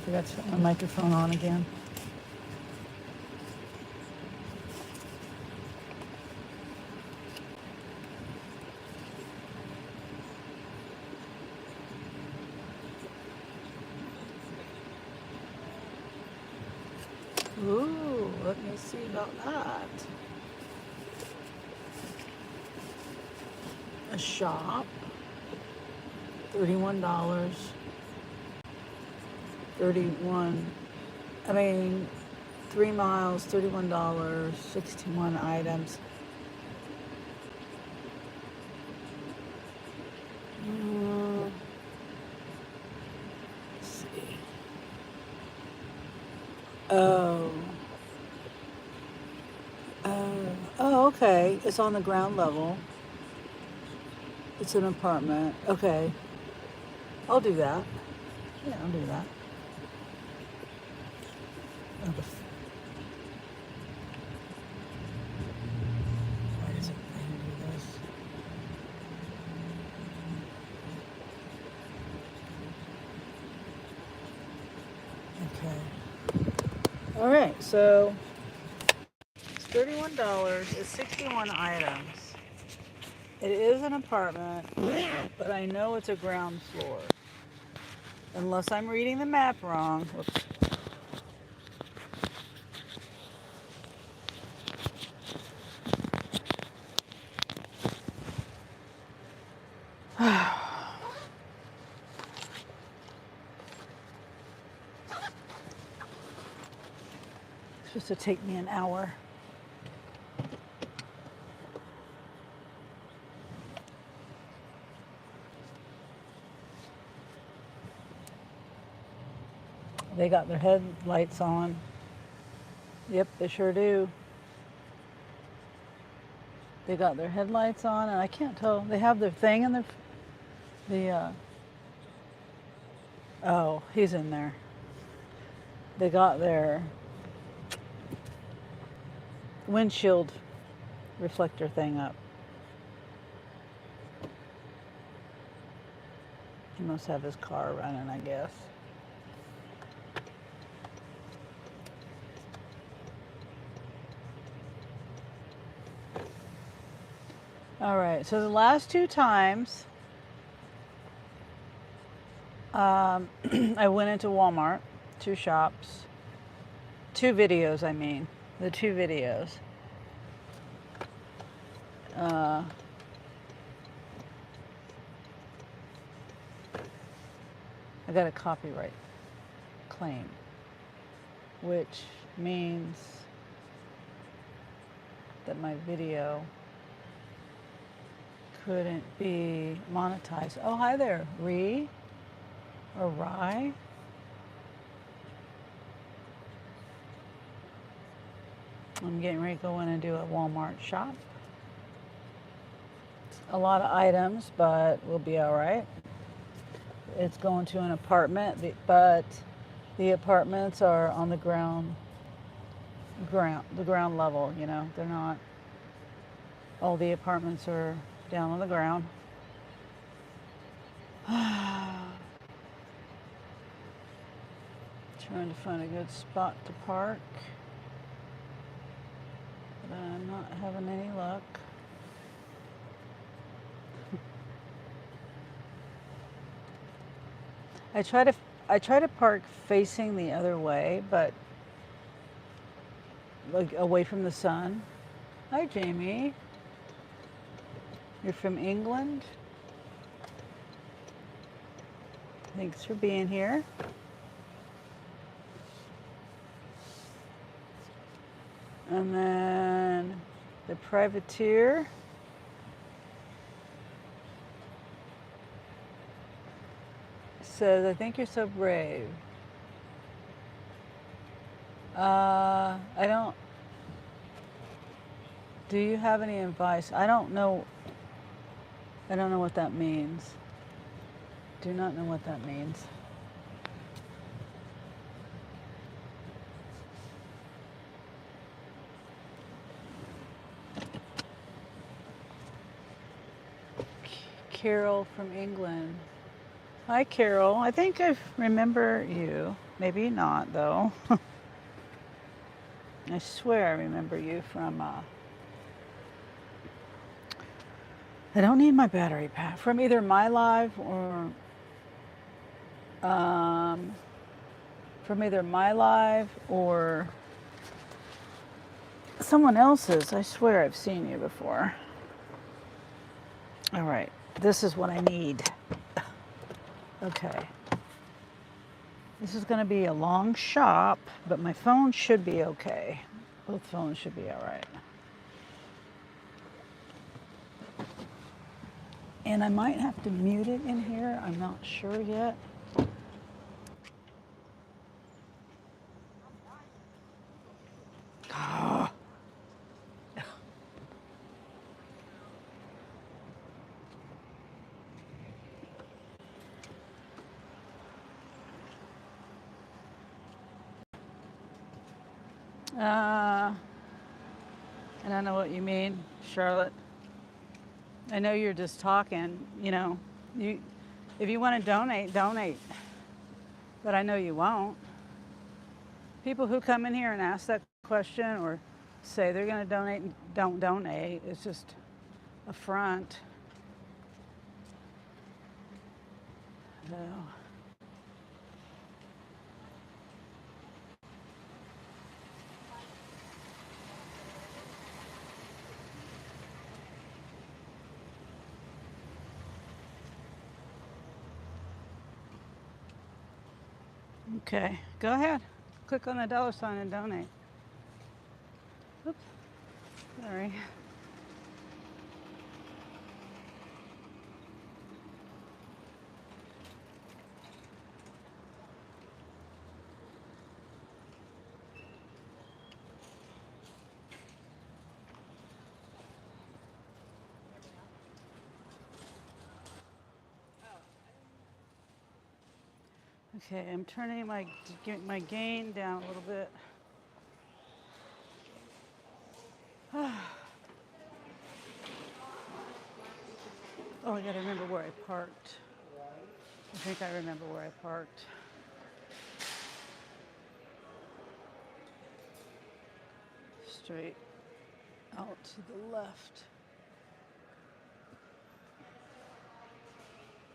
forgot to put my microphone on again. Ooh, let me see about that. A shop, $31. 3 miles, $31, 61 items. Let's see. Oh. Oh, okay. It's on the ground level. It's an apartment. Okay. I'll do that. Yeah, I'll do that. Oh, why does it do this? Okay. All right, so it's $31. It's 61 items. It is an apartment, but I know it's a ground floor. Unless I'm reading the map wrong. Whoops. It's supposed to take me an hour. They got their headlights on. Yep, they sure do. They got their headlights on, and I can't tell. They have their thing in oh, he's in there. They got their windshield reflector thing up. He must have his car running, I guess. All right, so the last 2 times I went into Walmart, 2 shops, 2 videos, I mean, the 2 videos. I got a copyright claim, which means that my video couldn't be monetized. Oh, hi there, Rye. I'm getting ready to go in and do a Walmart shop. A lot of items, but we'll be all right. It's going to an apartment, but the apartments are on the ground level, you know. They're not, all the apartments are down on the ground. Trying to find a good spot to park, but I'm not having any luck. I try to park facing the other way, but like away from the sun. Hi, Jamie. You're from England? Thanks for being here. And then the privateer. Says, I think you're so brave. I don't. Do you have any advice? I don't know. I don't know what that means. Do not know what that means. Carol from England. Hi, Carol. I think I remember you. Maybe not, though. I swear I remember you from. I don't need my battery pack. From either my live or. Um, from either my live or someone else's. I swear I've seen you before. All right. This is what I need. Okay. This is going to be a long shop, but my phone should be okay. Both phones should be all right. And I might have to mute it in here. I'm not sure yet. I don't know what you mean, Charlotte. I know you're just talking, you know. You, if you want to donate, donate. But I know you won't. People who come in here and ask that question or say they're going to donate and don't donate, it's just a front. So. Okay, go ahead. Click on the dollar sign and donate. Oops, sorry. Okay, I'm turning my gain down a little bit. Oh, I gotta remember where I parked. I think I remember where I parked. Straight out to the left.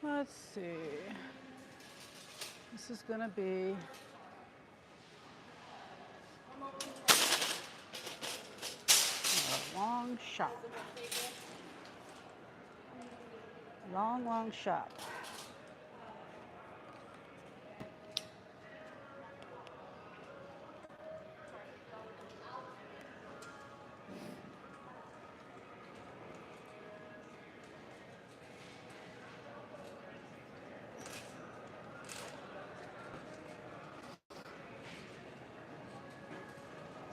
Let's see. This is gonna be a long shop. Long, long shop.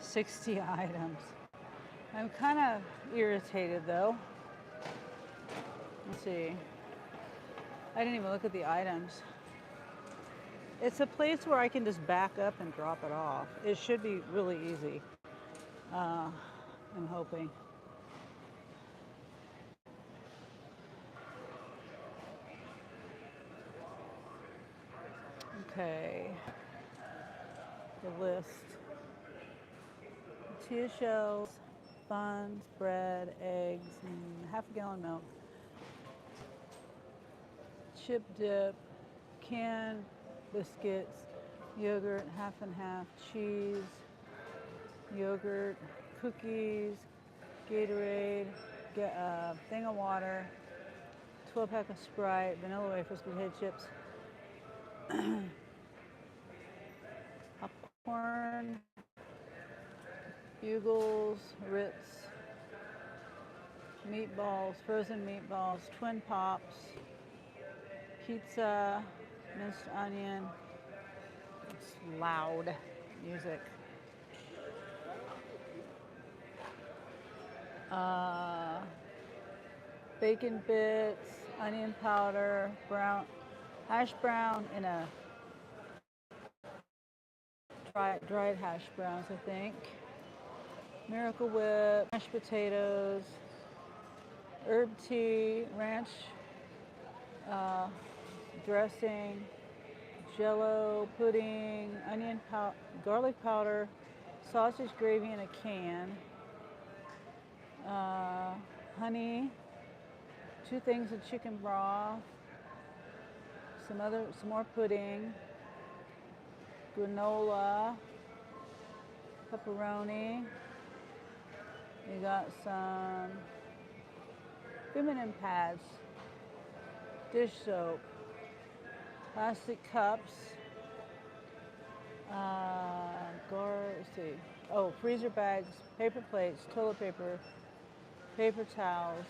$60 items. I'm kind of irritated though. Let's see. I didn't even look at the items. It's a place where I can just back up and drop it off. It should be really easy. I'm hoping. Okay. The list. Tortilla shells, buns, bread, eggs, and half a gallon milk. Chip dip, canned biscuits, yogurt, half and half, cheese, yogurt, cookies, Gatorade, thing of water, 12-pack of Sprite, vanilla wafers, potato chips, popcorn, Bugles, Ritz, meatballs, frozen meatballs, twin pops, pizza, minced onion. It's loud music. Bacon bits, onion powder, hash brown in a dried hash browns, I think. Miracle Whip, mashed potatoes, herb tea, ranch dressing, jello, pudding, garlic powder, sausage gravy in a can, honey, 2 things of chicken broth, some more pudding, granola, pepperoni. You got some feminine pads, dish soap, plastic cups, let's see. Oh, freezer bags, paper plates, toilet paper, paper towels,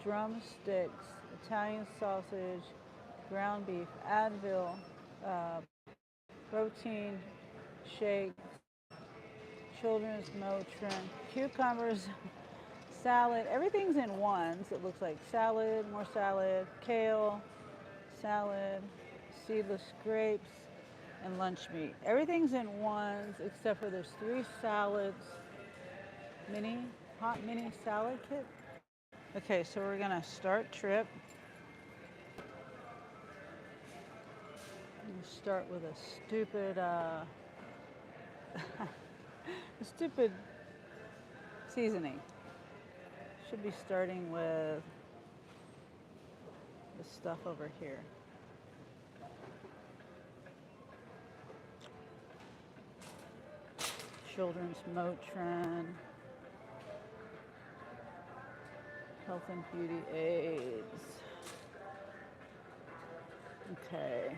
drumsticks, Italian sausage, ground beef, Advil, protein shakes, children's Motrin, cucumbers, salad. Everything's in ones. It looks like salad, more salad, kale, salad, seedless grapes, and lunch meat. Everything's in ones except for there's 3 salads, hot mini salad kit. Okay, so we're gonna start trip. We'll start with a stupid, a stupid seasoning. Should be starting with the stuff over here. Children's Motrin, health and beauty aids. Okay.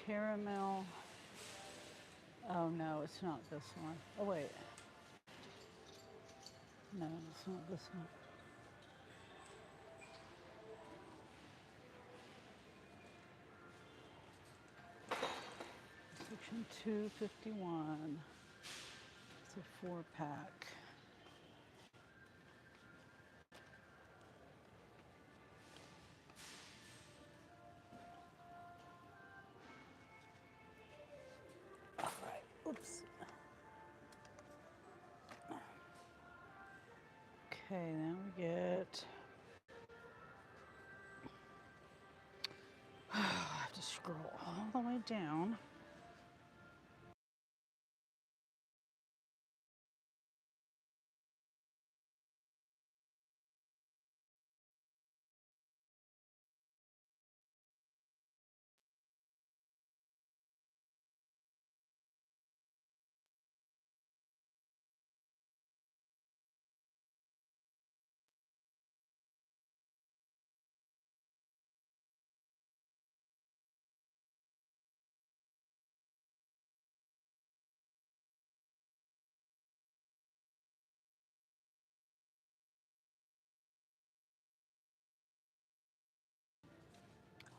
Caramel. Oh no, it's not this one. Oh wait. No, it's not this one. Section 251. It's a 4-pack. All right. Oops. Okay, then we get. I have to scroll all the way down.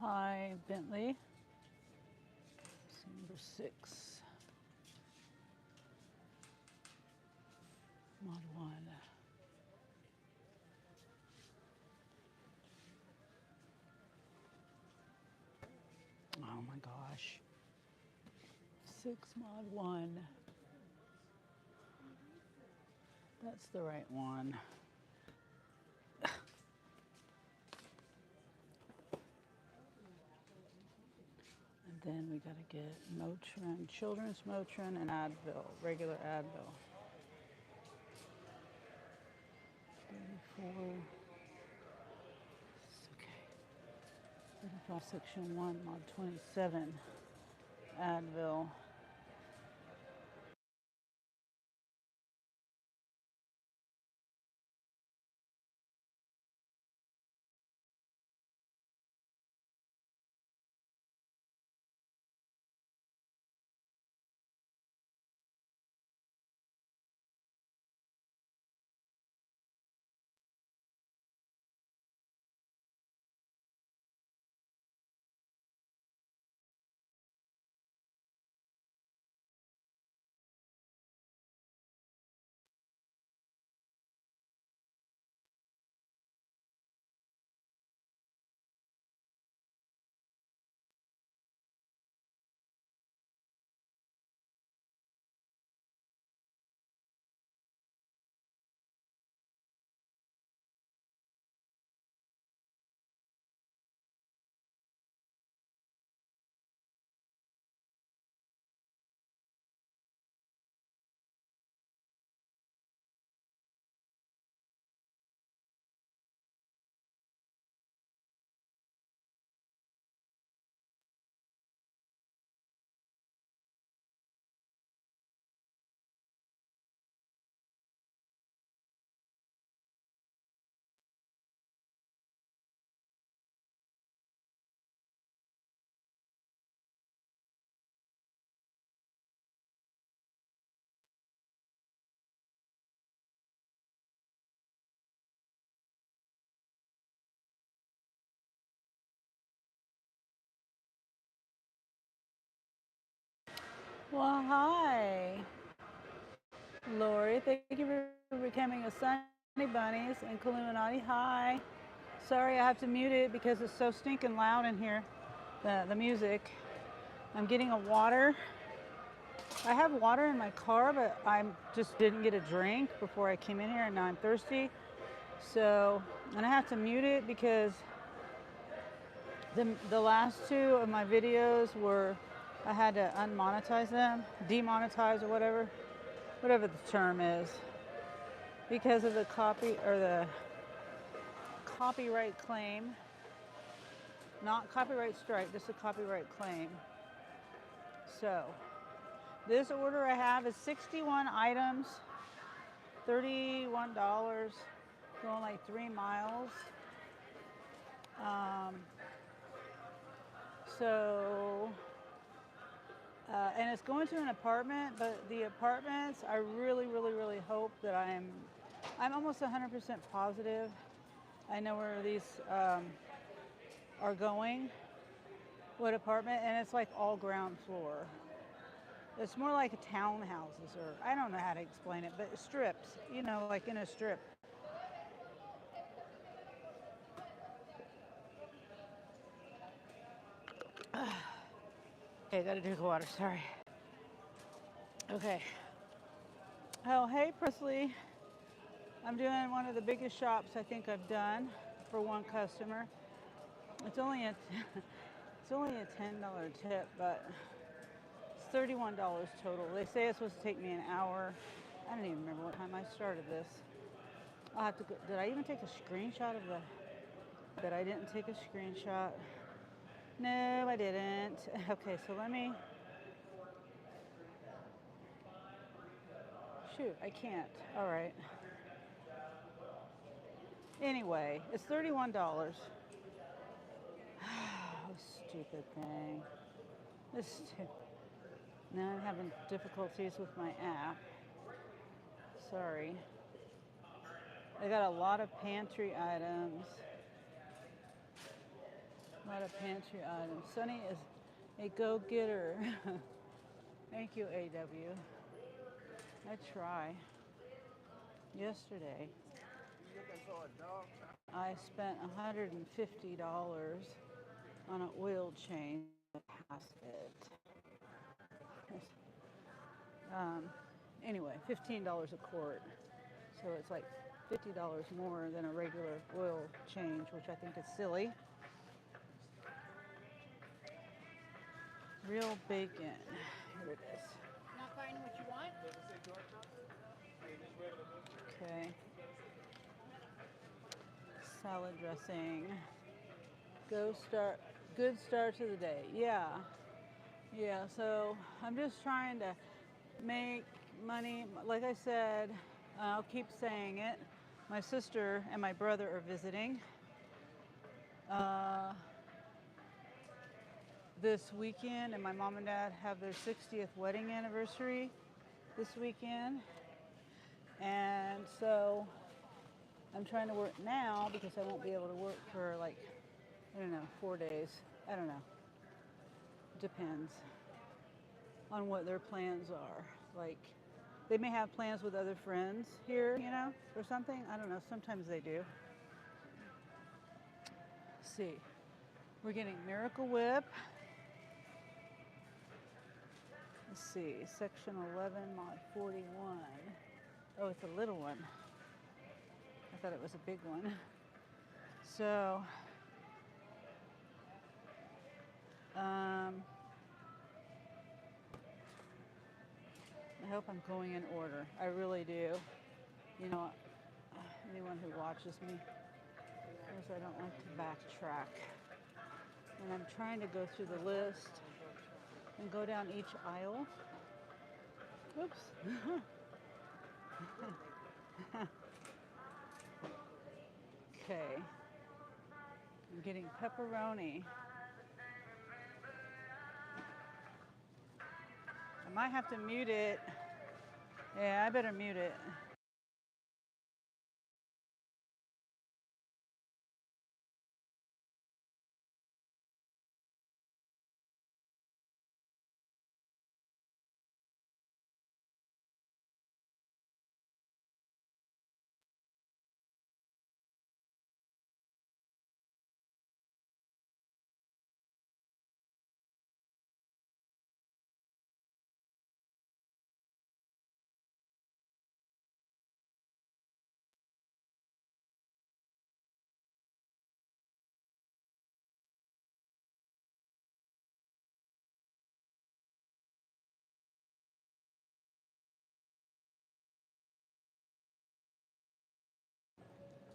Hi, Bentley. It's number 6. Mod 1. Oh my gosh. 6 mod 1. That's the right one. And then we gotta get Motrin, children's Motrin, and Advil, regular Advil. 34. Okay. 35 section 1, mod 27. Advil. Well, hi, Lori. Thank you for becoming a Sunny Bunnies and Illuminati. Hi. Sorry, I have to mute it because it's so stinking loud in here, the music. I'm getting a water. I have water in my car, but I just didn't get a drink before I came in here, and now I'm thirsty. So, and I have to mute it because the last two of my videos were, I had to unmonetize them, demonetize or whatever the term is, because of the copyright claim, not copyright strike, just a copyright claim. So this order I have is 61 items, $31, going like 3 miles. And it's going to an apartment, but the apartments, I really hope that I'm almost 100% positive I know where these are going, what apartment, and it's like all ground floor. It's more like townhouses, or I don't know how to explain it, but strips, like in a strip. Okay, I gotta drink water, sorry. Okay. Oh, hey, Presley. I'm doing one of the biggest shops I think I've done for one customer. It's only a $10 tip, but it's $31 total. They say it's supposed to take me an hour. I don't even remember what time I started this. I'll have to go. Did I even take a screenshot of the? But I didn't take a screenshot. No, I didn't. Okay, so let me. Shoot, I can't. All right. Anyway, it's $31. Oh, stupid thing. Now I'm having difficulties with my app. Sorry. They got a lot of pantry items. Sunny is a go-getter. Thank you, AW. I try. Yesterday, I spent $150 on an oil change past it. Anyway, $15 a quart. So it's like $50 more than a regular oil change, which I think is silly. Real bacon. Here it is. Not finding what you want? Okay. salad dressing. Good start to the day. Yeah. Yeah, so I'm just trying to make money. Like I said, I'll keep saying it. My sister and my brother are visiting this weekend, and my mom and dad have their 60th wedding anniversary this weekend. And so I'm trying to work now because I won't be able to work for like, I don't know, 4 days. I don't know. Depends on what their plans are. Like, they may have plans with other friends here, or something. I don't know. Sometimes they do. Let's see. We're getting Miracle Whip. Let's see. Section 11, mod 41. Oh, it's a little one. I thought it was a big one. So, I hope I'm going in order. I really do. Anyone who watches me knows I don't like to backtrack. And I'm trying to go through the list and go down each aisle. Oops. Okay. I'm getting pepperoni. I might have to mute it. Yeah, I better mute it.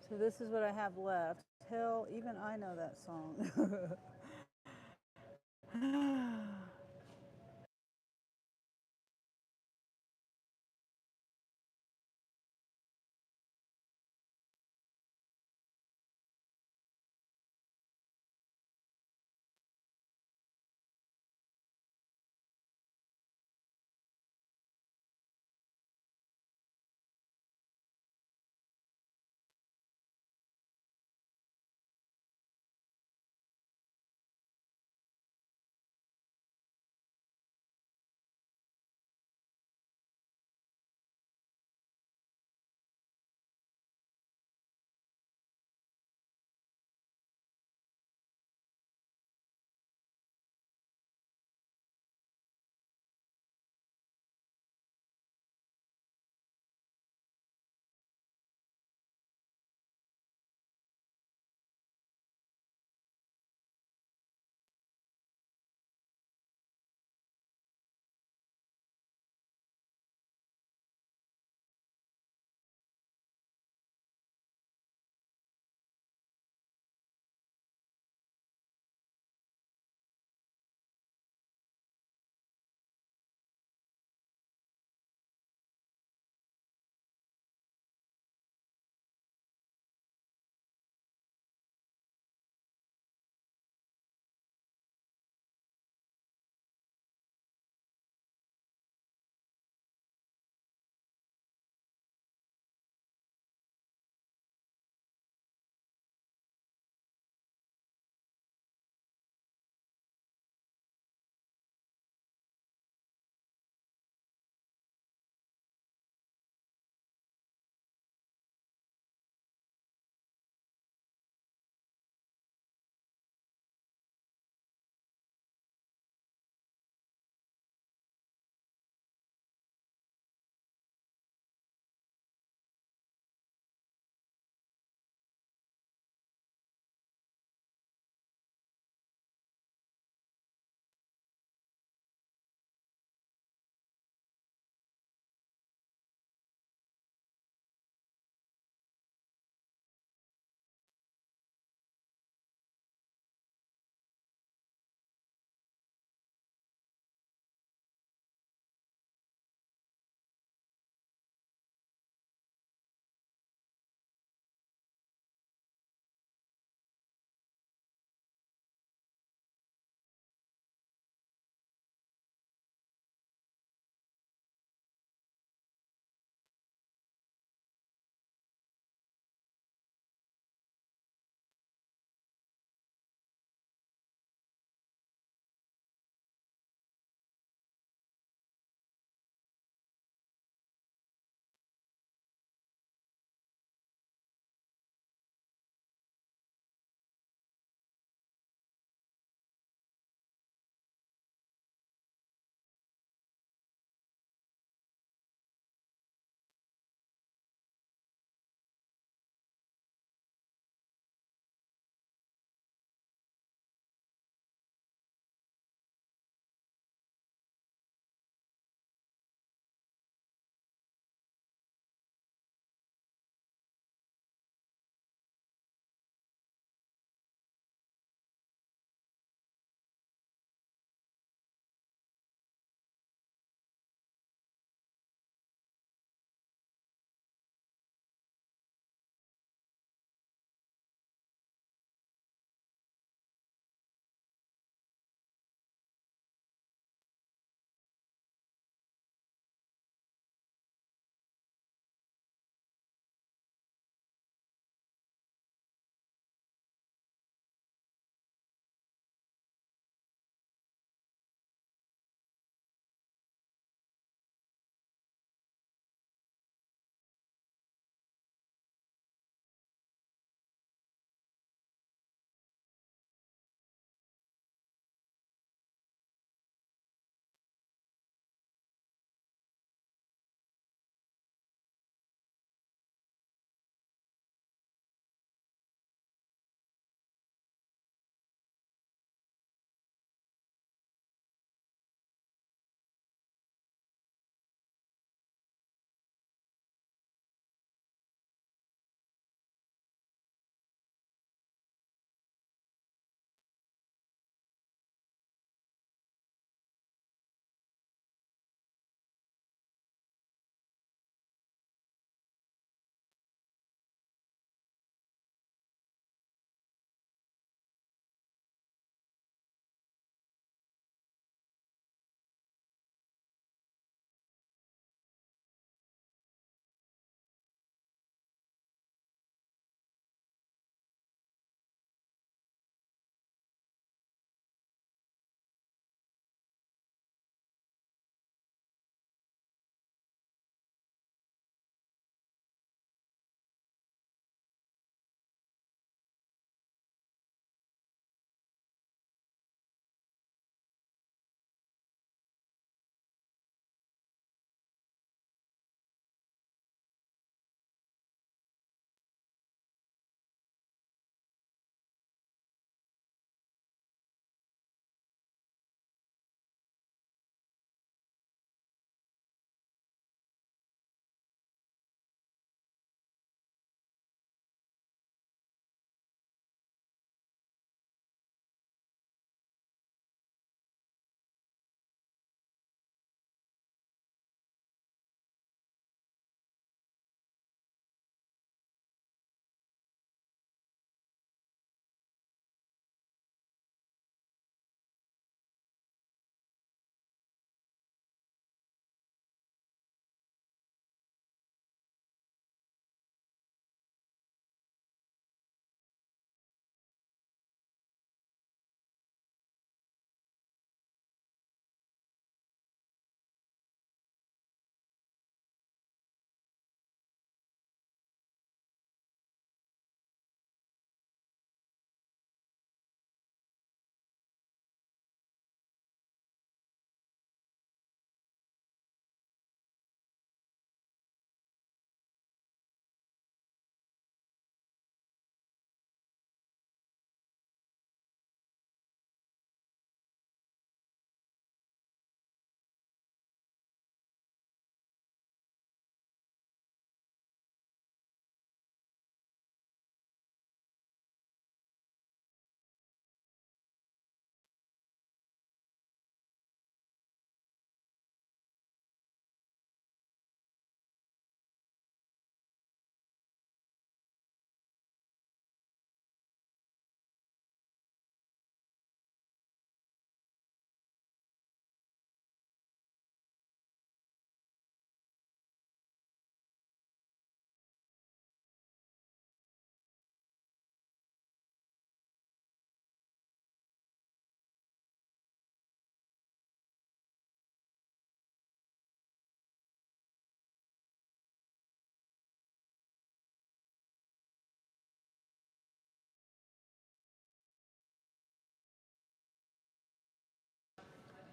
So this is what I have left. Hell, even I know that song.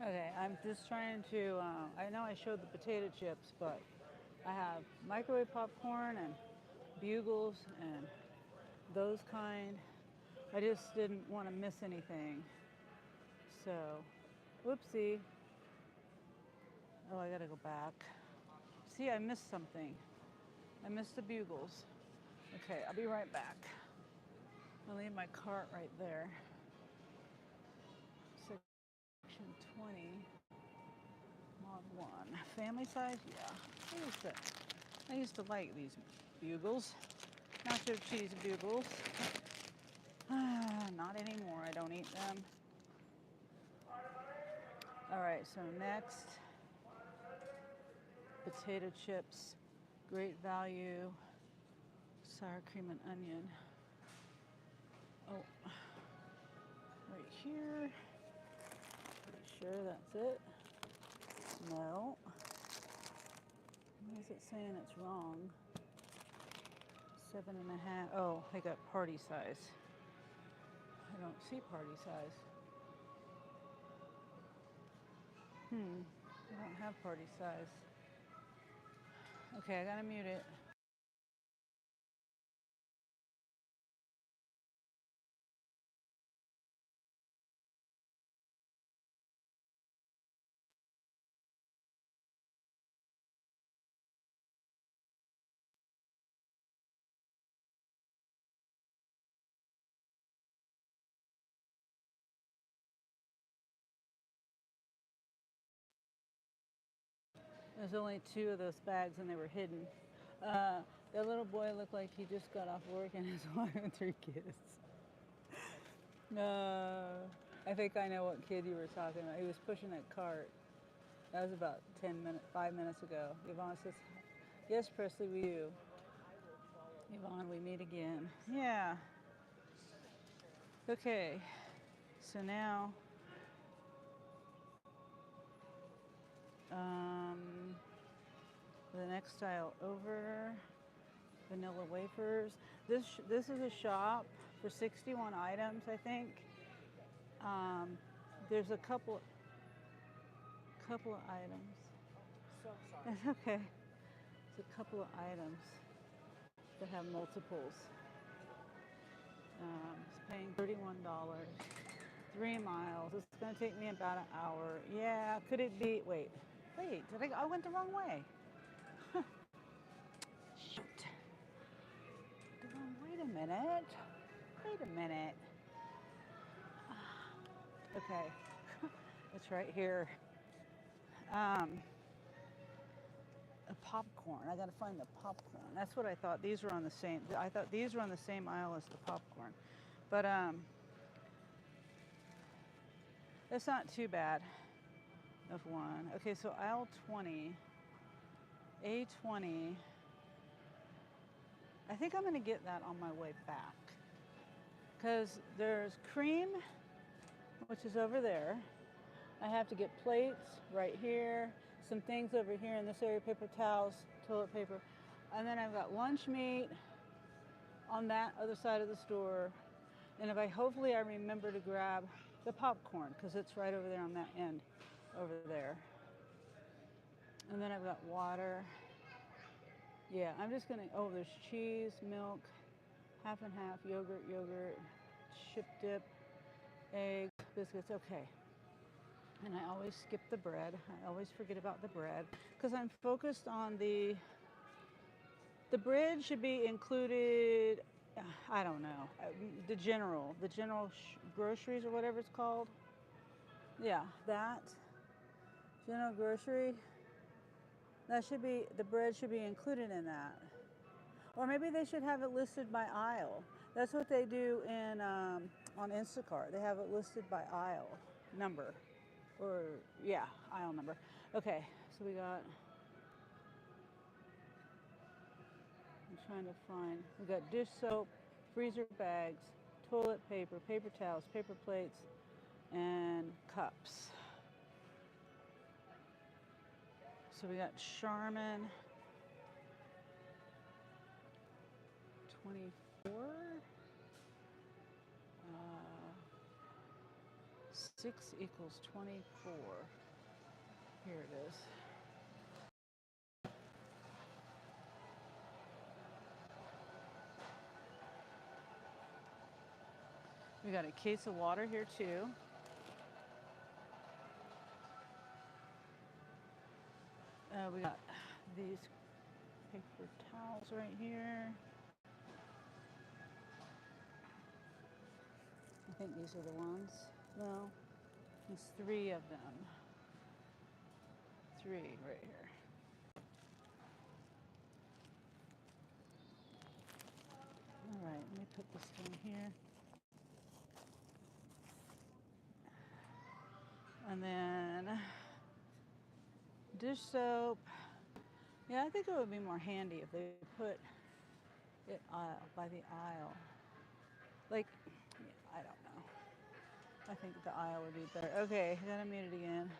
Okay, I'm just trying to, I know I showed the potato chips, but I have microwave popcorn and bugles and those kind. I just didn't want to miss anything. So, whoopsie. Oh, I gotta go back. See, I missed something. I missed the bugles. Okay, I'll be right back. I'll leave my cart right there. Section 20, mod 1. Family size? Yeah. I used to like these bugles. Nacho cheese bugles. Not anymore. I don't eat them. All right, so next, potato chips. Great value. Sour cream and onion. Oh, right here. Pretty sure that's it. No. Why is it saying it's wrong? 7.5. Oh, I got party size. I don't see party size. I don't have party size. Okay, I gotta mute it. There's only 2 of those bags and they were hidden. The little boy looked like he just got off work and his wife and 3 kids. I think I know what kid you were talking about. He was pushing that cart. That was about 5 minutes ago. Yvonne says, yes, Presley, we do. Yvonne, we meet again. Yeah. Okay. So now, the next style over, vanilla wafers. This is a shop for 61 items, I think. There's a couple of items. So sorry. That's okay. There's a couple of items that have multiples. It's paying $31, 3 miles. It's going to take me about an hour. Yeah, could it be? Wait. I went the wrong way. Shoot. Wait a minute. Wait a minute. Okay. It's right here. A popcorn. I got to find the popcorn. That's what I thought. These were on the same. I thought these were on the same aisle as the popcorn, but it's not too bad of one. Okay, so aisle 20, A20. I think I'm going to get that on my way back because there's cream, which is over there. I have to get plates right here, some things over here in this area, paper towels, toilet paper, and then I've got lunch meat on that other side of the store. And hopefully I remember to grab the popcorn because it's right over there on that end over there. And then I've got water. Yeah, I'm just gonna, oh, there's cheese, milk, half and half, yogurt, chip dip, egg, biscuits, okay. And I always skip the bread. I always forget about the bread because I'm focused on the bread should be included, I don't know, the general groceries or whatever it's called. Yeah, that general grocery, that should be, the bread should be included in that. Or maybe they should have it listed by aisle. That's what they do in on Instacart. They have it listed by aisle number. Or, yeah, aisle number. Okay, so we got, I'm trying to find, we got dish soap, freezer bags, toilet paper, paper towels, paper plates, and cups. So we got Charmin 24, 6 equals 24. Here it is. We got a case of water here too. We got these paper towels right here. I think these are the ones. No, there's 3 of them. 3 right here. All right, let me put this down here. And then dish soap. Yeah, I think it would be more handy if they put it by the aisle. Like, I don't know. I think the aisle would be better. Okay, I gotta mute it again.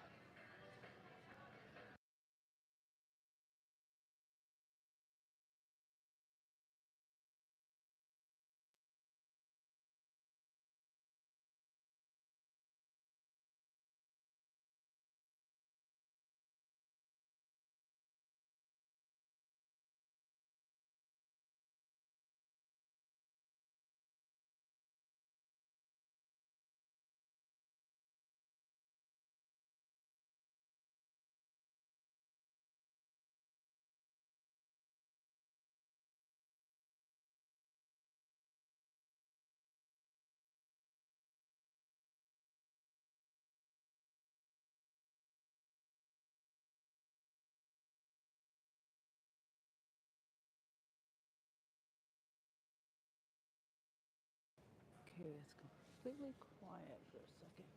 Okay, it's completely quiet for a second.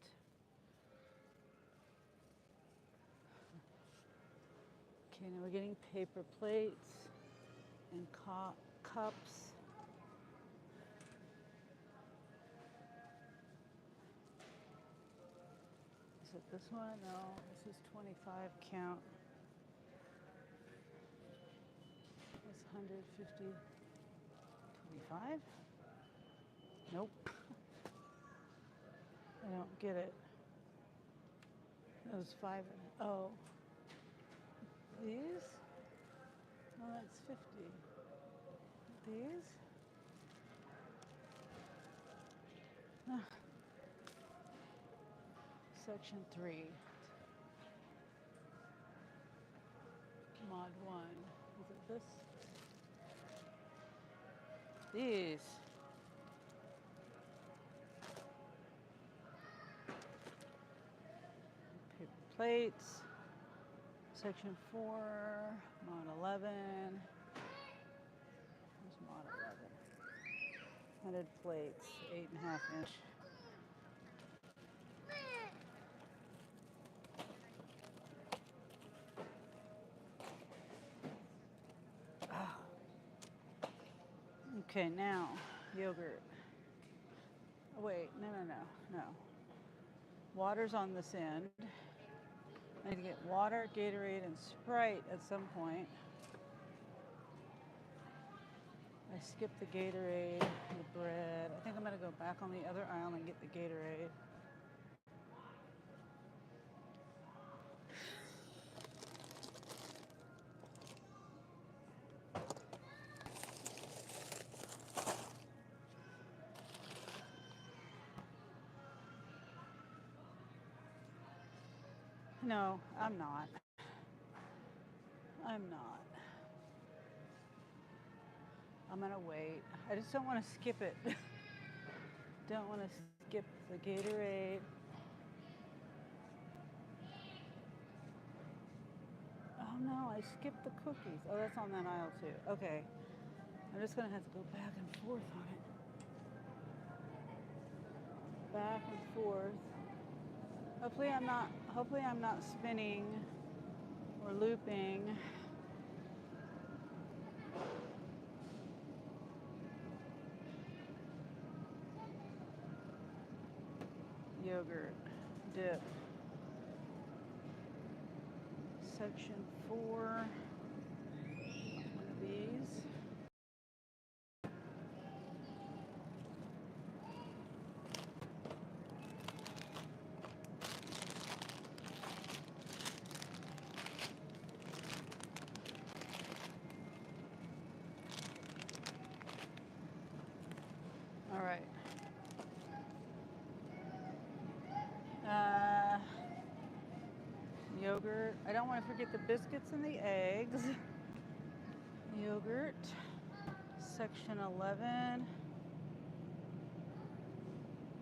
Okay, now we're getting paper plates and cups. Is it this one? No, this is 25 count. It's 150. 25? Nope. I don't get it. Those 5. Oh. These? No, that's 50. These? Ah. Section 3. Mod 1. Is it this? These. Paper plates. Section 4. Mod 11. Where's mod 11? 100 plates. 8.5 inch. Okay, now yogurt. Oh, wait, no. Water's on this end. I need to get water, Gatorade, and Sprite at some point. I skipped the Gatorade, the bread. I think I'm gonna go back on the other aisle and get the Gatorade. No, I'm not. I'm gonna wait. I just don't want to skip it. Don't want to skip the Gatorade. Oh no, I skipped the cookies. Oh, that's on that aisle too. Okay. I'm just gonna have to go back and forth on it. Back and forth. Hopefully I'm not spinning or looping. Yogurt, dip. Section 4. One of these. forget the biscuits and the eggs. Yogurt, section 11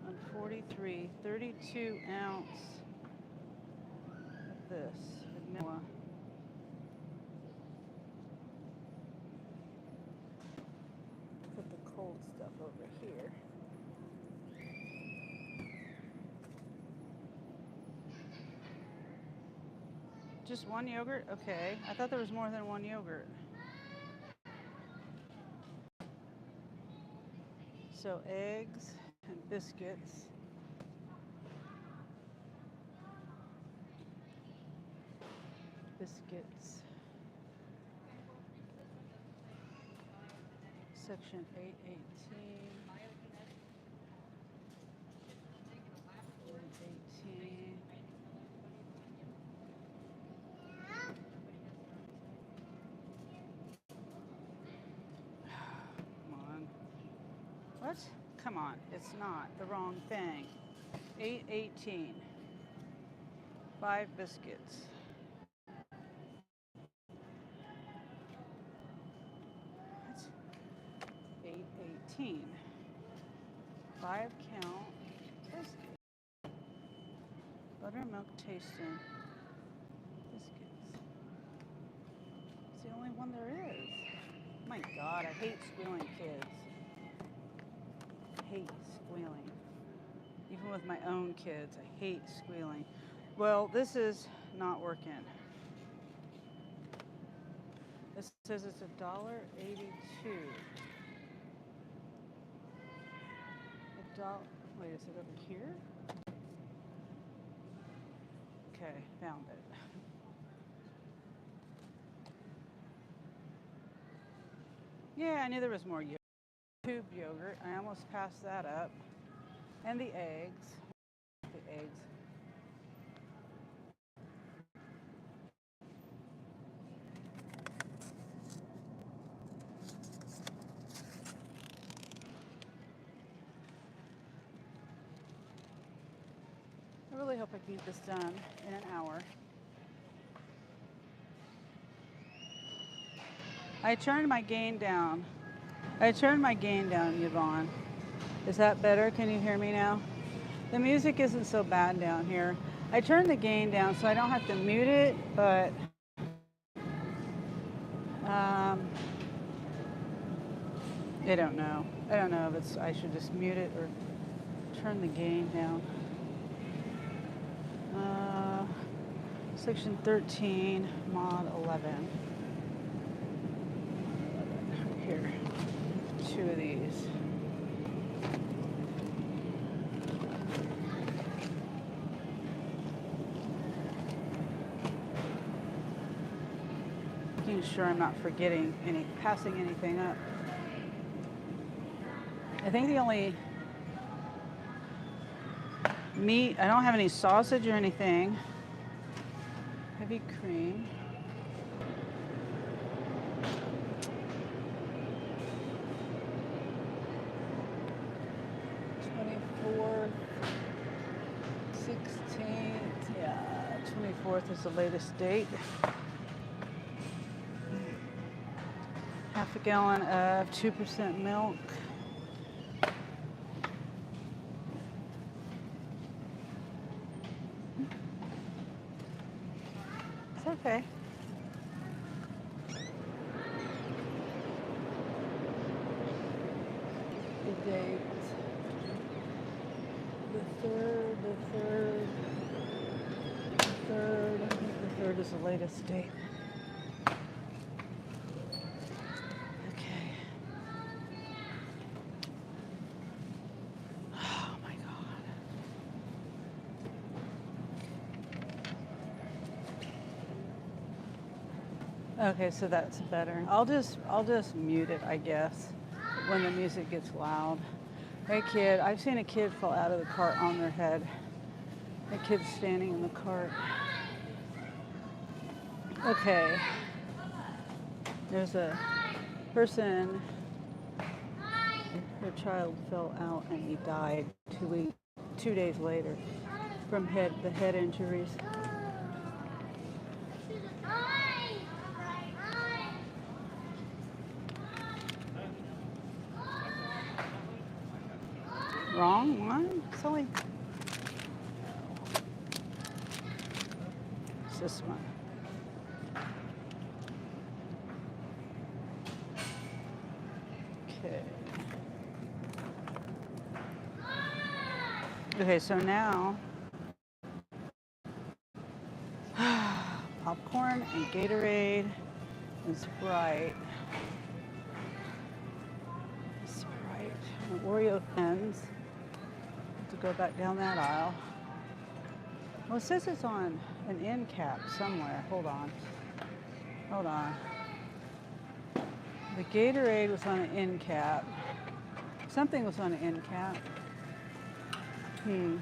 on 43, 32 ounce of this vanilla. Put the cold stuff over here. Just one yogurt? Okay. I thought there was more than one yogurt. So eggs and biscuits. Biscuits. Section 818. 818. What? Come on, it's not the wrong thing. 818. 5 biscuits. What? 818. 5 count biscuits. Buttermilk tasting biscuits. It's the only one there is. My God, I hate squealing kids. Hate squealing. Even with my own kids, I hate squealing. Well, this is not working. This says it's $1.82. Wait, is it over here? Okay, found it. Yeah, I knew there was more yogurt. Tube yogurt. I almost passed that up. And the eggs. The eggs. I really hope I can get this done in an hour. I turned my gain down. Yvonne. Is that better? Can you hear me now? The music isn't so bad down here. I turned the gain down so I don't have to mute it, but I don't know. I don't know if I should just mute it or turn the gain down. Section 13, mod 11. Here, 2 of these. Making sure I'm not passing anything up. I think the only meat, I don't have any sausage or anything. Heavy cream. Yeah, 24th is the latest date. Half a gallon of 2% milk. It's okay. The date. The third is the latest date. Okay. Oh my God. Okay, so that's better. I'll just mute it, I guess, when the music gets loud. Hey kid, I've seen a kid fall out of the cart on their head. A kid standing in the cart. Okay. There's a person, her child fell out and he died 2 days later from the head injuries. Wrong one? Silly. It's this one. Okay. Okay, so now popcorn and Gatorade and Sprite. And Oreo pens. To go back down that aisle. Well, it says it's on an end cap somewhere. Hold on. The Gatorade was on an end cap. Something was on an end cap. I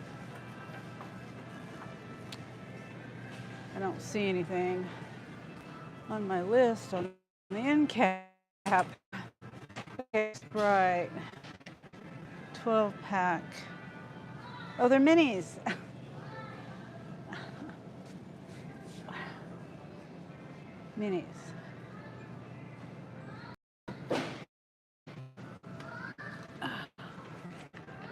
don't see anything on my list on the end cap. Okay, Sprite. 12 pack. Oh, they're minis. Minis.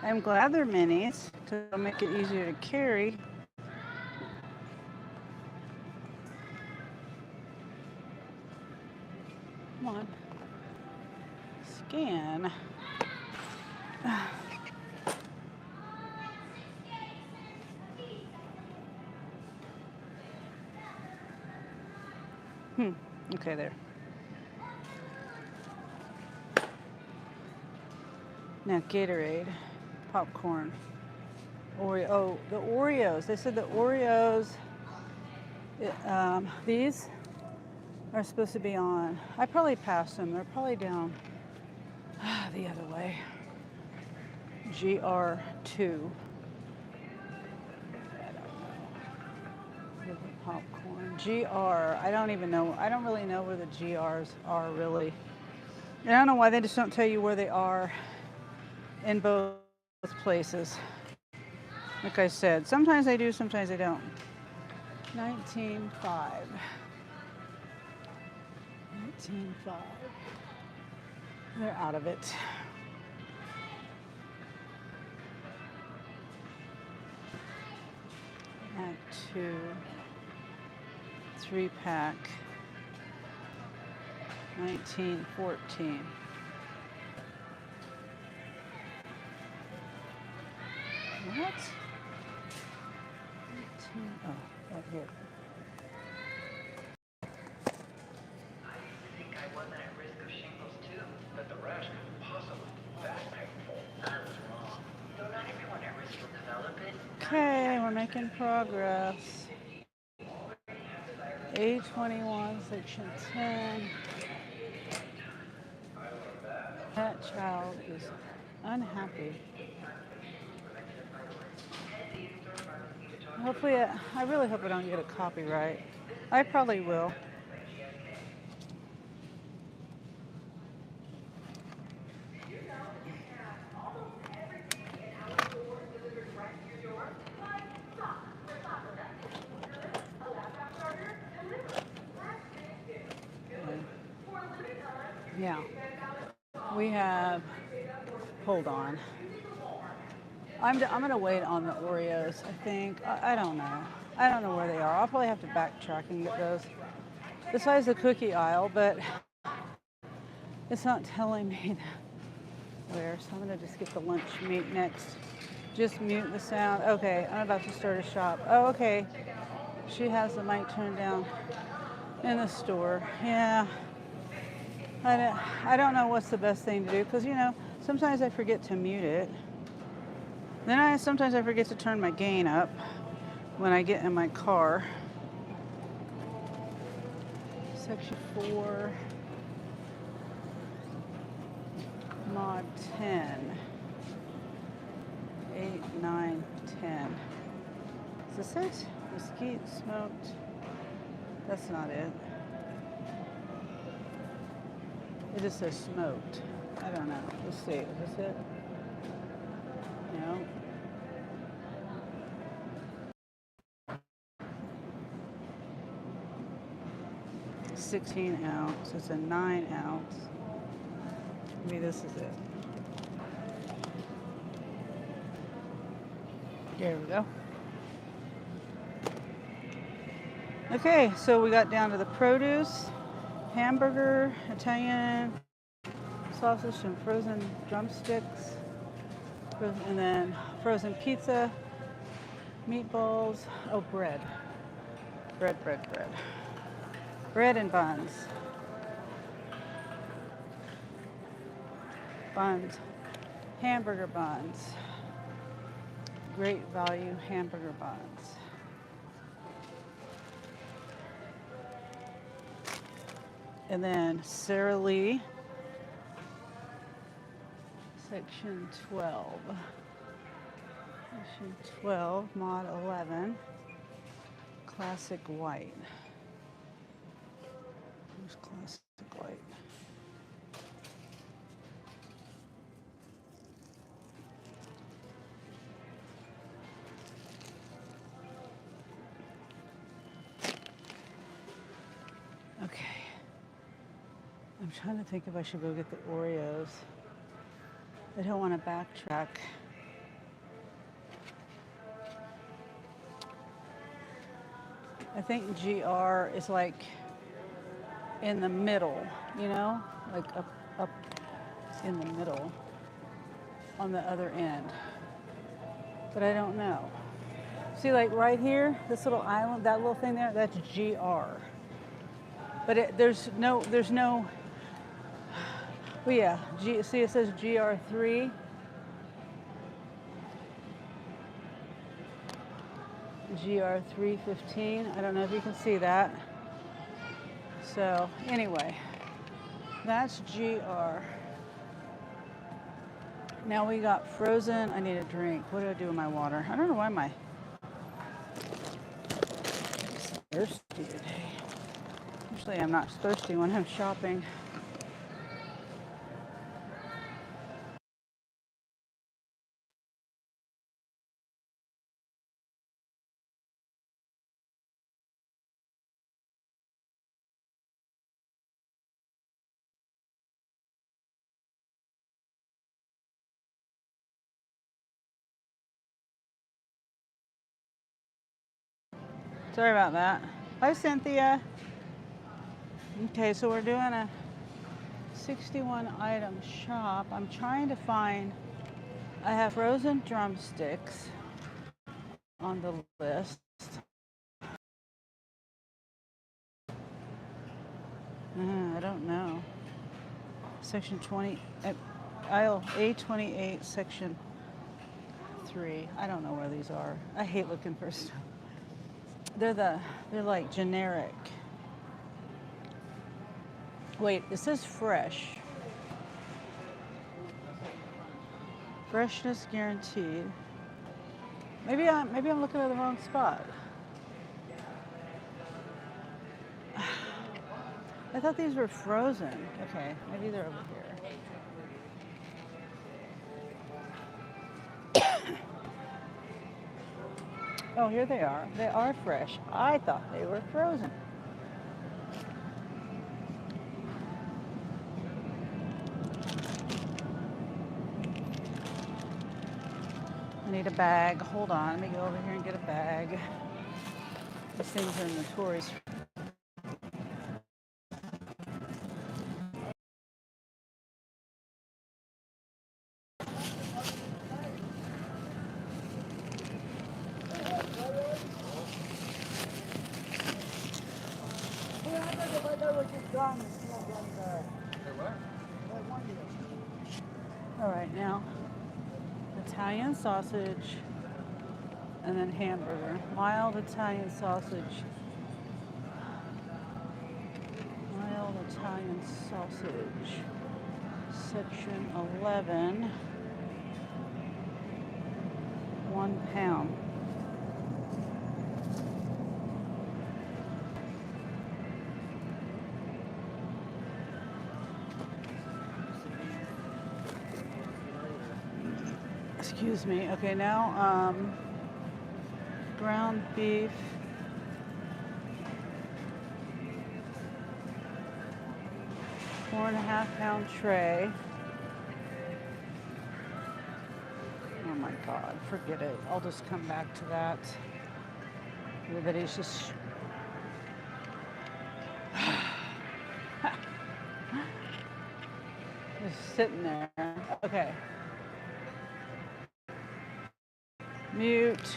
I'm glad they're minis because it'll make it easier to carry. Come on. Scan. Okay, there. Now Gatorade, popcorn, Oreo. Oh, the Oreos. They said the Oreos. These are supposed to be on. I probably passed them. They're probably down the other way. GR2. Popcorn. GR. I don't even know. I don't really know where the GRs are really. I don't know why they just don't tell you where they are in both places. Like I said, sometimes they do, sometimes they don't. 19.5. 19.5. They're out of it. Add 2. 3-pack. 19.14. What? 18. Oh, right here. I think I wasn't at risk of shingles too, but the rash couldn't possibly be that painful. I was wrong. Though not everyone at risk will develop it. Okay, we're making progress. A21, section 10. That child is unhappy. Hopefully, I really hope I don't get a copyright. I probably will. Yeah. We have, hold on. I'm going to wait on the Oreos, I think. I don't know. I don't know where they are. I'll probably have to backtrack and get those. Besides the cookie aisle, but it's not telling me where. So I'm going to just get the lunch meat next. Just mute the sound. Okay, I'm about to start a shop. Oh, okay. She has the mic turned down in the store. Yeah. I don't know what's the best thing to do because, you know, sometimes I forget to mute it. Then sometimes I forget to turn my gain up when I get in my car. Section 4, mod 10, 8, 9, 10. Is this it? Mesquite, smoked. That's not it. It just says smoked. I don't know. Let's see. Is this it? No. $16 ounce. It's a 9 ounce. Maybe this is it. There we go. Okay, so we got down to the produce, hamburger, Italian sausage, and frozen drumsticks, and then frozen pizza, meatballs, oh, bread. Bread and buns. Buns. Hamburger buns. Great value hamburger buns. And then Sara Lee, section 12. Section 12, mod 11, classic white. Here's classic white. Okay. I'm trying to think if I should go get the Oreos. I don't want to backtrack. I think GR is like in the middle, you know? Like up in the middle on the other end. But I don't know. See, like right here, this little island, that little thing there, that's GR. But there's no, well, yeah, see it says GR3. GR315. I don't know if you can see that. So anyway, that's GR. Now we got frozen. I need a drink. What do I do with my water? I don't know why I'm thirsty today. Usually I'm not thirsty when I'm shopping. Sorry about that. Hi, Cynthia. Okay, so we're doing a 61 item shop. I'm trying to find, I have frozen drumsticks on the list. I don't know. Section 20, aisle A28, section 3. I don't know where these are. I hate looking for stuff. They're like generic. Wait, it says fresh. Freshness guaranteed. Maybe I'm looking at the wrong spot. I thought these were frozen. Okay, maybe they're over here. Oh, here they are. They are fresh. I thought they were frozen. I need a bag. Hold on. Let me go over here and get a bag. These things are notorious. All right, now Italian sausage and then hamburger. Mild Italian sausage. Mild Italian sausage. Section 11. 1 pound. Excuse me. Okay, now ground beef. Four and a half pound tray. Oh my my God, forget it. I'll just come back to that. Everybody's just just sitting there. Okay. Mute.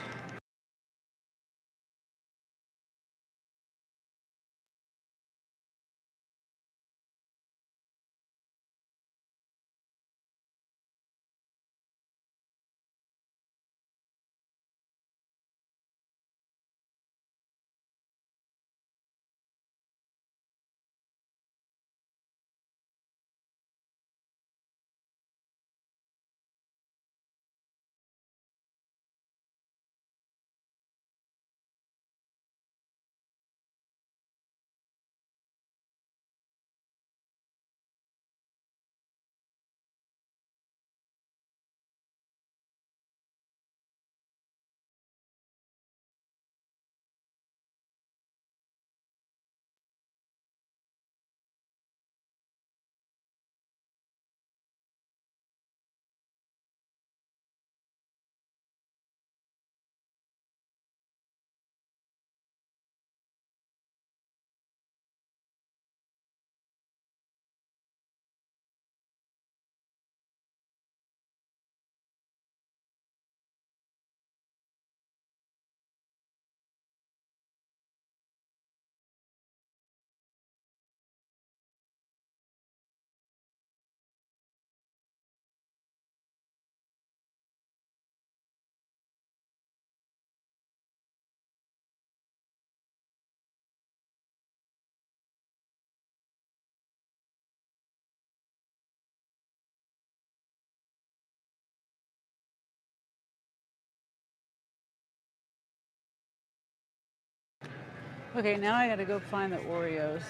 Okay, now I gotta go find the Oreos.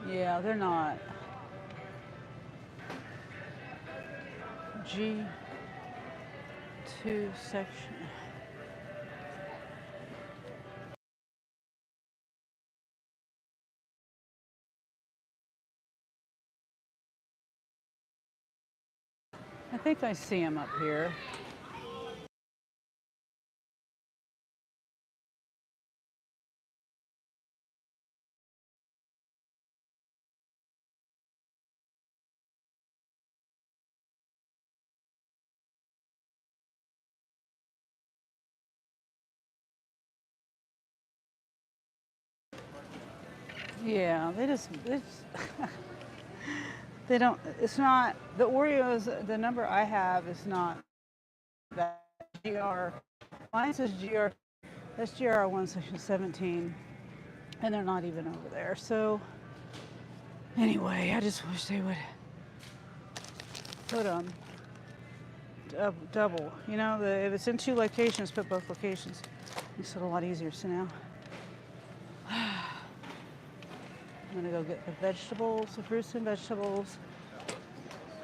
Yeah, they're not. G2 section. I think I see them up here. Yeah, they don't, it's not, the Oreos, the number I have is not that GR. Mine says GR, that's GR1 section 17, and they're not even over there. So anyway, I just wish they would put them double. You know, if it's in 2 locations, put both locations. Makes it a lot easier. So now I'm gonna go get the vegetables, the fruits and vegetables.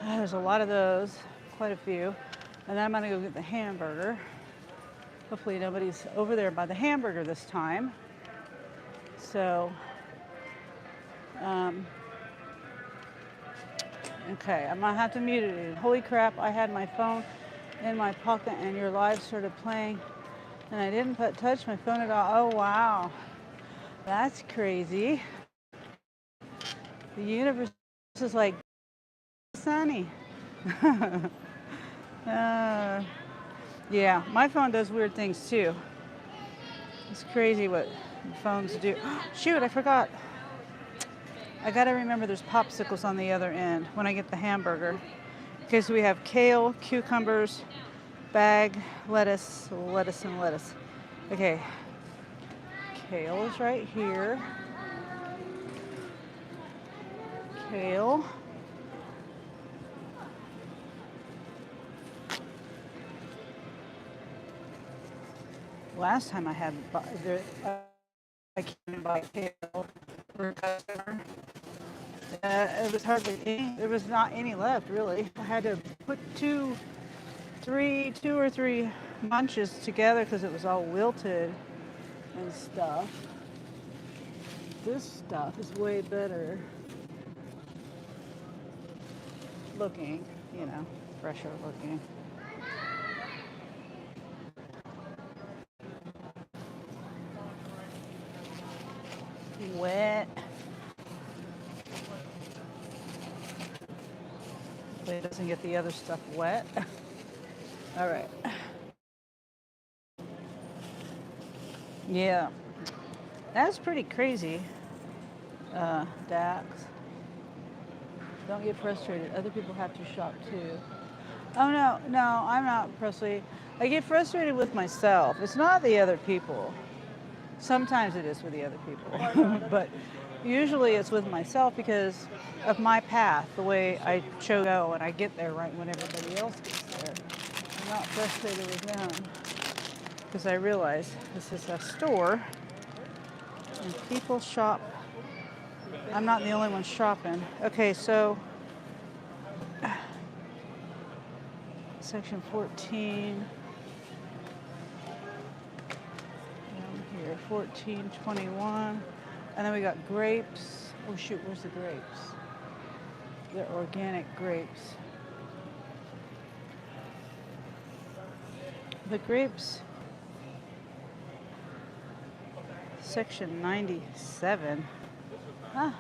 There's a lot of those, quite a few. And then I'm gonna go get the hamburger. Hopefully nobody's over there by the hamburger this time. So, okay, I'm gonna have to mute it. Holy crap, I had my phone in my pocket and your live started playing and I didn't touch my phone at all. Oh wow, that's crazy. The universe is like, Sunny. Yeah, my phone does weird things too. It's crazy what phones do. Shoot, I forgot. I gotta remember there's popsicles on the other end when I get the hamburger. Okay, so we have kale, cucumbers, bag, lettuce, and lettuce. Okay, kale is right here. Kale. Last time I had I came by kale for a customer. It was hardly any. There was not any left really. I had to put two or three bunches together because it was all wilted and stuff. This stuff is way better looking. you know, fresher looking. Wet. Hopefully it doesn't get the other stuff wet. All right. Yeah, that's pretty crazy, Dax. Don't get frustrated. Other people have to shop too. Oh, no, no, I'm not, Presley. I get frustrated with myself. It's not the other people. Sometimes it is with the other people, but usually it's with myself because of my path, the way I chose to go, and I get there right when everybody else gets there. I'm not frustrated with them because I realize this is a store and people shop. I'm not the only one shopping. Okay, so section 14. Down here, 1421. And then we got grapes. Oh shoot, where's the grapes? They're organic grapes. The grapes, section 97. Ah.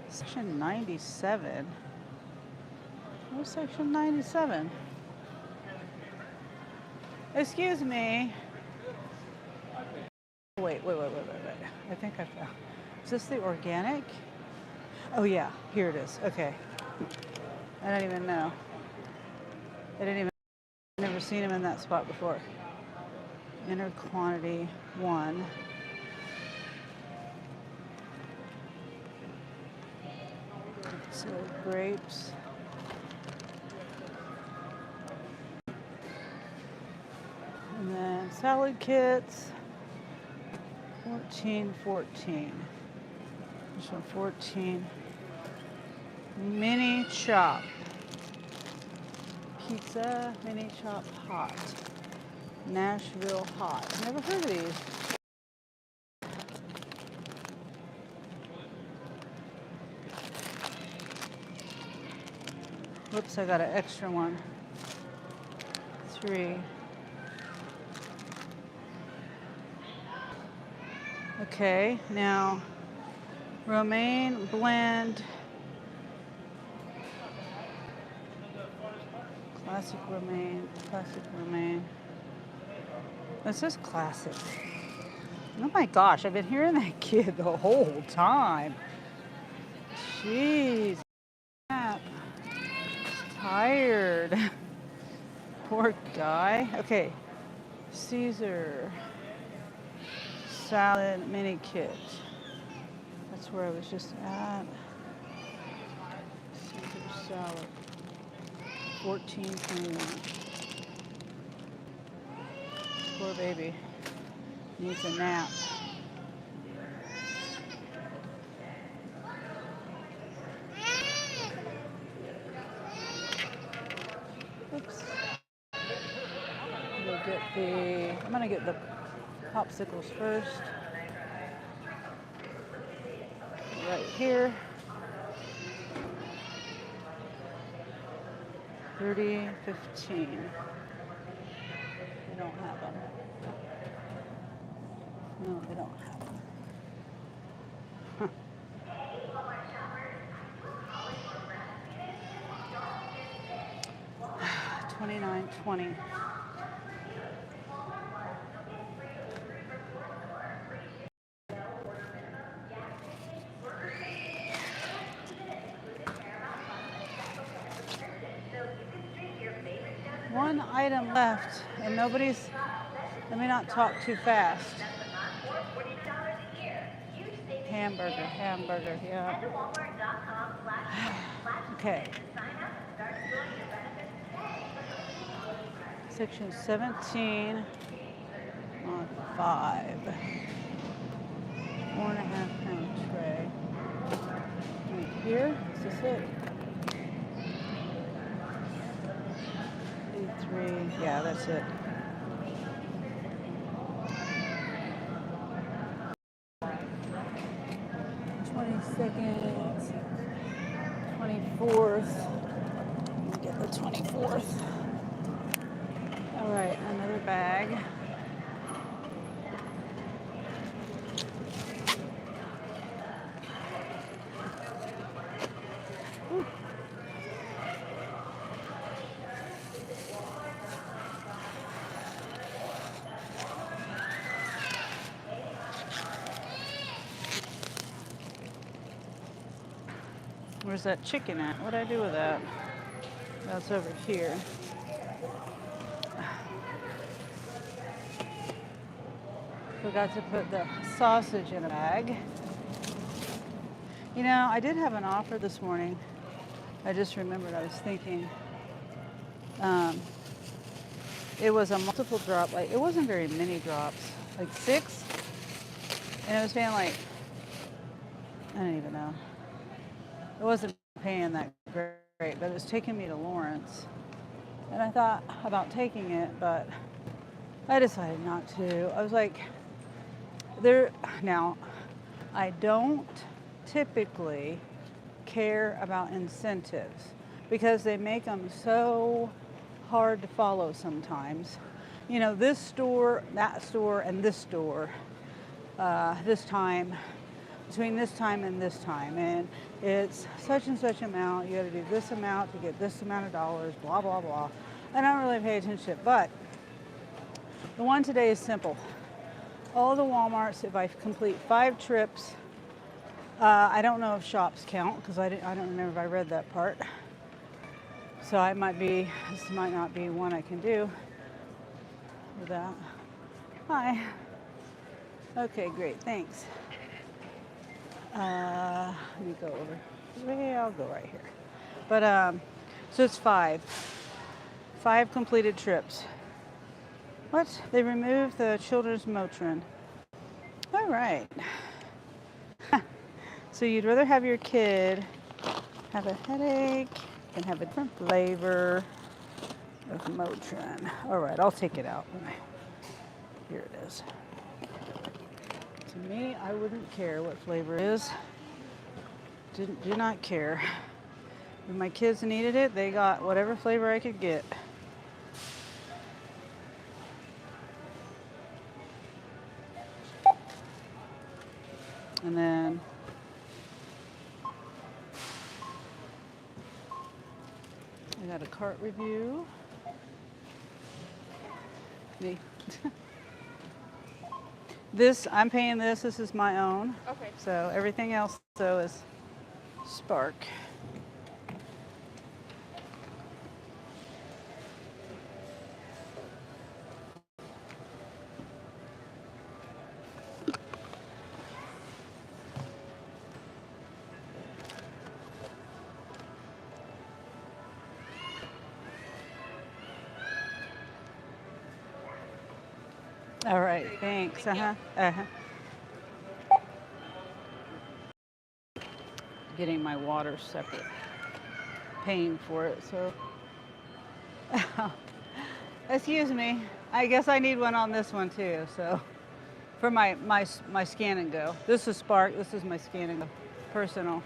Section 97. Where's section 97? Excuse me. Wait. I think I found. Is this the organic? Oh yeah, here it is. Okay. I don't even know. I've never seen them in that spot before. Inner quantity 1. So grapes. And then salad kits. 1414. This one 14. Mini chop. Pizza, mini chop hot. Nashville hot. Never heard of these. Whoops, I got an extra one. 3. Okay, now romaine blend. Classic romaine. This is classic. Oh my gosh, I've been hearing that kid the whole time. Jeez. Tired. Poor guy. Okay. Caesar salad mini kit. That's where I was just at. Caesar salad. 1421. Poor baby. Needs a nap. Oops. I'm gonna get the popsicles first. Right here. 30.15. They don't have them. No, they don't have them. Huh. 29.20. One item left, and nobody's. Let me not talk too fast. Hamburger, yeah. Okay. Section 17 on 5. 4.5 pound tray. Right here, is this it? 83, yeah, that's it. Seconds. 24th. Let me get the 24th. All right, another bag. Ooh. Where's that chicken at? What'd I do with that? That's over here. Forgot to put the sausage in a bag. You know, I did have an offer this morning. I just remembered, I was thinking. It was a multiple drop, like it wasn't very many drops, like 6. And it was paying like, I don't even know. It wasn't paying that great, but it was taking me to Lawrence. And I thought about taking it, but I decided not to. I was like, now, I don't typically care about incentives because they make them so hard to follow sometimes. You know, this store, that store, and this store, this time, between this time and this time, and it's such and such amount, you gotta do this amount to get this amount of dollars, blah, blah, blah. And I don't really pay attention to it, but the one today is simple. All the Walmarts, if I complete 5 trips, I don't know if shops count because I don't remember if I read that part. So this might not be one I can do with that. Hi. Okay, great, thanks. Let me go over. Yeah, I'll go right here. But, so it's 5. 5 completed trips. What? They removed the children's Motrin. All right. So you'd rather have your kid have a headache than have a different flavor of Motrin. All right, I'll take it out. Here it is. To me, I wouldn't care what flavor it is. Do not care. When my kids needed it, they got whatever flavor I could get. And then I got a cart review. Me. I'm paying this. This is my own. Okay. So everything else, though, is Spark. All right, thanks. Getting my water separate, paying for it. So, excuse me. I guess I need one on this one too. So, for my scan and go. This is Spark. This is my scan and go, personal.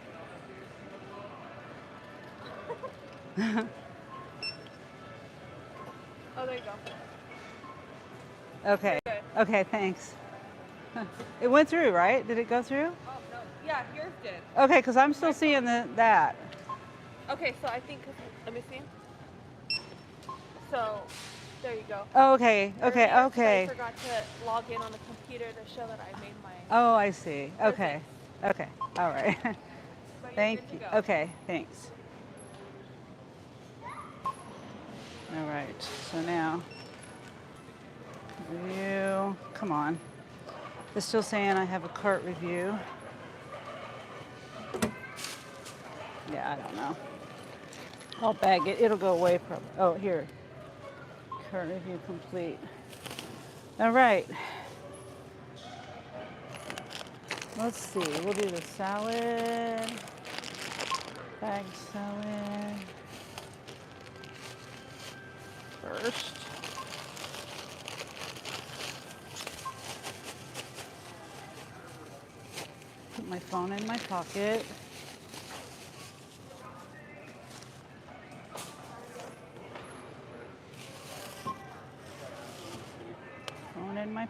Oh, there you go. Okay. Okay, thanks. It went through, right? Did it go through? Oh, no. Yeah, yours did. Okay, because I'm still seeing that. Okay, so I think, let me see. So, there you go. Oh, okay. Earlier, 'cause Okay. I forgot to log in on the computer to show that I made my... Oh, I see. Okay. Perfect. Okay. All right. But you're Thank good you. to go. Okay, thanks. All right. So now, review. Come on. It's still saying I have a cart review. Yeah, I don't know. I'll bag it. It'll go away probably. Oh, here. Cart review complete. All right. Let's see. We'll do the salad. Bag salad. First. Put my phone in my pocket.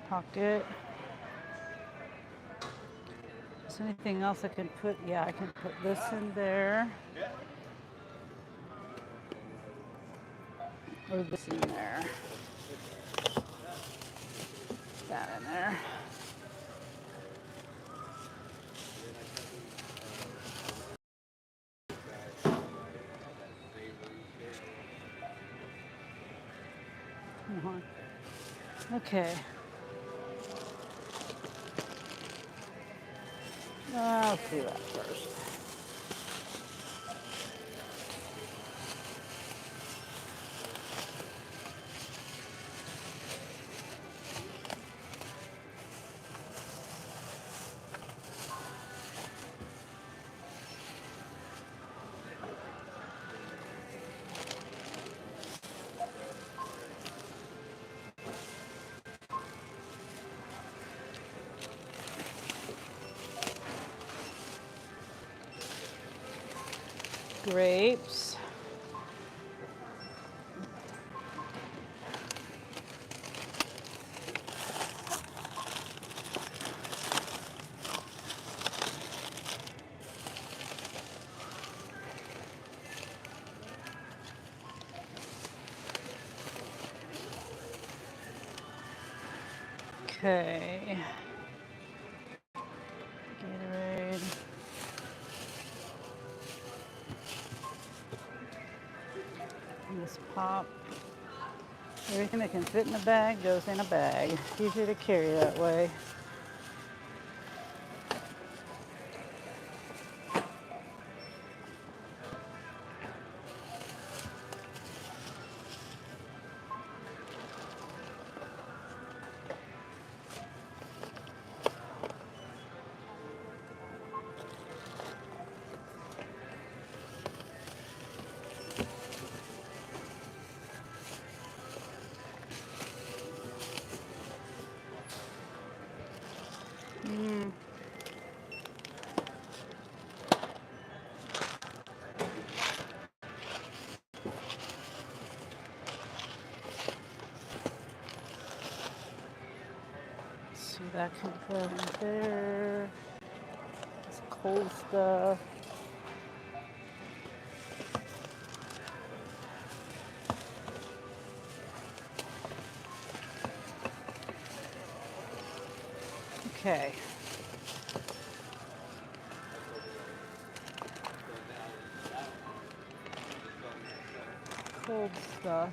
pocket. Is there anything else I can put? Yeah, I can put this in there. Or this in there. That in there. Okay. I'll do that first. Grapes. Okay. Gatorade. And this pop. Everything that can fit in a bag goes in a bag. Easier to carry that way. See, that can go in there. It's cold stuff. Okay. Cold stuff.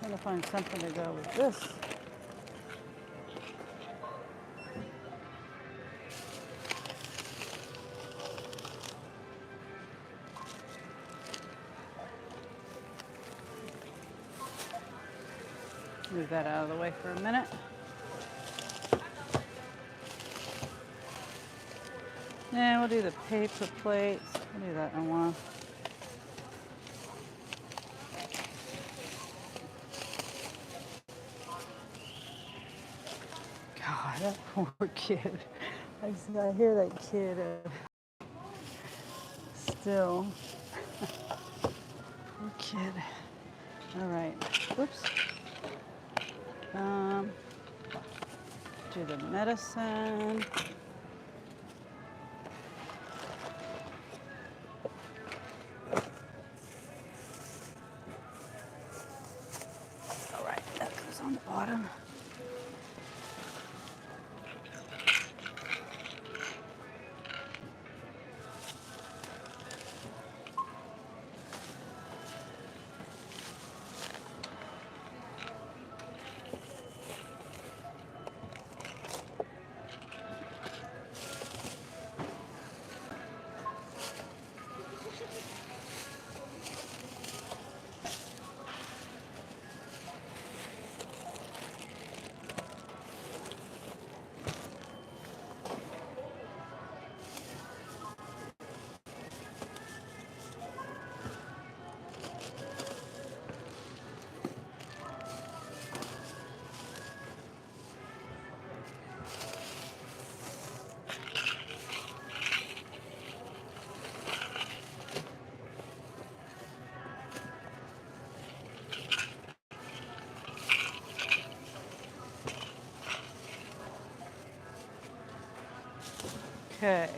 Trying to find something to go with this. Move that out of the way for a minute. Yeah, we'll do the paper plates. We'll do that in a while. God, that poor kid. I hear that kid still. Poor kid. All right. Whoops. Do the medicine. All right, that goes on the bottom. Okay.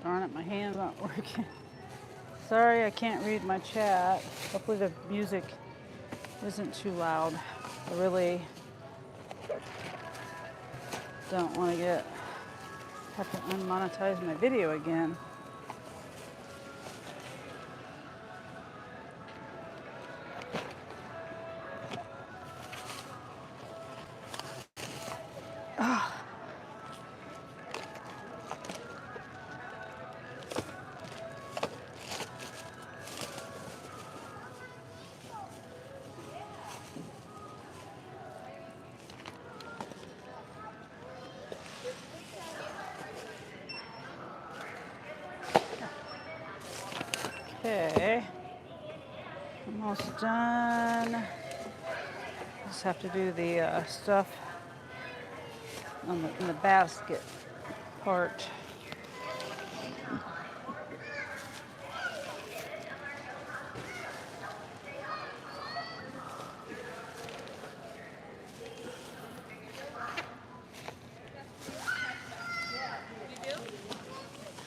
Darn it, my hands aren't working. Sorry, I can't read my chat. Hopefully the music isn't too loud. I really don't want to have to unmonetize my video again. Okay, almost done. Just have to do the stuff in the basket part.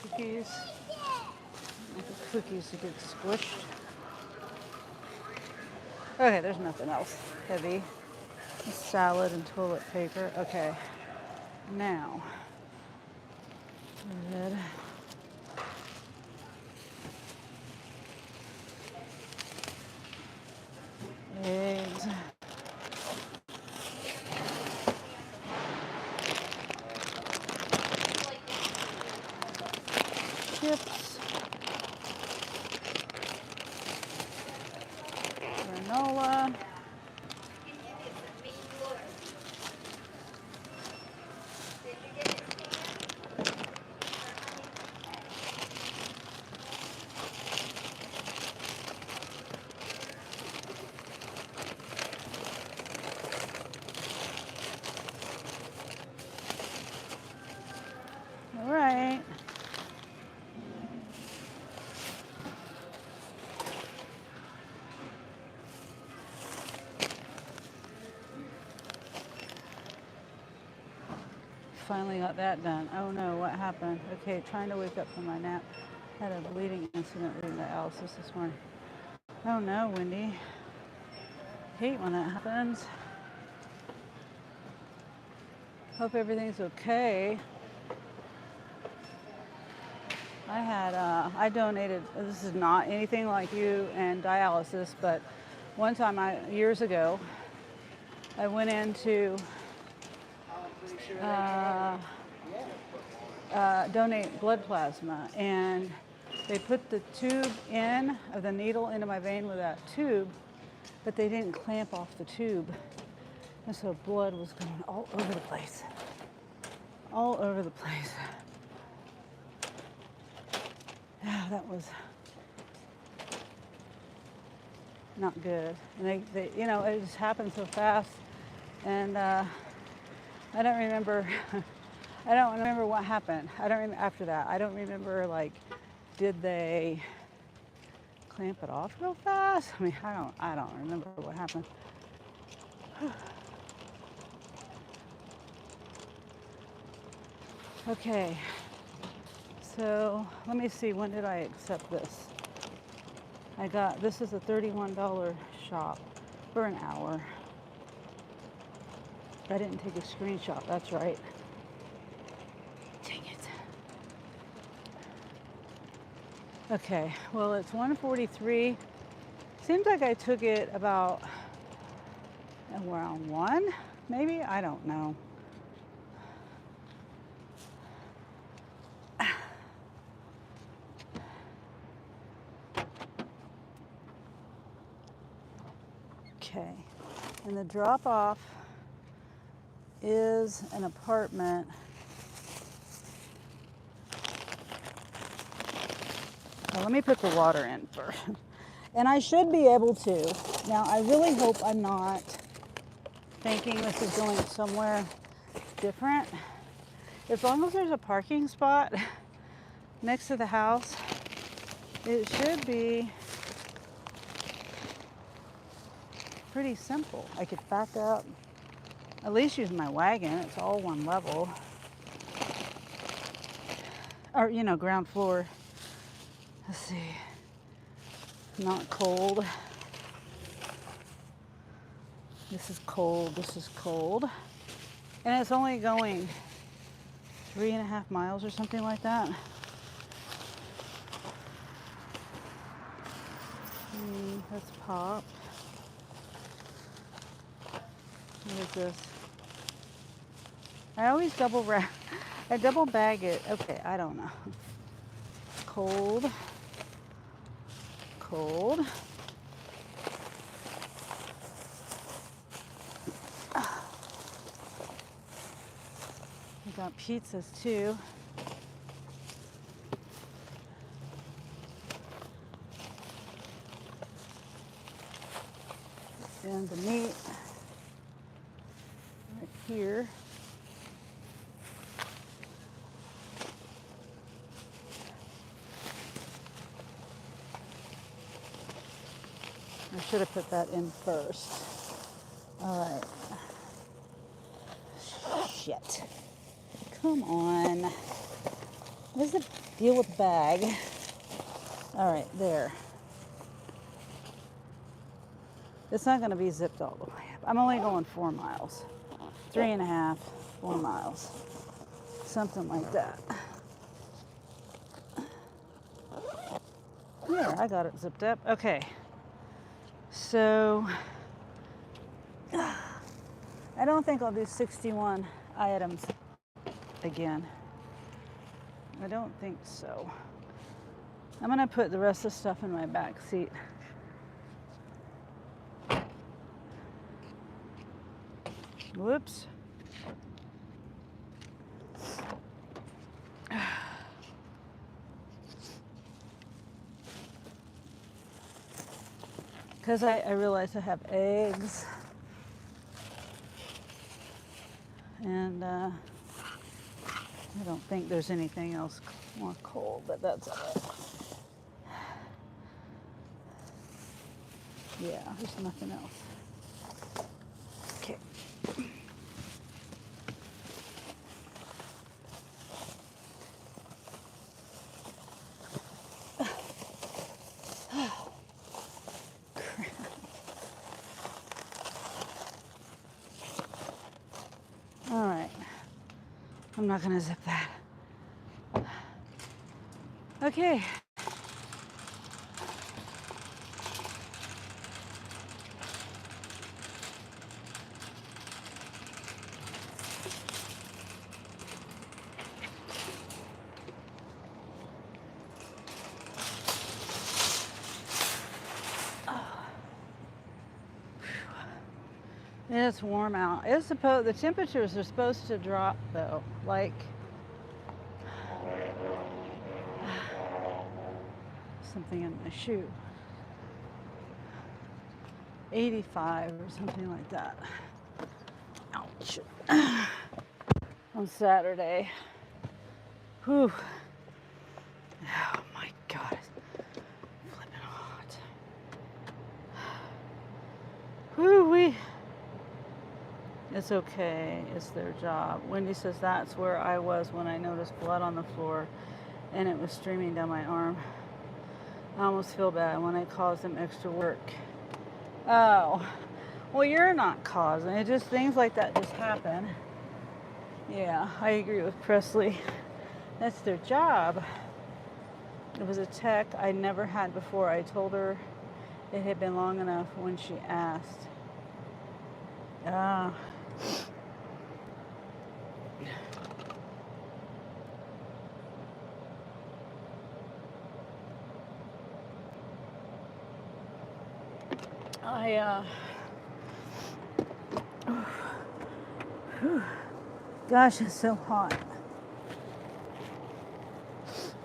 Cookies. Not the cookies to get squished. Okay, there's nothing else heavy. Salad and toilet paper. Okay, now. Good. Eggs. Chips. Granola. All right. Finally got that done. Oh no, what happened? Okay, trying to wake up from my nap. Had a bleeding incident leading to dialysis this morning. Oh no, Wendy. Hate when that happens. Hope everything's okay. I donated, this is not anything like you and dialysis, but one time years ago, I went in to donate blood plasma, and they put the tube in of the needle into my vein with that tube, but they didn't clamp off the tube, and so blood was going all over the place. All over the place. Yeah, that was not good. And they you know, it just happened so fast, and I don't remember. I don't remember what happened. I don't remember after that. I don't remember, like, did they clamp it off real fast? I mean, I don't remember what happened. Okay. So let me see, when did I accept this? This is a $31 shop for an hour. I didn't take a screenshot, that's right. Dang it. Okay, well, it's 1:43. Seems like I took it about around 1, maybe? I don't know. Okay, and the drop off is an apartment. Well, let me put the water in first. And I should be able to. Now, I really hope I'm not thinking this is going somewhere different. As long as there's a parking spot next to the house, it should be pretty simple. I could back up, at least use my wagon. It's all one level. Or, you know, ground floor. Let's see. Not cold. This is cold. This is cold. And it's only going 3.5 miles or something like that. Let's pop. What is this? I always double wrap. I double bag it. Okay, I don't know. Cold. Cold. We got pizzas too. And the meat right here. I should have put that in first. All right. Shit. Come on. What is the deal with the bag? All right, there. It's not going to be zipped all the way up. I'm only going 4 miles. 3.5, 4 miles. Something like that. Yeah, I got it zipped up. Okay. So, I don't think I'll do 61 items again. I don't think so. I'm going to put the rest of the stuff in my back seat. Whoops. Because I realized I have eggs. And I don't think there's anything else more cold, but that's all right. Yeah, there's nothing else. Okay. All right. I'm not going to zip that. Okay. It's warm out. The temperatures are supposed to drop though, like something in my shoe. 85 or something like that. Ouch. On Saturday. Whew. Oh my God. It's flipping hot. Whew-wee. It's okay. It's their job. Wendy says that's where I was when I noticed blood on the floor and it was streaming down my arm. I almost feel bad when I cause them extra work. Oh, well, you're not causing it. Just things like that just happen. Yeah, I agree with Presley. That's their job. It was a tech I never had before. I told her it had been long enough when she asked. Gosh, it's so hot.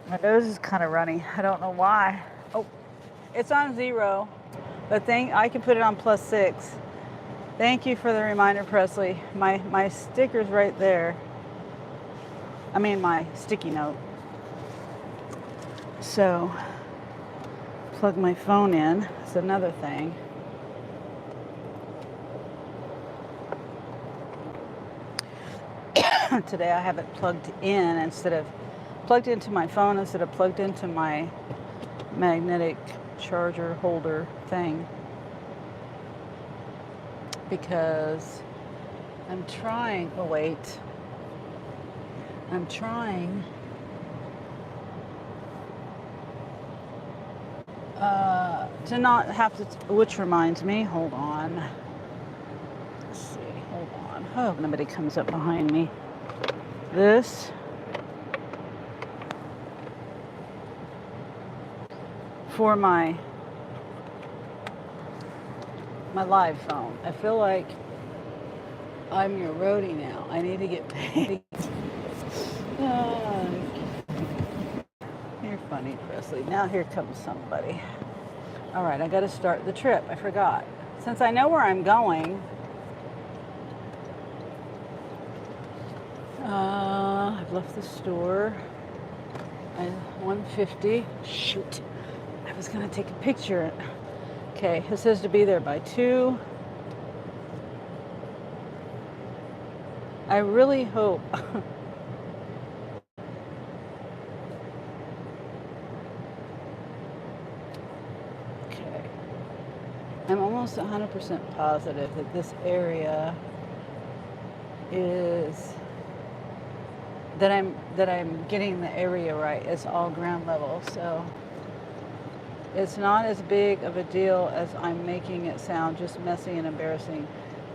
My nose is kind of runny. I don't know why. Oh, it's on 0, but I can put it on +6. Thank you for the reminder, Presley. My sticker's right there. my sticky note. So, plug my phone in. That's another thing. Today I have it plugged in instead of plugged into my phone instead of plugged into my magnetic charger holder thing, because I'm trying to not have to, which reminds me, hold on. Let's see, hold on. I hope nobody comes up behind me. This for my live phone. I feel like I'm your roadie now. I need to get paid. Oh, you're funny, Presley. Now here comes somebody. All right, I got to start the trip. I forgot. Since I know where I'm going, I've left the store. 150. Shoot. I was going to take a picture. Okay, it says to be there by 2. I really hope. Okay. I'm almost 100% positive that this area is that I'm getting the area right. It's all ground level, so it's not as big of a deal as I'm making it sound, just messy and embarrassing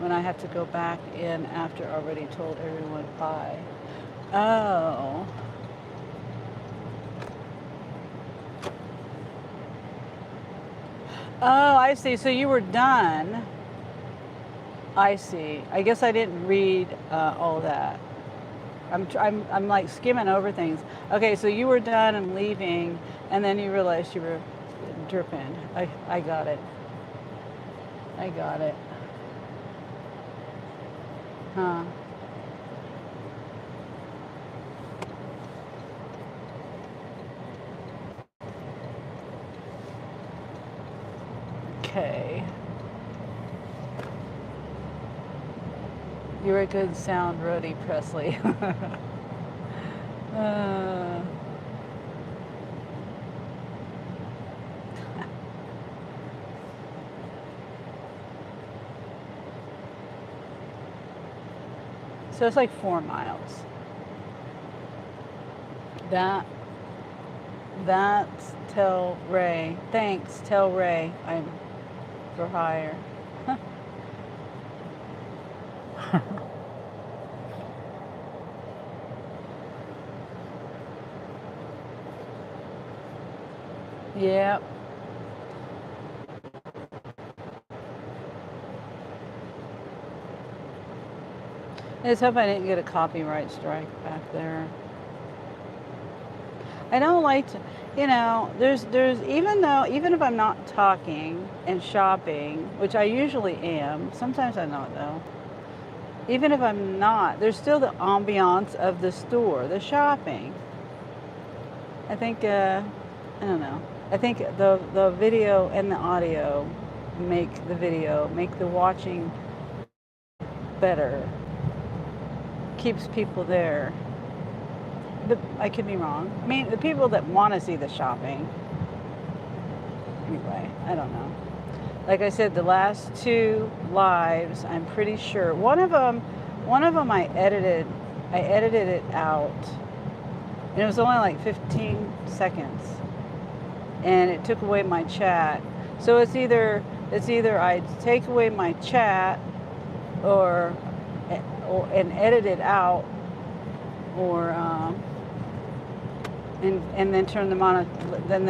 when I have to go back in after already told everyone bye. Oh. Oh, I see. So you were done. I see. I guess I didn't read all that. I'm like skimming over things. Okay, so you were done and leaving, and then you realized you were dripping. I got it. I got it. Huh. Okay. You're a good sound roadie, Presley. uh, so it's like 4 miles. That's tell Ray. Thanks, tell Ray I'm for hire. Yep. I just hope I didn't get a copyright strike back there. I don't like to, there's even if I'm not talking and shopping, which I usually am, sometimes I'm not though. Even if I'm not, there's still the ambiance of the store, the shopping. I think, I don't know. I think the video and the audio make the watching better. Keeps people there. I could be wrong. I mean, the people that want to see the shopping. Anyway, I don't know. Like I said, the last 2 lives, I'm pretty sure. One of them I edited it out. And it was only like 15 seconds. And it took away my chat. So it's either I take away my chat or and edit it out, or and then turn them on. Then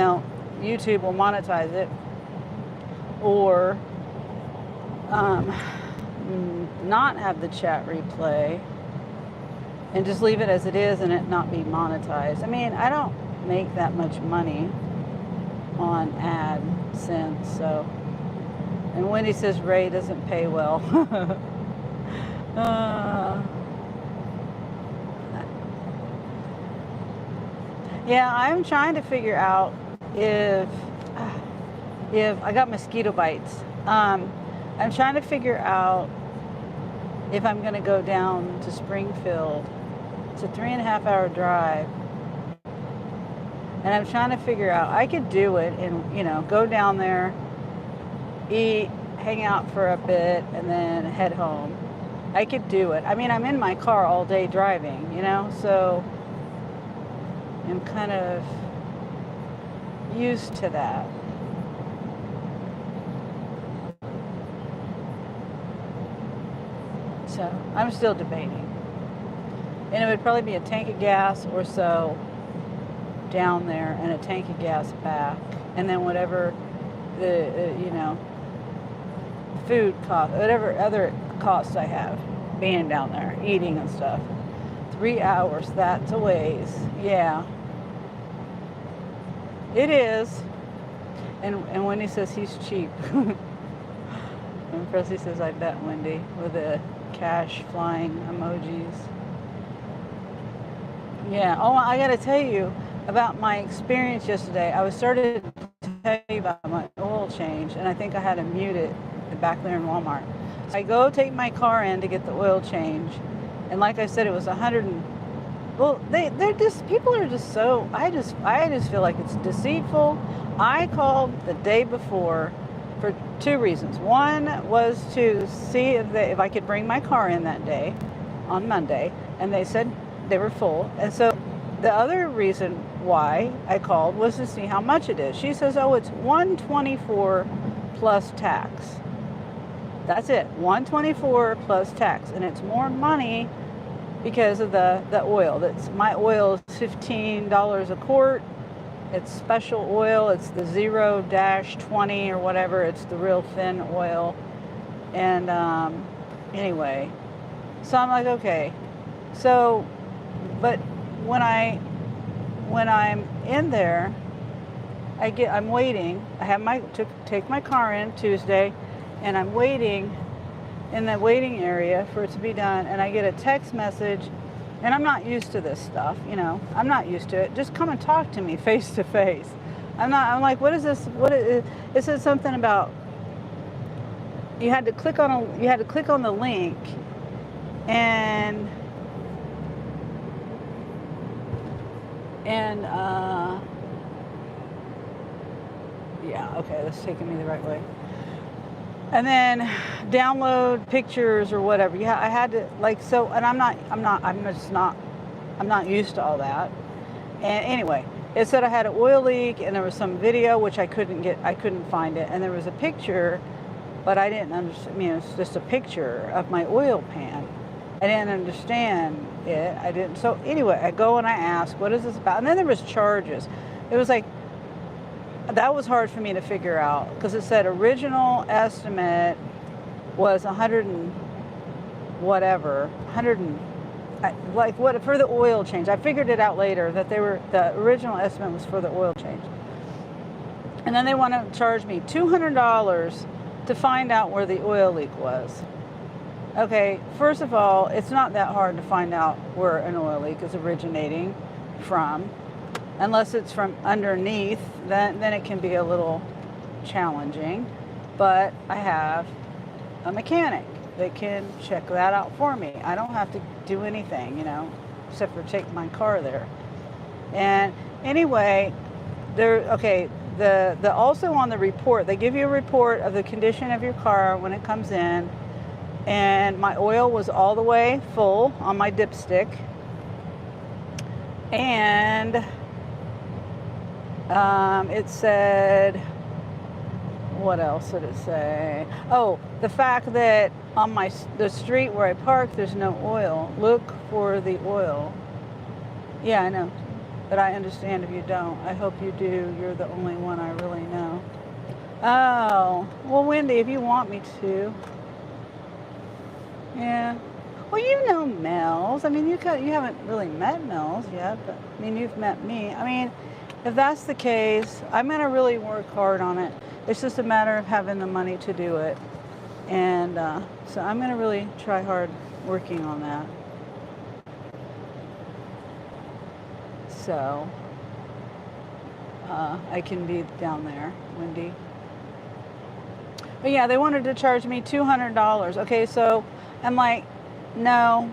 YouTube will monetize it, or not have the chat replay and just leave it as it is and it not be monetized. I mean, I don't make that much money on AdSense, so. And Wendy says Ray doesn't pay well. Yeah, I'm trying to figure out if if I got mosquito bites. I'm trying to figure out if I'm going to go down to Springfield. It's a 3.5 hour drive, and I'm trying to figure out I could do it and go down there, eat, hang out for a bit, and then head home. I could do it. I mean, I'm in my car all day driving, so I'm kind of used to that. So I'm still debating. And it would probably be a tank of gas or so down there and a tank of gas back. And then whatever the food cost, whatever other costs I have being down there, eating and stuff. 3 hours, that's a ways. Yeah. It is. And Wendy says he's cheap. And Presley says, I bet, Wendy, with the cash flying emojis. Yeah. Oh, I got to tell you about my experience yesterday. I was started to tell you about my oil change, and I think I had to mute it back there in Walmart. So I go take my car in to get the oil change, and like I said, it was 100. Well, they're just, people are just so, I just feel like it's deceitful. I called the day before for 2 reasons. One was to see if I could bring my car in that day on Monday, and they said they were full. And so the other reason why I called was to see how much it is. She says, oh, it's $124 plus tax. That's it, $124 plus tax, and it's more money because of the oil. My oil is $15 a quart. It's special oil. It's the 0-20 or whatever. It's the real thin oil. And anyway, so I'm like, okay. So, but when I'm in there, I'm waiting. I have to take my car in Tuesday, and I'm waiting in the waiting area for it to be done, and I get a text message, and I'm not used to this stuff, I'm not used to it. Just come and talk to me face to face. I'm like, what is this? It says something about you had to click on the link, and yeah, okay, that's taking me the right way. And then download pictures or whatever. Yeah, I had to and I'm not used to all that. And anyway, it said I had an oil leak, and there was some video which I couldn't find it, and there was a picture, but I didn't understand. It's just a picture of my oil pan. I didn't understand it. I didn't. So anyway, I go and I ask, what is this about? And then there was charges. It was like, that was hard for me to figure out, because it said original estimate was 100 and whatever, 100 and like what for the oil change. I figured it out later that the original estimate was for the oil change. And then they want to charge me $200 to find out where the oil leak was. Okay, first of all, it's not that hard to find out where an oil leak is originating from. Unless it's from underneath, then it can be a little challenging. But I have a mechanic that can check that out for me. I don't have to do anything, except for take my car there. And anyway, the also on the report, they give you a report of the condition of your car when it comes in. And my oil was all the way full on my dipstick. And it said, what else did it say? Oh, the fact that on the street where I park, there's no oil. Look for the oil. Yeah, I know, but I understand if you don't. I hope you do. You're the only one I really know. Oh, well, Wendy, if you want me to. Yeah. Well, you know Mel's. I mean, you haven't really met Mel's yet, but I mean, you've met me. I mean, if that's the case, I'm going to really work hard on it. It's just a matter of having the money to do it. And so I'm going to really try hard working on that. So, I can be down there, Wendy. But yeah, they wanted to charge me $200. Okay, so I'm like, no,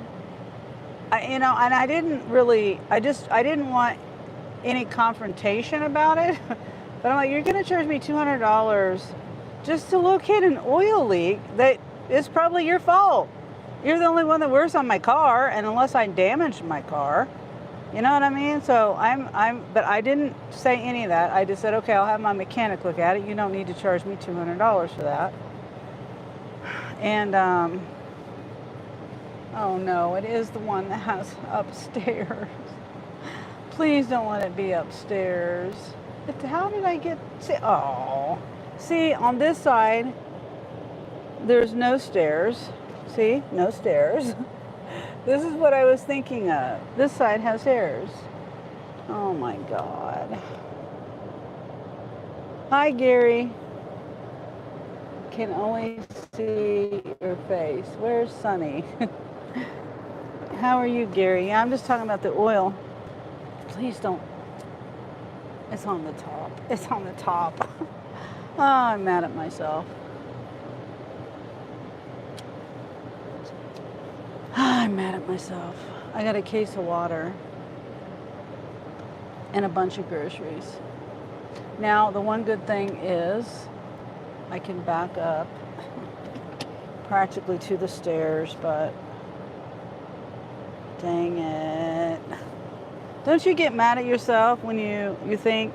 and I didn't really, I didn't want any confrontation about it. But I'm like, you're going to charge me $200 just to locate an oil leak that is probably your fault. You're the only one that works on my car, and unless I damaged my car, you know what I mean? So but I didn't say any of that. I just said, okay, I'll have my mechanic look at it. You don't need to charge me $200 for that. And, oh no, it is the one that has upstairs. Please don't let it be upstairs. How did I get, see, on this side, there's no stairs. See, no stairs. This is what I was thinking of. This side has stairs. Oh my God. Hi, Gary. Can only see your face. Where's Sunny? How are you, Gary? Yeah, I'm just talking about the oil. Please don't. It's on the top. It's on the top. Oh, I'm mad at myself. I'm mad at myself. I got a case of water and a bunch of groceries. Now, the one good thing is I can back up practically to the stairs, but dang it. Don't you get mad at yourself when you think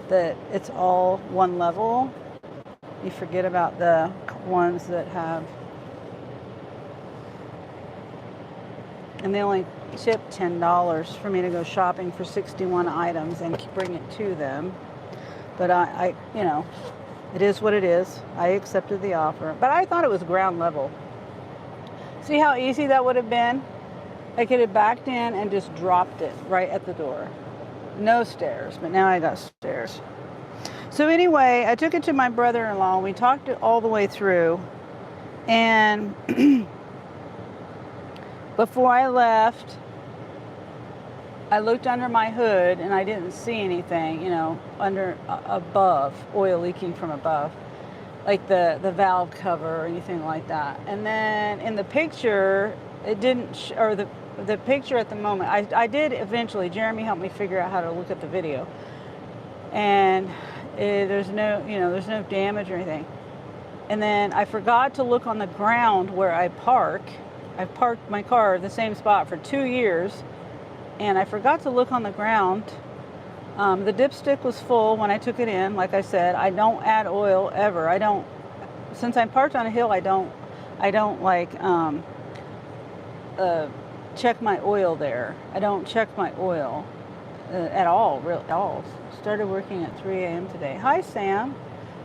that it's all one level? You forget about the ones that have, and they only tip $10 for me to go shopping for 61 items and bring it to them. But I it is what it is. I accepted the offer, but I thought it was ground level. See how easy that would have been? I could have backed in and just dropped it right at the door. No stairs, but now I got stairs. So anyway, I took it to my brother-in-law. We talked it all the way through. And before I left, I looked under my hood and I didn't see anything, above, oil leaking from above, like the valve cover or anything like that. And then in the picture, it didn't, or the picture at the moment, I did eventually, Jeremy helped me figure out how to look at the video. And there's no damage or anything. And then I forgot to look on the ground where I park. I've parked my car the same spot for 2 years. And I forgot to look on the ground. The dipstick was full when I took it in. Like I said, I don't add oil ever. Since I'm parked on a hill, I don't check my oil there. I don't check my oil at all, really, at all. Started working at 3 a.m. today. Hi, Sam.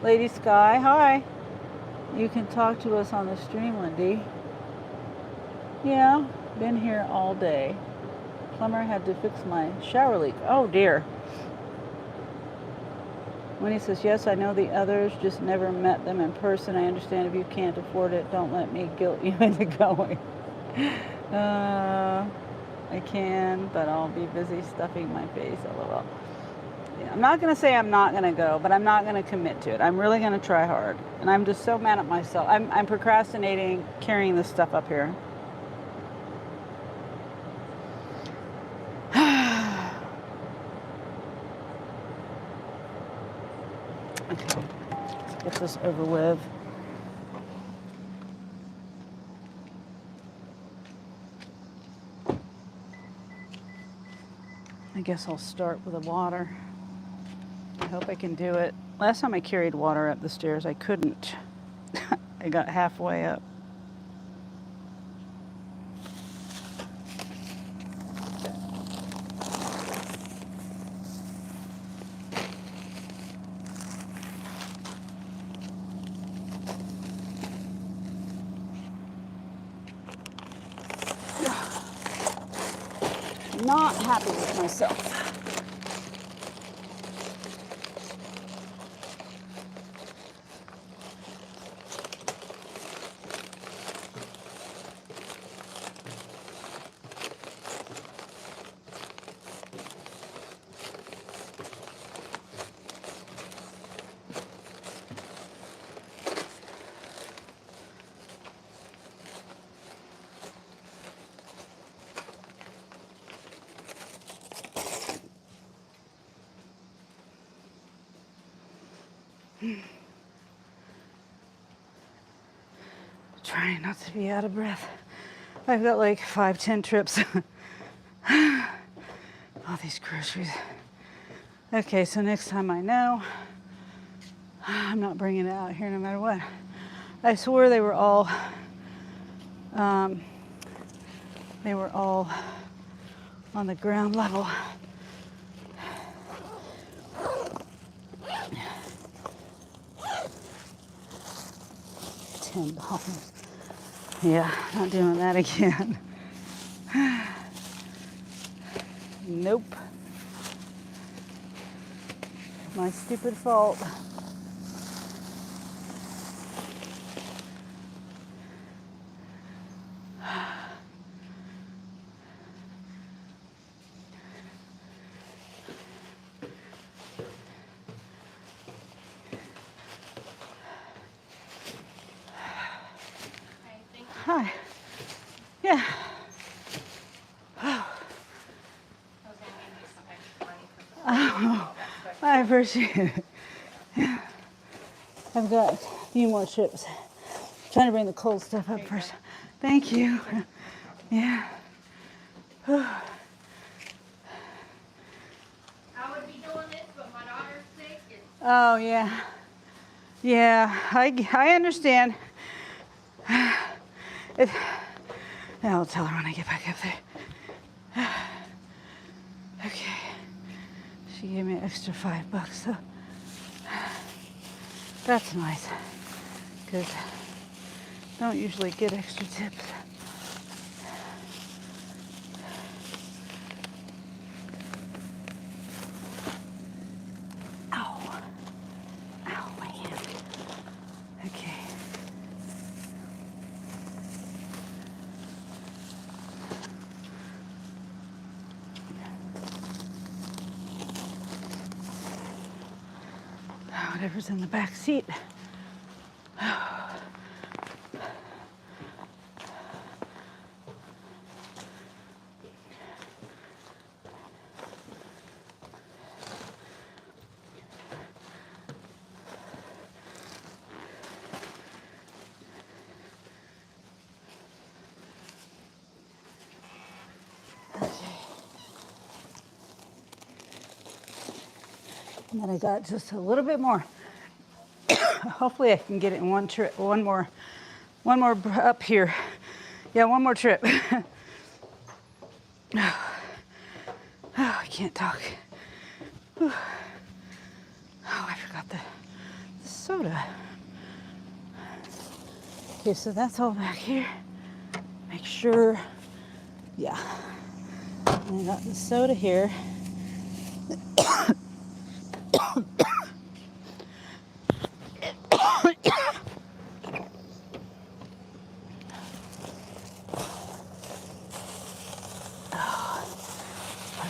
Lady Sky, hi. You can talk to us on the stream, Wendy. Yeah, been here all day. Plumber had to fix my shower leak. Oh, dear. Wendy says, yes, I know the others, just never met them in person. I understand if you can't afford it, don't let me guilt you into going. I can, but I'll be busy stuffing my face a little. Yeah, I'm not going to say I'm not going to go, but I'm not going to commit to it. I'm really going to try hard. And I'm just so mad at myself. I'm procrastinating carrying this stuff up here. Okay, let's get this over with. I guess I'll start with the water. I hope I can do it. Last time I carried water up the stairs, I couldn't. I got halfway up. Not happy with myself. trying not to be out of breath. I've got like 5-10 trips. All these groceries. Okay, so next time I know, I'm not bringing it out here no matter what. I swore they were all on the ground level. $10. Yeah, not doing that again. Nope. My stupid fault. Hi. Yeah. Oh, I appreciate it. I've got a few more chips. Trying to bring the cold stuff up first. Thank you. Yeah. I would be doing this, but my daughter's sick. Oh, yeah. Yeah, I understand. I'll tell her when I get back up there. Okay. She gave me an extra $5, so that's nice. Because I don't usually get extra tips. Ow. Ow, my hand. Okay. Whatever's in the back seat. And then I got just a little bit more. Hopefully I can get it in one trip, one more up here. Yeah, one more trip. Oh, I can't talk. Oh, I forgot the soda. Okay, so that's all back here. Make sure, yeah. And I got the soda here.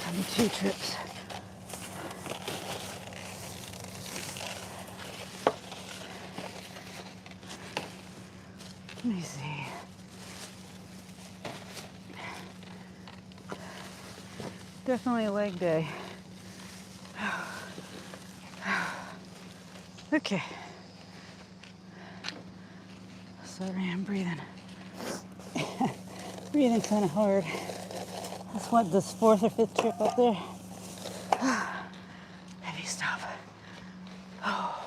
Only 2 trips. Let me see. Definitely a leg day. Okay. Sorry, I'm breathing. Breathing kind of hard. That's what, this 4th or 5th trip up there. Heavy stuff. Oh.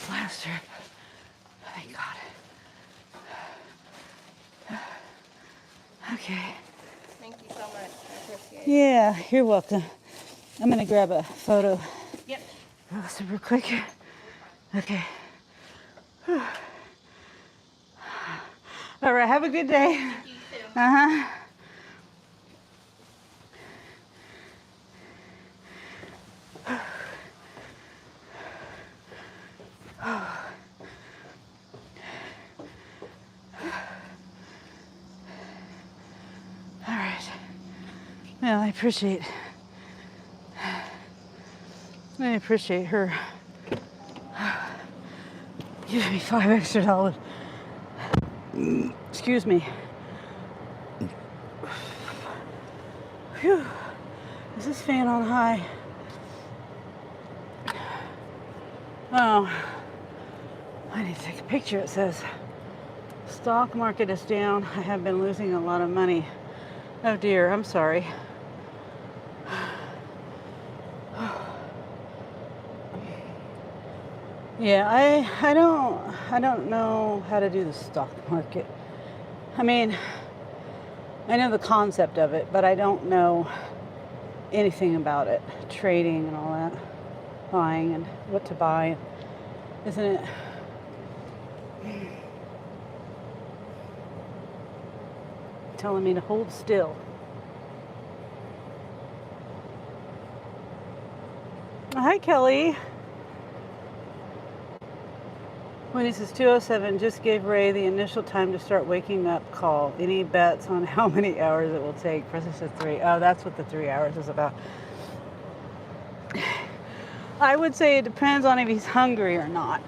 Last trip. Thank God. Okay. Thank you so much. I appreciate it. Yeah, you're welcome. I'm gonna grab a photo. Yep. Oh, super quick. Okay. All right, have a good day. You too. Uh-huh. All right. Well, I appreciate her giving me $5 extra. Excuse me. Whew. Is this fan on high? Oh, I need to take a picture. It says, stock market is down. I have been losing a lot of money. Oh dear, I'm sorry. Yeah, I don't know how to do the stock market. I mean, I know the concept of it, but I don't know anything about it. Trading and all that. Buying and what to buy. Isn't it? Telling me to hold still. Hi, Kelly. When he says 2:07, just gave Ray the initial time to start waking up call. Any bets on how many hours it will take? Presley says 3. Oh, that's what the 3 hours is about. I would say it depends on if he's hungry or not.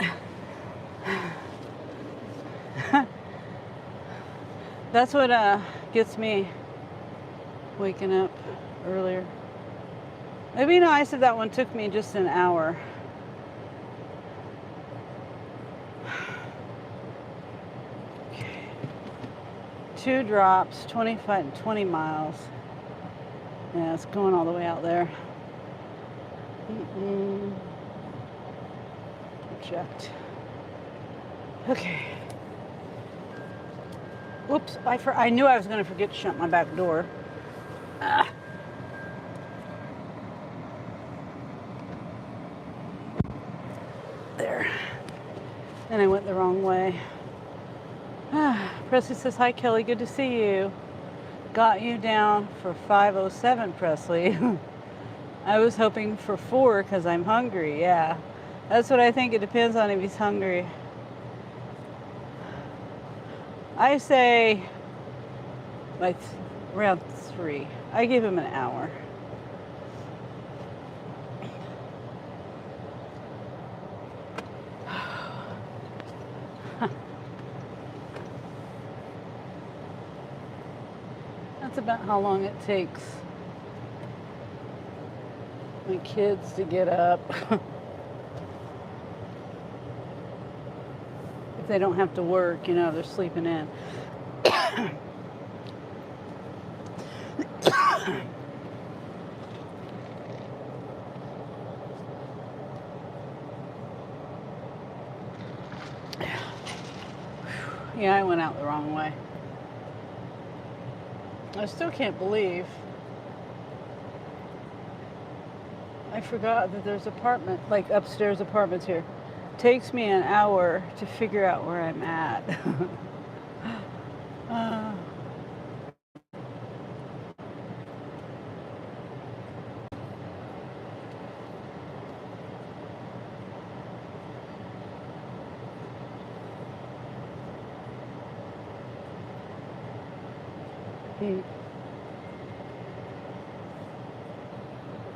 That's what gets me waking up earlier. It'd be nice if that one took me just an hour. Okay. 2 drops, 20 miles. Yeah, it's going all the way out there. Checked. Okay. Whoops, I knew I was going to forget to shut my back door. There. And I went the wrong way. Presley says, hi, Kelly. Good to see you. Got you down for 5:07, Presley. I was hoping for 4 because I'm hungry. Yeah. That's what I think. It depends on if he's hungry. I say like around 3. I give him an hour. That's about how long it takes my kids to get up. If they don't have to work, they're sleeping in. Yeah, I went out the wrong way. I still can't believe I forgot that there's upstairs apartments here. Takes me an hour to figure out where I'm at.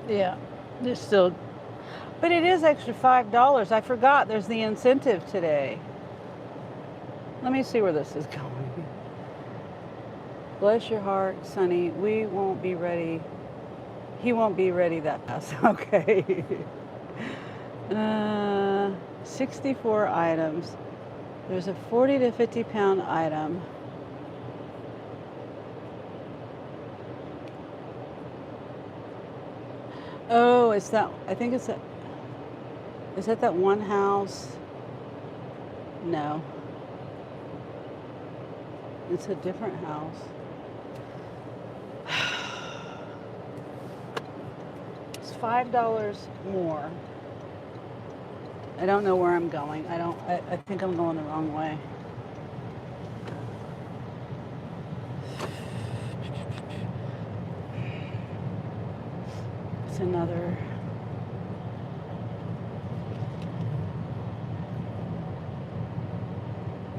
Yeah, there's still, but it is extra $5. I forgot there's the incentive today. Let me see where this is going. Bless your heart, Sonny. We won't be ready. He won't be ready that fast. Okay. 64 items. There's a 40 to 50 pound item. Oh, I think it's that. Is that one house? No. It's a different house. It's $5 more. I don't know where I'm going. I think I'm going the wrong way. It's another.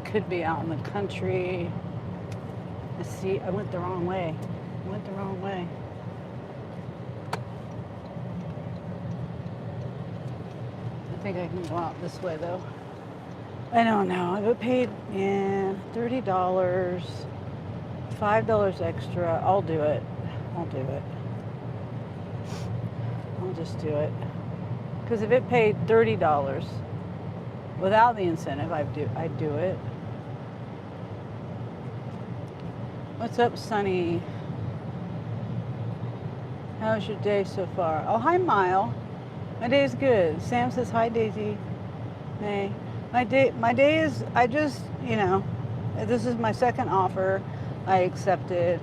Could be out in the country. See, I went the wrong way. I think I can go out this way though. I don't know. I paid $30, $5 extra. I'll do it. just do it. Because if it paid $30 without the incentive, I'd do it. What's up, Sunny? How's your day so far? Oh, hi, Mile. My day is good. Sam says, hi, Daisy. Hey. My day is, I just, this is my second offer I accepted.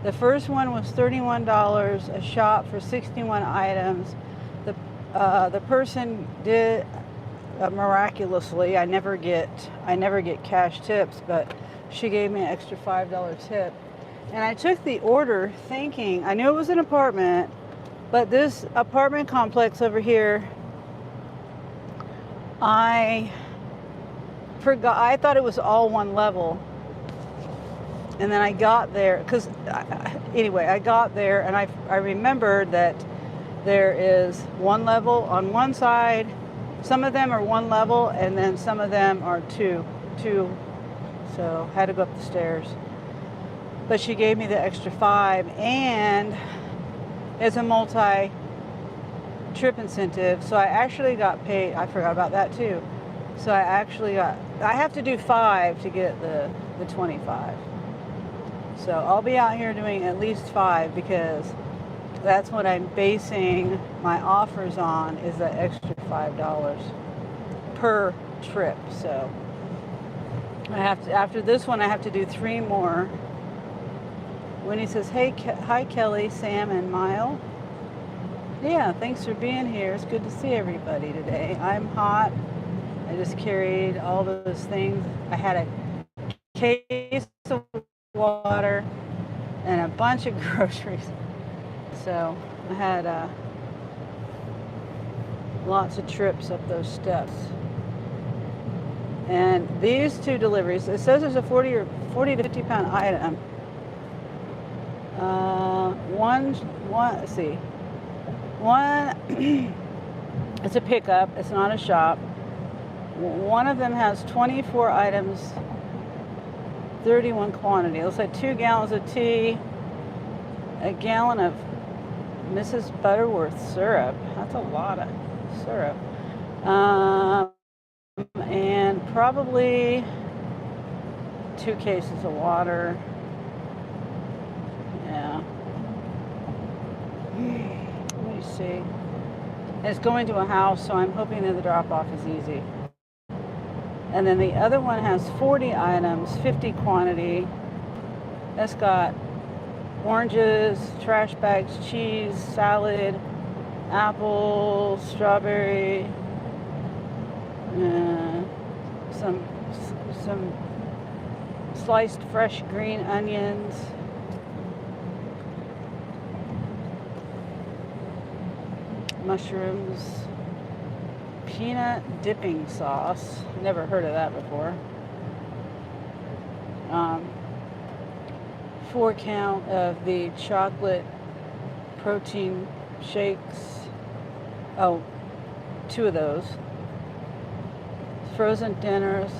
The first one was $31 a shop for 61 items. The person did miraculously. I never get cash tips, but she gave me an extra $5 tip. And I took the order thinking, I knew it was an apartment, but this apartment complex over here, I forgot, I thought it was all one level. And then I got there, I got there and I remembered that there is one level on one side. Some of them are one level and then some of them are two. So I had to go up the stairs. But she gave me the extra $5 and it's a multi-trip incentive. So I actually got paid. I forgot about that too. So I have to do 5 to get the 25. So I'll be out here doing at least 5 because that's what I'm basing my offers on, is the extra $5 per trip. So I have to, after this one, I have to do 3 more. Winnie says, hey, hi, Kelly, Sam, and Mile. Yeah, thanks for being here. It's good to see everybody today. I'm hot. I just carried all those things. I had a case of water and a bunch of groceries. So I had lots of trips up those steps. And these 2 deliveries, it says there's a 40 to 50 pound item. Let's see. One, it's a pickup. It's not a shop. One of them has 24 items, 31 quantity. It looks like 2 gallons of tea, a gallon of Mrs. Butterworth syrup. That's a lot of syrup. And probably 2 cases of water. Yeah. Let me see. It's going to a house, so I'm hoping that the drop-off is easy. And then the other one has 40 items, 50 quantity. That's got oranges, trash bags, cheese, salad, apple, strawberry, some sliced fresh green onions. Mushrooms, peanut dipping sauce. Never heard of that before. 4 count of the chocolate protein shakes. Oh, 2 of those. Frozen dinners.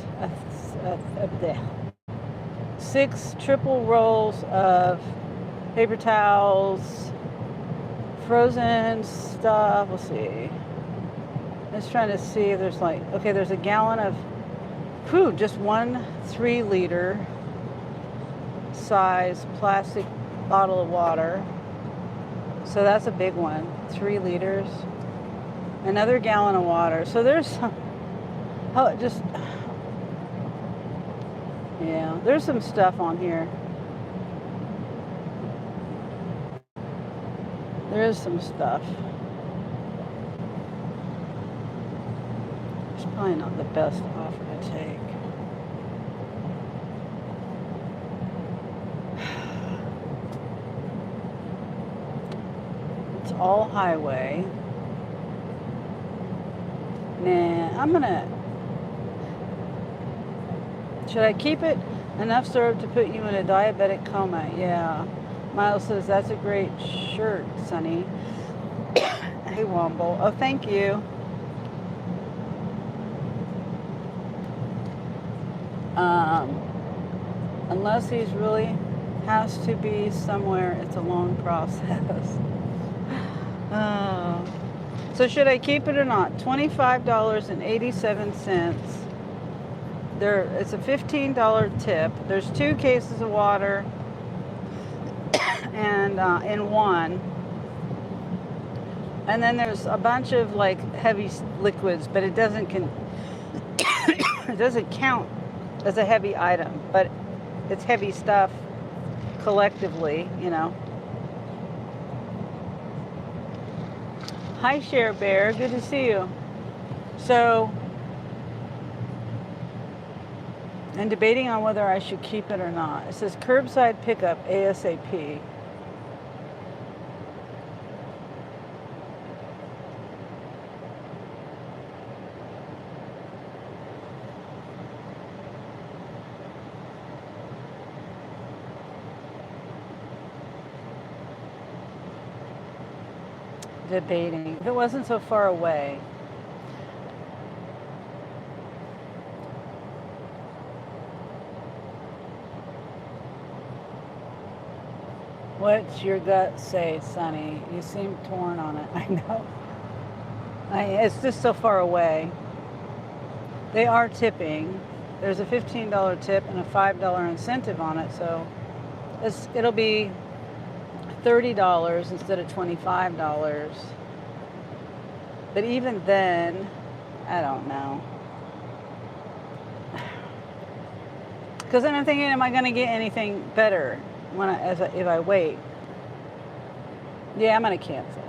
6 triple rolls of paper towels. Frozen stuff. Let's see. Just trying to see if there's there's a gallon of food, just 1 3-liter size plastic bottle of water. So that's a big one, 3 liters. Another gallon of water. So there's some, there's some stuff on here. There is some stuff. It's probably not the best offer to take. It's all highway. Nah, should I keep it? Enough syrup to put you in a diabetic coma. Yeah. Miles says, that's a great shirt, Sunny. Hey, Womble. Oh, thank you. Unless he's really has to be somewhere, it's a long process. Oh. So should I keep it or not? $25.87. It's a $15 tip. There's 2 cases of water and in one. And then there's a bunch of like heavy liquids, but it doesn't it doesn't count as a heavy item, but it's heavy stuff collectively, you know. Hi, Share Bear. Good to see you. So, and debating on whether I should keep it or not. It says curbside pickup ASAP. Debating. If it wasn't so far away. What's your gut say, Sonny? You seem torn on it. I know. It's just so far away. They are tipping. There's a $15 tip and a $5 incentive on it, so it'll be $30 instead of $25. But even then, I don't know. Because then I'm thinking, am I going to get anything better if I wait? Yeah, I'm going to cancel.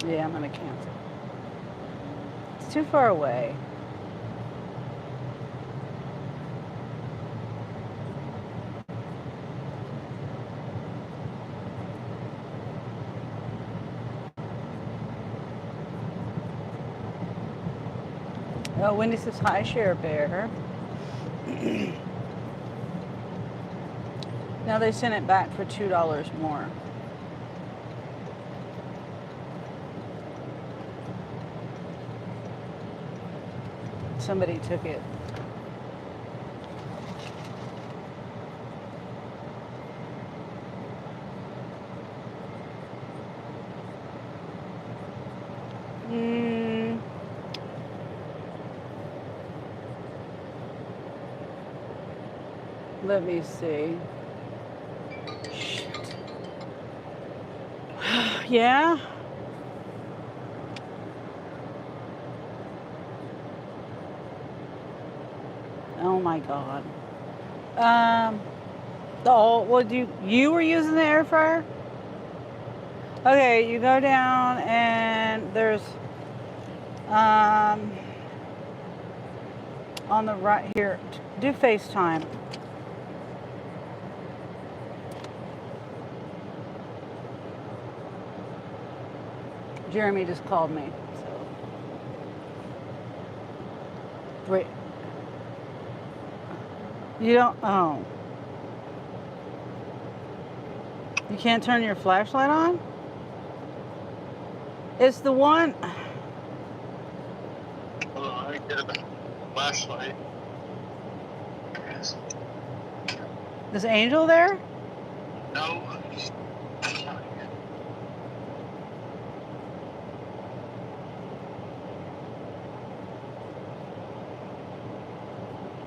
Yeah, I'm going to cancel. It's too far away. Oh, Wendy says, hi, Share Bear. Now they sent it back for $2 more. Somebody took it. Let me see. Shit. Yeah? Oh my God. You were using the air fryer? Okay, you go down and there's on the right here, do FaceTime. Jeremy just called me. So. Wait. You don't, oh. You can't turn your flashlight on? It's the one. Hold on, let me get a flashlight. Is Angel there? No.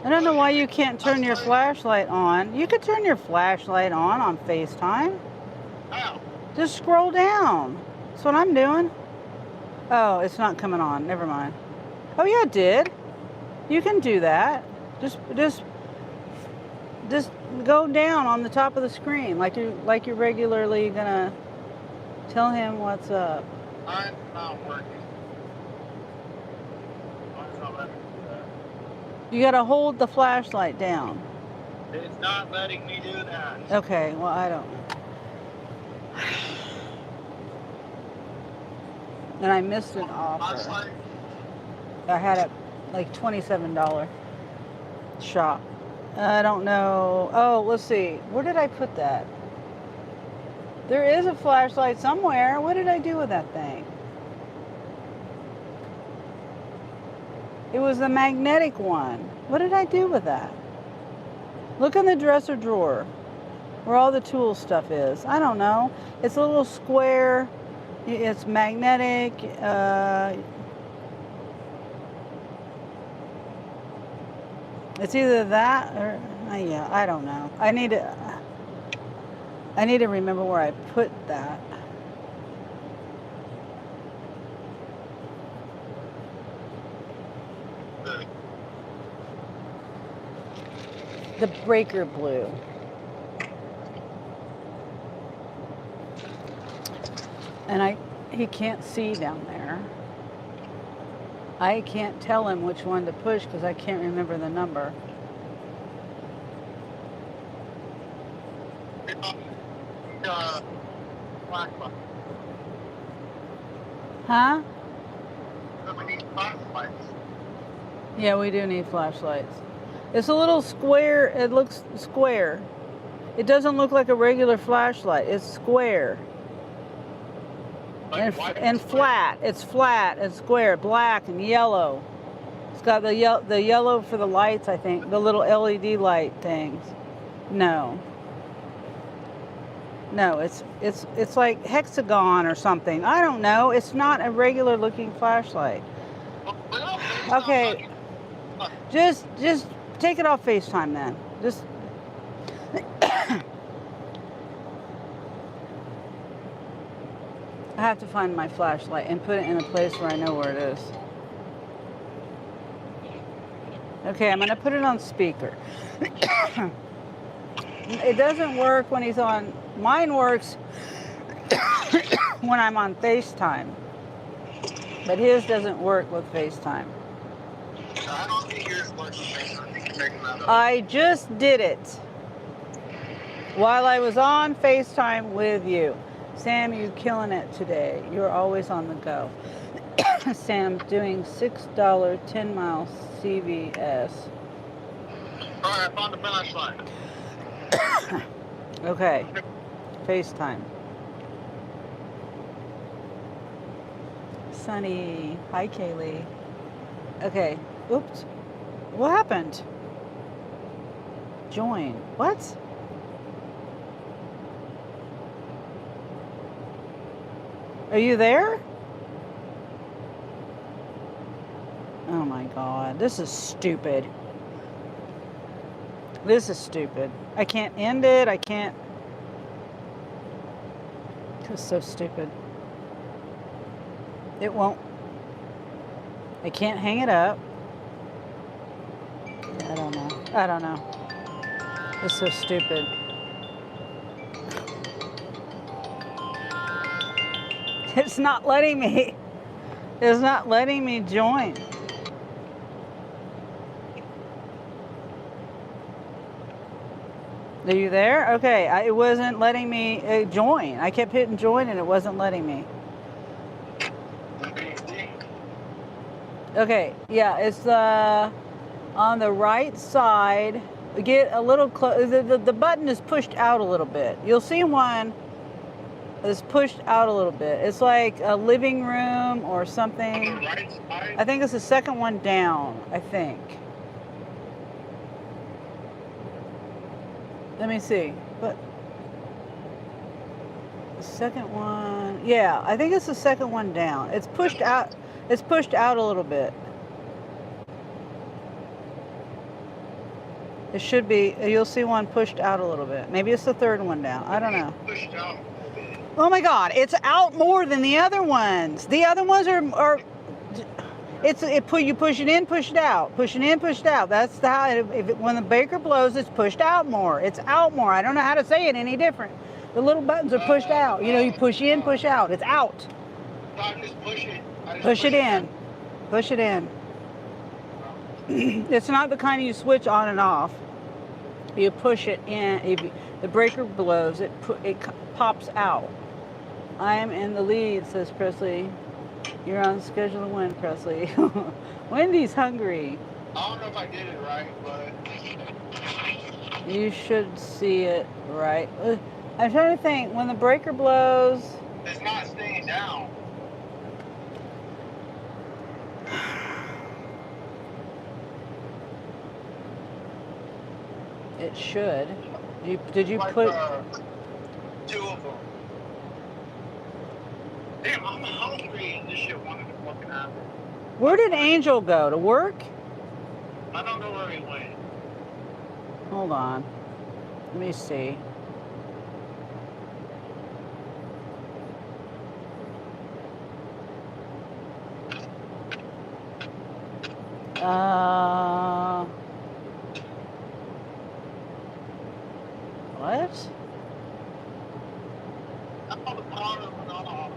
I don't know why you can't turn your flashlight on. You could turn your flashlight on FaceTime. How? Just scroll down. That's what I'm doing. Oh, it's not coming on. Never mind. Oh yeah, it did. You can do that. Just go down on the top of the screen like you're regularly gonna tell him what's up. I'm not working. I'm not letting me do that. You gotta hold the flashlight down. It's not letting me do that. Okay, well I don't know. And I missed an offer. Flashlight? I had it like $27 shop. I don't know. Oh, let's see. Where did I put that? There is a flashlight somewhere. What did I do with that thing? It was the magnetic one. What did I do with that? Look in the dresser drawer where all the tool stuff is. I don't know. It's a little square. It's magnetic. It's either that or yeah. I don't know. I need to remember where I put that. The breaker blue. And he can't see down there. I can't tell him which one to push because I can't remember the number. Flashlight. Huh? So we need flashlights. Yeah, we do need flashlights. It's a little square. It looks square. It doesn't look like a regular flashlight. It's square. And flat. It's flat and square, black and yellow. It's got the yellow for the lights, I think, the little LED light things. No, it's like hexagon or something. I don't know. It's not a regular looking flashlight. Okay, just take it off FaceTime then. Just. I have to find my flashlight and put it in a place where I know where it is. Okay, I'm going to put it on speaker. It doesn't work when he's on... Mine works when I'm on FaceTime. But his doesn't work with FaceTime. I don't think yours works with FaceTime. You can make them out. I just did it while I was on FaceTime with you. Sam, you're killing it today. You're always on the go. Sam, doing $6 10-mile CVS. All right, I found the flashlight. Okay. FaceTime. Sunny. Hi, Kaylee. Okay. Oops. What happened? Join. What? Are you there? Oh my God. This is stupid. This is stupid. I can't end it. I can't. It's so stupid. It won't. I can't hang it up. I don't know. I don't know. It's so stupid. It's not letting me. It's not letting me join. Are you there? Okay, it wasn't letting me join. I kept hitting join and it wasn't letting me. Okay, yeah, it's on the right side. Get a little close. The button is pushed out a little bit. You'll see one is pushed out a little bit. It's like a living room or something. On the right side? I think it's the second one down, I think. Let me see. But the second one, yeah, I think it's the second one down. It's pushed out. It's pushed out a little bit. It should be. You'll see one pushed out a little bit. Maybe it's the third one down. I don't know. Pushed out a little bit. Oh my God! It's out more than the other ones. The other ones are. You push it in, push it out. Push it in, push it out. That's how. When the breaker blows, it's pushed out more. It's out more. I don't know how to say it any different. The little buttons are pushed out. You know, you push in, push out. It's out. So I just push it. Push it in. Push it in. It's not the kind you switch on and off. You push it in. If the breaker blows, it pops out. I am in the lead, says Presley. You're on schedule to win, Presley. Wendy's hungry. I don't know if I did it right, but You should see it right. I'm trying to think. When the breaker blows, it's not staying down. It should. Did you Like, put? 2 of them. Damn, I'm hungry and this shit wanted to fucking happen. Where did Angel go? To work? I don't know where he went. Hold on. Let me see. What? Oh, the power went off.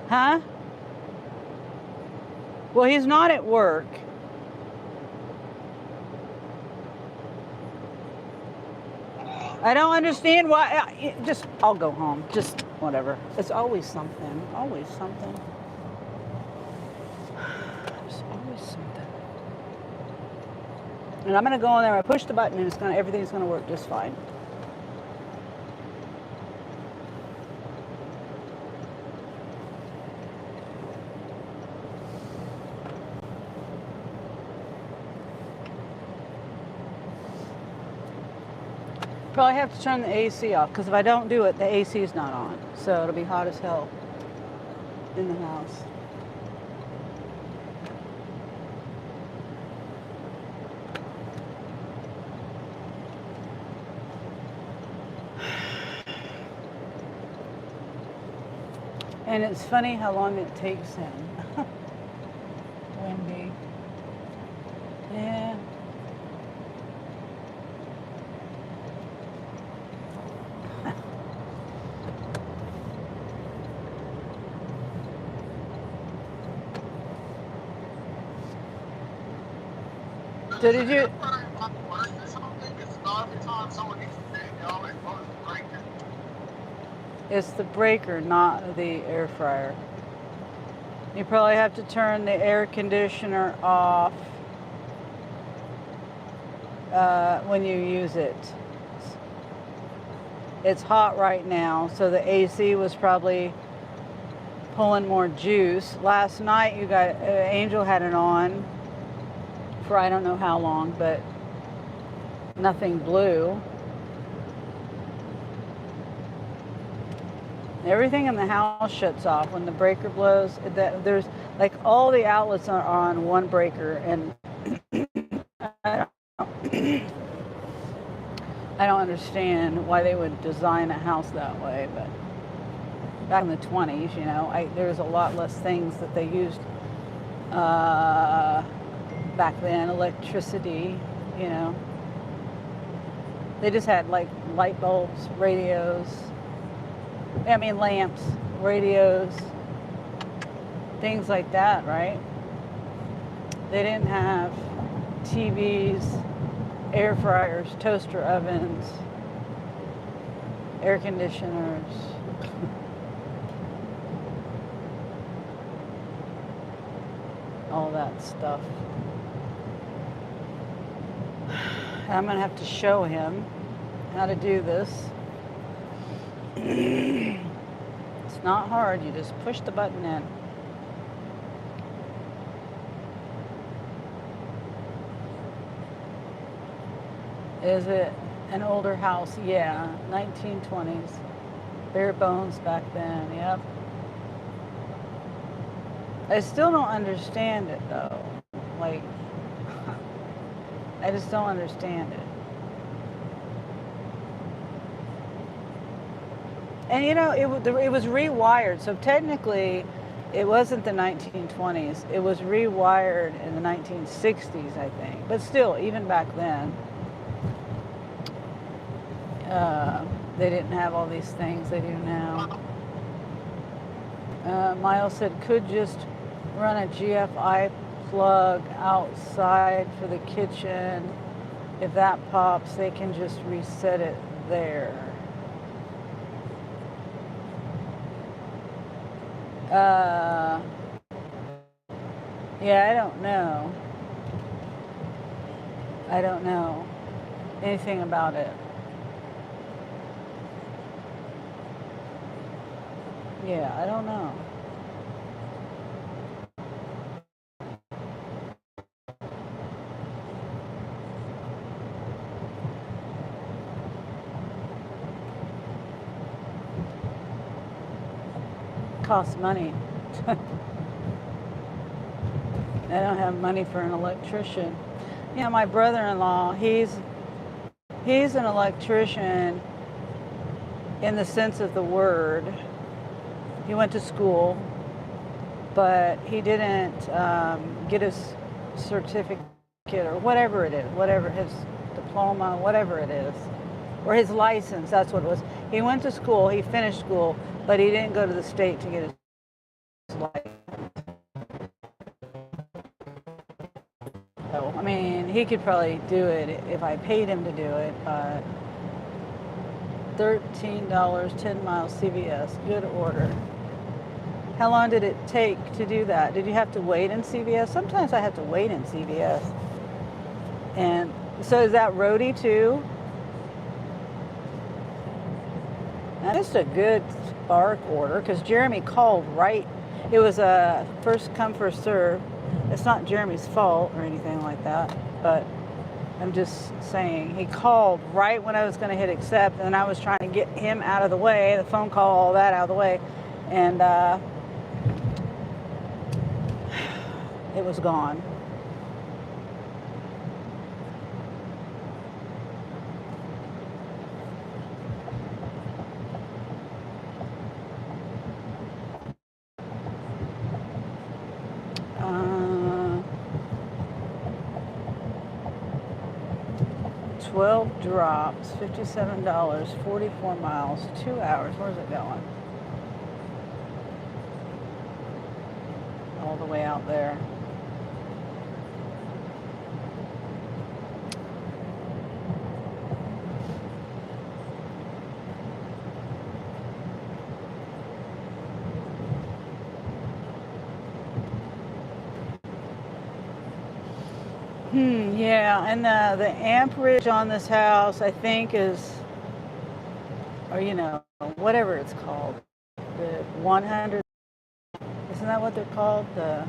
Huh? Well, he's not at work. I don't understand why. I'll go home. Just whatever. It's always something. Always something. There's always something. And I'm gonna go in there. I push the button, and everything's gonna work just fine. Probably have to turn the AC off because if I don't do it, the AC is not on. So it'll be hot as hell in the house. And it's funny how long it takes him. Wendy. Yeah. Did you? It's the breaker, not the air fryer. You probably have to turn the air conditioner off when you use it. It's hot right now, so the AC was probably pulling more juice. Last night, Angel had it on for I don't know how long, but nothing blew. Everything in the house shuts off when the breaker blows. There's like all the outlets are on one breaker, and I don't understand why they would design a house that way. But back in the 20s, there's a lot less things that they used back then. Electricity, they just had like light bulbs, radios. Lamps, radios, things like that, right? They didn't have TVs, air fryers, toaster ovens, air conditioners. All that stuff. I'm going to have to show him how to do this. It's not hard, you just push the button in. Is it an older house? Yeah, 1920s. Bare bones back then, yep. I still don't understand it though. Like, I just don't understand it. And it was rewired, so technically it wasn't the 1920s. It was rewired in the 1960s, I think. But still, even back then, they didn't have all these things they do now. Miles said, could just run a GFI plug outside for the kitchen. If that pops, they can just reset it there. Yeah, I don't know anything about it. Yeah, I don't know. costs money. I don't have money for an electrician. Yeah, my brother-in-law, he's an electrician in the sense of the word. He went to school, but he didn't get his certificate or whatever it is, whatever his diploma, whatever it is, or his license, that's what it was. He went to school, he finished school, but he didn't go to the state to get his license. So, I mean, he could probably do it if I paid him to do it, but $13, 10 miles CVS, good order. How long did it take to do that? Did you have to wait in CVS? Sometimes I have to wait in CVS. And so is that roadie too? That's a good Spark order because Jeremy called right. It was a first come, first serve. It's not Jeremy's fault or anything like that, but I'm just saying he called right when I was going to hit accept, and I was trying to get him out of the way, the phone call, all that out of the way, and it was gone. Uh, 12 drops, $57, 44 miles, 2 hours. Where's it going? All the way out there. Yeah, and the amperage on this house, I think, is, or whatever it's called, the 100. Isn't that what they're called? The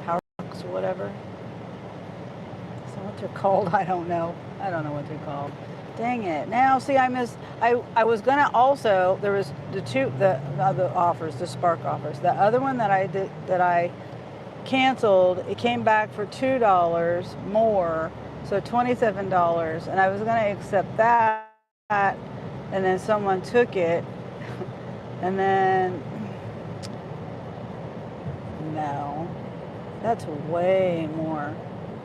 power box or whatever. Is that what they're called? I don't know. I don't know what they're called. Dang it! Now, see, I was gonna also. There was the other offers, the Spark offers. The other one that I canceled, it came back for $2 more, so $27, and I was going to accept that, and then someone took it, and then no, that's way more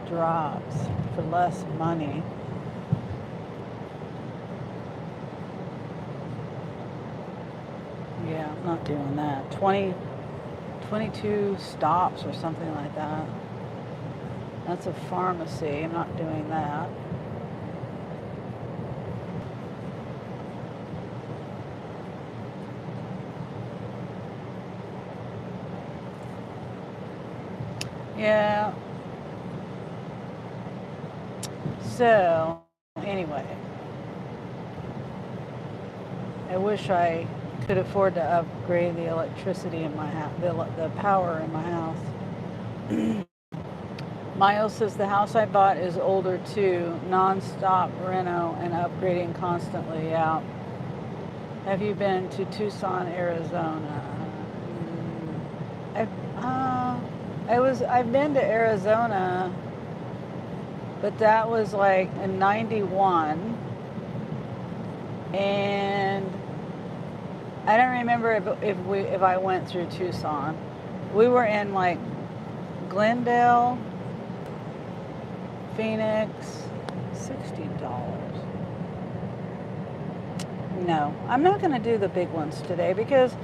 drops for less money. Yeah, I'm not doing that. 22 stops or something like that. That's a pharmacy. I'm not doing that. Yeah. So, anyway, I wish I could afford to upgrade the electricity in my house, the power in my house. Miles says the house I bought is older too, non-stop reno and upgrading constantly. Yeah. Have you been to Tucson, Arizona? I've been to Arizona, but that was like in '91, and I don't remember if I went through Tucson. We were in like Glendale, Phoenix, $60. No, I'm not going to do the big ones today because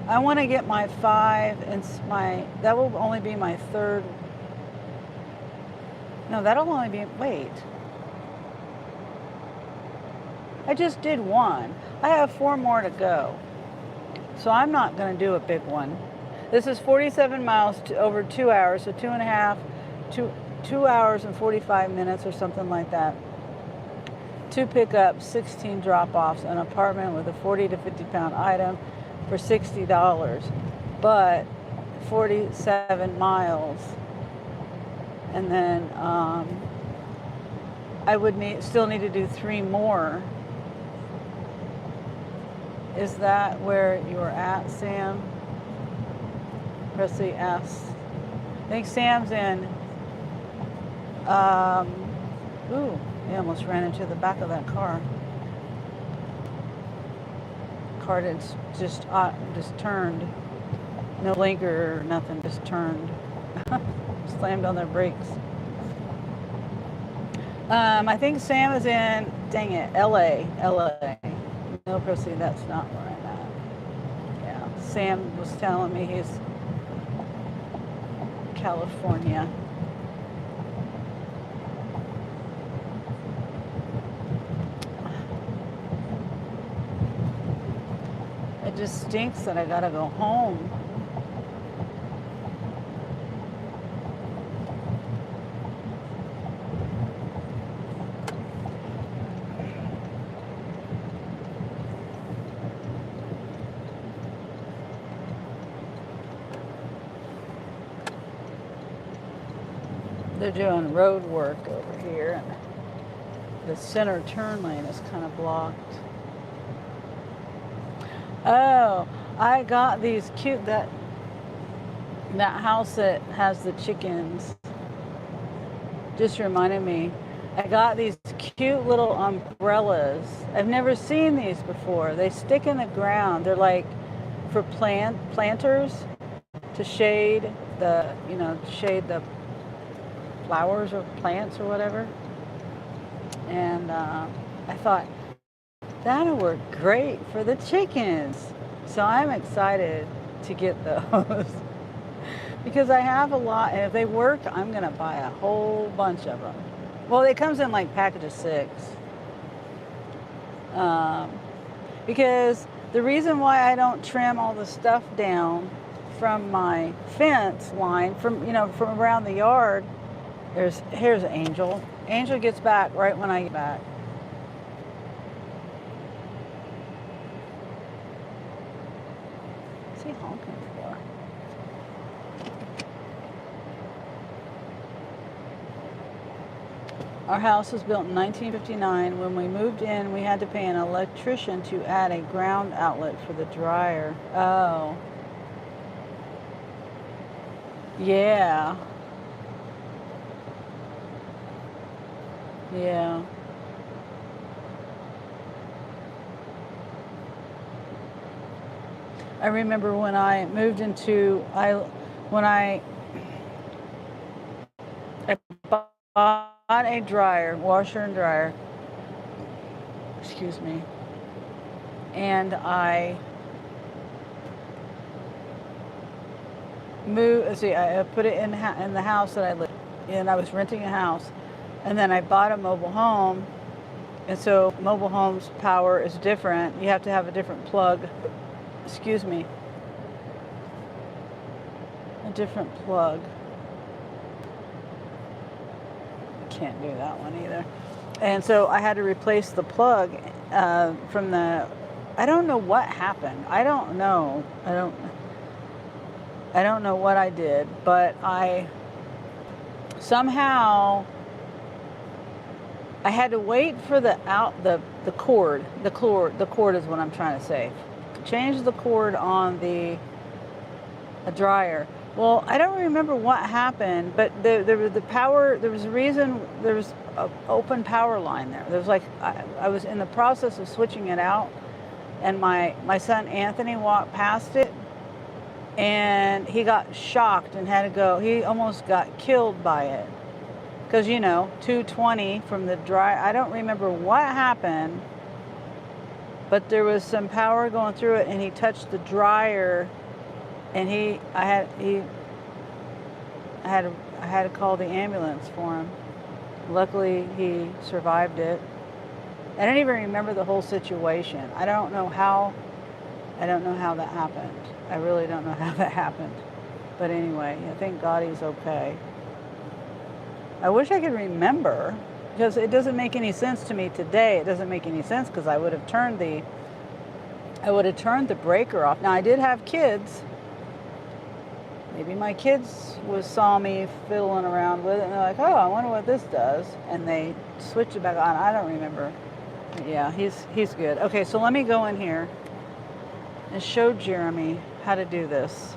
I want to get my 5 and that will only be my third. No, that'll only be, wait. I just did one. I have 4 more to go. So I'm not going to do a big one. This is 47 miles over 2 hours, so 2 hours and 45 minutes or something like that. 2 pickups, 16 drop-offs, an apartment with a 40 to 50 pound item for $60, but 47 miles. And then I would still need to do 3 more Is that where you're at, Sam? Press the S. I think Sam's in. Ooh, he almost ran into the back of that car. Car just turned. No blinker or nothing, just turned. Slammed on their brakes. I think Sam is in, dang it, LA. No, proceed, that's not where I'm at. Yeah, Sam was telling me he's California. It just stinks that I gotta go home. They're doing road work over here, and the center turn lane is kind of blocked. Oh, I got these cute, that house that has the chickens just reminded me. I got these cute little umbrellas. I've never seen these before. They stick in the ground. They're like for planters to shade the, shade the flowers or plants or whatever. And I thought that'll work great for the chickens. So I'm excited to get those because I have a lot, and if they work, I'm gonna buy a whole bunch of them. Well, it comes in like packages 6. Because the reason why I don't trim all the stuff down from my fence line, from around the yard, here's Angel. Angel gets back right when I get back. What's he honking for? Our house was built in 1959. When we moved in, we had to pay an electrician to add a ground outlet for the dryer. Oh. Yeah. Yeah. I remember when I moved into, when I bought a dryer, washer and dryer, excuse me, and I I put it in the house that I lived in. I was renting a house, and then I bought a mobile home, and so mobile homes power is different. You have to have a different plug. Excuse me. A different plug. Can't do that one either. And so I had to replace the plug from the, I don't know what happened. I don't know what I did, but somehow I had to wait for the cord. The cord is what I'm trying to say. Change the cord on the dryer. Well, I don't remember what happened, but there was the power. There was a reason. There was an open power line there. There was like I was in the process of switching it out, and my son Anthony walked past it, and he got shocked and had to go. He almost got killed by it because 220 from the dryer. I don't remember what happened, but there was some power going through it, and he touched the dryer. And I had to call the ambulance for him. Luckily, he survived it. I don't even remember the whole situation. I don't know how that happened. I really don't know how that happened. But anyway, thank God he's okay. I wish I could remember, because it doesn't make any sense to me today. It doesn't make any sense because I would have turned the breaker off. Now I did have kids. Maybe my kids saw me fiddling around with it, and they're like, "Oh, I wonder what this does," and they switched it back on. I don't remember. But yeah, he's good. Okay, so let me go in here and show Jeremy how to do this.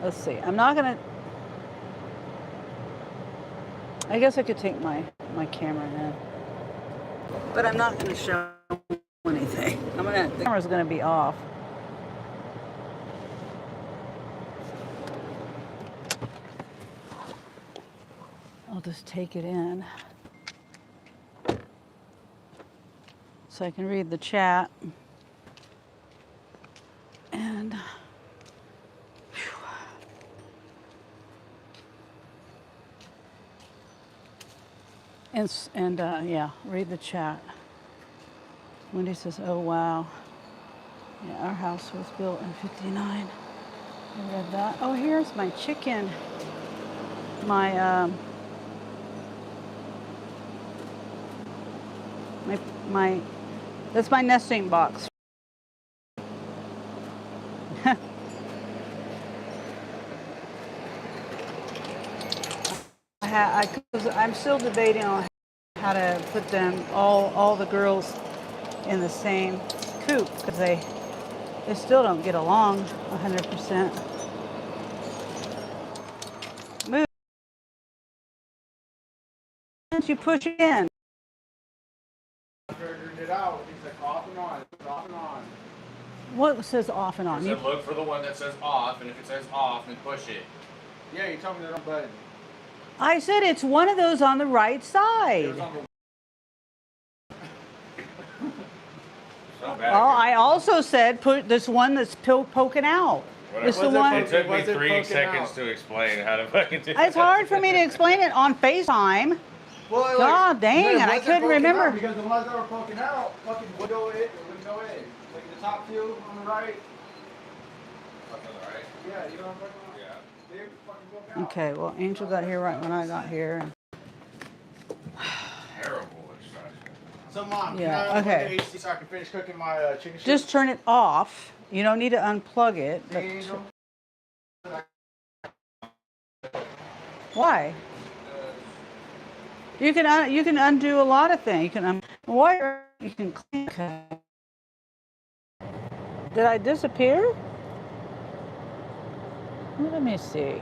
Let's see. I'm not gonna. I guess I could take my camera in, but I'm not gonna show anything. The camera's gonna be off. I'll just take it in so I can read the chat. And yeah, read the chat. Wendy says, "Oh wow, yeah, our house was built in '59." I read that. Oh, here's my chicken. My that's my nesting box. I'm still debating on how to put them all the girls in the same coop because they still don't get along 100%. Move. You push it in. Figured it out. He said off and on, off and on. What says off and on? He said look for the one that says off, and if it says off, then push it. Yeah, you told me that on button. I said it's one of those on the right side. It was on the Well, I also said put this one that's poking out. It's the one. It took me 3 seconds to explain how to fucking do it. It's hard for me to explain it on FaceTime. Well, God dang, and I couldn't remember. Because the ones that were poking out, fucking window in. Like the top two on the right. Up on the right? Yeah, you know what I'm talking about? Yeah. They fucking poke out. Okay, well, Angel got here right when I got here. Terrible instruction. So, Mom, Yeah, can I okay. unplug the AC so I can finish cooking my chicken strips? Just turn it off. You don't need to unplug it. But Angel? why? You can undo a lot of things. You can wire. You can clean. Okay. Did I disappear? Let me see.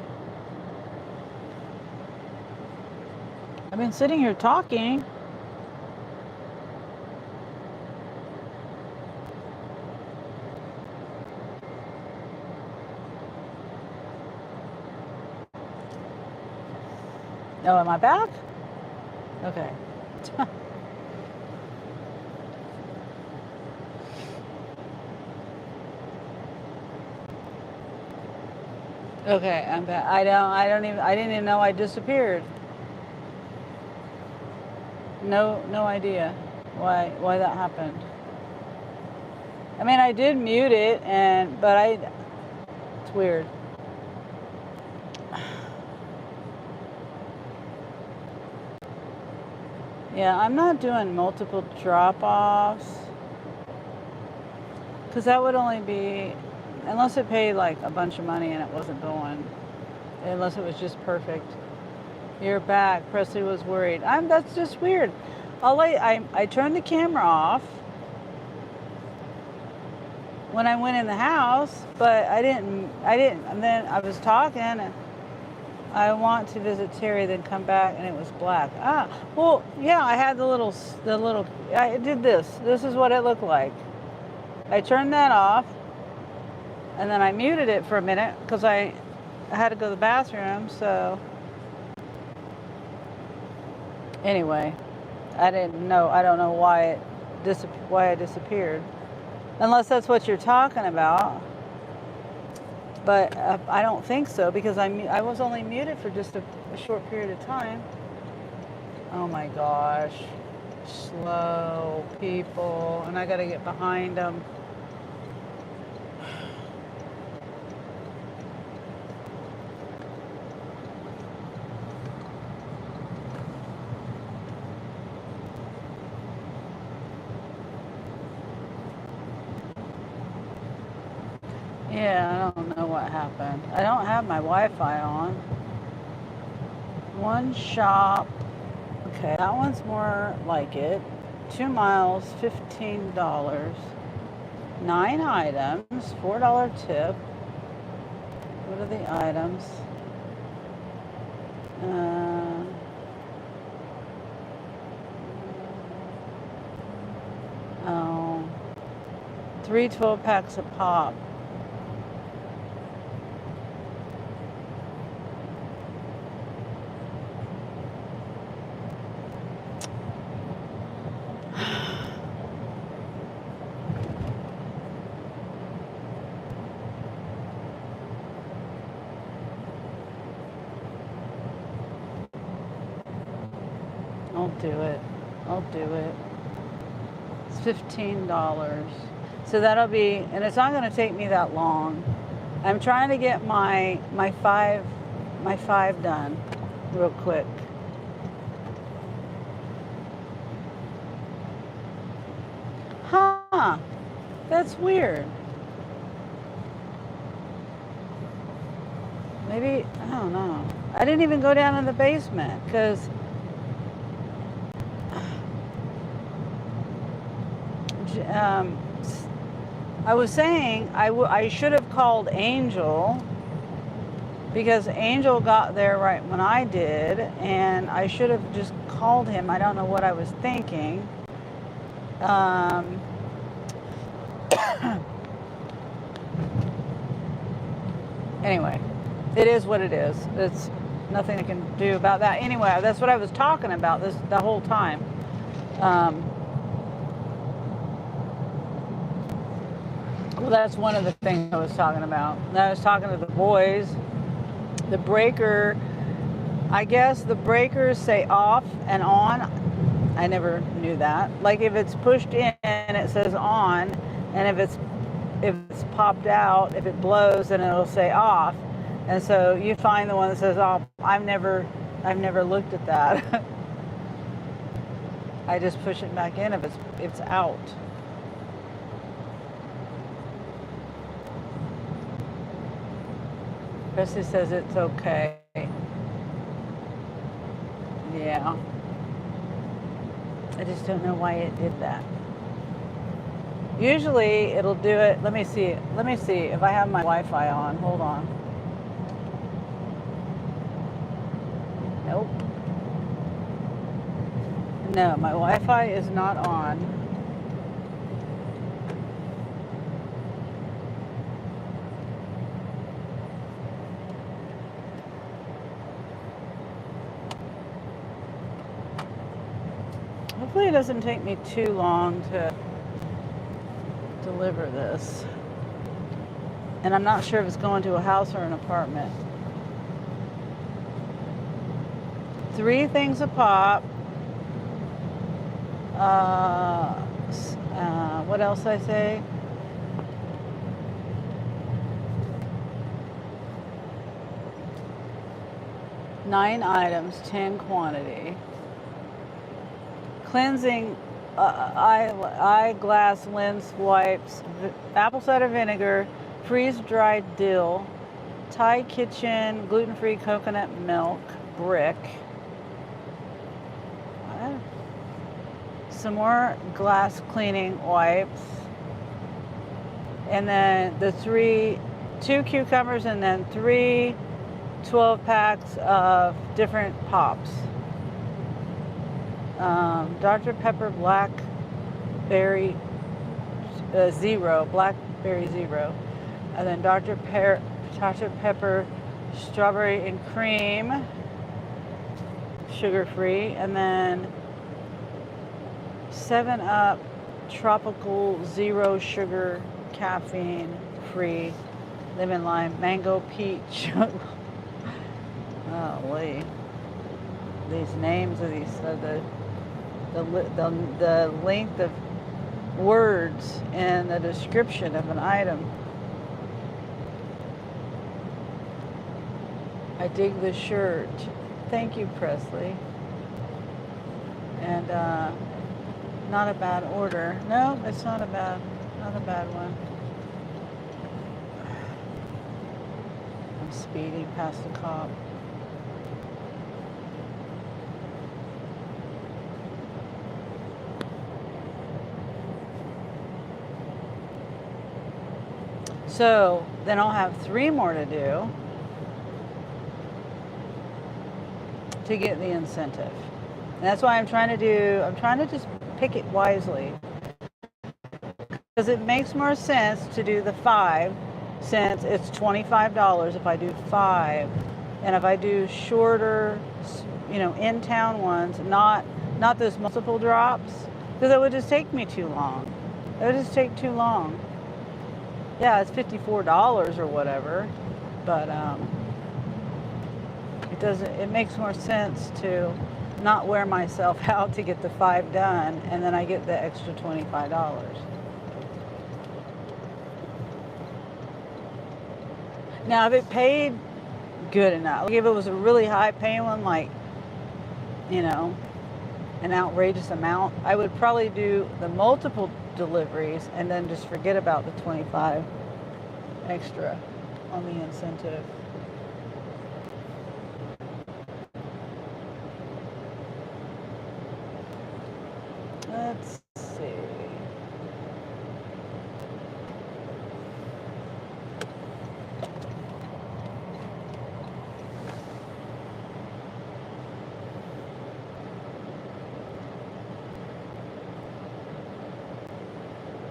I've been sitting here talking. Oh, am I back? Okay. Okay, I'm back. I didn't even know I disappeared. No idea why that happened. I mean, I did mute it, but it's weird. Yeah, I'm not doing multiple drop-offs because that would only be, unless it paid like a bunch of money and it wasn't going, unless it was just perfect. You're back. Presley was worried. That's just weird. I turned the camera off when I went in the house, but I didn't, and then I was talking and I want to visit Terry, then come back, and it was black. Well, yeah, I had the little, I did this. This is what it looked like. I turned that off, and then I muted it for a minute, because I had to go to the bathroom, so. Anyway, I don't know why I disappeared. Unless that's what you're talking about. But I don't think so because I was only muted for just a short period of time. Oh my gosh. Slow people. And I got to get behind them. Yeah, I don't know what happened. I don't have my Wi-Fi on. One shop. Okay, that one's more like it. 2 miles, $15. 9 items, $4 tip. What are the items? Oh, 3 12-packs of pop. I'll do it. I'll do it. It's $15. So that'll be, and it's not going to take me that long. I'm trying to get my five done real quick. Huh. That's weird. Maybe, I don't know. I didn't even go down in the basement because I was saying I should have called Angel because Angel got there right when I did, and I should have just called him. I don't know what I was thinking. Anyway, it is what it is. It's nothing I can do about that. Anyway, that's what I was talking about the whole time. Well, that's one of the things I was talking about. And I was talking to the boys. The breaker, I guess the breakers say off and on. I never knew that. Like if it's pushed in, it says on, and if it's popped out, if it blows, then it'll say off. And so you find the one that says off. I've never looked at that. I just push it back in if it's out. Presley says it's okay. Yeah. I just don't know why it did that. Usually it'll do it. Let me see if I have my Wi-Fi on. Hold on. Nope. No, my Wi-Fi is not on. Hopefully it doesn't take me too long to deliver this. And I'm not sure if it's going to a house or an apartment. 3 things of pop. What else I say? Nine items, 10 quantity. Cleansing eyeglass lens wipes, apple cider vinegar, freeze-dried dill, Thai kitchen gluten-free coconut milk brick. Some more glass cleaning wipes, and then the 2 cucumbers, and then 3 12-packs of different pops. Dr. Pepper Blackberry Zero, Blackberry Zero, and then Dr. Pepper Strawberry and Cream, sugar-free, and then 7-Up Tropical Zero Sugar Caffeine Free, Lemon Lime Mango Peach. Golly. These names of these, the length of words in the description of an item. I dig the shirt. Thank you, Presley. And not a bad order. No, it's not a bad one. I'm speeding past the cop. So then I'll have 3 more to do to get the incentive. And that's why I'm trying to just pick it wisely. Because it makes more sense to do the 5 since it's $25 if I do 5. And if I do shorter, in-town ones, not those multiple drops, because it would just take me too long. It would just take too long. Yeah, it's $54 or whatever, but it makes more sense to not wear myself out to get the 5 done, and then I get the extra $25. Now, if it paid good enough, like if it was a really high paying one, like, an outrageous amount, I would probably do the multiple deliveries and then just forget about the 25 extra on the incentive. Let's see.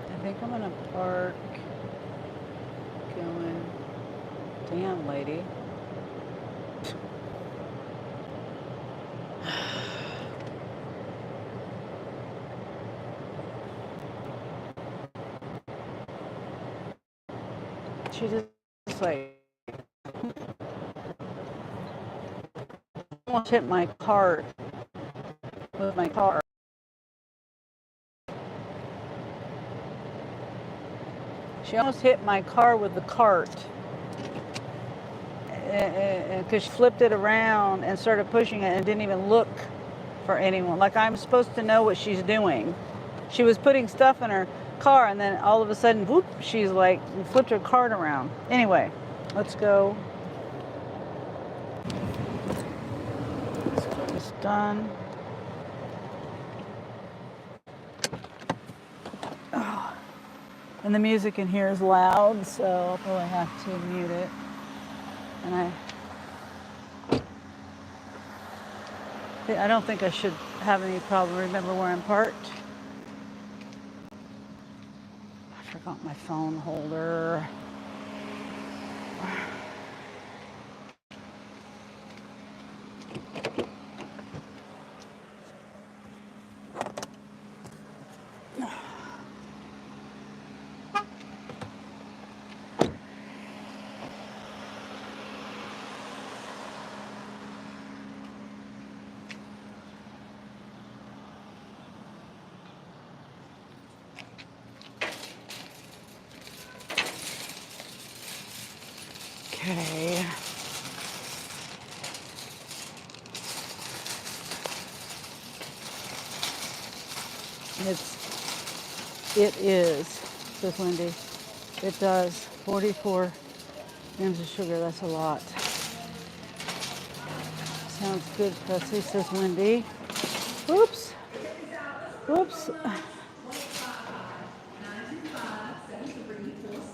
I think I'm gonna park going, damn lady. She just like almost hit my cart with my car. She almost hit my car with the cart because she flipped it around and started pushing it and didn't even look for anyone. Like I'm supposed to know what she's doing. She was putting stuff in her car and then all of a sudden, whoop, she's like flipped her cart around. Anyway, let's go. Let's get this done. Oh. And the music in here is loud, so I'll probably have to mute it. And I don't think I should have any problem. Remember where I'm parked? I forgot my phone holder. Okay. It is, says Wendy. It does. 44 grams of sugar, that's a lot. Sounds good, Pressy, says Wendy. Whoops. Whoops.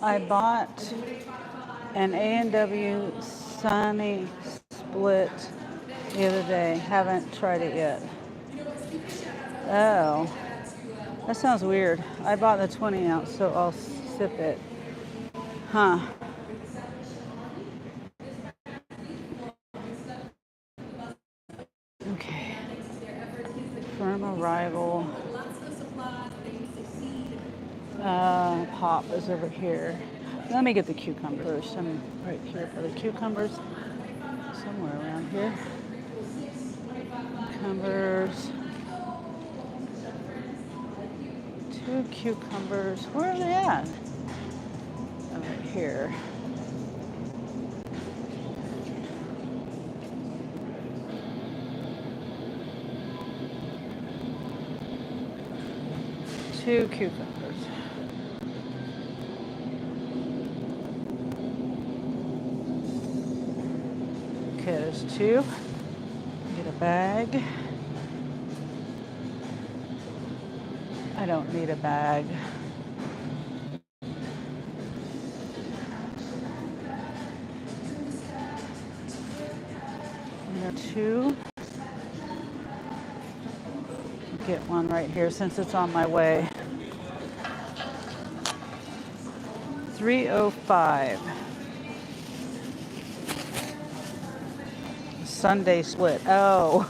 I bought an A&W Sunny split the other day. Haven't tried it yet. Oh, that sounds weird. I bought the 20 ounce, so I'll sip it. Huh. Okay. Firm arrival. Pop is over here. Let me get the cucumbers. I'm right here for the cucumbers. Somewhere around here. Cucumbers. 2 cucumbers. Where are they at? Over here. Two cucumbers. Okay, there's 2. Get a bag. I don't need a bag. 2. Get one right here since it's on my way. 305. Sunday split. Oh.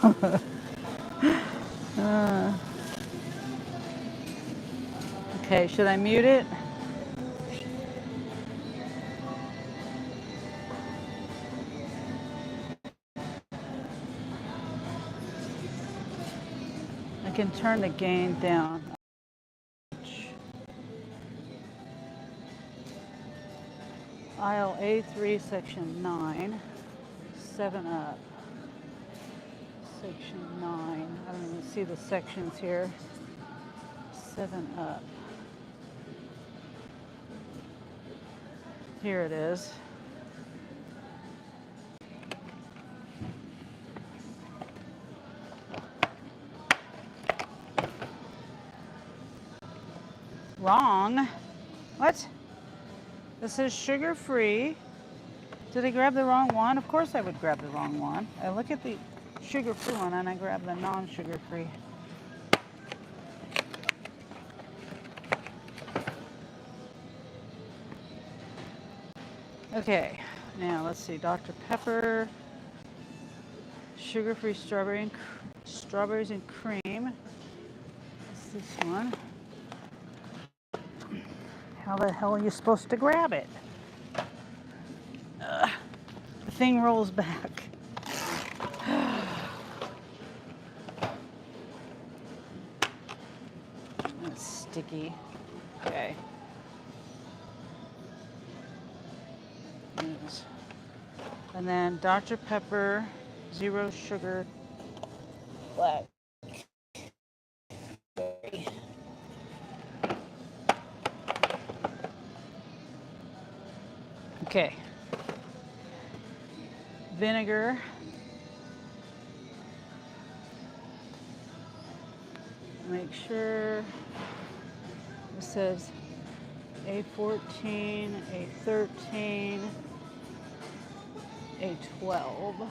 Okay, should I mute it? I can turn the gain down. Aisle A3, section 9. 7 up. Section 9. I don't even see the sections here. 7 up. Here it is. Wrong. What? This is sugar-free. Did I grab the wrong one? Of course I would grab the wrong one. I look at the sugar-free one and I grab the non-sugar-free. Okay, now let's see. Dr. Pepper, sugar-free strawberries and cream. What's this one? How the hell are you supposed to grab it? The thing rolls back. That's sticky. Okay. Yes. And then Dr. Pepper, 0 sugar, black. Okay. Vinegar. Make sure it says A14, A13, A12.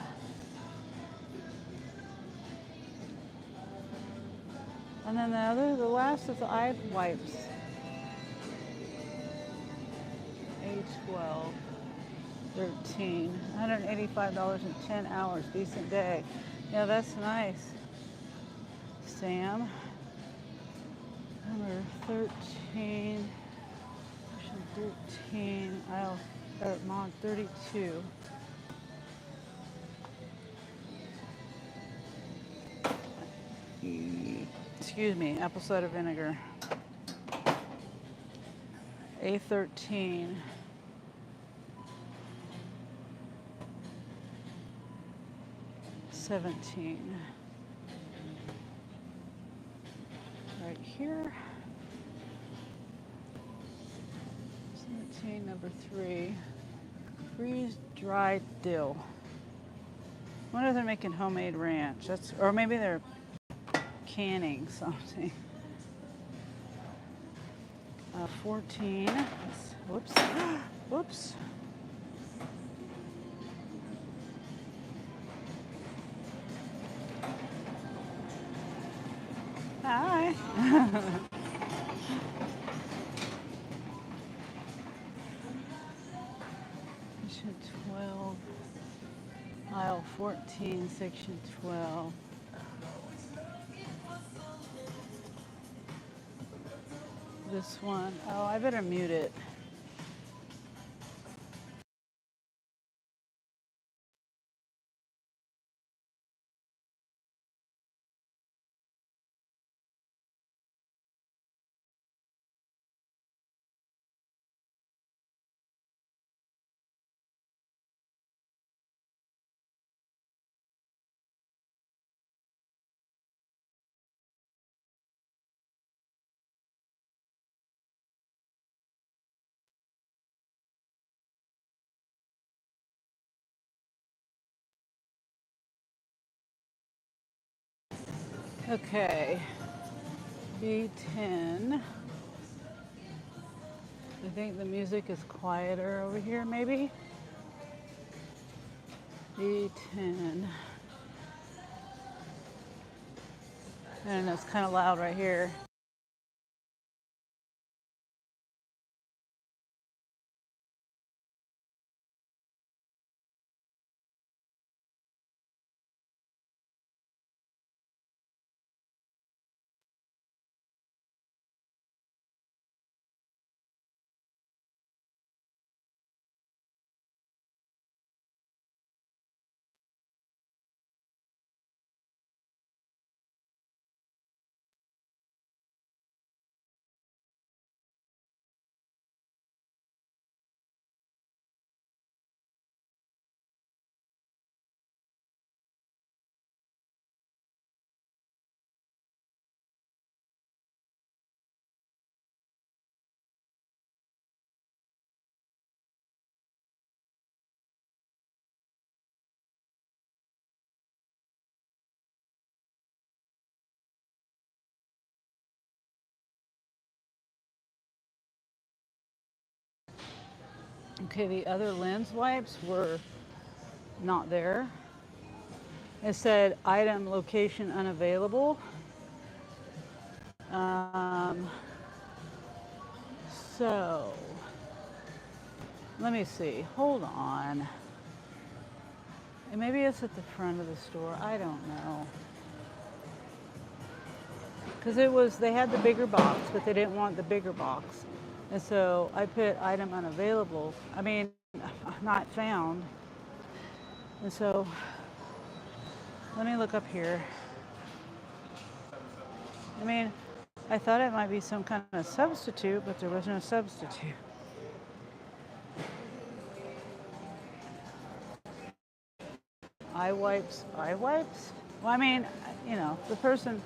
And then the last is the eye wipes. A12, 13, $185 in 10 hours. Decent day. Yeah, that's nice. Sam. Number 13. Section 13. Mod 32. Excuse me, apple cider vinegar. A13. $17. Right here. 17, number 3. Freeze dried dill. I wonder if they're making homemade ranch. Or maybe they're canning something. 14. Whoops. Whoops. Hi. Section 12. Aisle 14, section 12. This one. Oh, I better mute it. Okay. B10. I think the music is quieter over here, maybe. B10. And it's kind of loud right here. Okay, the other lens wipes were not there. It said item location unavailable. Um, so, let me see. Hold on. And maybe it's at the front of the store. I don't know. Because they had the bigger box, but they didn't want the bigger box. And so I put item unavailable. I mean, not found. And so, let me look up here. I mean, I thought it might be some kind of substitute, but there was no substitute. Eye wipes, eye wipes? Well, I mean, you know, the person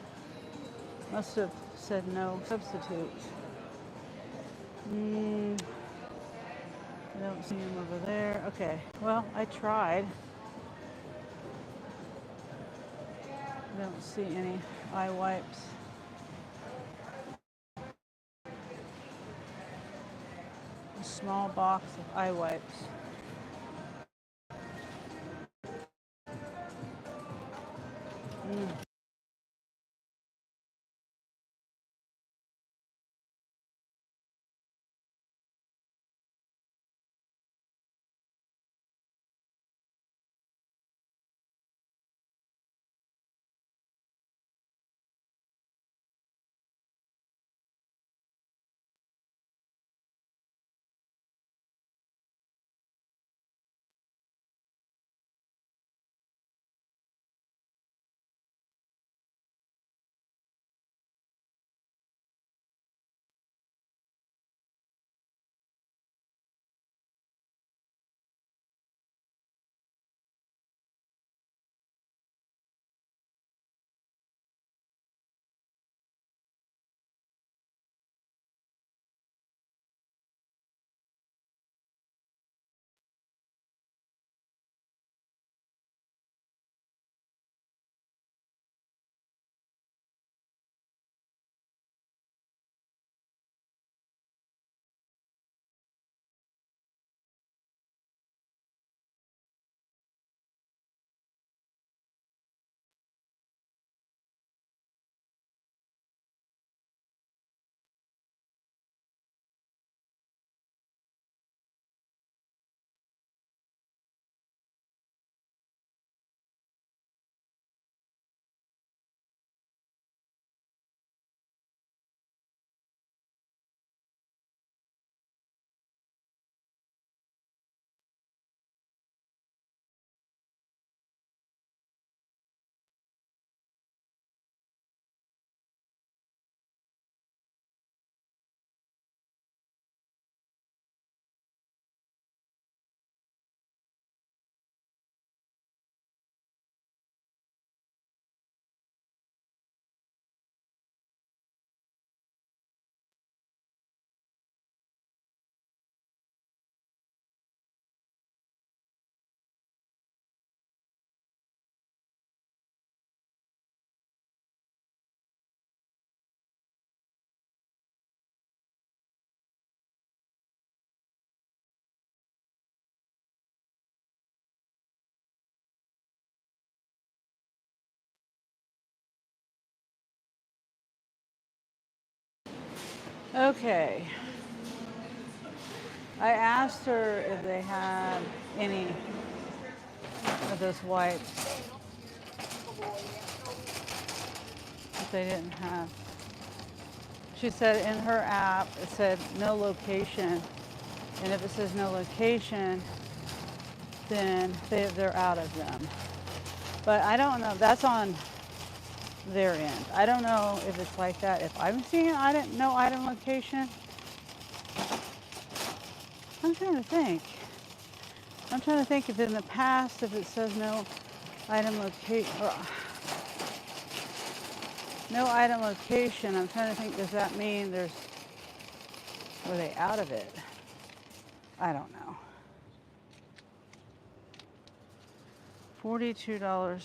must have said no substitutes. I don't see them over there. Okay, well, I tried. I don't see any eye wipes. A small box of eye wipes. Okay. I asked her if they had any of those wipes. If they didn't have. She said in her app it said no location. And if it says no location, then they're out of them. But I don't know. That's on their end. I don't know if it's like that. If I'm seeing no item location, I'm trying to think. I'm trying to think if in the past, if it says no item location, no item location, I'm trying to think, does that mean were they out of it? I don't know. $42.96.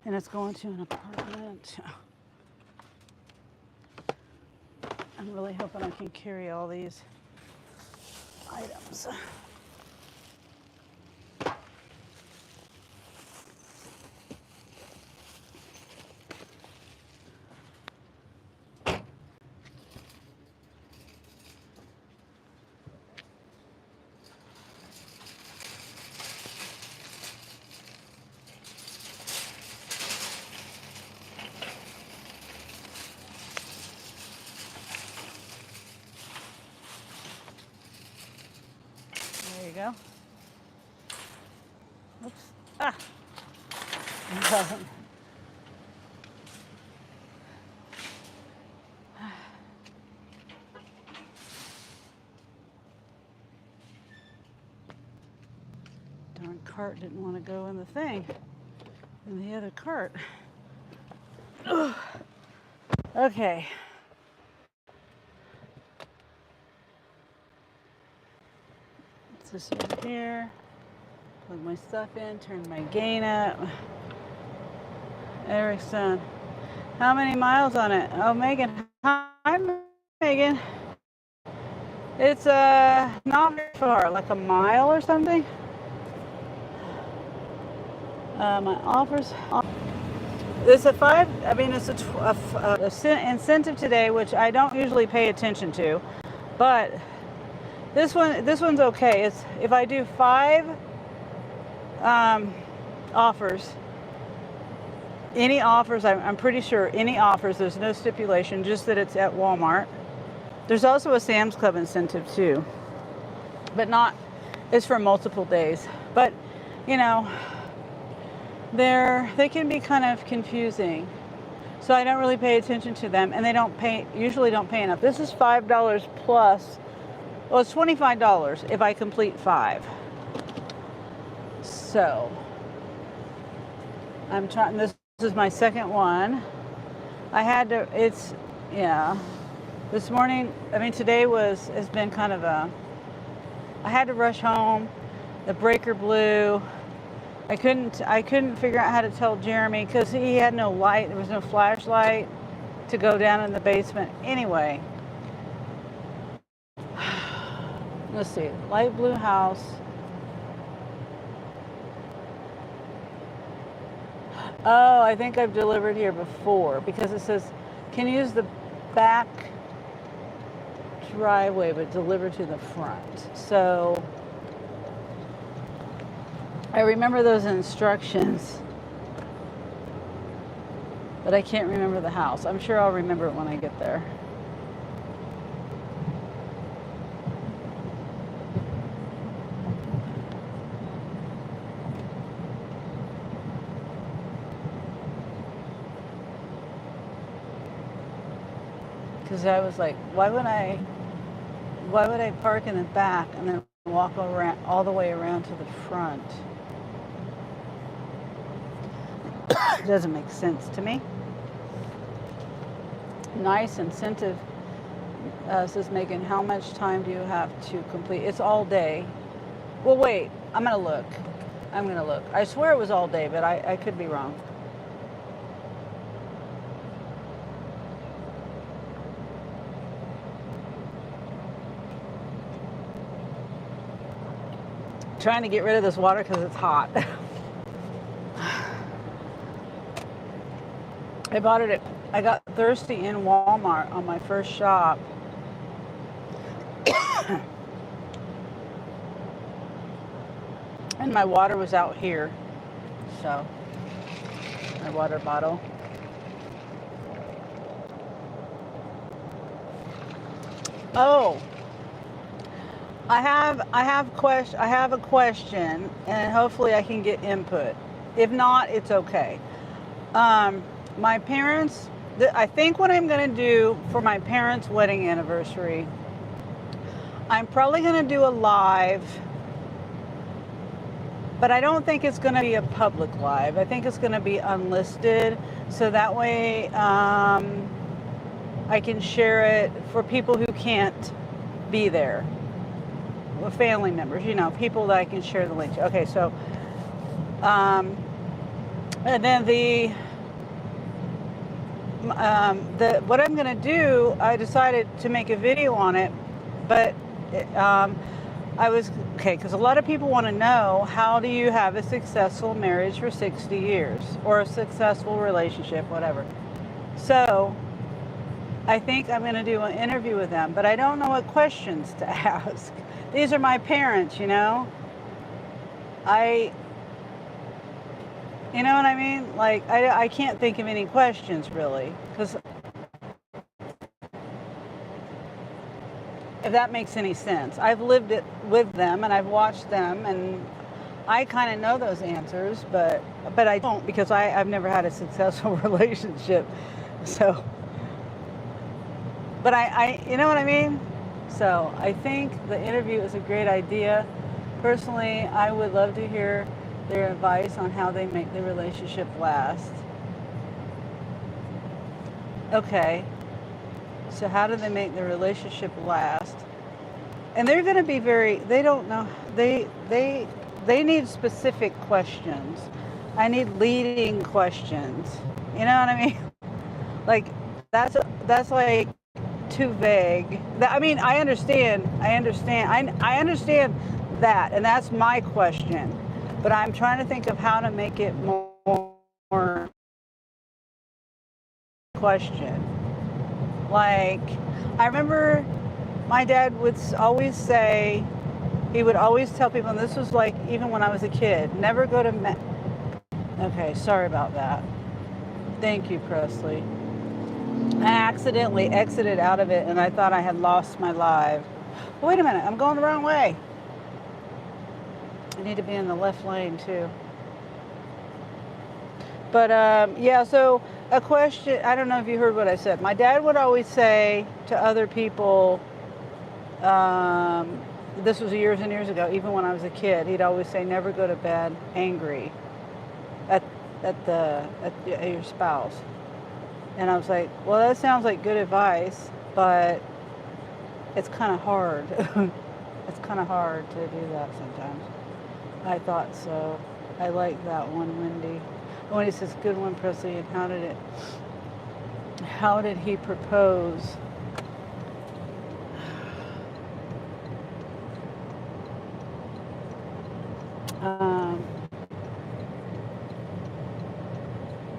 And it's going to an apartment. I'm really hoping I can carry all these items. There you go. Oops. Ah. Darn cart didn't want to go in the thing, in the other cart. Ugh. Okay. This over here, plug my stuff in, turn my gain up. Ericsson. How many miles on it? Oh, Megan. Hi, Megan. It's not very far, like a mile or something. My offers. It's a incentive today, which I don't usually pay attention to, but this one's okay. It's if I do 5 offers, any offers, I'm pretty sure any offers, there's no stipulation, just that it's at Walmart. There's also a Sam's Club incentive too, but it's for multiple days. But, you know, they can be kind of confusing. So I don't really pay attention to them, and they usually don't pay enough. This is $5 plus. Well, it's $25 if I complete 5. So I'm trying. This is my second one. This morning. Today has been kind of I had to rush home. The breaker blew. I couldn't figure out how to tell Jeremy because he had no light. There was no flashlight to go down in the basement. Anyway. Let's see, light blue house. Oh, I think I've delivered here before because it says, can use the back driveway but deliver to the front. So I remember those instructions, but I can't remember the house. I'm sure I'll remember it when I get there. Because I was like, why would I park in the back and then walk around all the way around to the front? It doesn't make sense to me. Nice incentive, says Megan. How much time do you have to complete? It's all day. Well, wait, I'm gonna look. I swear it was all day, but I could be wrong. Trying to get rid of this water because it's hot. I bought it I got thirsty in Walmart on my first shop. And my water was out here. So, my water bottle. Oh, I have a question, and hopefully I can get input. If not, it's okay. My parents, I think what I'm going to do for my parents' wedding anniversary, I'm probably going to do a live, but I don't think it's going to be a public live. I think it's going to be unlisted, so that way I can share it for people who can't be there, with family members, people that I can share the link to. Okay, so, and then what I'm going to do, I decided to make a video on it, but because a lot of people want to know, how do you have a successful marriage for 60 years or a successful relationship, whatever. So I think I'm going to do an interview with them, but I don't know what questions to ask. These are my parents, You know what I mean? Like, I can't think of any questions, really. Because if that makes any sense. I've lived it with them, and I've watched them, and I kind of know those answers, but I don't, because I've never had a successful relationship. So, but you know what I mean? So I think the interview is a great idea. Personally, I would love to hear their advice on how they make the relationship last. Okay, so how do they make the relationship last? And they're going to be they don't know, they need specific questions. I need leading questions. You know what I mean? Like, that's like too vague. I understand that, and that's my question. But I'm trying to think of how to make it more question. Like, I remember my dad would always say, he would always tell people, and this was like even when I was a kid, never go to Okay, sorry about that. Thank you, Presley. I accidentally exited out of it, and I thought I had lost my live. Wait a minute, I'm going the wrong way. I need to be in the left lane too. But yeah, so a question, I don't know if you heard what I said. My dad would always say to other people, this was years and years ago, even when I was a kid, he'd always say, never go to bed angry at your spouse. And I was like, well, that sounds like good advice, but it's kind of hard. It's kind of hard to do that sometimes. I thought so. I like that one, Wendy. Wendy says, good one, Presley. And how did he propose?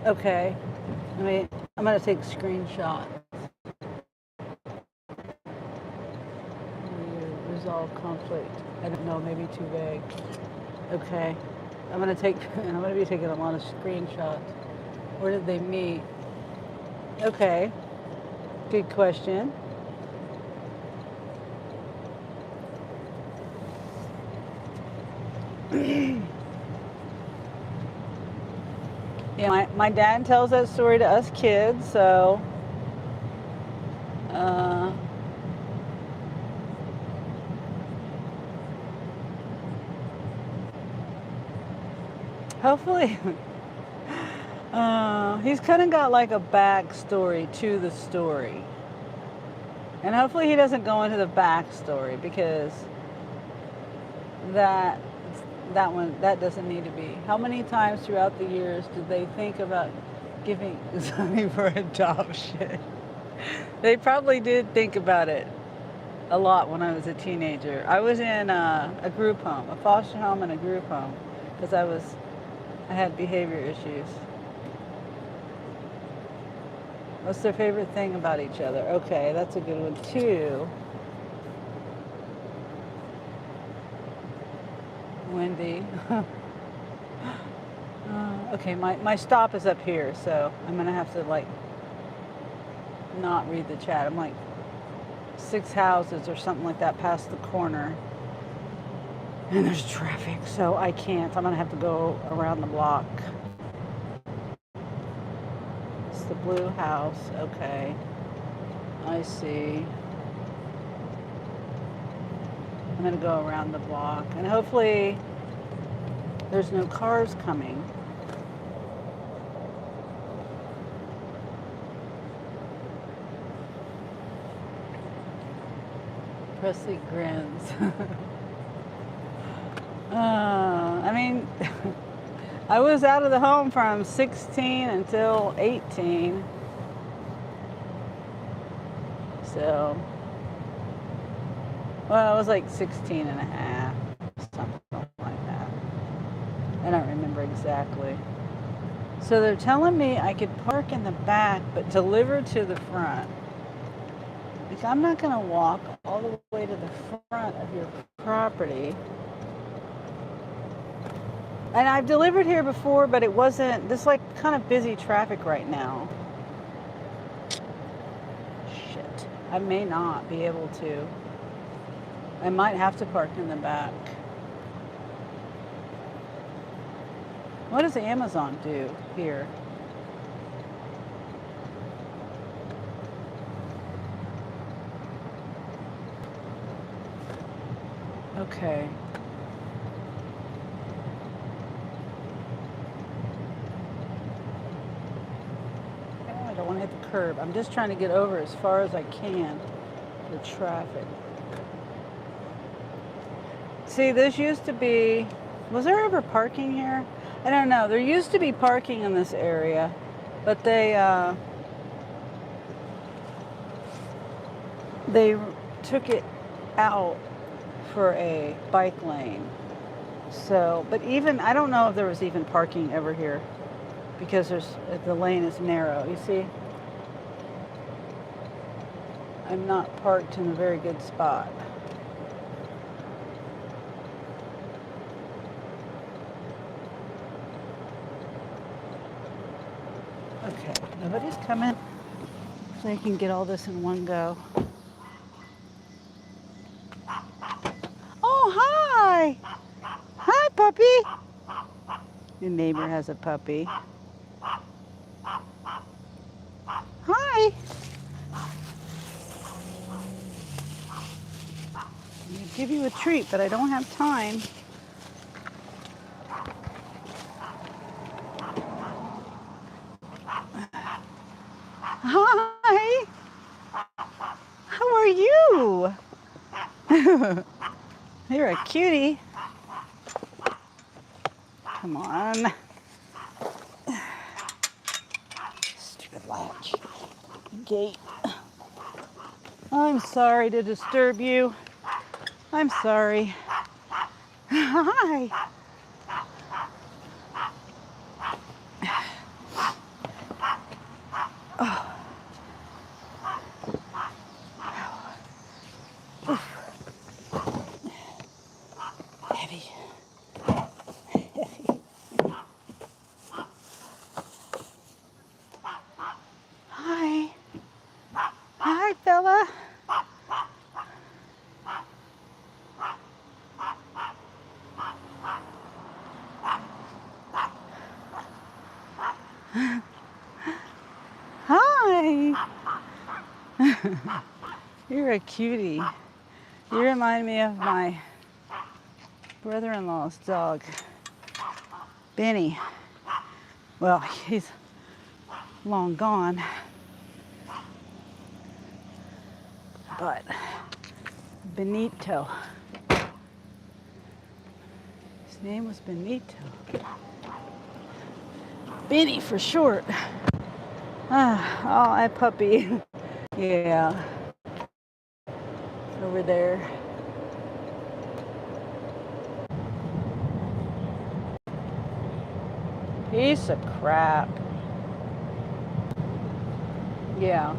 Okay. I'm going to take screenshots. Resolve conflict. I don't know, maybe too vague. Okay. I'm going to be taking a lot of screenshots. Where did they meet? Okay. Good question. Yeah, my dad tells that story to us kids, so hopefully he's kind of got like a backstory to the story, and hopefully he doesn't go into the backstory, because that doesn't need to be. How many times throughout the years did they think about giving something for adoption? They probably did think about it a lot when I was a teenager. I was in a group home, a foster home and a group home, because I had behavior issues. What's their favorite thing about each other? Okay, that's a good one too. Wendy. Okay, my stop is up here, so I'm gonna have to like not read the chat. I'm like 6 houses or something like that past the corner, and there's traffic, so I can't. I'm gonna have to go around the block. It's the blue house. Okay, I see. I'm gonna go around the block, and hopefully there's no cars coming. Presley grins. I mean, I was out of the home from 16 until 18. So, well, it was like 16 and a half, something like that. I don't remember exactly. So they're telling me I could park in the back, but deliver to the front. Like, I'm not going to walk all the way to the front of your property. And I've delivered here before, but it wasn't, this like kind of busy traffic right now. Shit. I may not be able to. I might have to park in the back. What does Amazon do here? Okay. Oh, I don't want to hit the curb. I'm just trying to get over as far as I can for traffic. See, this used to be, was there ever parking here? I don't know. There used to be parking in this area, but they took it out for a bike lane. So, but even, I don't know if there was even parking ever here because the lane is narrow. You see? I'm not parked in a very good spot. Okay, nobody's coming, so I can get all this in one go. Oh, hi! Hi, puppy! Your neighbor has a puppy. Hi! I'm gonna give you a treat, but I don't have time. Hi! How are you? You're a cutie. Come on. Stupid latch. Gate. I'm sorry to disturb you. I'm sorry. Hi. Oh. Heavy. Hi. Hi, fella. Hi. You're a cutie. You remind me of my brother-in-law's dog, Benny. Well, he's long gone, but Benito. His name was Benito. Benny for short. Oh, a puppy. Yeah. Over there. Piece of crap. Yeah,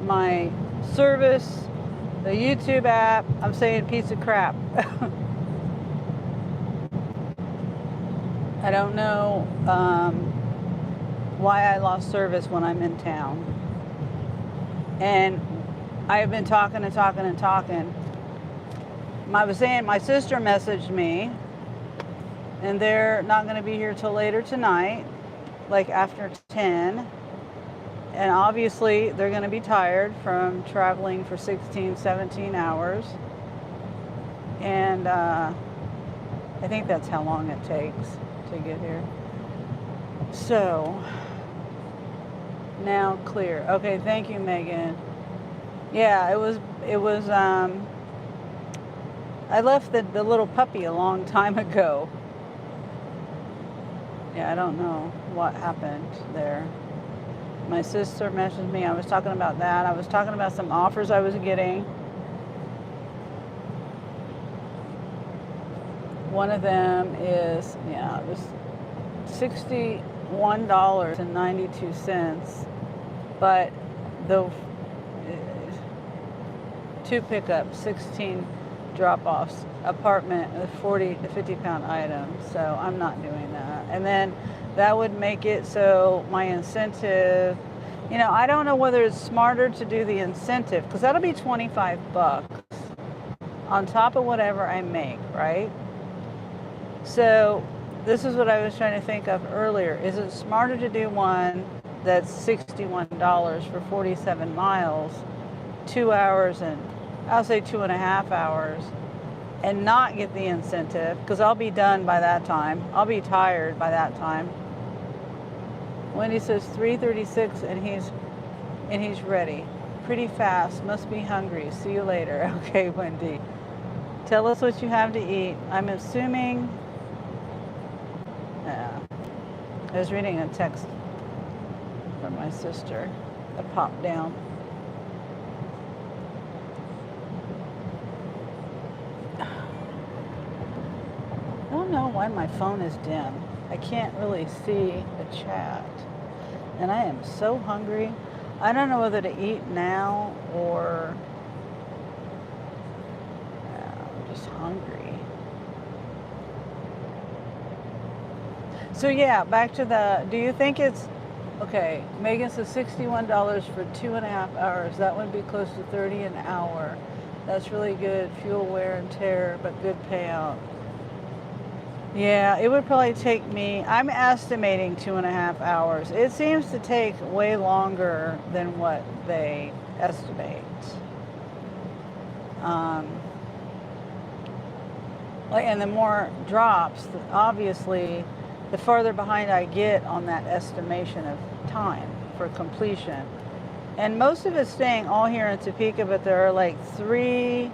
my service, the YouTube app, I'm saying piece of crap. I don't know why I lost service when I'm in town. And I've been talking and talking and talking. I was saying my sister messaged me, and they're not going to be here till later tonight, like after 10. And obviously they're going to be tired from traveling for 16, 17 hours. And I think that's how long it takes to get here. So, now clear. Okay, thank you, Megan. Yeah, it was, I left the little puppy a long time ago. Yeah, I don't know what happened there. My sister messaged me. I was talking about that. I was talking about some offers I was getting. One of them is, yeah, it was $61.92, but the 2 pickups, 16 drop-offs, apartment with 40 to 50 pound items. So I'm not doing that. And then that would make it so my incentive, I don't know whether it's smarter to do the incentive, because that'll be $25 on top of whatever I make, right? So this is what I was trying to think of earlier. Is it smarter to do one that's $61 for 47 miles, 2 hours, and I'll say 2.5 hours, and not get the incentive, because I'll be done by that time. I'll be tired by that time. Wendy says 3:36 and he's ready. Pretty fast. Must be hungry. See you later. Okay, Wendy. Tell us what you have to eat. I'm assuming. I was reading a text from my sister that popped down. I don't know why my phone is dim. I can't really see the chat. And I am so hungry. I don't know whether to eat now or I'm just hungry. So yeah, back to do you think it's, okay, Megan says $61 for 2.5 hours. That would be close to $30 an hour. That's really good. Fuel wear and tear, but good payout. Yeah, it would probably take me, I'm estimating 2.5 hours. It seems to take way longer than what they estimate. And the more drops, obviously, the farther behind I get on that estimation of time for completion. And most of it's staying all here in Topeka, but there are like 2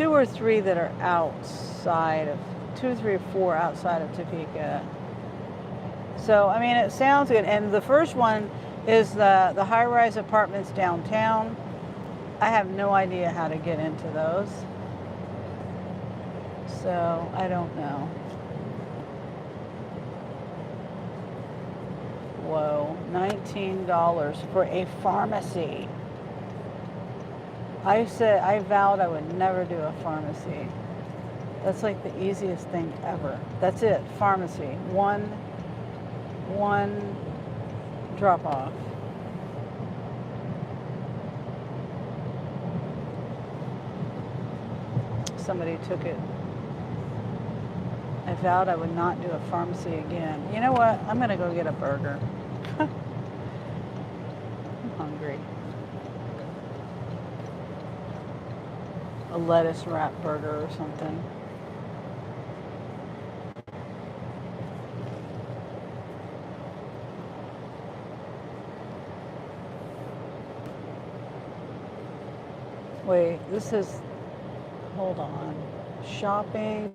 or 3 that are outside of 2, 3, or 4 outside of Topeka. So, I mean, it sounds good. And the first one is the high-rise apartments downtown. I have no idea how to get into those. So, I don't know. Whoa, $19 for a pharmacy. I vowed I would never do a pharmacy. That's like the easiest thing ever. That's it, pharmacy. One drop off. Somebody took it. I vowed I would not do a pharmacy again. You know what? I'm gonna go get a burger. I'm hungry. A lettuce wrap burger or something. Wait, this is, hold on. Shopping.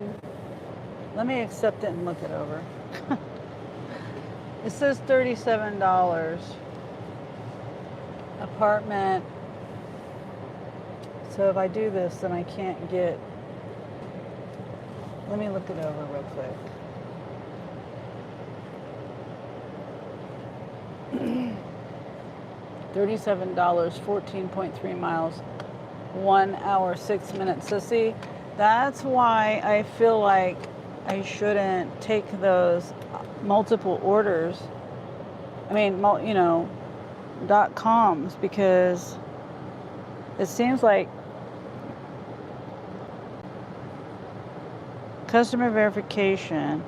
Let me accept it and look it over. It says $37. Apartment. So if I do this, then I can't get, let me look it over real quick. $37, 14.3 miles, 1 hour, 6 minutes. So see, that's why I feel like I shouldn't take those multiple orders. I mean, .coms, because it seems like customer verification.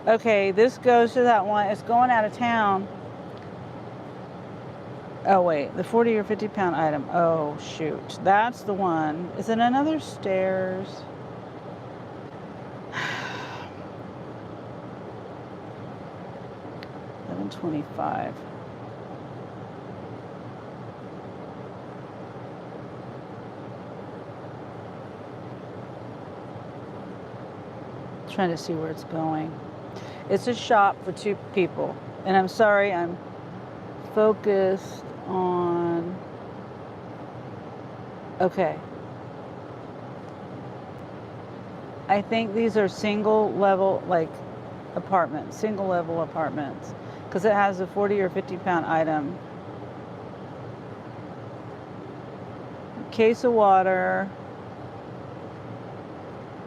Okay, this goes to that one. It's going out of town. Oh, wait. The 40 or 50 pound item. Oh, shoot. That's the one. Is it another stairs? 1125. Trying to see where it's going. It's a shop for 2 people. And I'm sorry, I'm focused on... Okay. I think these are single level, like, apartments. Single level apartments. Because it has a 40 or 50 pound item. Case of water.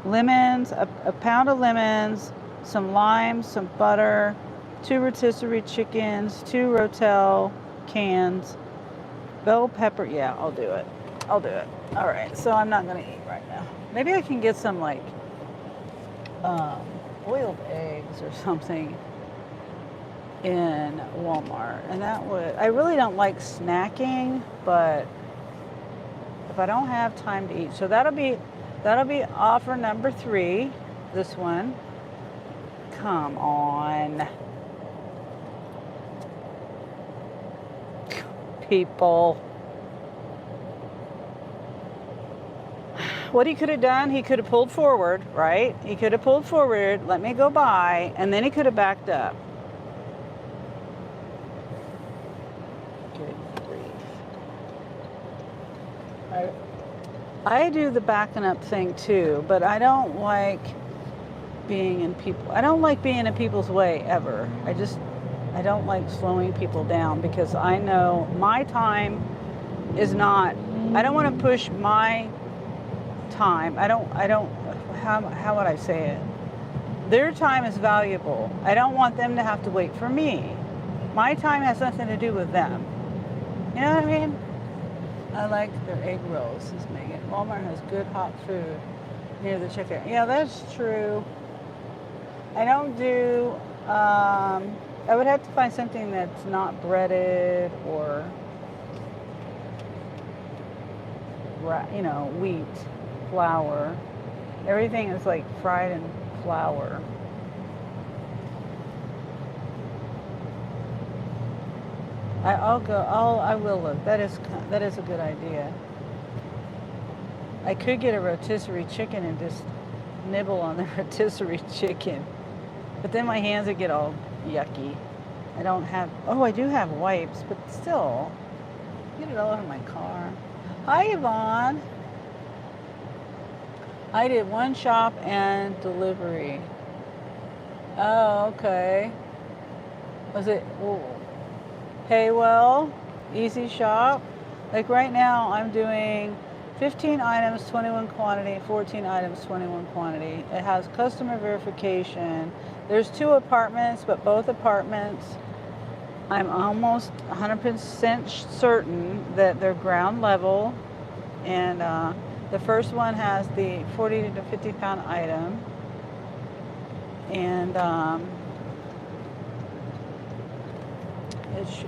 Lemons, a pound of lemons, some limes, some butter, 2 rotisserie chickens, 2 Rotel cans, bell pepper. Yeah, I'll do it. I'll do it. All right, so I'm not going to eat right now. Maybe I can get some, like, boiled eggs or something in Walmart. And that would... I really don't like snacking, but if I don't have time to eat. So that'll be offer number 3. This one. Come on. People. What he could have done, he could have pulled forward, right? He could have pulled forward, let me go by, and then he could have backed up. Good grief. I do the backing up thing too, but I don't like being in people's way ever. I don't like slowing people down, because I know my time is not... I don't want to push my time. How would I say it? Their time is valuable. I don't want them to have to wait for me. My time has nothing to do with them. You know what I mean? I like their egg rolls, says Megan. Walmart has good hot food near the checkout. Yeah, that's true. I don't do... I would have to find something that's not breaded or, wheat, flour. Everything is like fried in flour. I will look. That is a good idea. I could get a rotisserie chicken and just nibble on the rotisserie chicken. But then my hands would get all yucky. I do have wipes, but still, get it all over my car. Hi, Yvonne. I did 1 shop and delivery. Oh, okay. Was it Haywell? Easy shop? Like right now, I'm doing 15 items, 21 quantity, 14 items, 21 quantity. It has customer verification. There's 2 apartments, but both apartments, I'm almost 100% certain that they're ground level. And the first one has the 40 to 50 pound item. And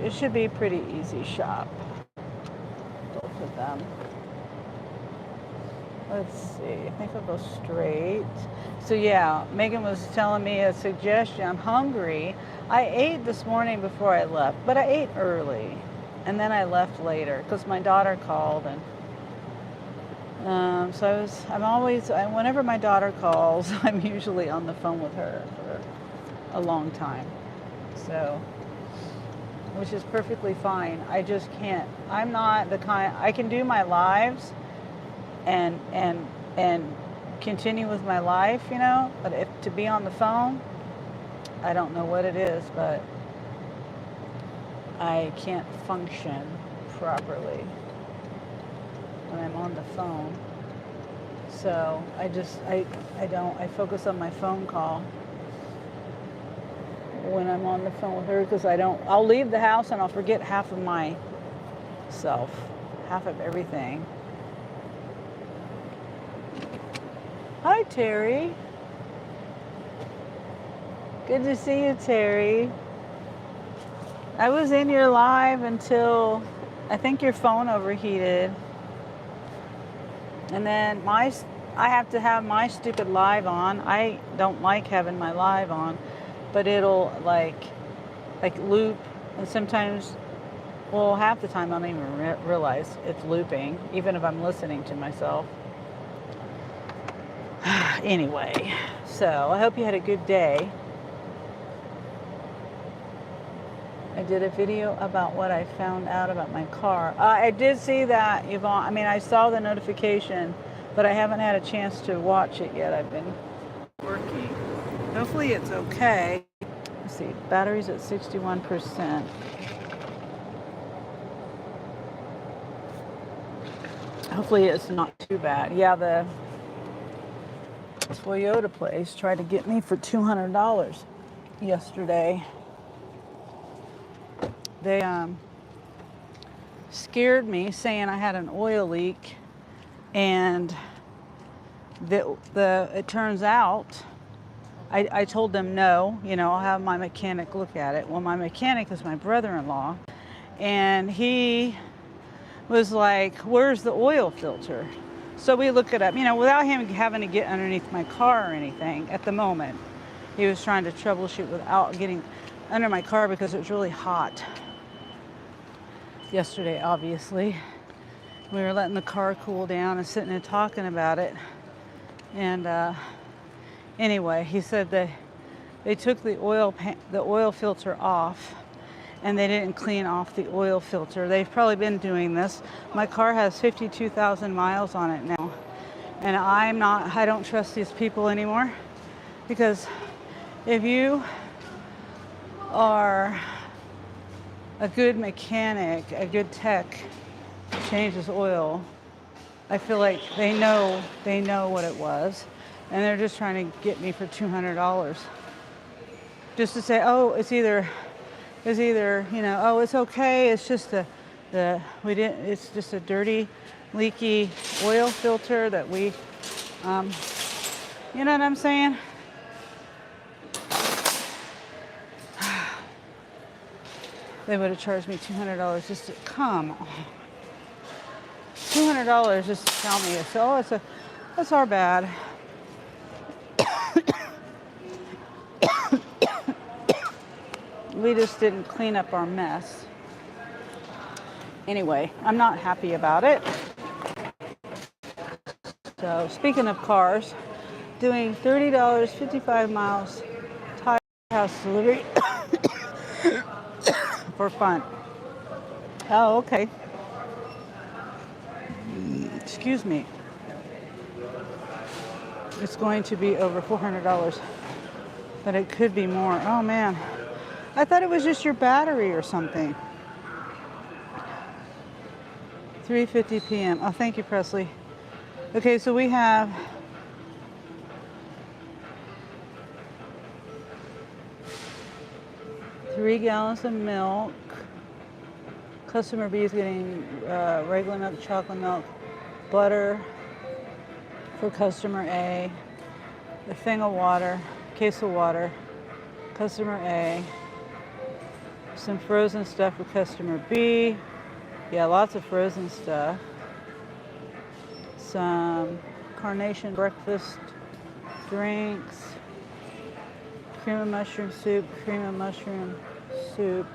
it should be a pretty easy shop. Both of them. Let's see, I think I'll go straight. So yeah, Megan was telling me a suggestion. I'm hungry. I ate this morning before I left, but I ate early. And then I left later because my daughter called. And whenever my daughter calls, I'm usually on the phone with her for a long time. So, which is perfectly fine. I just can't. I'm not the kind... I can do my lives and continue with my life, but if to be on the phone, I don't know what it is, but I can't function properly when I'm on the phone. So I focus on my phone call when I'm on the phone with her, because I'll leave the house and I'll forget half of myself, half of everything. Hi, Terry. Good to see you, Terry. I was in your live until I think your phone overheated. And then I have to have my stupid live on. I don't like having my live on, but it'll like loop. And sometimes, well, half the time I don't even realize it's looping, even if I'm listening to myself. Anyway, so I hope you had a good day. I did a video about what I found out about my car. I did see that, Yvonne. I mean, I saw the notification, but I haven't had a chance to watch it yet. I've been working. Hopefully it's okay. Let's see, battery's at 61%. Hopefully it's not too bad. Yeah, the Toyota place tried to get me for $200 yesterday. They scared me, saying I had an oil leak, and it turns out I told them no, I'll have my mechanic look at it. Well, my mechanic is my brother-in-law, and he was like, "Where's the oil filter?" So we look it up, without him having to get underneath my car or anything at the moment. He was trying to troubleshoot without getting under my car because it was really hot. Yesterday, obviously, we were letting the car cool down and sitting and talking about it. And anyway, he said they took the oil filter off, and they didn't clean off the oil filter. They've probably been doing this. My car has 52,000 miles on it now, and I don't trust these people anymore, because if you are a good mechanic, a good tech, changes oil, I feel like they know what it was, and they're just trying to get me for $200, just to say, oh, it's either oh, it's okay, it's just it's just a dirty, leaky oil filter that we, you know what I'm saying? They would have charged me $200 just to come. $200 just to tell me. So that's our bad. We just didn't clean up our mess. Anyway, I'm not happy about it. So speaking of cars, doing $30, 55 miles, Thai house delivery. For fun. Oh, okay. Excuse me. It's going to be over $400, but it could be more. Oh man, I thought it was just your battery or something. 3:50 p.m. Oh, thank you, Presley. Okay, so we have $3 gallons of milk. Customer B is getting regular milk, chocolate milk, butter for customer A, a thing of water, case of water, customer A, some frozen stuff for customer B. Yeah, lots of frozen stuff. Some carnation breakfast drinks, cream of mushroom soup, cream of mushroom soup.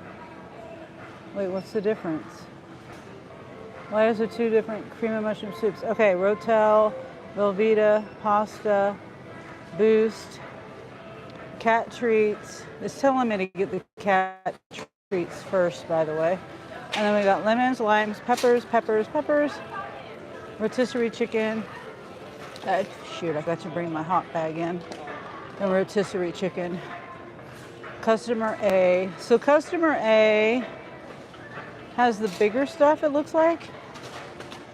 Wait, what's the difference? Why is there two different cream of mushroom soups? Okay, Rotel, Velveeta, pasta, Boost, cat treats. It's telling me to get the cat treats first, by the way. And then we got lemons, limes, peppers, rotisserie chicken. Shoot, I got to bring my hot bag in. And rotisserie chicken. Customer A. So customer A has the bigger stuff, it looks like.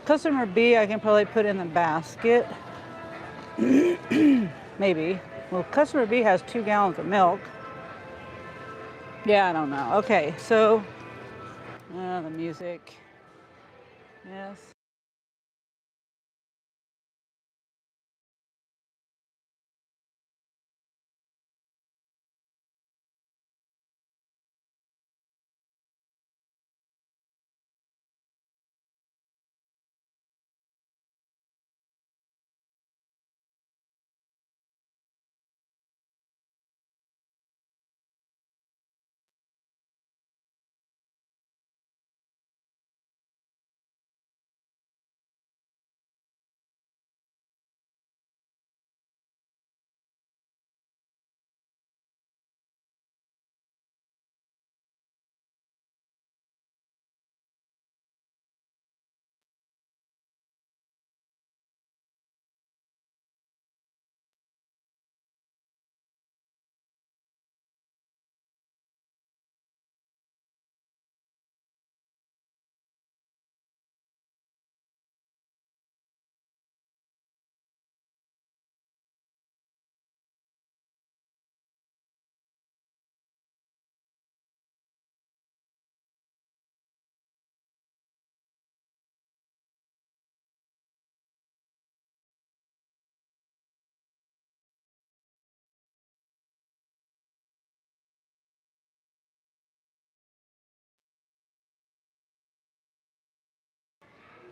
Customer B, I can probably put in the basket. Maybe. Well, customer B has 2 gallons of milk. Yeah, I don't know. Okay, so the music. Yes.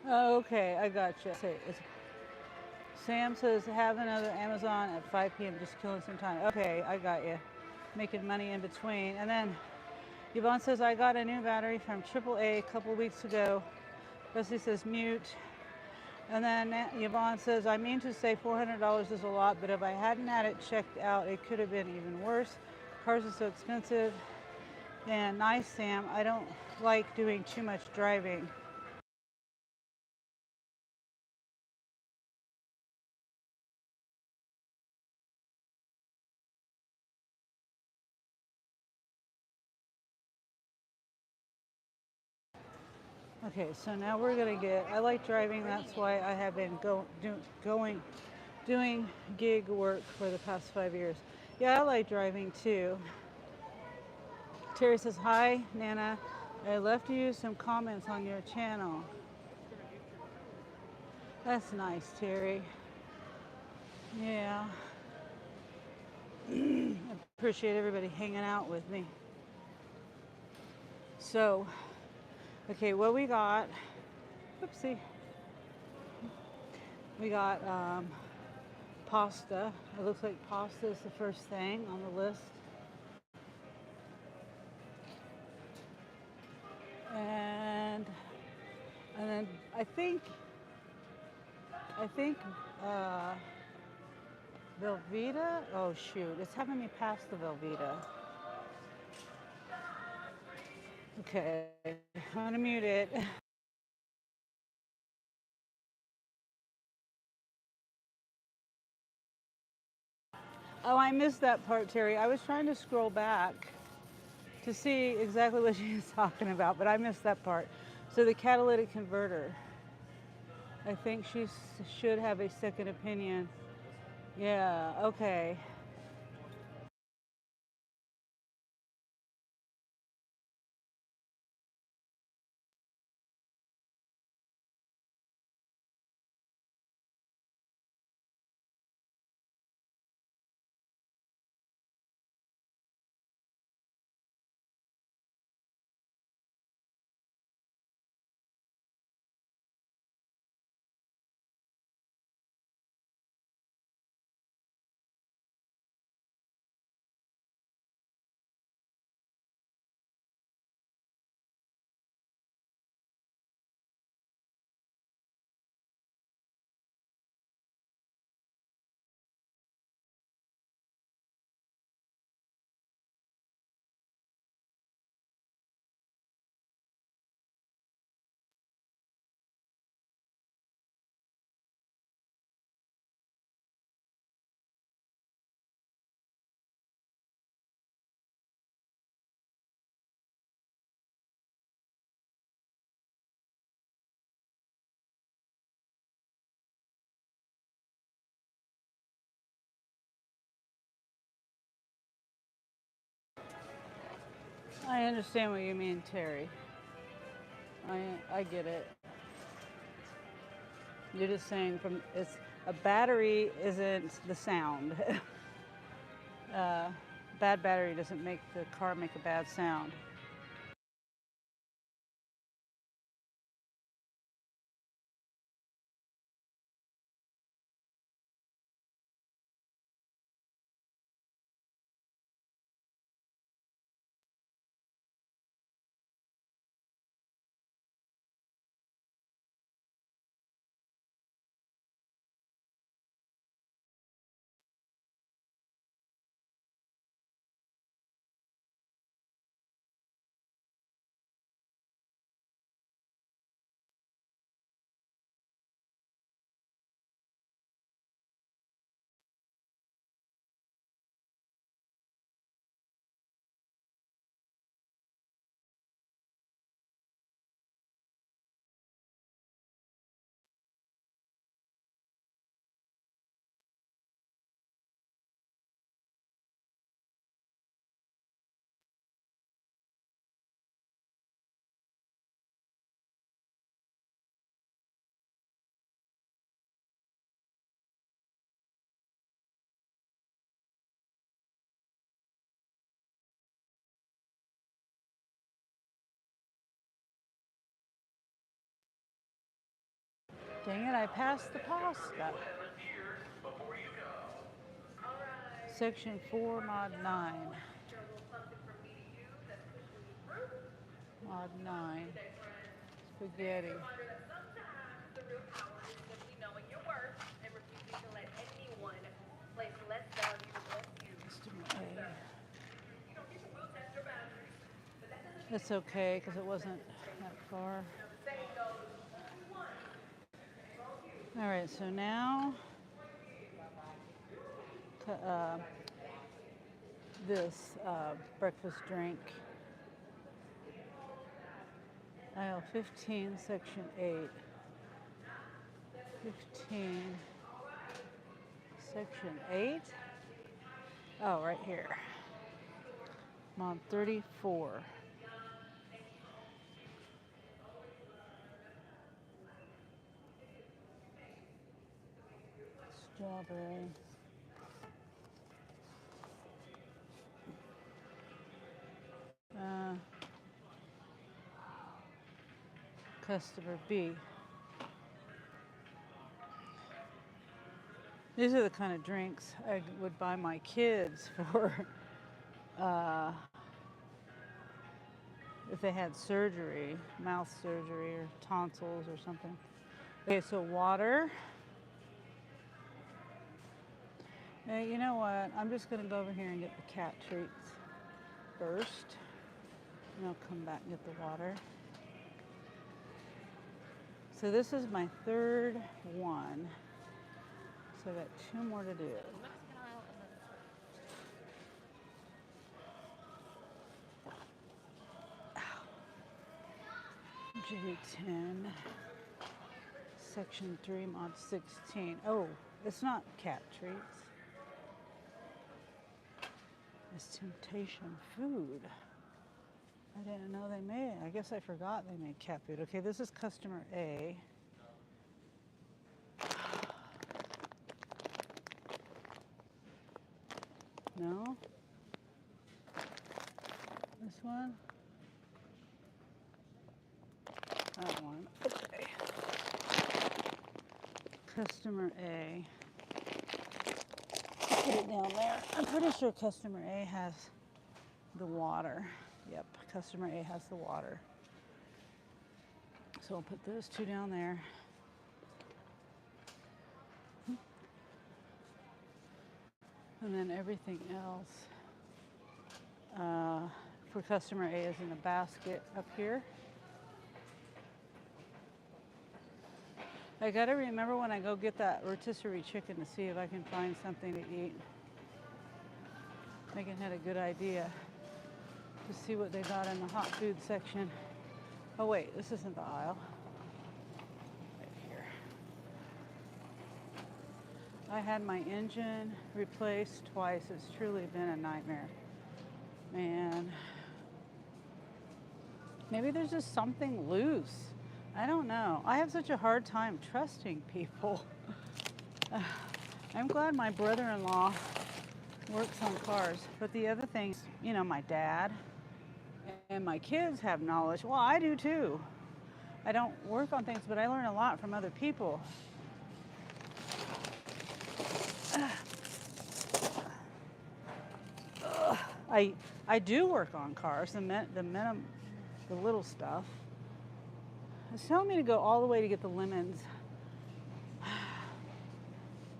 Okay, I gotcha. Sam says, have another Amazon at 5 p.m. Just killing some time. Okay, I got you. Making money in between. And then Yvonne says, I got a new battery from AAA a couple weeks ago. Rusty says, mute. And then Yvonne says, I mean to say $400 is a lot, but if I hadn't had it checked out, it could have been even worse. Cars are so expensive. And nice, Sam. I don't like doing too much driving. Okay, so now we're gonna I like driving, that's why I have been doing gig work for the past 5 years. Yeah, I like driving too. Terry says, hi, Nana. I left you some comments on your channel. That's nice, Terry. Yeah. I appreciate everybody hanging out with me. So, okay, what we got, whoopsie. We got pasta. It looks like pasta is the first thing on the list. And then I think Velveeta. Oh shoot, it's having me pass the Velveeta. Okay, I'm gonna mute it. Oh, I missed that part, Terry. I was trying to scroll back to see exactly what she was talking about, but I missed that part. So the catalytic converter. I think she should have a second opinion. Yeah, okay. I understand what you mean, Terry. I get it. You're just saying from it's a battery isn't the sound. Bad battery doesn't make the car make a bad sound. Dang it, I passed the pasta. Section 4, Mod 9. Mod 9. Spaghetti. The real power is simply knowing your worth and refusing to let anyone place less value on you. Customer A. You know, people will test your boundaries, but that doesn't It's okay, because it wasn't that far. say goes once. All right, so now this breakfast drink. Aisle 15, section 8. 15, section 8. Oh, right here. I'm on 34. Strawberry. Customer B. These are the kind of drinks I would buy my kids for if they had surgery, mouth surgery or tonsils or something. Okay, so water. Hey, you know what? I'm just going to go over here and get the cat treats first. And I'll come back and get the water. So this is my third one. So I got 2 more to do. J10, section 3, mod 16. Oh, it's not cat treats. It's temptation food. I didn't know they made. I guess I forgot they made cat food. Okay, this is customer A. No? This one? That one. Okay. Customer A. Put it down there. I'm pretty sure customer A has the water. Yep, customer A has the water. So I'll put those 2 down there. And then everything else for customer A is in a basket up here. I gotta remember when I go get that rotisserie chicken to see if I can find something to eat. Megan had a good idea to see what they got in the hot food section. Oh wait, this isn't the aisle. Right here. I had my engine replaced twice. It's truly been a nightmare. Man, Maybe there's just something loose. I don't know. I have such a hard time trusting people. I'm glad my brother-in-law works on cars. But the other things, you know, my dad and my kids have knowledge. Well, I do too. I don't work on things, but I learn a lot from other people. I do work on cars, the little stuff. It's telling me to go all the way to get the lemons.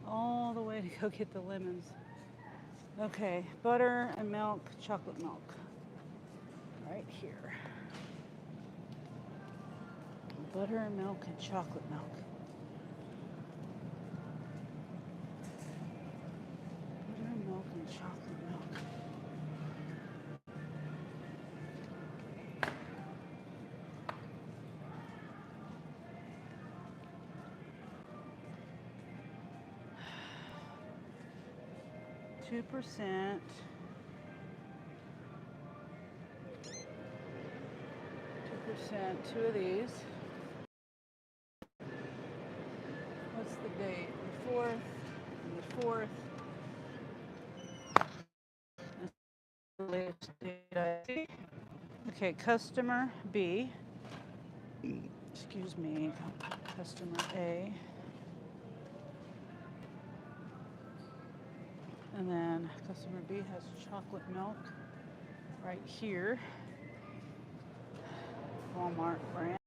All the way to go get the lemons. Okay, butter and milk, chocolate milk. Right here. Butter and milk and chocolate milk. Butter and milk and chocolate milk. 2%. 2%, two of these. What's the date? The 4th. The 4th. That's the latest date I see. Okay, customer B. Excuse me. Customer A. And then customer B has chocolate milk right here. Walmart brand.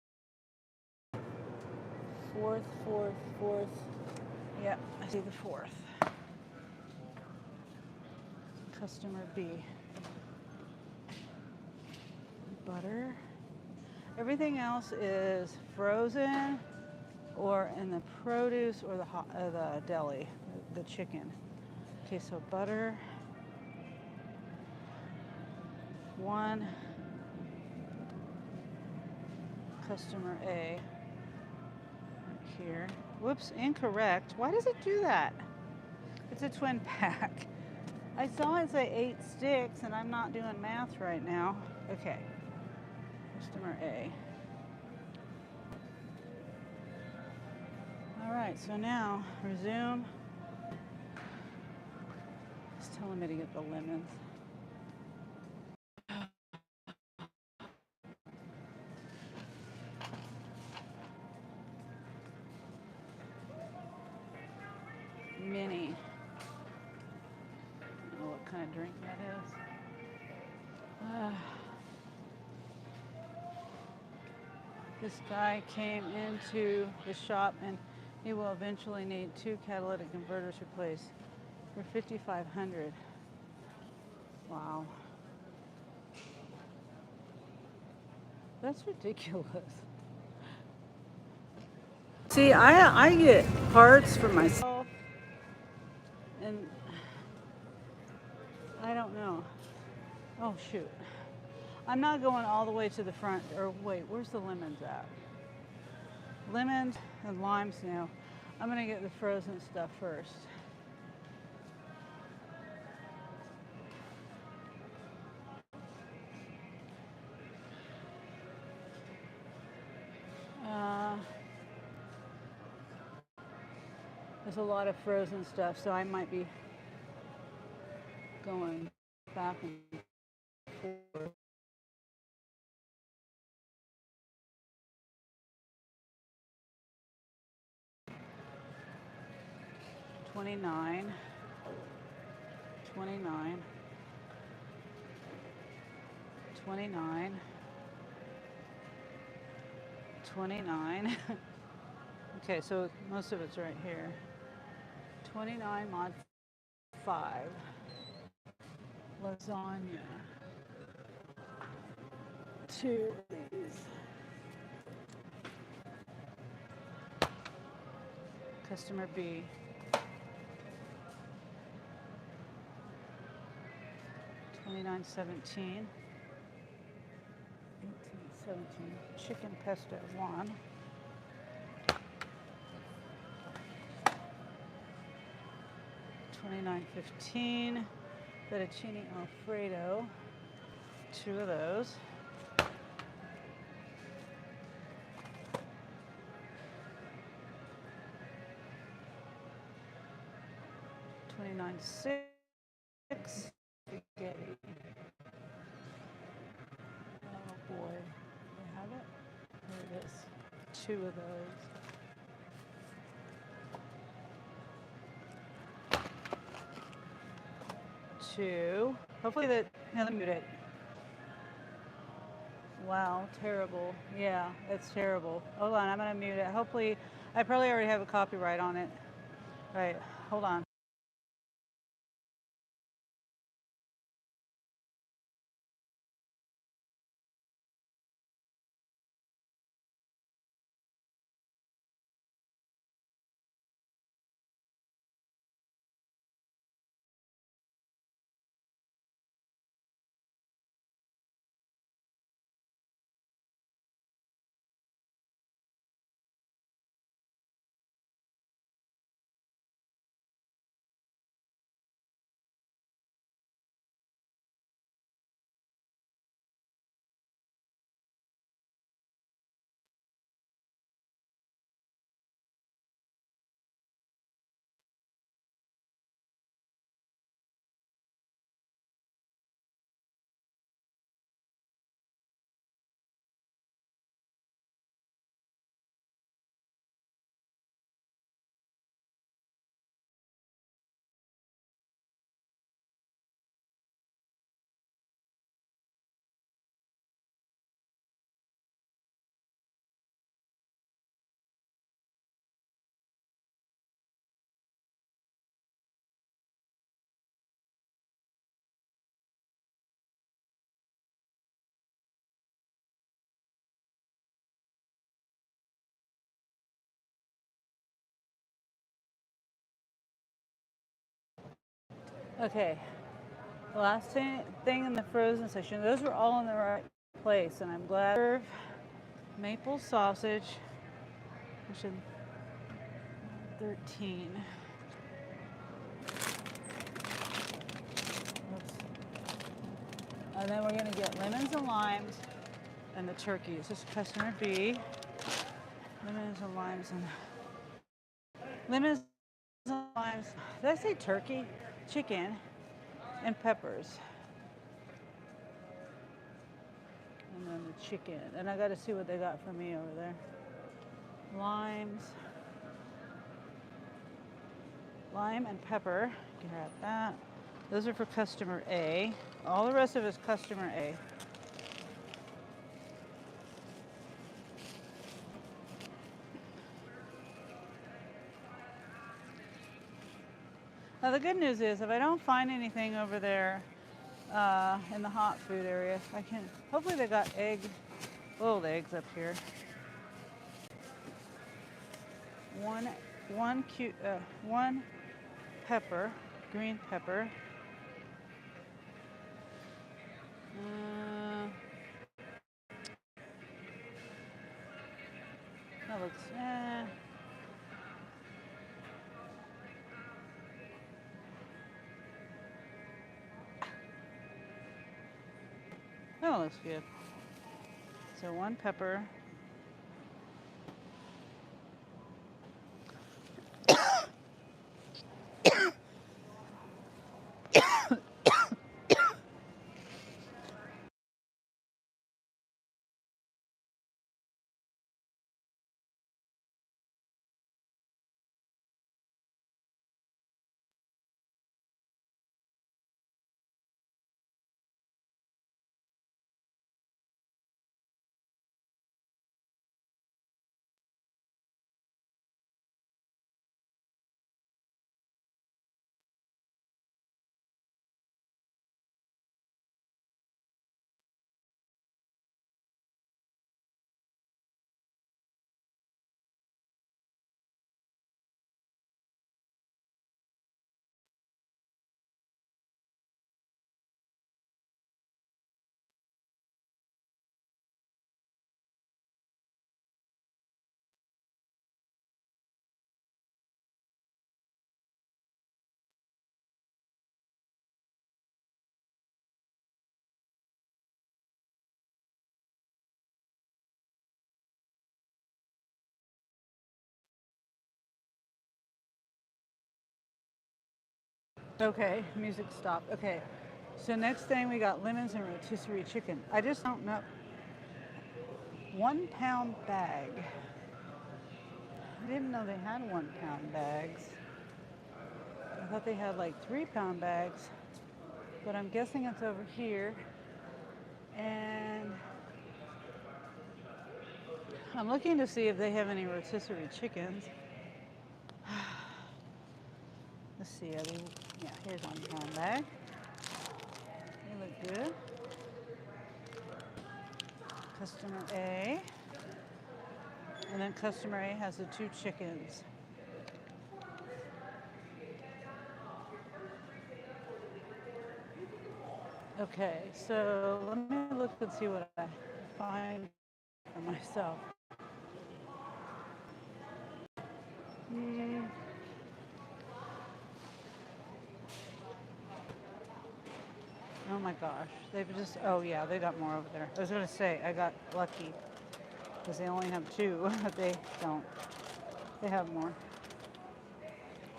4th. Yep, I see the 4th. Customer B. Butter. Everything else is frozen or in the produce or the deli, the chicken. Okay, so butter. 1. Customer A. Right here. Whoops, incorrect. Why does it do that? It's a twin pack. I saw it say 8 sticks and I'm not doing math right now. Okay. Customer A. All right, so now resume. It's telling me to get the lemons. Mini. I don't know what kind of drink that is. This guy came into the shop and he will eventually need 2 catalytic converters replaced for $5,500. Wow. That's ridiculous. See, I get parts for myself and I don't know. Oh shoot. I'm not going all the way to the front, or wait, where's the lemons at? Lemons and limes now. I'm gonna get the frozen stuff first. There's a lot of frozen stuff, so I might be going back and forth. $29, $29, $29, $29. Okay, so most of it's right here. 29 mod 5. Lasagna. 2 of these. Customer B. $29.17. $18.17. Chicken pesto 1. $29.15. Fettuccine Alfredo. 2 of those. 296. Spaghetti. Oh boy. Do I have it? There it is. 2 of those. 2. Hopefully that. Now let me mute it. Wow, terrible. Yeah, it's terrible. Hold on, I'm gonna mute it. Hopefully, I probably already have a copyright on it. Right, hold on. Okay, the last thing in the frozen section, those were all in the right place, and I'm glad. Maple sausage, which is 13. Oops. And then we're gonna get lemons and limes and the turkey. This is customer B. Lemons and limes and lemons and limes. Did I say turkey? Chicken and peppers. And then the chicken. And I gotta see what they got for me over there. Limes. Lime and pepper. Grab that. Those are for customer A. All the rest of it is customer A. Now the good news is if I don't find anything over there in the hot food area, I can, hopefully they got boiled eggs up here. One pepper, green pepper. That looks, that looks good. So 1 pepper. Okay, music stopped. Okay, so next thing we got lemons and rotisserie chicken. I just don't know. 1 pound bag. I didn't know they had 1 pound bags. I thought they had like 3 pound bags, but I'm guessing it's over here. And I'm looking to see if they have any rotisserie chickens. Let's see, yeah, here's 1 pound bag. They look good. Customer A. And then customer A has the 2 chickens. Okay, so let me look and see what I find for myself. Oh my gosh, they've just, oh yeah, they got more over there. I was gonna say, I got lucky because they only have 2, but they don't. They have more.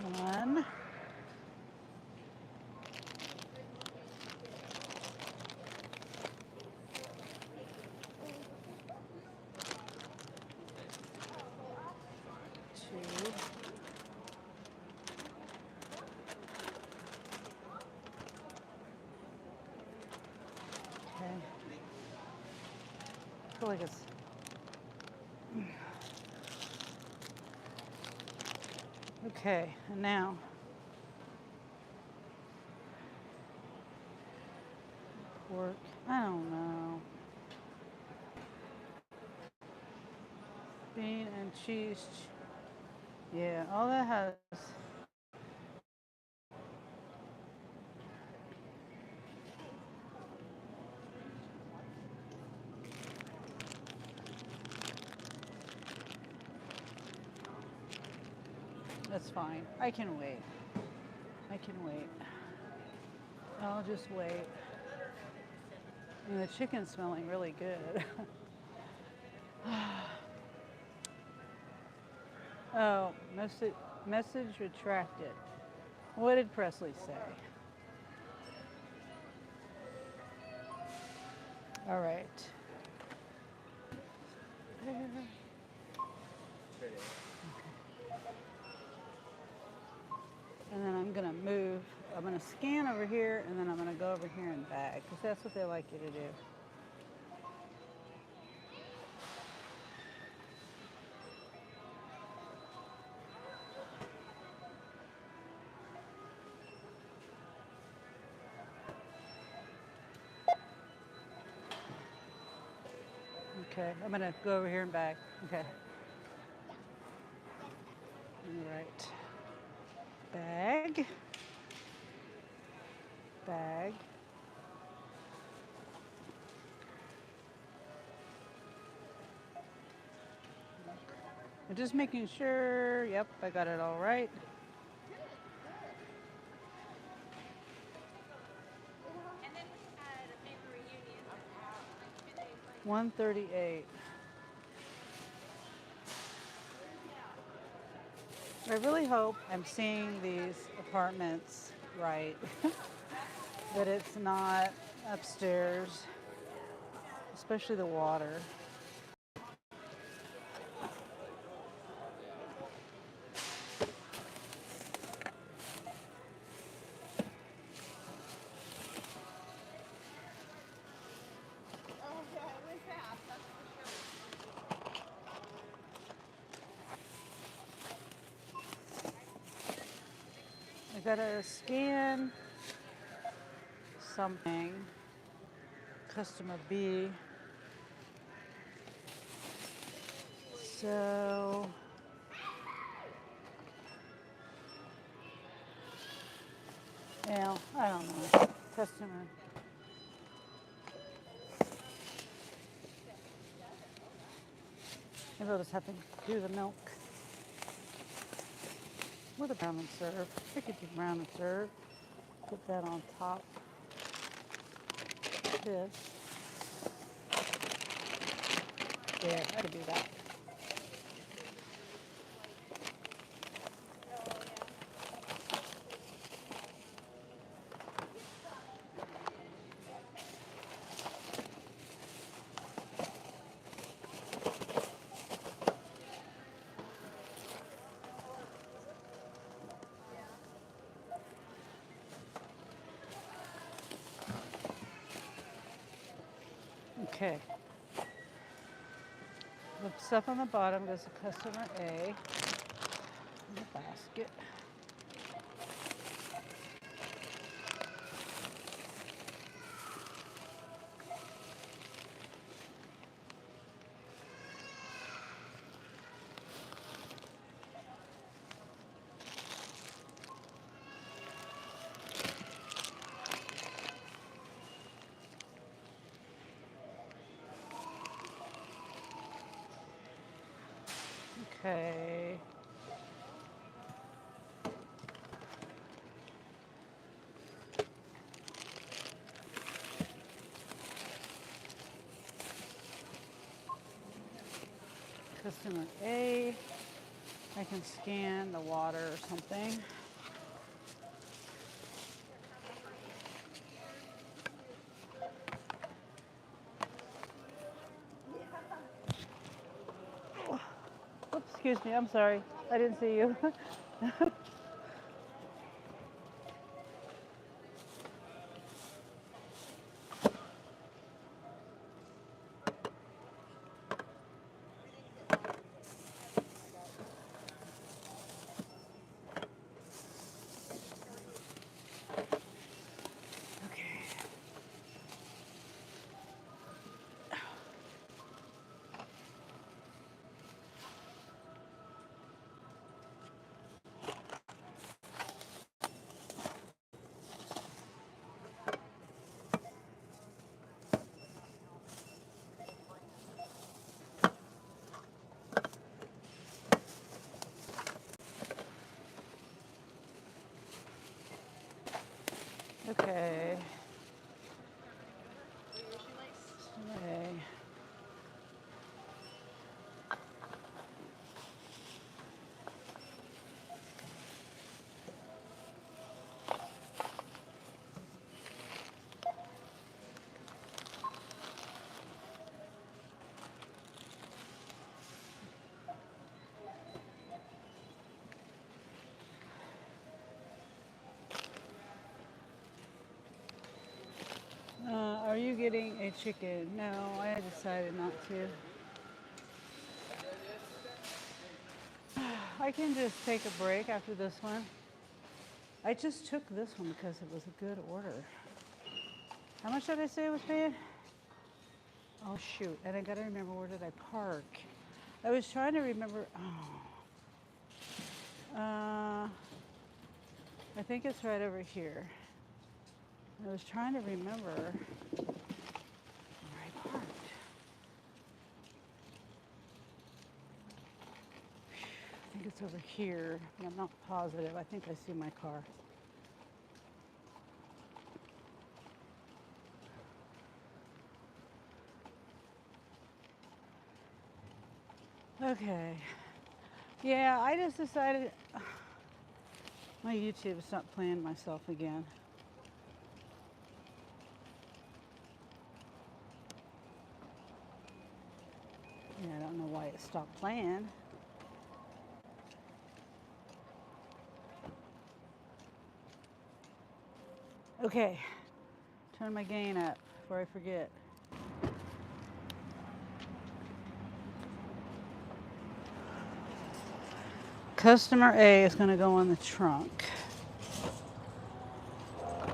1. Two. Okay. I feel like it's okay, and now pork. I don't know. Bean and cheese. Yeah, all that has. That's fine. I can wait. I can wait. I'll just wait. And the chicken's smelling really good. Oh, message retracted. What did Presley say? All right. And then I'm gonna move. I'm gonna scan over here, and then I'm gonna go over here and bag, because that's what they like you to do. Okay, I'm gonna go over here and bag. Okay. All right. Bag. Bag. I'm just making sure. Yep, I got it all right. And then we had a paper reunion like 2 days later. 138. I really hope I'm seeing these apartments right. That it's not upstairs, especially the water. Oh, yeah, it went fast, that's for sure. I gotta scan something. Customer B. So yeah, I don't know. Customer. Maybe I'll just have to do the milk with a brown and serve. I could do brown and serve. Put that on top. This. Yeah, I could do that. Okay. The stuff on the bottom goes to customer A in the basket. Okay. Customer A, I can scan the water or something. Oops, excuse me, I'm sorry. I didn't see you. Okay. Okay. Okay. Are you getting a chicken? No, I decided not to. I can just take a break after this one. I just took this one because it was a good order. How much did I say it was paying? Oh shoot, and I gotta remember, where did I park? I was trying to remember, I think it's right over here. I was trying to remember where I parked. I think it's over here, but I'm not positive. I think I see my car. Okay. Yeah, I just decided my YouTube's not playing myself again. Yeah, I don't know why it stopped playing. Okay, turn my gain up before I forget. Customer A is going to go on the trunk.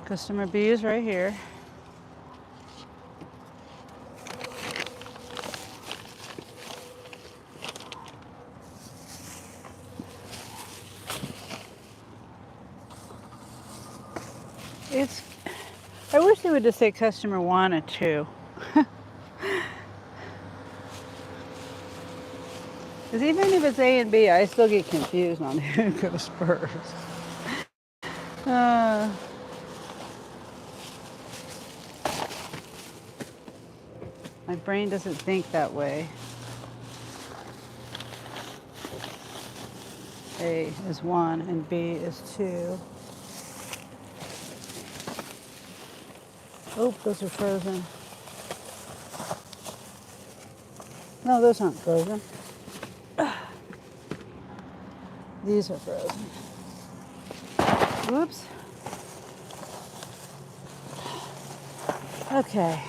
Customer B is right here. I wish they would just say customer 1 and 2. Because even if it's A and B, I still get confused on who goes first. My brain doesn't think that way. A is 1 and B is 2. Oh, those are frozen. No, those aren't frozen. These are frozen. Whoops. Okay.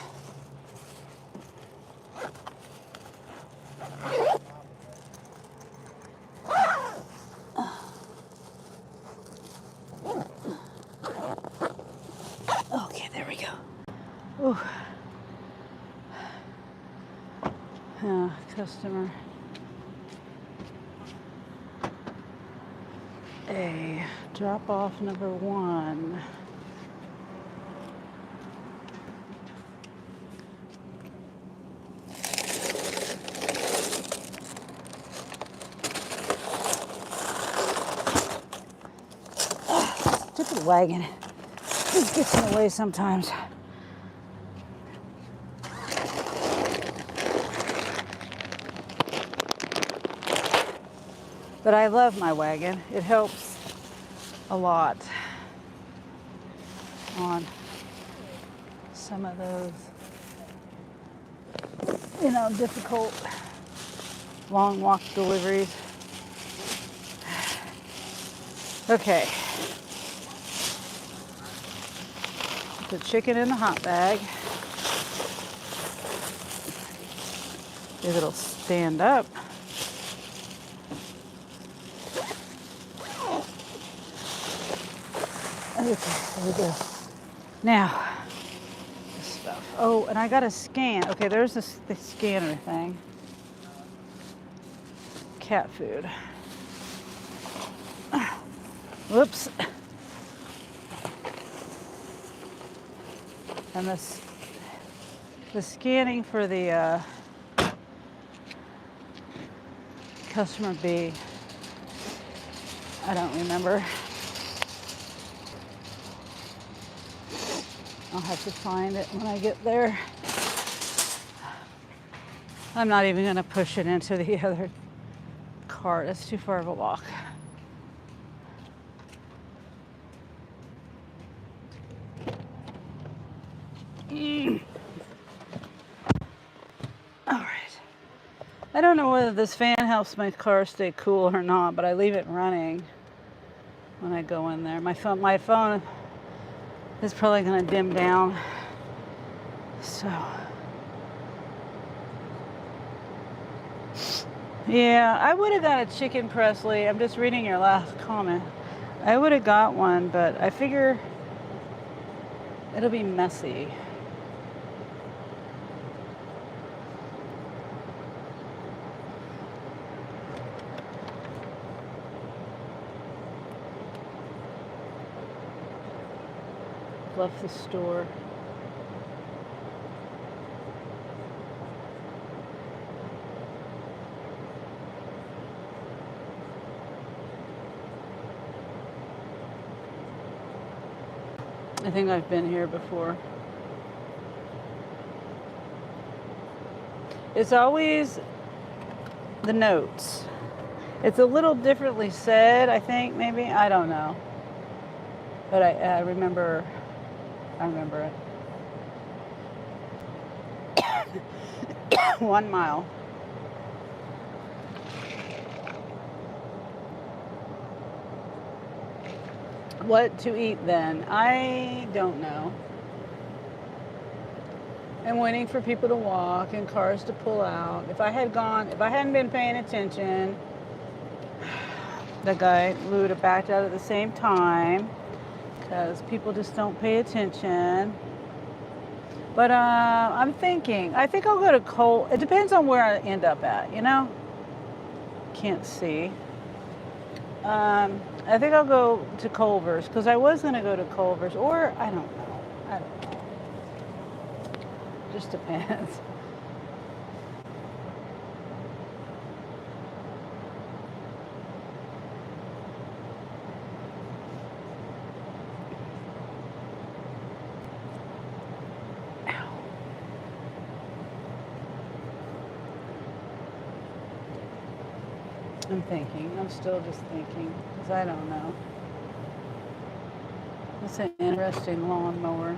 Customer A, drop off number 1. Stupid wagon. Just gets in the way sometimes. But I love my wagon. It helps a lot on some of those, difficult long walk deliveries. Okay. Put the chicken in the hot bag. If it'll stand up. Okay, there we go. Now, this stuff. Oh, and I got to scan. Okay, there's the scanner thing. Cat food. Whoops. And the scanning for the customer B, I don't remember. I'll have to find it when I get there. I'm not even going to push it into the other cart. That's too far of a walk. All right. I don't know whether this fan helps my car stay cool or not, but I leave it running when I go in there. My phone is probably going to dim down. So, yeah, I would have got a chicken Presley. I'm just reading your last comment. I would have got one, but I figure it'll be messy. Left the store. I think I've been here before. It's always the notes. It's a little differently said, I think, maybe. I don't know. But I remember it. 1 mile. What to eat then? I don't know. I'm waiting for people to walk and cars to pull out. If I hadn't been paying attention, the guy would have backed out at the same time. Because people just don't pay attention. But I'm thinking, I think I'll go to Cole. It depends on where I end up at, Can't see. I think I'll go to Culver's because I was going to go to Culver's, or I don't know. Just depends. I'm still just thinking, because I don't know. It's an interesting lawn mower.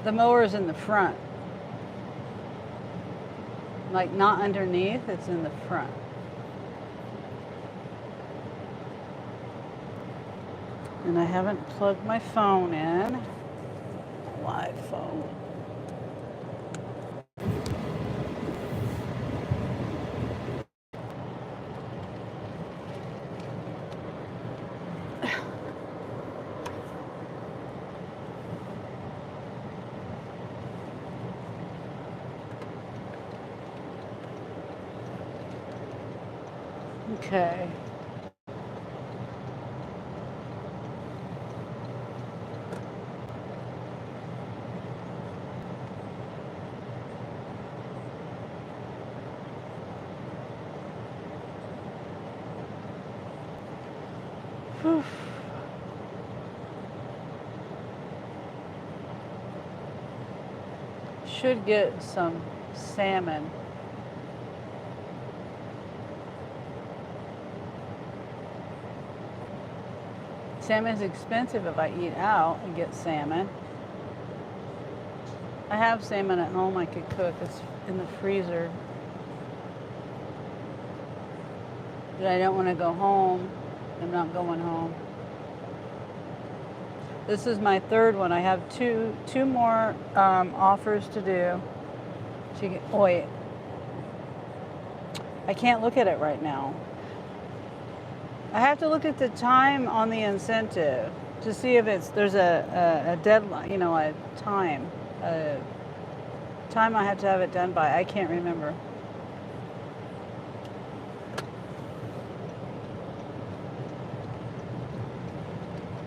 The mower's in the front. Like not underneath, it's in the front. And I haven't plugged my phone in. Live phone. Okay. Whew. Should get some salmon. Salmon's expensive if I eat out and get salmon. I have salmon at home I could cook. It's in the freezer. But I don't want to go home. I'm not going home. This is my third one. I have two more offers to do. Wait. I can't look at it right now. I have to look at the time on the incentive to see if there's a deadline, a time I have to have it done by. I can't remember.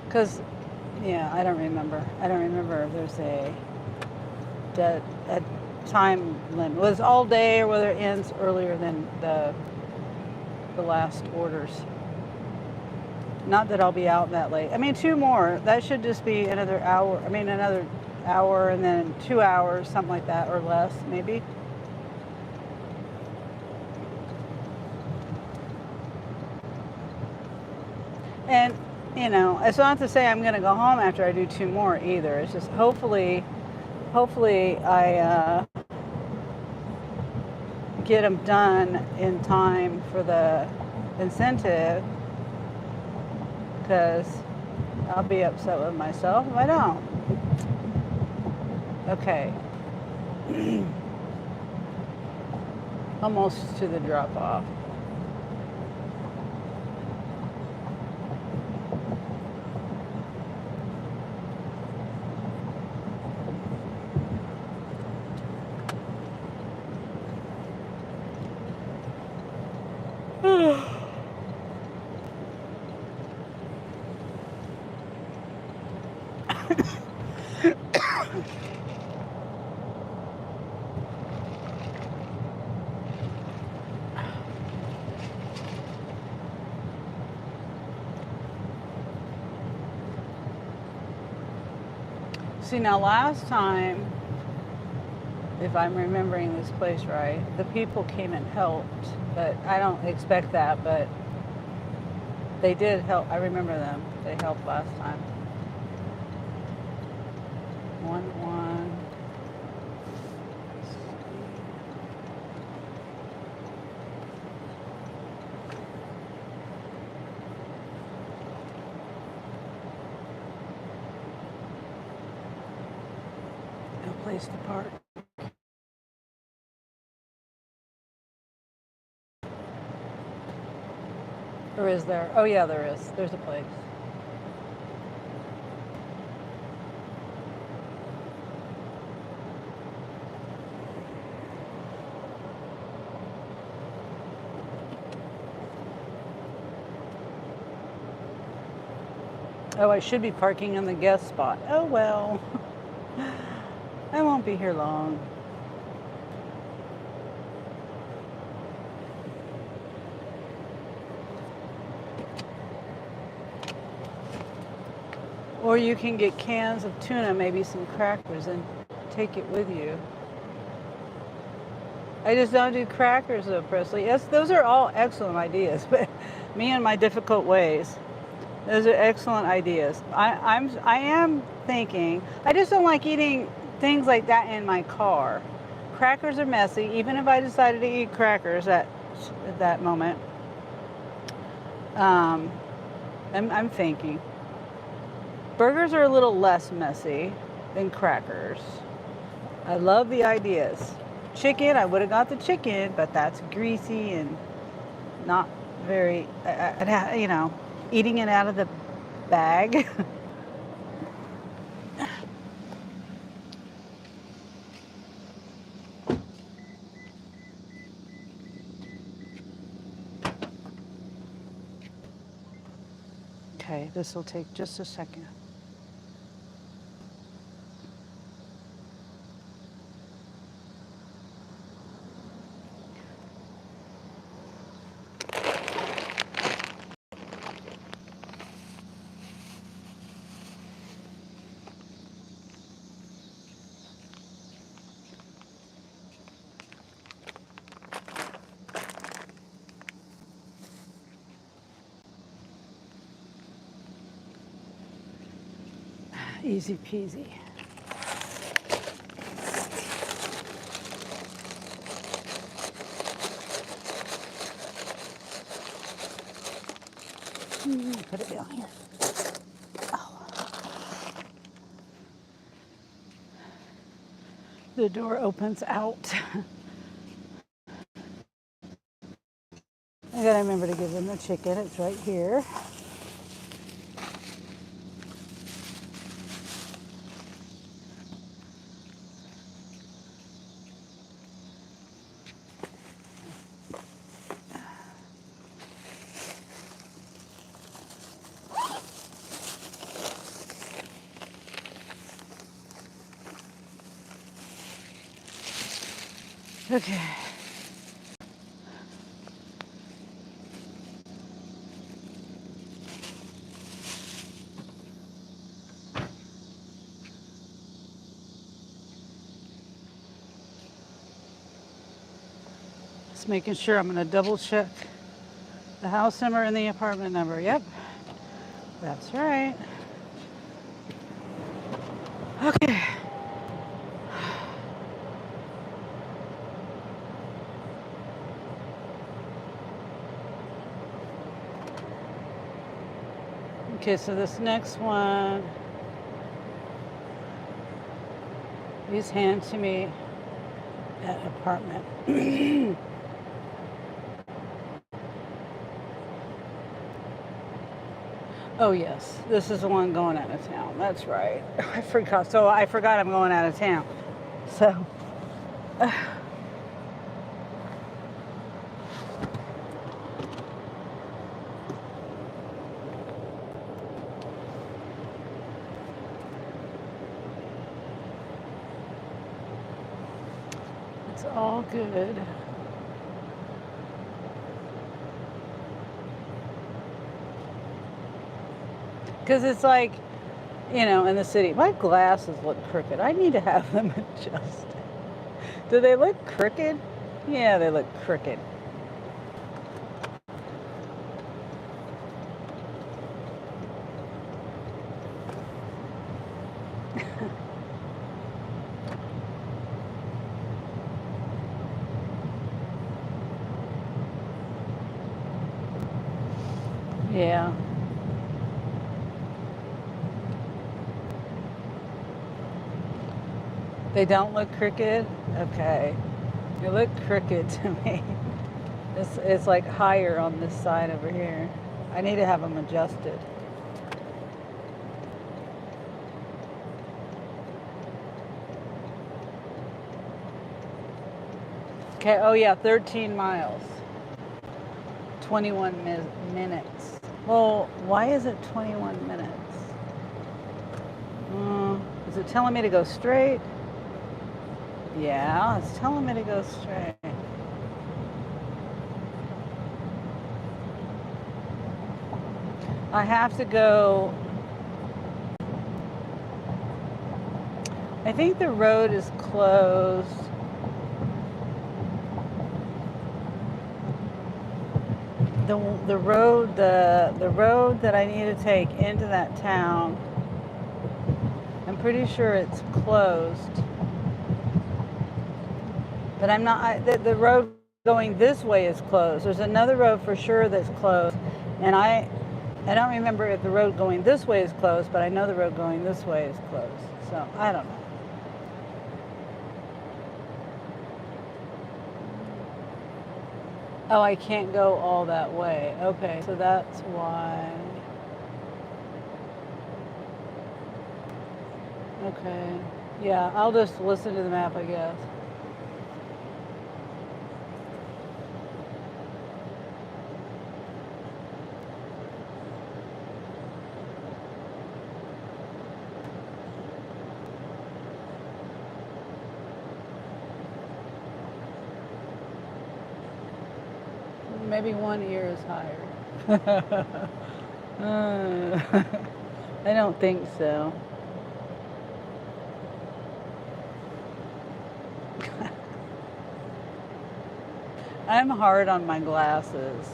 Because, yeah, I don't remember. I don't remember if there's a time limit. Was it all day or whether it ends earlier than the last orders? Not that I'll be out that late. I mean, 2 more. That should just be another hour. I mean, another hour and then 2 hours, something like that, or less, maybe. And, it's not to say I'm going to go home after I do 2 more either. It's just hopefully I get them done in time for the incentive, because I'll be upset with myself if I don't. Okay. Almost to the drop off. See, now last time, if I'm remembering this place right, the people came and helped, but I don't expect that, but they did help. I remember them. They helped last time. 1-1. No place to park. Or is there? Oh yeah, there is. There's a place. Oh, I should be parking in the guest spot. Oh well. I won't be here long. Or you can get cans of tuna, maybe some crackers, and take it with you. I just don't do crackers though, Presley. Yes, those are all excellent ideas, but me and my difficult ways. Those are excellent ideas. I am thinking, I just don't like eating things like that in my car. Crackers are messy, even if I decided to eat crackers at that moment. I'm thinking. Burgers are a little less messy than crackers. I love the ideas. Chicken, I would have got the chicken, but that's greasy and not very, eating it out of the bag. Okay, this will take just a second. Easy peasy. Put it down here. Oh. The door opens out. I gotta remember to give them the chicken. It's right here. Okay. Just making sure. I'm gonna double check the house number and the apartment number. Yep, that's right. Okay. Okay, so this next one, please hand to me at apartment. Oh yes, this is the one going out of town. That's right. I forgot. So I forgot I'm going out of town. So. It's all good. Because it's like, you know, in the city, my glasses look crooked. I need to have them adjusted. Do they look crooked? Yeah, they look crooked. Yeah. They don't look crooked? Okay. They look crooked to me. It's like higher on this side over here. I need to have them adjusted. Okay, oh yeah, 13 miles. 21 minutes. Well, why is it 21 minutes? Is it telling me to go straight? Yeah, it's telling me to go straight. I have to go. I think the road is closed. The road that I need to take into that town, I'm pretty sure it's closed. But I'm not. The road going this way is closed. There's another road for sure that's closed, and I don't remember if the road going this way is closed, but I know the road going this way is closed. So I don't know. Oh, I can't go all that way. Okay, so that's why. Okay. Yeah, I'll just listen to the map, I guess. maybe 1 ear is higher. I don't think so. I'm hard on my glasses.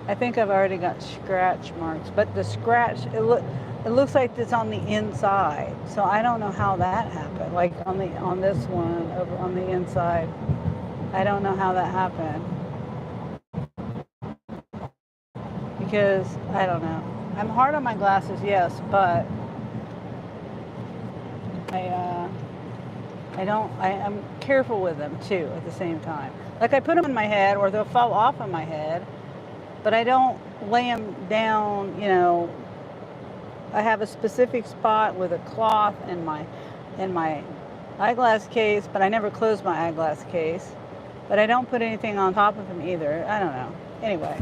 I think I've already got scratch marks, but the scratch, it looks like it's on the inside. So I don't know how that happened. Like on this one over on the inside. I don't know how that happened. Because I don't know. I'm hard on my glasses, yes, but I'm careful with them too at the same time. Like I put them in my head or they'll fall off of my head, but I don't lay them down, you know. I have a specific spot with a cloth in my eyeglass case, but I never close my eyeglass case. But I don't put anything on top of them either. I don't know. Anyway,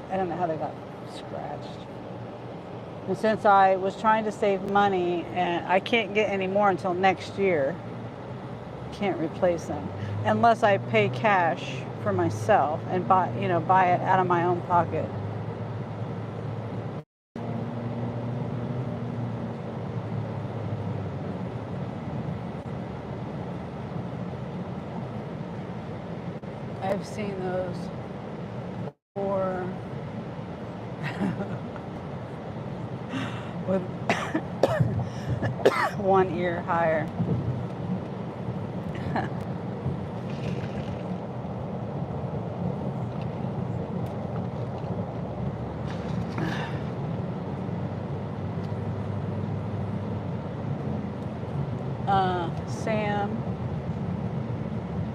I don't know how they got scratched. And since I was trying to save money and I can't get any more until next year, can't replace them unless I pay cash for myself and buy it out of my own pocket. I've seen those for with 1 ear higher.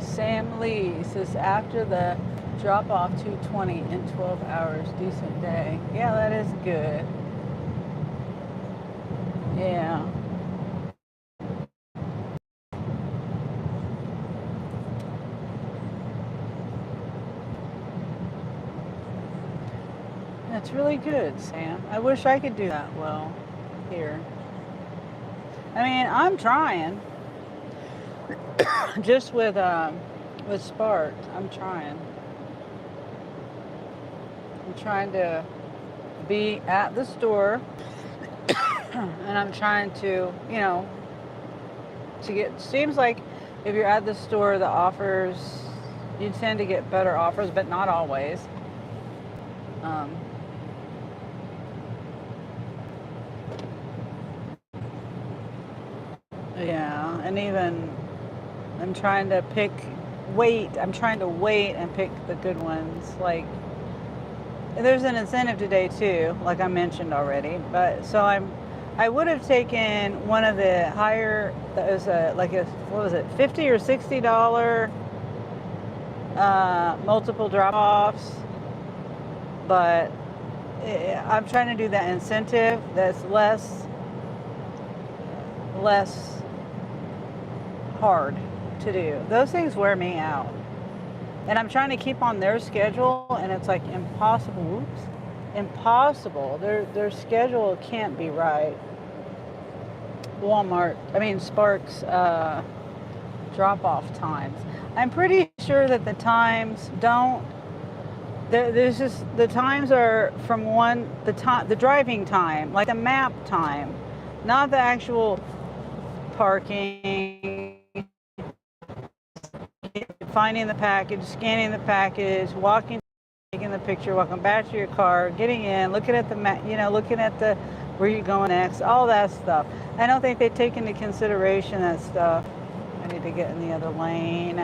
Sam Lee says after the drop off 220 in 12 hours, decent day. Yeah, that is good. Yeah. That's really good, Sam. I wish I could do that well here. I mean, I'm trying. Just with Spark, I'm trying. I'm trying to be at the store, and I'm trying to, to get. Seems like if you're at the store, the offers you tend to get better offers, but not always. Yeah, and even I'm trying to wait and pick the good ones. Like, there's an incentive today too, like I mentioned already. But so I would have taken one of the higher, that was what was it, $50 or $60 multiple drop-offs. But I'm trying to do that incentive that's less hard to do. Those things wear me out. And I'm trying to keep on their schedule, and it's like impossible. Oops. Impossible. Their schedule can't be right. Spark's drop-off times. I'm pretty sure that the times don't. There's just the times are from the driving time, like the map time, not the actual parking, finding the package, scanning the package, walking, taking the picture, walking back to your car, getting in, looking at the map, looking at the where you're going next, all that stuff. I don't think they take into consideration that stuff. I need to get in the other lane.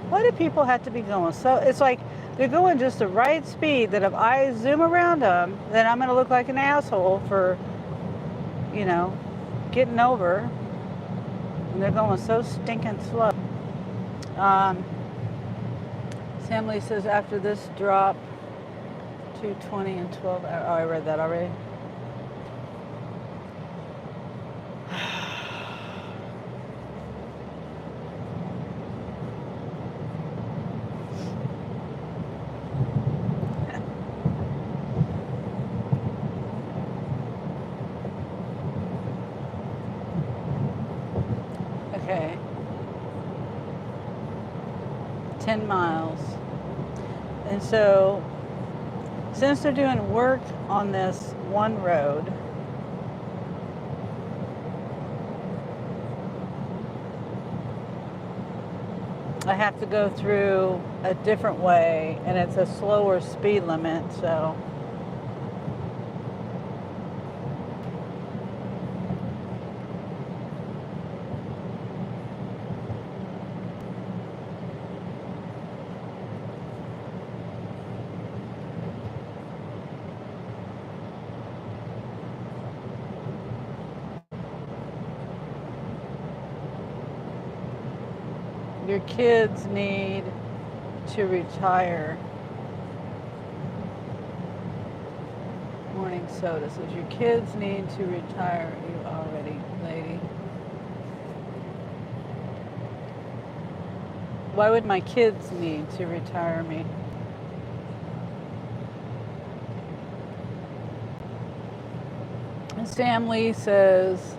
Why do people have to be going? So it's like they're going just the right speed that if I zoom around them, then I'm going to look like an asshole for, getting over. And they're going so stinking slow. Sam Lee says after this drop, 220 and 12 hours. Oh, I read that already. Okay. 10 miles. And so Since they're doing work on this one road, I have to go through a different way, and it's a slower speed limit, so your kids need to retire. Morning soda says your kids need to retire you already, lady. Why would my kids need to retire me? And Sam Lee says,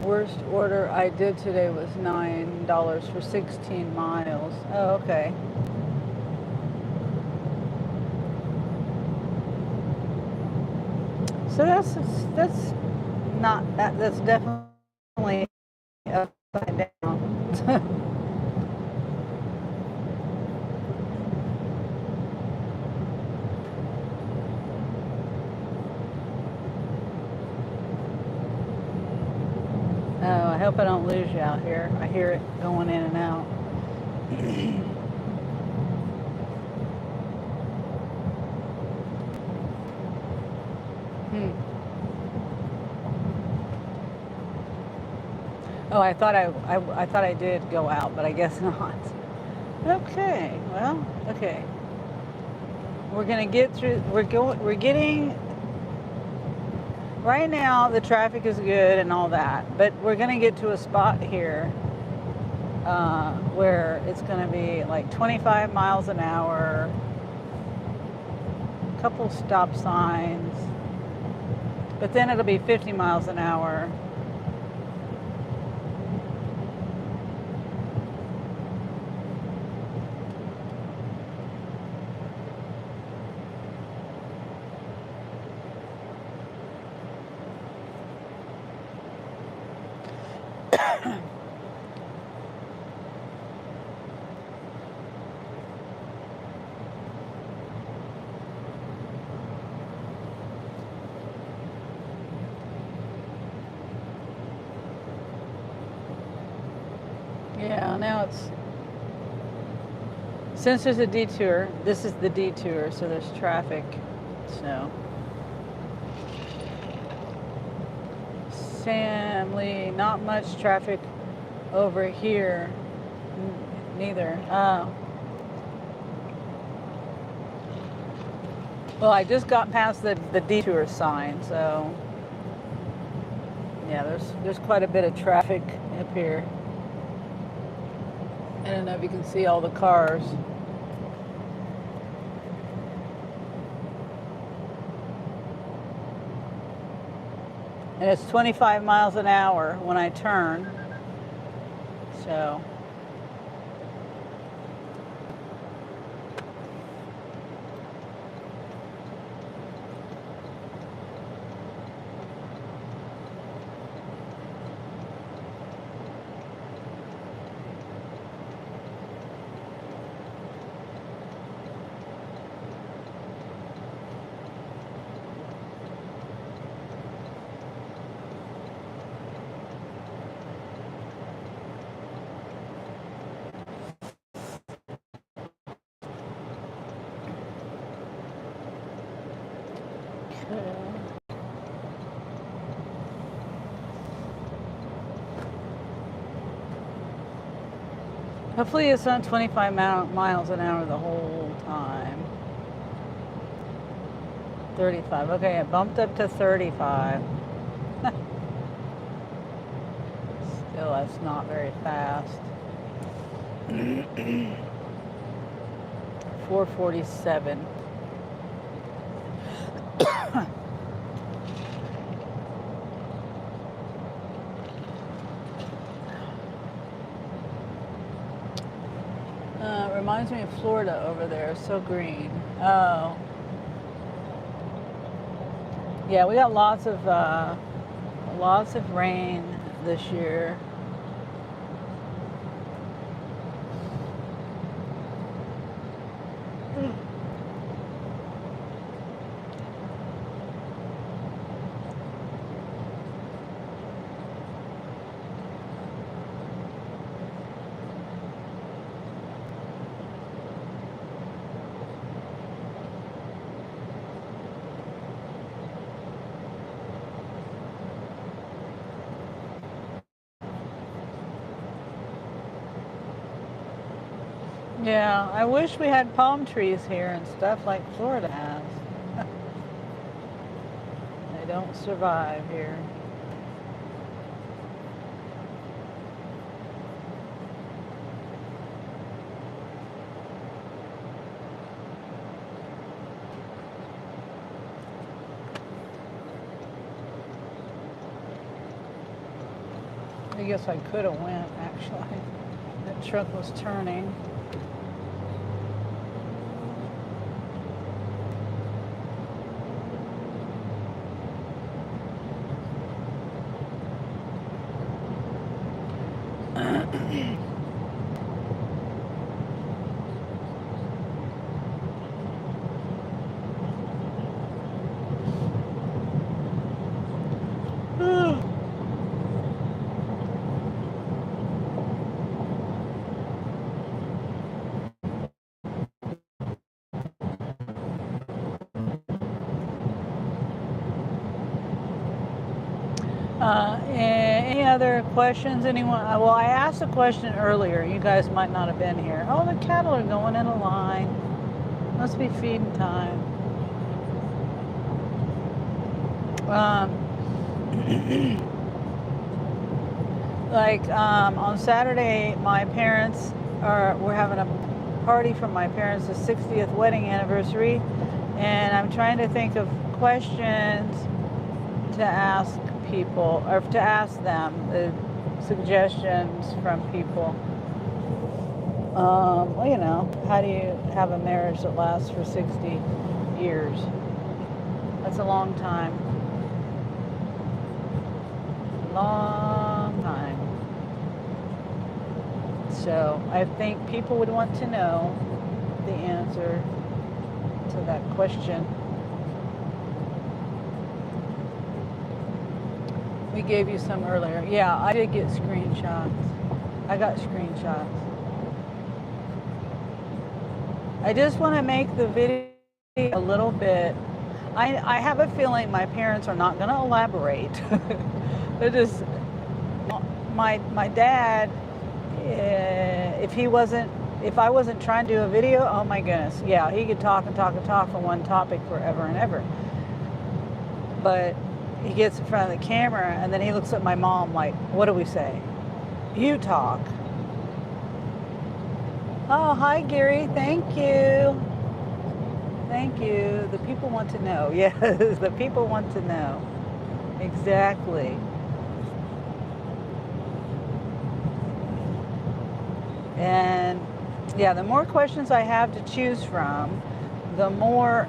worst order I did today was $9 for 16 miles. Oh, okay. So that's not that. That's definitely upside down. Oh, I hope I don't lose you out here. I hear it going in and out. Oh, I thought I did go out, but I guess not. Okay, well, okay. We're gonna get through. We're getting. Right now, the traffic is good and all that, but we're gonna get to a spot here where it's gonna be like 25 miles an hour, a couple stop signs, but then it'll be 50 miles an hour. Yeah, now it's, since there's a detour, this is the detour, so there's traffic, so. Sam Lee, not much traffic over here, neither. Well, I just got past the detour sign, so yeah, there's quite a bit of traffic up here. I don't know if you can see all the cars. And it's 25 miles an hour when I turn, so. Hopefully it's not 25 miles an hour the whole time. 35. Okay, it bumped up to 35. Still, that's not very fast. 447. Reminds me of Florida over there, so green. Oh. Yeah, we got lots of rain this year. Yeah, I wish we had palm trees here and stuff like Florida has. They don't survive here. I guess I could have went actually. That truck was turning. Any other questions? Anyone? Well, I asked a question earlier. You guys might not have been here. Oh, the cattle are going in a line. Must be feeding time. On Saturday, my parents we're having a party for my parents' 60th wedding anniversary, and I'm trying to think of questions to ask people, or to ask them, the suggestions from people. Well, how do you have a marriage that lasts for 60 years? That's a long time. Long time. So I think people would want to know the answer to that question. We gave you some earlier. Yeah, I did get screenshots. I got screenshots. I just want to make the video a little bit. I have a feeling my parents are not going to elaborate. They're just, my dad, if I wasn't trying to do a video, oh my goodness, yeah, he could talk and talk and talk for one topic forever and ever. But he gets in front of the camera and then he looks at my mom like, what do we say? You talk. Oh, hi Gary, thank you. Thank you. The people want to know. Yes, the people want to know. Exactly. And yeah, the more questions I have to choose from, the more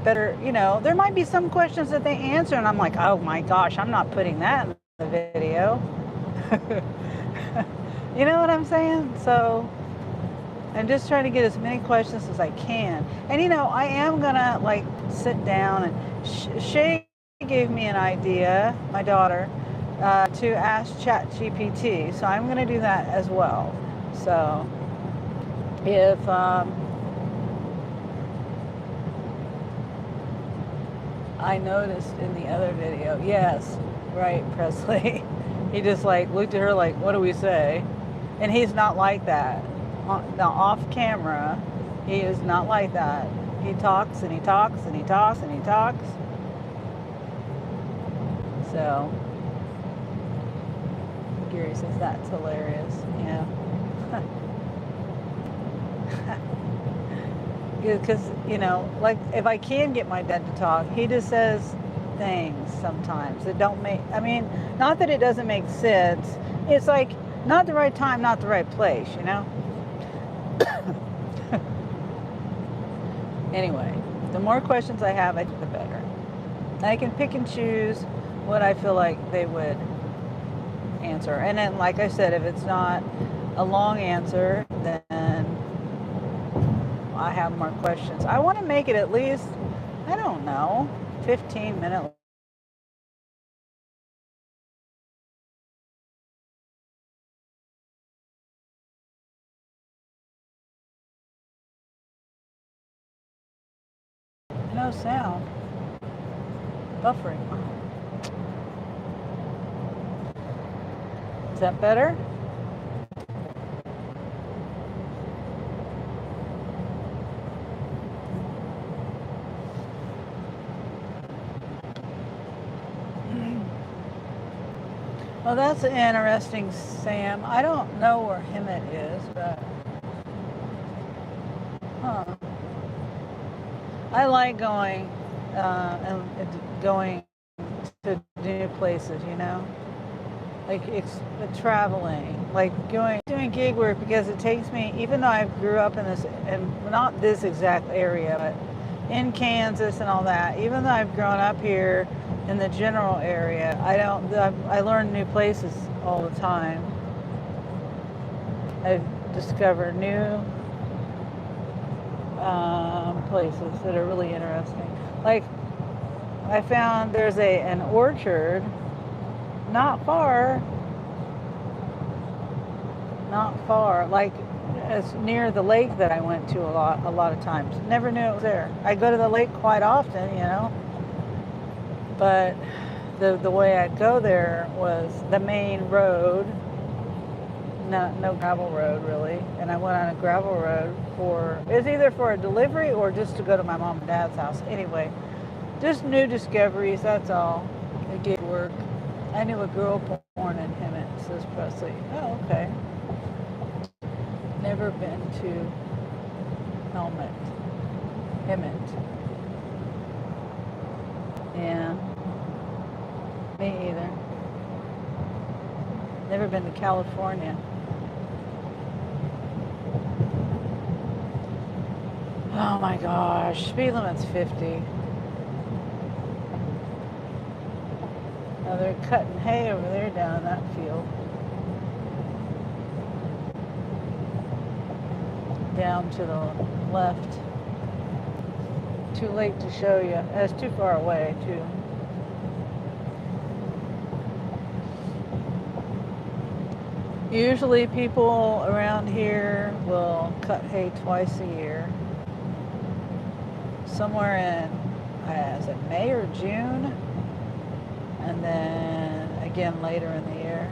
better, there might be some questions that they answer and I'm like, oh my gosh, I'm not putting that in the video. You know what I'm saying? So I'm just trying to get as many questions as I can. And I am gonna sit down and Shay gave me an idea, my daughter, to ask ChatGPT. So I'm gonna do that as well. So if I noticed in the other video, yes, right, Presley. He just looked at her like, what do we say? And he's not like that. Now off camera, he is not like that. He talks and he talks and he talks and he talks. So Gary says that's hilarious. Yeah. Because if I can get my dad to talk, he just says things sometimes that don't make, not that it doesn't make sense, it's not the right time, not the right place, Anyway, The more questions I have, I think the better. I can pick and choose what I feel like they would answer. And then, like I said, if it's not a long answer, then I have more questions. I want to make it at least, I don't know, 15-minute. No sound. Buffering. Is that better? Well, that's interesting, Sam. I don't know where Hemet is, but I like going and going to new places. Like traveling, like doing gig work, because it takes me. Even though I grew up in this, and not this exact area, but in Kansas and all that. Even though I've grown up here in the general area, I learn new places all the time. I discover new places that are really interesting. Like I found there's an orchard not far, like as near the lake that I went to a lot of times. Never knew it was there. I go to the lake quite often, but the way I'd go there was the main road, no gravel road really, and I went on a gravel road it was either for a delivery or just to go to my mom and dad's house. Anyway, just new discoveries, that's all. The gig work. I knew a girl born in Hemet, says Presley. Oh, okay. Never been to Hemet. Yeah. Me either. Never been to California. Oh my gosh, speed limit's 50. Now they're cutting hay over there down in that field. Down to the left. Too late to show you. It's too far away, too. Usually people around here will cut hay twice a year. Somewhere in, is it May or June? And then again later in the year.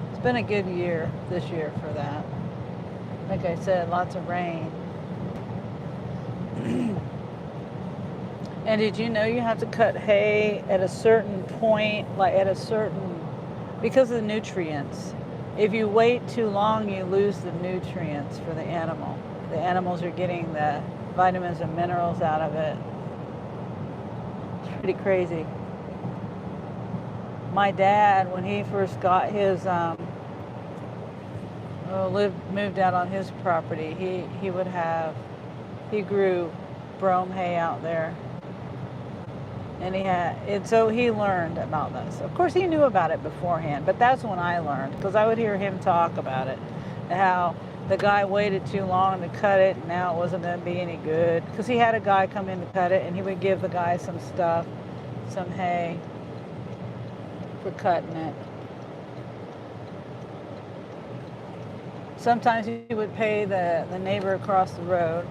It's been a good year this year for that. Like I said, lots of rain. And did you know you have to cut hay at a certain point, like because of the nutrients. If you wait too long, you lose the nutrients for the animal. The animals are getting the vitamins and minerals out of it. It's pretty crazy. My dad, when he first got his, moved out on his property, he grew brome hay out there. And so he learned about this. Of course, he knew about it beforehand, but that's when I learned, because I would hear him talk about it, how the guy waited too long to cut it, and now it wasn't going to be any good. Because he had a guy come in to cut it, and he would give the guy some stuff, some hay, for cutting it. Sometimes he would pay the neighbor across the road,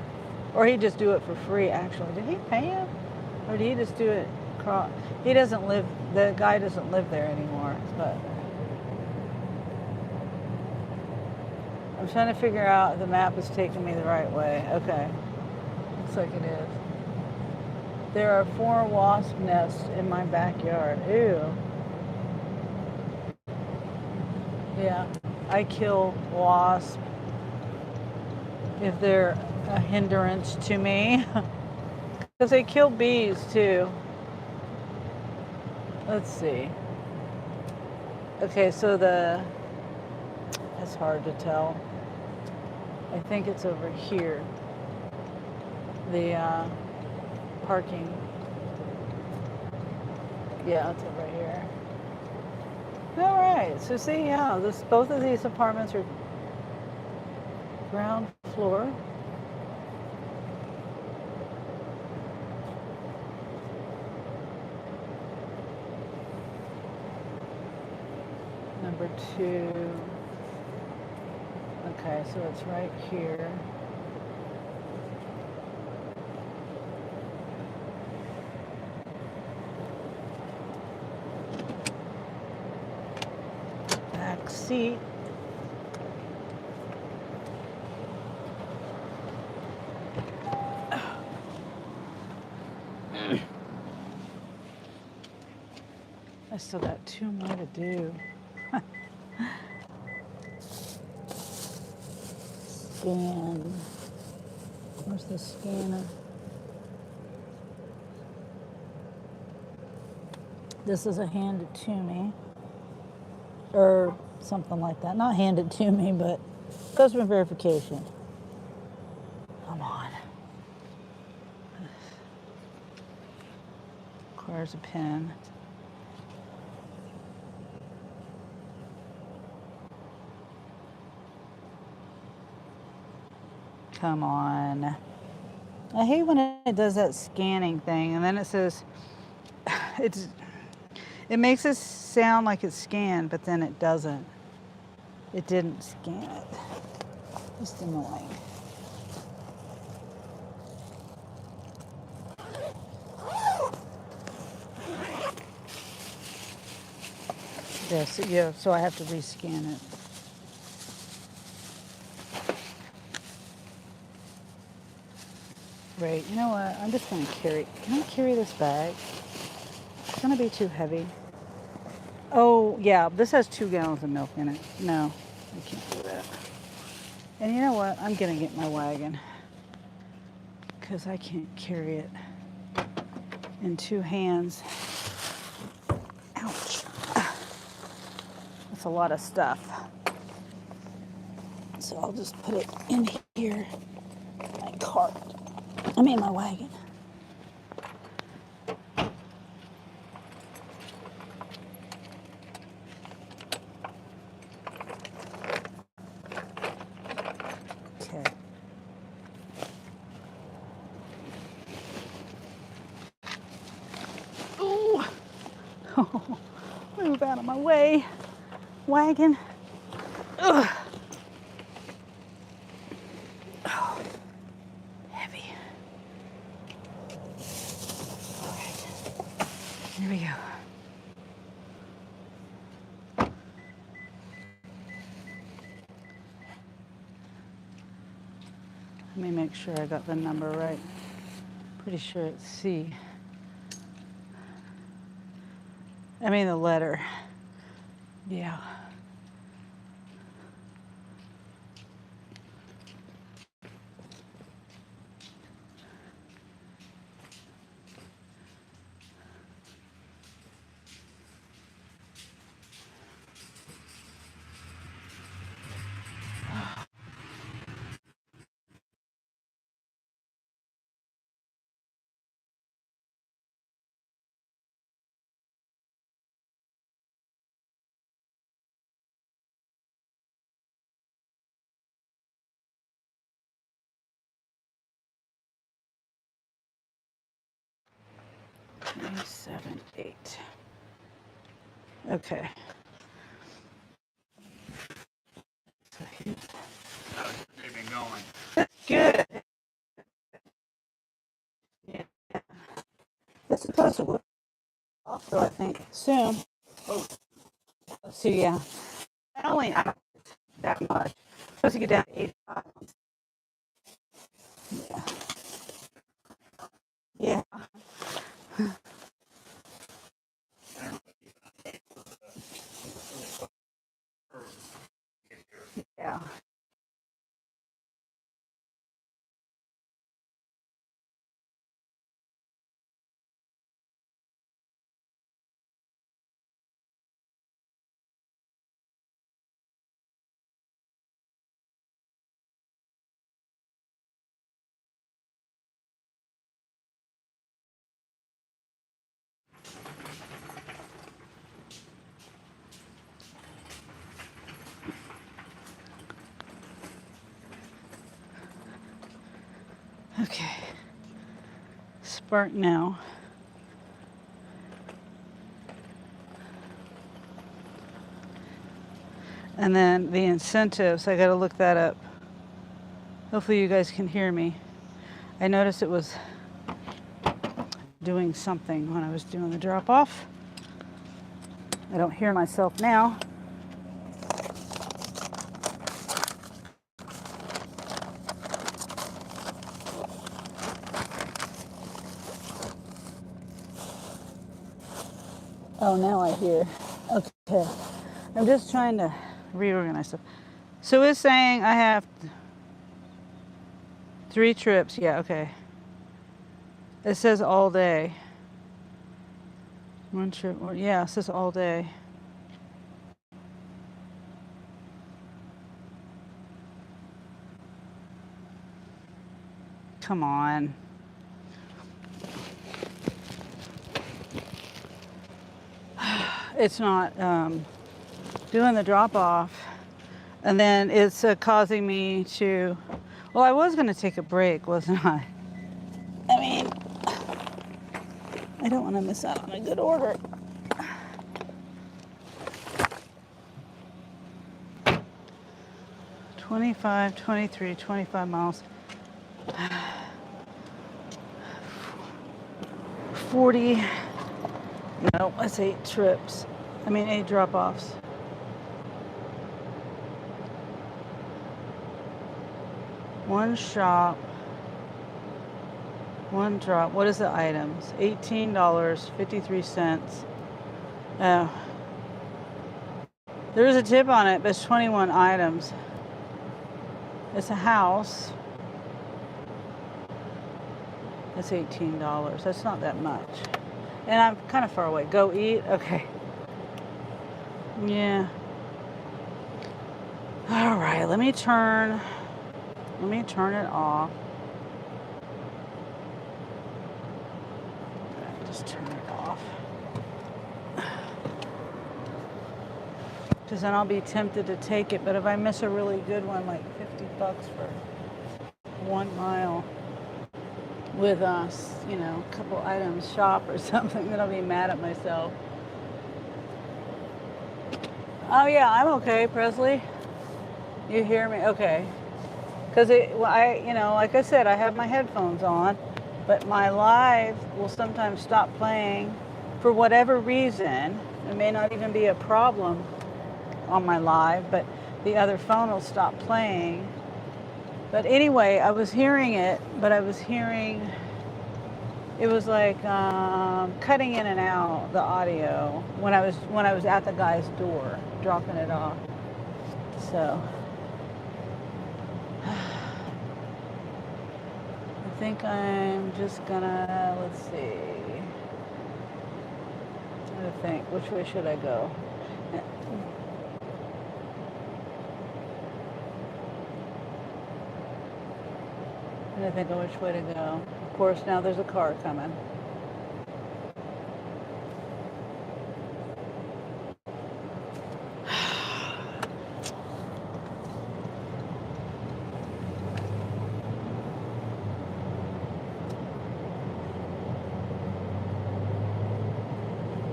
or he'd just do it for free, actually. Did he pay him? Or did he just do it? The guy doesn't live there anymore, but I'm trying to figure out if the map is taking me the right way. Okay, looks like it is. There are 4 wasp nests in my backyard. Ew. Yeah, I kill wasps if they're a hindrance to me. Because they kill bees too. Let's see. Okay, so it's hard to tell. I think it's over here. the parking. Yeah, it's right here. All right, so see, yeah, both of these apartments are ground floor. Number 2. Okay, so it's right here. Back seat. I still got 2 more to do. Scan. Where's the scanner? This is a handed to me. Or something like that. Not handed to me, but customer verification. Come on. Requires a pen. Come on. I hate when it does that scanning thing and then it says it makes it sound like it's scanned, but then it doesn't. It didn't scan it. Just annoying. Yes, yeah, so I have to rescan it. Right, you know what? I'm just gonna carry. Can I carry this bag? It's gonna be too heavy. Oh, yeah, this has 2 gallons of milk in it. No, I can't do that. And you know what? I'm gonna get my wagon because I can't carry it in 2 hands. Ouch. That's a lot of stuff. So I'll just put it in here, my cart. I mean, my wagon. Okay. Ooh. Move out of my way, wagon. Ugh. Oh, heavy. All right. Here we go. Let me make sure I got the number right. Pretty sure it's C. I mean the letter. Yeah. Nine, 7, 8. Okay. So here's They've been going. good. Yeah. It's supposed to work also, I think, soon. Oh. So yeah. I only have that much. Supposed to get down to 85. Yeah. Yeah. Okay. Spark now. And then the incentives, I gotta look that up. Hopefully you guys can hear me. I noticed it was doing something when I was doing the drop off. I don't hear myself now. Oh, now I hear. Okay. I'm just trying to reorganize stuff. So it's saying I have 3 trips. Yeah, okay. It says all day. 1 trip. Yeah, it says all day. Come on. It's not doing the drop off. And then it's causing me to, well, I was going to take a break, wasn't I? I mean, I don't want to miss out on a good order. $25, $23, $25 miles. 40, no, that's 8 trips. I mean, 8 drop-offs. One shop, one drop. What is the items? $18.53. Oh. There is a tip on it, but it's 21 items. It's a house. That's $18. That's not that much. And I'm kind of far away. Go eat? Okay. Yeah. All right, let me turn it off. Just turn it off. Because then I'll be tempted to take it. But if I miss a really good one, like $50 for 1 mile with us, you know, a couple items shop or something, then I'll be mad at myself. Oh yeah, I'm okay, Presley. You hear me? Okay. Because like I said, I have my headphones on, but my live will sometimes stop playing for whatever reason. It may not even be a problem on my live, but the other phone will stop playing. But anyway, I was hearing it, but I was hearing, it was like cutting in and out the audio when I was at the guy's door dropping it off. So I think I'm just gonna, let's see. I'm gonna think, which way should I go? I'm gonna think of which way to go. Of course, now there's a car coming.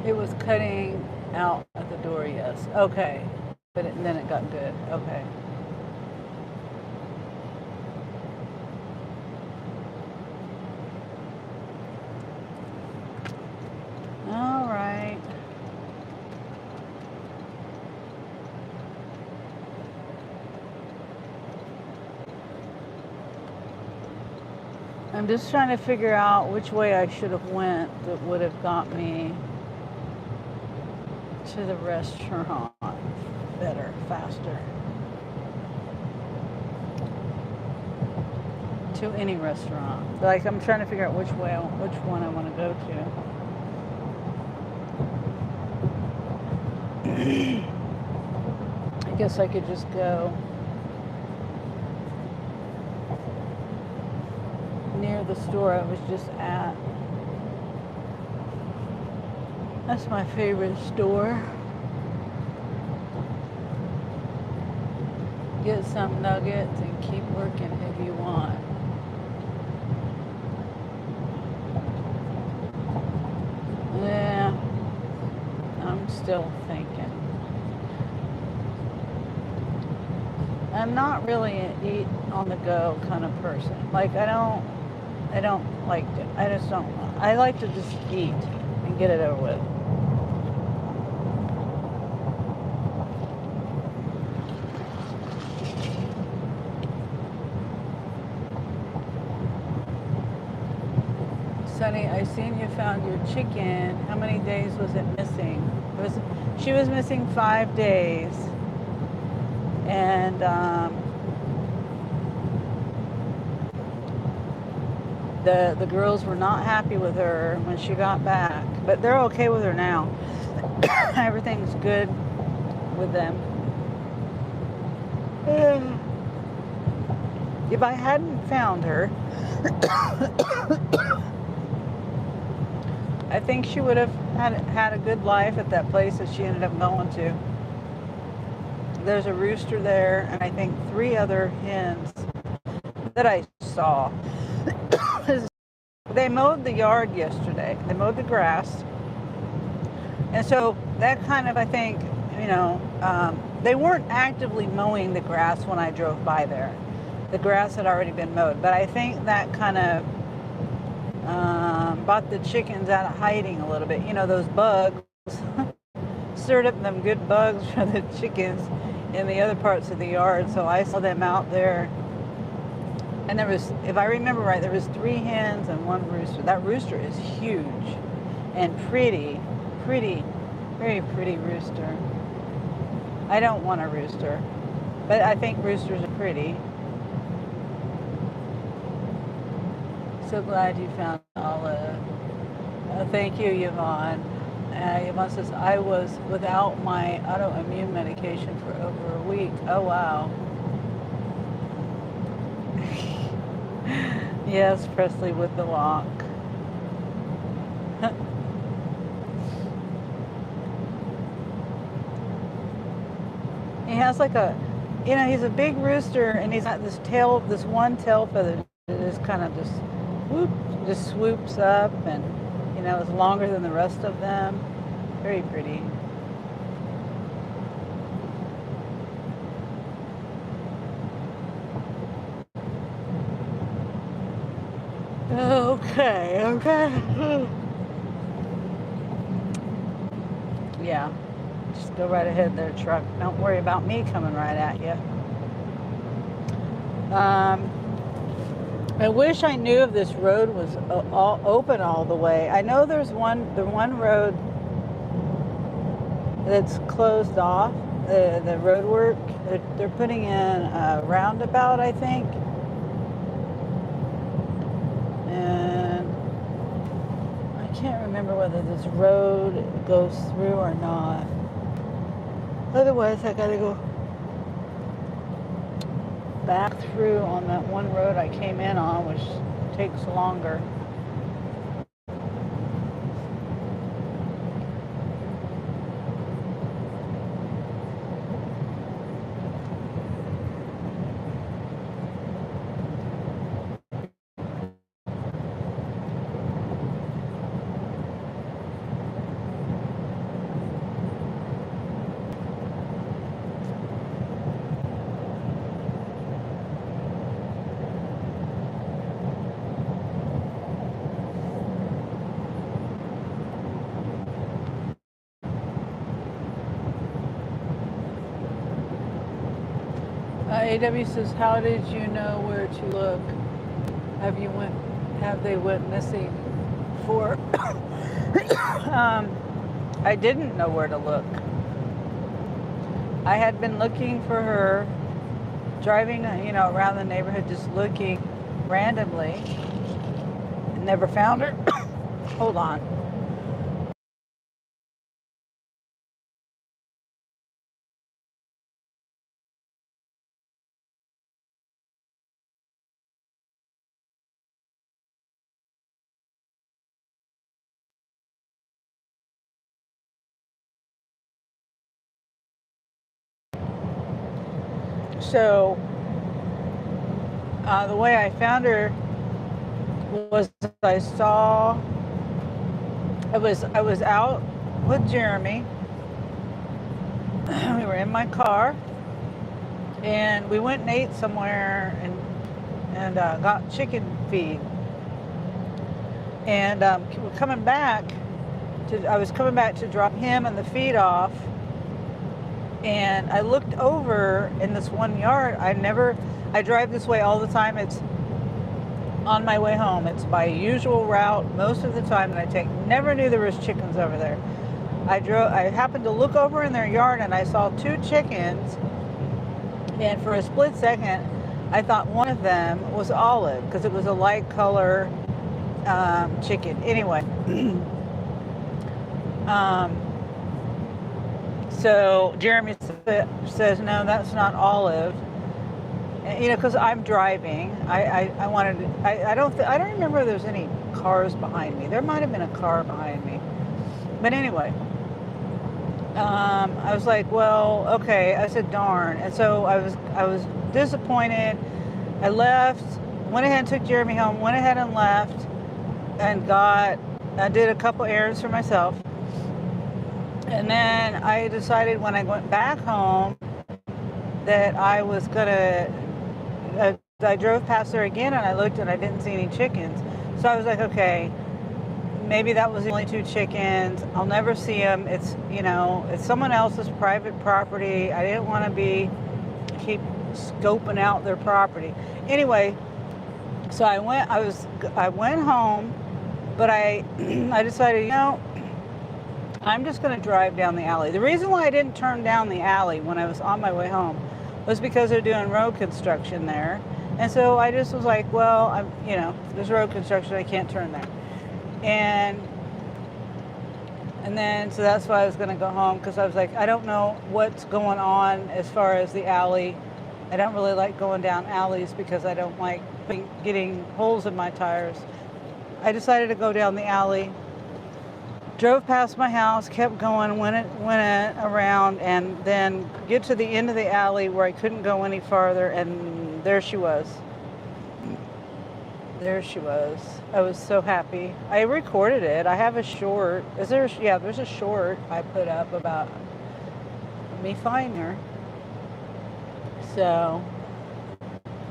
It was cutting out at the door, yes. Okay. But then it got good. Okay. All right. I'm just trying to figure out which way I should have went that would have got me to the restaurant better, faster. To any restaurant. Like, I'm trying to figure out which one I want to go to. I guess I could just go near the store I was just at. That's my favorite store. Get some nuggets and keep working if you want. still thinking. I'm not really an eat on the go kind of person. Like I don't like to, I just don't, I like to just eat and get it over with. Sunny, I seen you found your chicken. How many days was it missing? She was missing 5 days. And the girls were not happy with her when she got back, but they're okay with her now. Everything's good with them. If I hadn't found her, I think she would have had a good life at that place that she ended up going to. There's a rooster there, and I think 3 other hens that I saw. They mowed the yard yesterday. They mowed the grass. And so that kind of, I think, they weren't actively mowing the grass when I drove by there. The grass had already been mowed. But I think that kind of brought the chickens out of hiding a little bit. You know, those bugs stirred up them good bugs for the chickens in the other parts of the yard. So I saw them out there. And there was, if I remember right, there was 3 hens and 1 rooster. That rooster is huge and pretty, very pretty rooster. I don't want a rooster, but I think roosters are pretty. So glad you found Olive. Thank you, Yvonne. Yvonne says, I was without my autoimmune medication for over a week. Oh, wow. Yes, Presley with the lock. He has like a, he's a big rooster, and he's got this one tail feather that just kind of just swoops up, and is longer than the rest of them. Very pretty. Okay. Yeah, just go right ahead there, truck. Don't worry about me coming right at you. I wish I knew if this road was all open all the way. I know there's the one road that's closed off, the road work. They're putting in a roundabout, I think. And I can't remember whether this road goes through or not. Otherwise, I gotta go back through on that one road I came in on, which takes longer. AW says, how did you know where to look? Have they went missing for? I didn't know where to look. I had been looking for her, driving, around the neighborhood, just looking randomly. Never found her. Hold on. So the way I found her was I was out with Jeremy, we were in my car, and we went and ate somewhere and got chicken feed. And we're coming back. I was coming back to drop him and the feed off, and I looked over in this one yard. I drive this way all the time. It's on my way home. It's my usual route most of the time that I take. Never knew there was chickens over there. I happened to look over in their yard, and I saw 2 chickens, and for a split second I thought one of them was Olive because it was a light color chicken. Anyway, so Jeremy says, no, that's not Olive. You know, because I'm driving. I wanted to, I don't remember if there's any cars behind me. There might have been a car behind me. But anyway, I was like, well, okay. I said, darn. And so I was disappointed. I left, went ahead and took Jeremy home, went ahead and left, and I did a couple errands for myself. And then I decided when I went back home that I was gonna, I drove past there again, and I looked and I didn't see any chickens. So I was like, okay, maybe that was the only 2 chickens. I'll never see them. It's, you know, it's someone else's private property. I didn't want to keep scoping out their property. Anyway, so I went home, but I decided, you know, I'm just going to drive down the alley. The reason why I didn't turn down the alley when I was on my way home was because they're doing road construction there. And so I just was like, well, you know, there's road construction, I can't turn there. And then, so that's why I was going to go home, because I was like, I don't know what's going on as far as the alley. I don't really like going down alleys because I don't like getting holes in my tires. I decided to go down the alley, drove past my house, kept going, went around, and then get to the end of the alley where I couldn't go any farther, and there she was. There she was. I was so happy. I recorded it. I have a short. There's a short I put up about me finding her. So,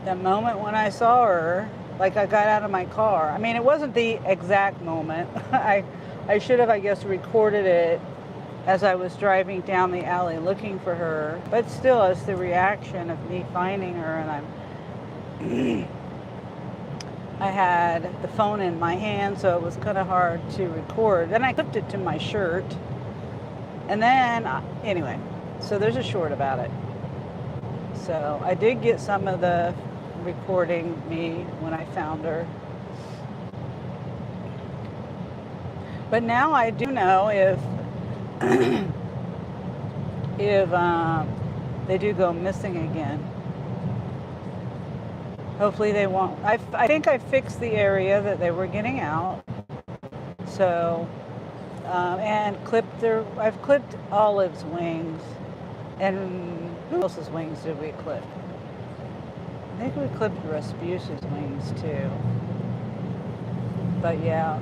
the moment when I saw her, like I got out of my car. I mean, it wasn't the exact moment. I should have, I guess, recorded it as I was driving down the alley looking for her. But still, it's the reaction of me finding her, and I had the phone in my hand, so it was kind of hard to record. Then I clipped it to my shirt. And then, anyway, so there's a short about it. So I did get some of the recording me when I found her. But now I do know if they do go missing again. Hopefully they won't. I think I fixed the area that they were getting out. So, and I've clipped Olive's wings. And who else's wings did we clip? I think we clipped Rasputin's wings too. But yeah,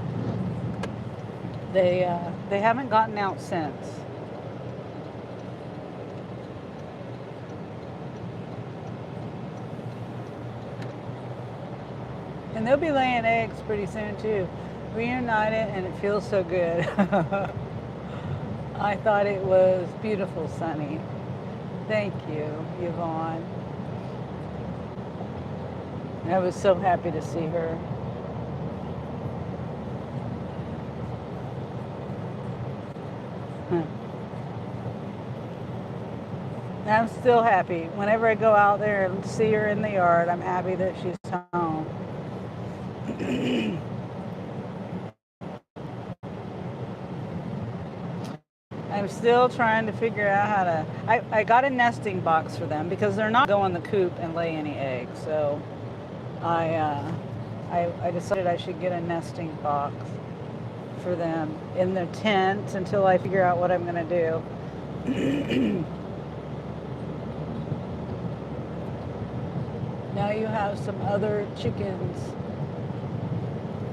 they haven't gotten out since. And they'll be laying eggs pretty soon too. Reunited, and it feels so good. I thought it was beautiful, Sunny. Thank you, Yvonne. I was so happy to see her. I'm still happy. Whenever I go out there and see her in the yard, I'm happy that she's home. I'm still trying to figure out how to... I got a nesting box for them because they're not going to the coop and lay any eggs. So I decided I should get a nesting box for them in their tent until I figure out what I'm going to do. Now you have some other chickens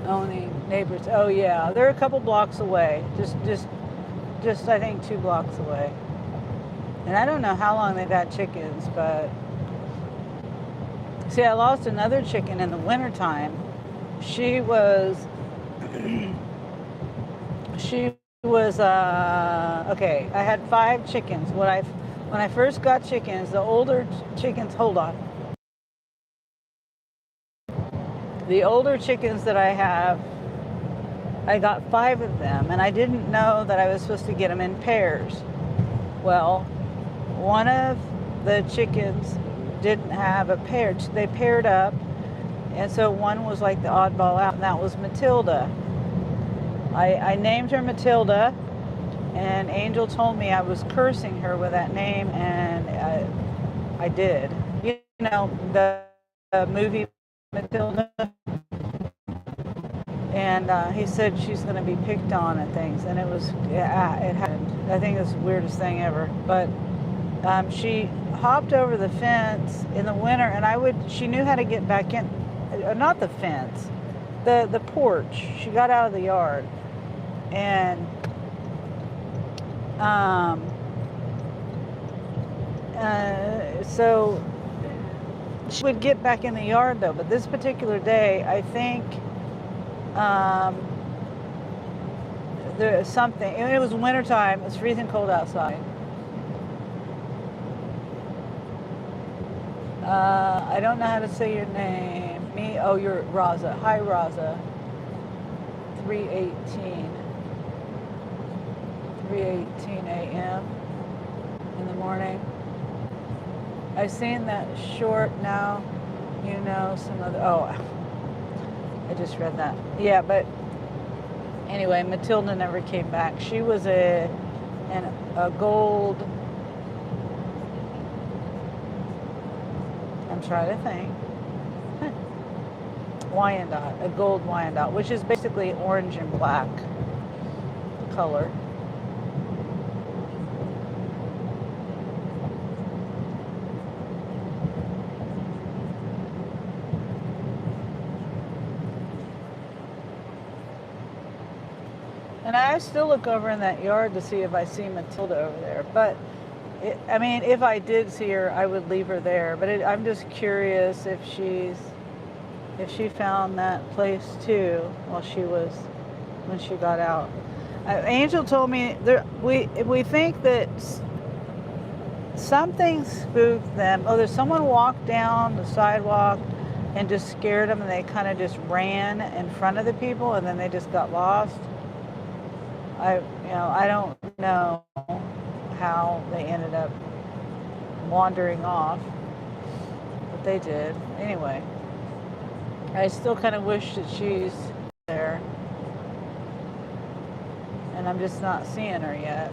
owning neighbors. Oh yeah, they're a couple blocks away. Just I think 2 blocks away. And I don't know how long they've had chickens, but see, I lost another chicken in the wintertime. She was, she was, okay, I had 5 chickens. When I first got chickens, the older chickens, hold on. The older chickens that I have, I got 5 of them, and I didn't know that I was supposed to get them in pairs. Well, one of the chickens didn't have a pair. They paired up, and so one was like the oddball out, and that was Matilda. I named her Matilda, and Angel told me I was cursing her with that name, and I did. You know, the movie Matilda? And he said she's going to be picked on and things, and it was, yeah, it happened. I think it's the weirdest thing ever. But she hopped over the fence in the winter, and she knew how to get back in, not the fence, the porch. She got out of the yard, and so she would get back in the yard though. But this particular day, I think there's something, and it was wintertime, it was freezing cold outside. I don't know how to say your name. Oh, you're Raza. Hi, Raza. 3:18 a.m. in the morning. I've seen that short now. You know some other. Oh, I just read that. Yeah, but anyway, Matilda never came back. She was a gold. I'm trying to think. Wyandotte, a gold Wyandotte, which is basically orange and black color. And I still look over in that yard to see if I see Matilda over there. But, I mean, if I did see her, I would leave her there. But I'm just curious if she found that place too when she got out. Angel told me we think that something spooked them. Oh, there's someone walked down the sidewalk and just scared them, and they kind of just ran in front of the people, and then they just got lost. I don't know how they ended up wandering off, but they did. Anyway, I still kind of wish that she's there, and I'm just not seeing her yet.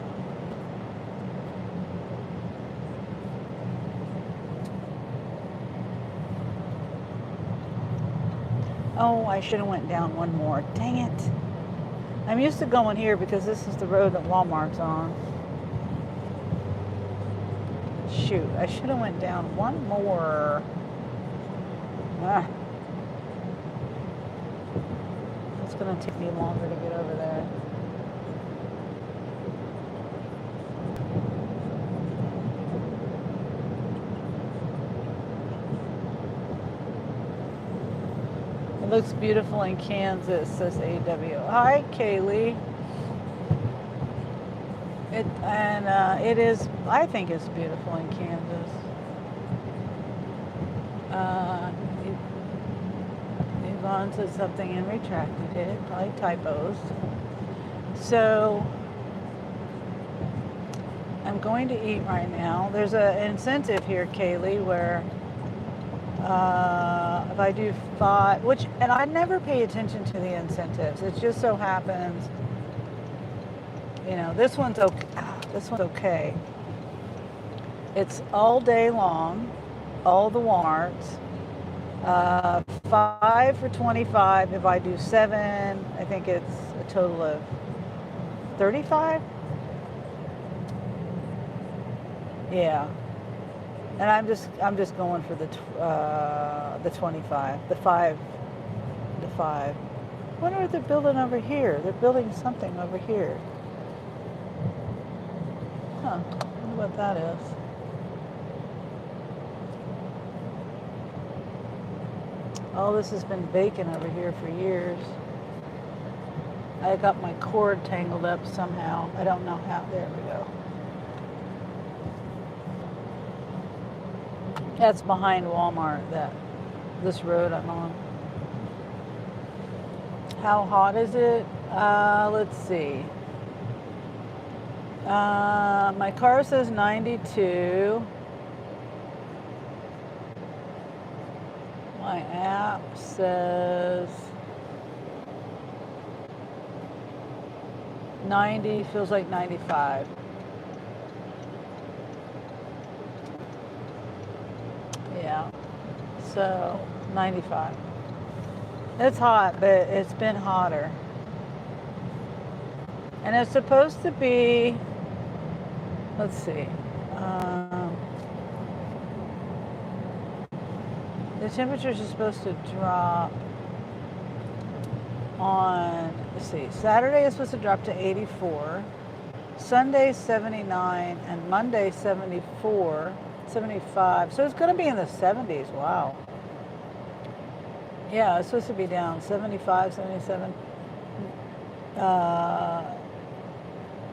Oh, I should have went down one more. Dang it. I'm used to going here because this is the road that Walmart's on. Shoot, I should have went down one more. It's going to take me longer to get over there. It looks beautiful in Kansas, says AW. Hi, Kaylee. It is, I think it's beautiful in Kansas. Yvonne said something and retracted it, probably typos. So, I'm going to eat right now. There's an incentive here, Kaylee, where if I do 5, and I never pay attention to the incentives. It just so happens, this one's okay. This one's okay. It's all day long, all the Walmarts. 5 for $25. If I do 7, I think it's a total of $35. Yeah. And I'm just going for the 25, the 5. I wonder what they're building over here. They're building something over here. Huh. wonder what that is. Oh, this has been baking over here for years. I got my cord tangled up somehow. I don't know how. There we go. That's behind Walmart, this road I'm on. How hot is it? Let's see. My car says 92. My app says 90, feels like 95. Yeah, so 95. It's hot, but it's been hotter. And it's supposed to be, let's see, the temperatures are supposed to drop on, let's see, Saturday is supposed to drop to 84, Sunday 79, and Monday 74, 75. So it's going to be in the 70s. Wow. Yeah, it's supposed to be down 75, 77.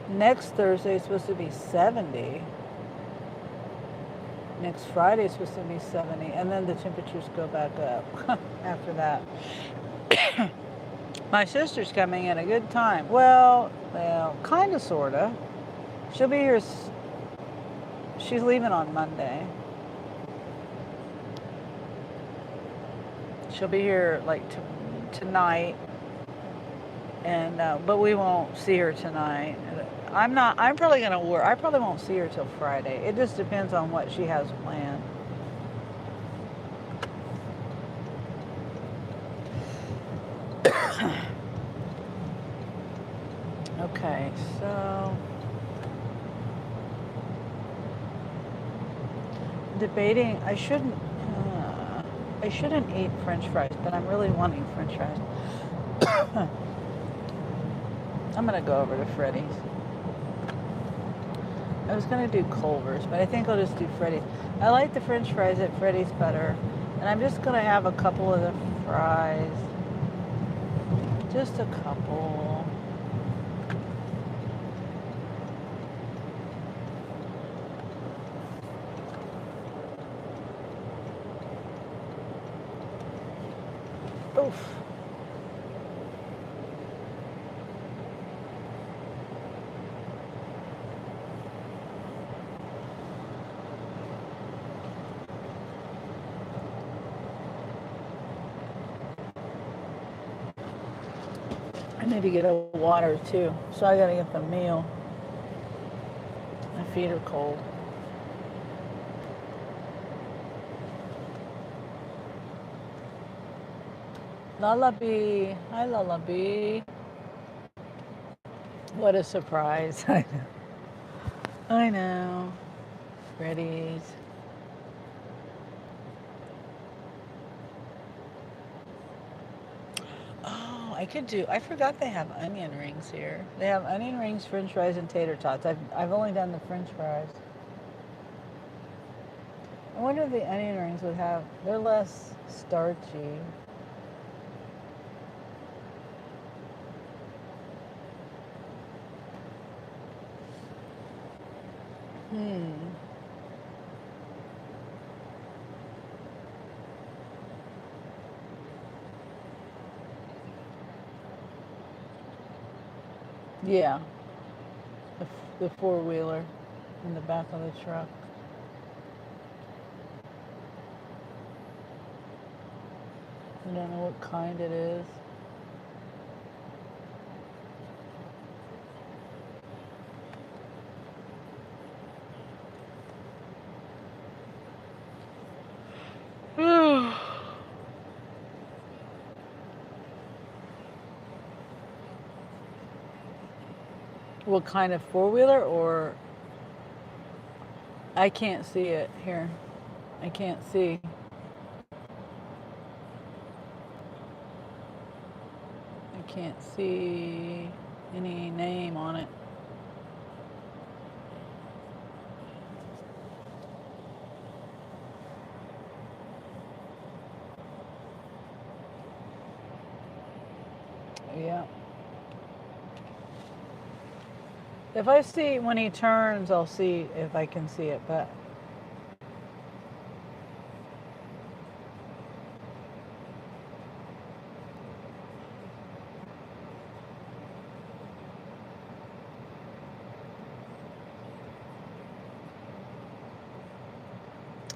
Next Thursday is supposed to be 70. Next Friday is supposed to be 70. And then the temperatures go back up after that. My sister's coming at a good time. Well, kind of, sort of. She'll be here. She's leaving on Monday. She'll be here like tonight. And but we won't see her tonight. I'm probably gonna work. I probably won't see her till Friday. It just depends on what she has planned. Okay, so debating. I shouldn't eat French fries, but I'm really wanting French fries. I'm gonna go over to Freddy's. I was gonna do Culver's, but I think I'll just do Freddy's. I like the French fries at Freddy's better, and I'm just gonna have a couple of the fries. Just a couple. Oof. I need to get a water too, so I gotta get the meal. My feet are cold. Lullaby. Hi, Lullaby. What a surprise. I know. I know. Freddy's. Oh, I forgot they have onion rings here. They have onion rings, French fries, and tater tots. I've only done the French fries. I wonder if the onion rings would have, they're less starchy. Yeah, the four-wheeler in the back of the truck. I don't know what kind it is. What kind of four-wheeler, or I can't see it here. I can't see. I can't see any name on it. Yeah. If I see when he turns, I'll see if I can see it. But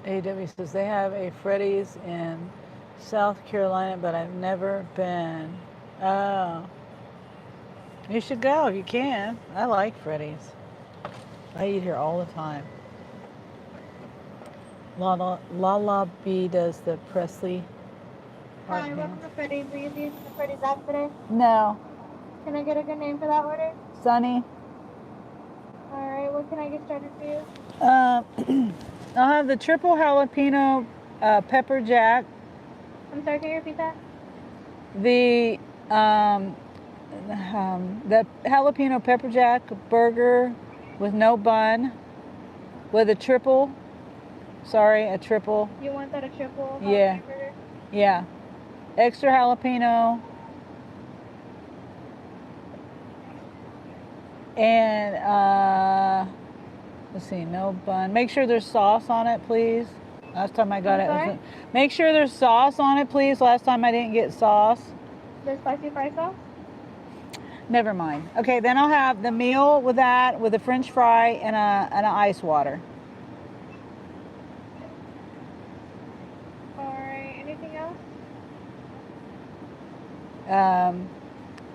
AW says they have a Freddy's in South Carolina, but I've never been. Oh, you should go if you can. I like Freddy's. I eat here all the time. Lala B does the Presley Hi, heart welcome hand. to Freddy's. Will you be using the Freddy's app today? No, Can I get a good name for that order? Sunny. Alright, what can I get started for you? I'll have the triple jalapeno pepper jack. I'm sorry, can you repeat that? The the jalapeno pepper jack burger with no bun, with a triple. Sorry, a triple. You want that a triple Yeah. jalapeno burger? Yeah, extra jalapeno. And let's see, no bun. Make sure there's sauce on it, please. Last time I got I'm it. sorry? Make sure there's sauce on it, please. Last time I didn't get sauce. The spicy fry sauce? Never mind. Okay, then I'll have the meal with that, with a French fry and an ice water. Alright, anything else?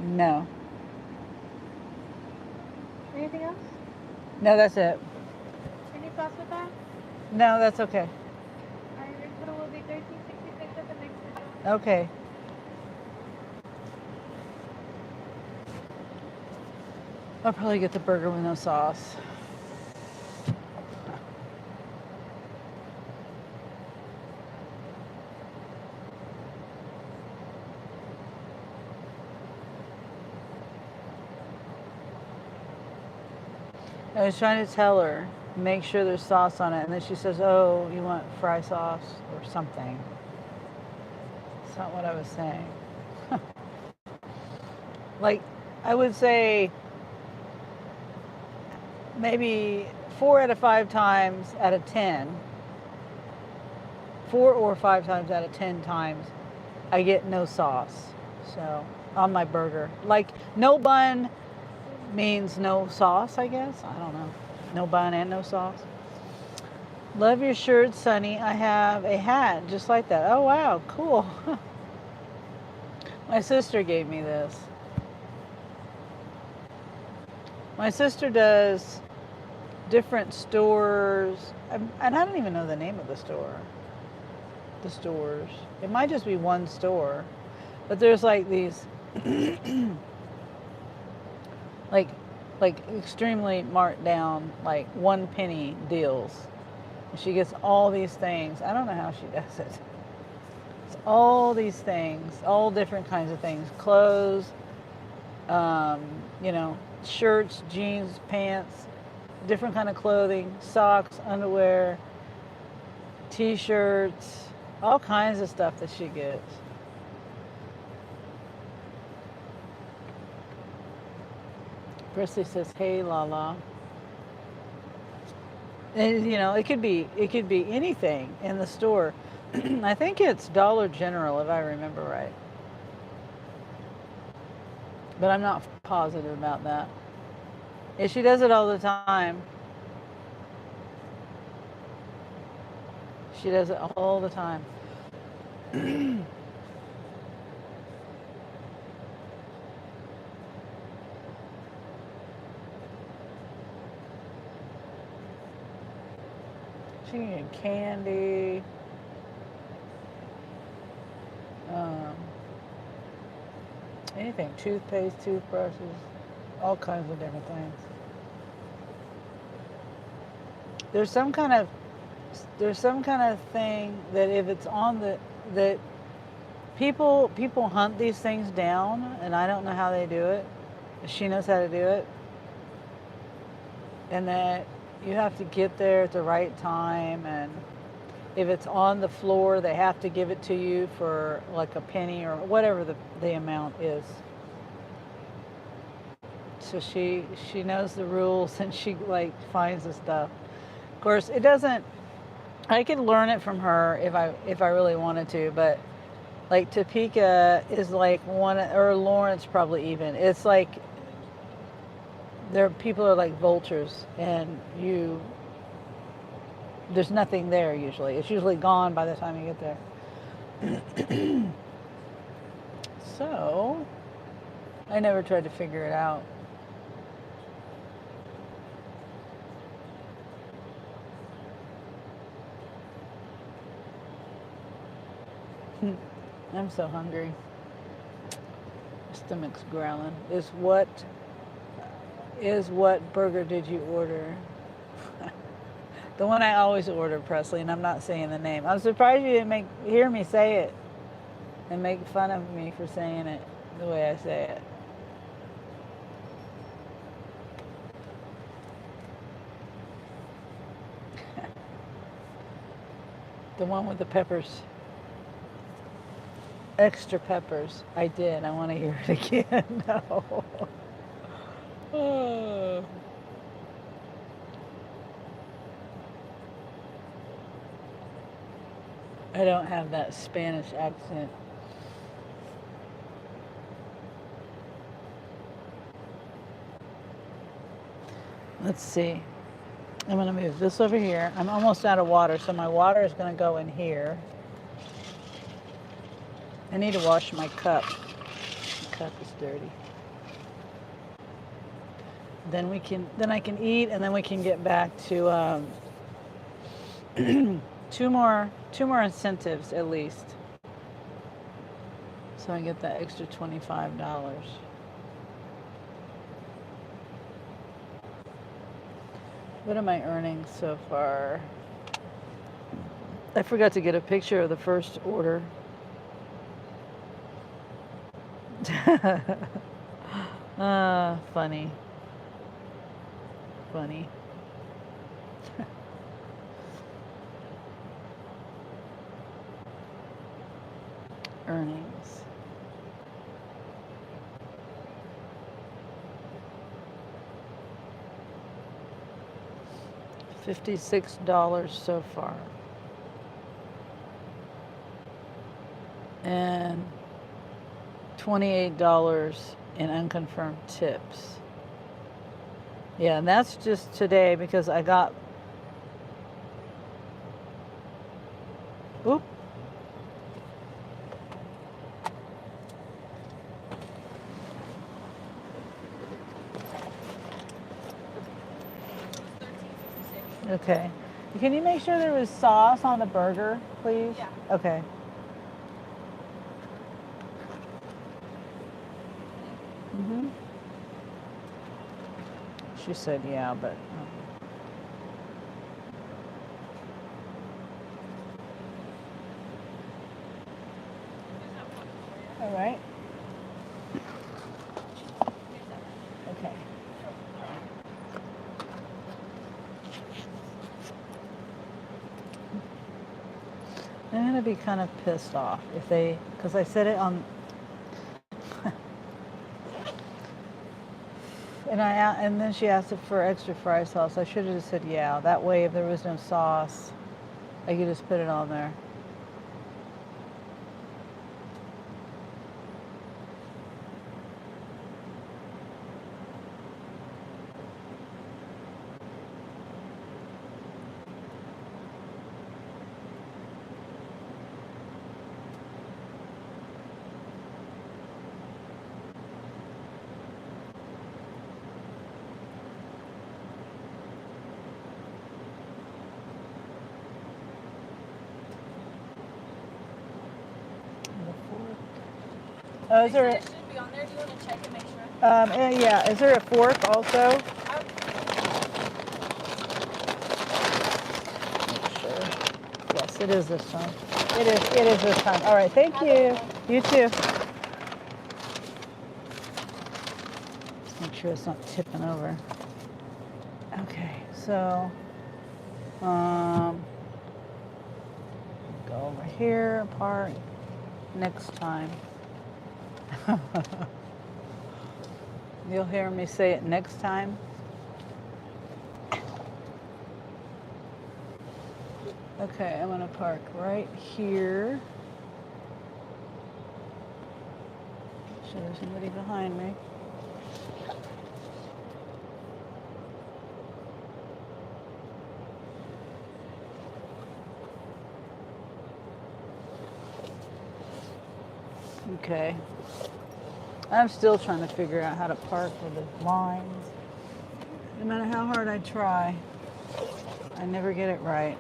No. Anything else? No, that's it. Any sauce with that? No, that's okay. Alright, your total will be $13.66 at the next one. Okay. I'll probably get the burger with no sauce. I was trying to tell her, make sure there's sauce on it. And then she says, oh, you want fry sauce or something. It's not what I was saying. Like, I would say maybe 4 out of 5 times out of 10, 4 or 5 times out of 10 times, I get no sauce. So, on my burger. Like, no bun means no sauce, I guess. I don't know. No bun and no sauce. Love your shirt, Sunny. I have a hat just like that. Oh, wow. Cool. My sister gave me this. My sister does different stores. And I don't even know the name of the store. The stores. It might just be one store. But there's like these... like extremely marked down, like 1 penny deals. She gets all these things. I don't know how she does it. It's all these things, all different kinds of things. Clothes, shirts, jeans, pants, different kind of clothing, socks, underwear, t-shirts, all kinds of stuff that she gets. Presley says, "Hey, Lala." And, it could be anything in the store. I think it's Dollar General, if I remember right. But I'm not positive about that. Yeah, she does it all the time. She does it all the time. She can get candy. Anything, toothpaste, toothbrushes, all kinds of different things. There's some kind of thing that if it's on that people hunt these things down, and I don't know how they do it. She knows how to do it, and that you have to get there at the right time, and if it's on the floor, they have to give it to you for like a penny or whatever the amount is. So she knows the rules and she like finds the stuff. Of course, it doesn't. I could learn it from her if I really wanted to, but like Topeka is like one, or Lawrence probably even. It's like people are like vultures, and there's nothing there usually. It's usually gone by the time you get there. So I never tried to figure it out. I'm so hungry. My stomach's growling. What burger did you order? The one I always order, Presley, and I'm not saying the name. I'm surprised you didn't hear me say it and make fun of me for saying it the way I say it. The one with the peppers. Extra peppers. I did. I want to hear it again. No. Oh. I don't have that Spanish accent. Let's see. I'm going to move this over here. I'm almost out of water, so my water is going to go in here. I need to wash my cup. The cup is dirty. Then I can eat, and then we can get back to two more incentives at least. So I get that extra $25. What am I earning so far? I forgot to get a picture of the first order. Funny. Earnings. $56 so far. And $28 in unconfirmed tips. Yeah, and that's just today because I got. Oop. Okay. Can you make sure there was sauce on the burger, please? Yeah. Okay. She said yeah, but. All right. Okay. I'm gonna be kind of pissed off if because I said it on. And then she asked for extra fry sauce. I should have just said yeah. That way, if there was no sauce, I could just put it on there. Oh, is there? It should be on there. Do you want to check and make sure? Yeah. Is there a fork also? Make sure. Yes, it is this time. It is this time. All right. Thank you. You too. Just make sure it's not tipping over. Okay. So, go over here. Park. Next time. You'll hear me say it next time. Okay, I'm gonna park right here. So there's nobody behind me. Okay. I'm still trying to figure out how to park with the lines. No matter how hard I try, I never get it right.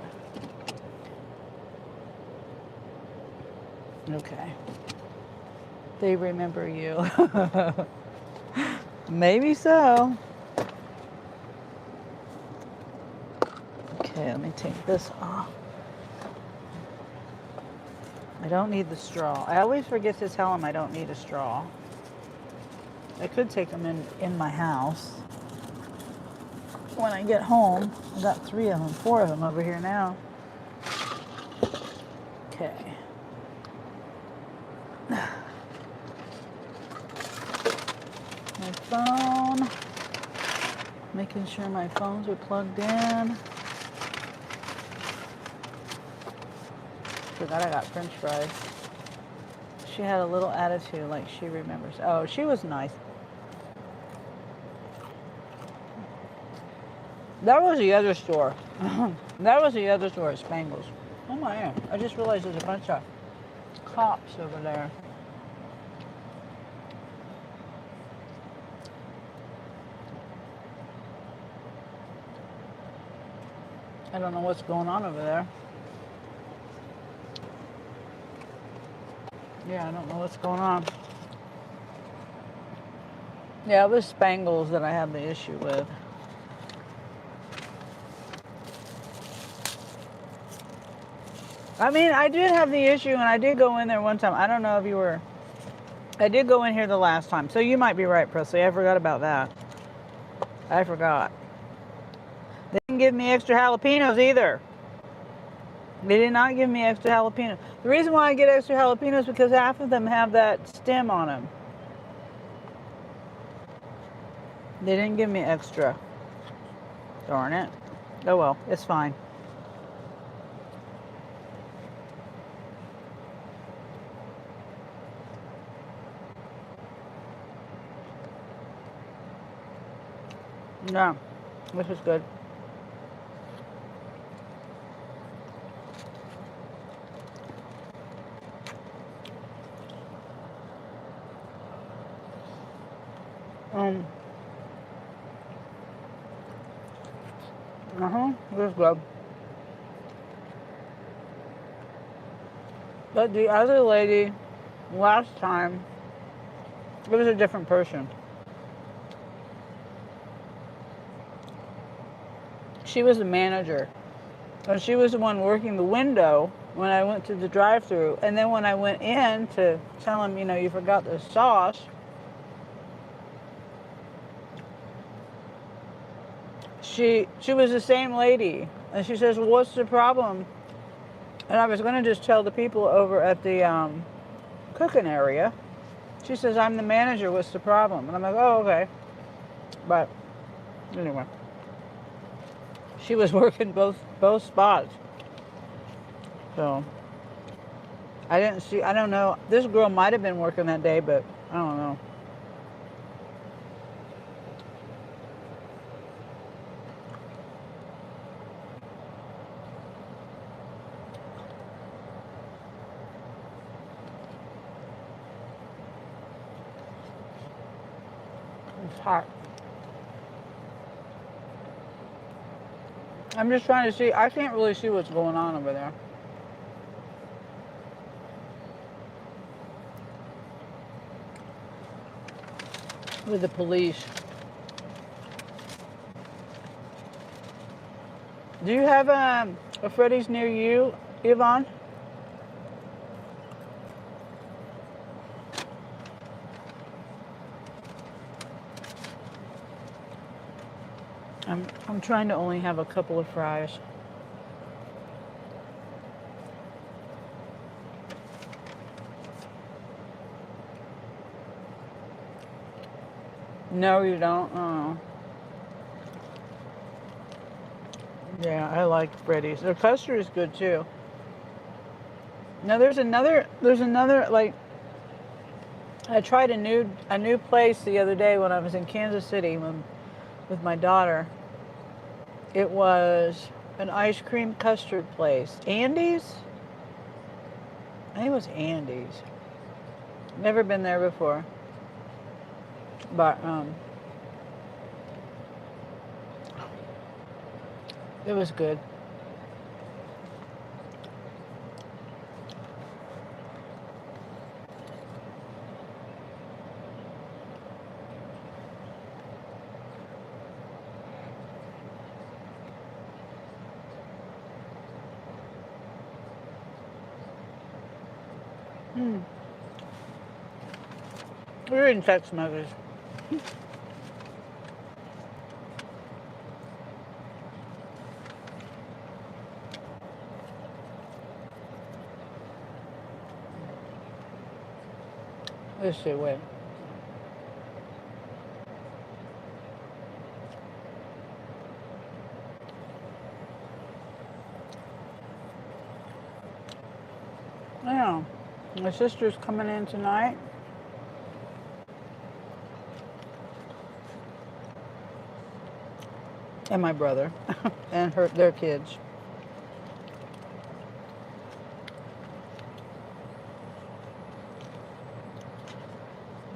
Okay. They remember you. Maybe so. Okay, let me take this off. I don't need the straw. I always forget to tell them I don't need a straw. I could take them in my house. When I get home, I got 3 of them, 4 of them over here now. Okay. My phone. Making sure my phones are plugged in. Forgot I got French fries. She had a little attitude like she remembers. Oh, she was nice. That was the other store. That was the other store at Spangles. Oh my God. I just realized there's a bunch of cops over there. I don't know what's going on over there. Yeah, I don't know what's going on. Yeah, it was Spangles that I had the issue with. I mean, I did have the issue, and I did go in there one time. I don't know if you were... I did go in here the last time, so you might be right, Presley. I forgot about that. I forgot. They didn't give me extra jalapenos either. They did not give me extra jalapenos. The reason why I get extra jalapenos is because half of them have that stem on them. They didn't give me extra. Darn it. Oh well, it's fine. No, this is good. This is good. But the other lady, last time, it was a different person. She was the manager. And she was the one working the window when I went to the drive-thru. And then when I went in to tell him, you know, you forgot the sauce, she was the same lady. And she says, well, what's the problem? And I was going to just tell the people over at the cooking area. She says, I'm the manager. What's the problem? And I'm like, oh, okay. But anyway, she was working both spots. So I don't know. This girl might have been working that day, but I don't know. It's hot. I'm just trying to see. I can't really see what's going on over there. With the police. Do you have a Freddy's near you, Yvonne? I'm trying to only have a couple of fries. No, you don't. Oh. Yeah, I like Freddy's. Their custard is good too. Now there's another like I tried a new place the other day when I was in Kansas City with my daughter. It was an ice cream custard place. Andy's? I think it was Andy's. Never been there before. But it was good. We're in text messages. Let's see, wait. Yeah. My sister's coming in tonight. And my brother. And their kids.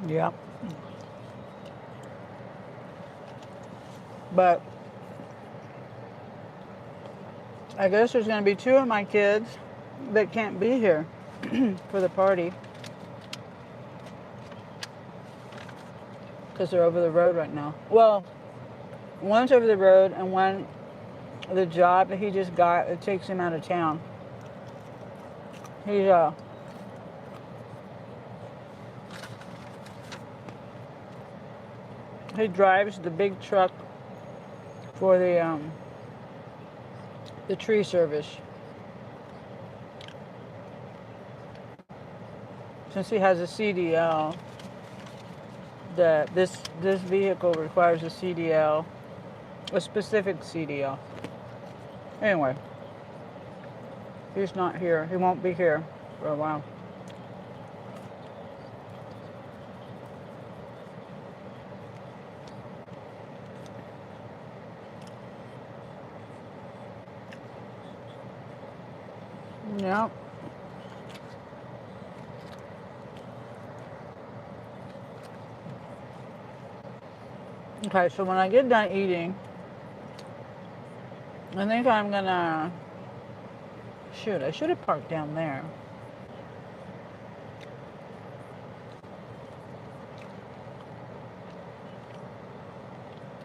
Yep. But I guess there's going to be two of my kids that can't be here for the party because they're over the road right now. Well, one's over the road and one, the job that he just got, it takes him out of town. He's he drives the big truck for the tree service. Since he has a CDL, this vehicle requires a CDL, a specific CDL. Anyway, he's not here. He won't be here for a while. Yep. Okay, so when I get done eating, I think I'm gonna... Shoot, I should have parked down there.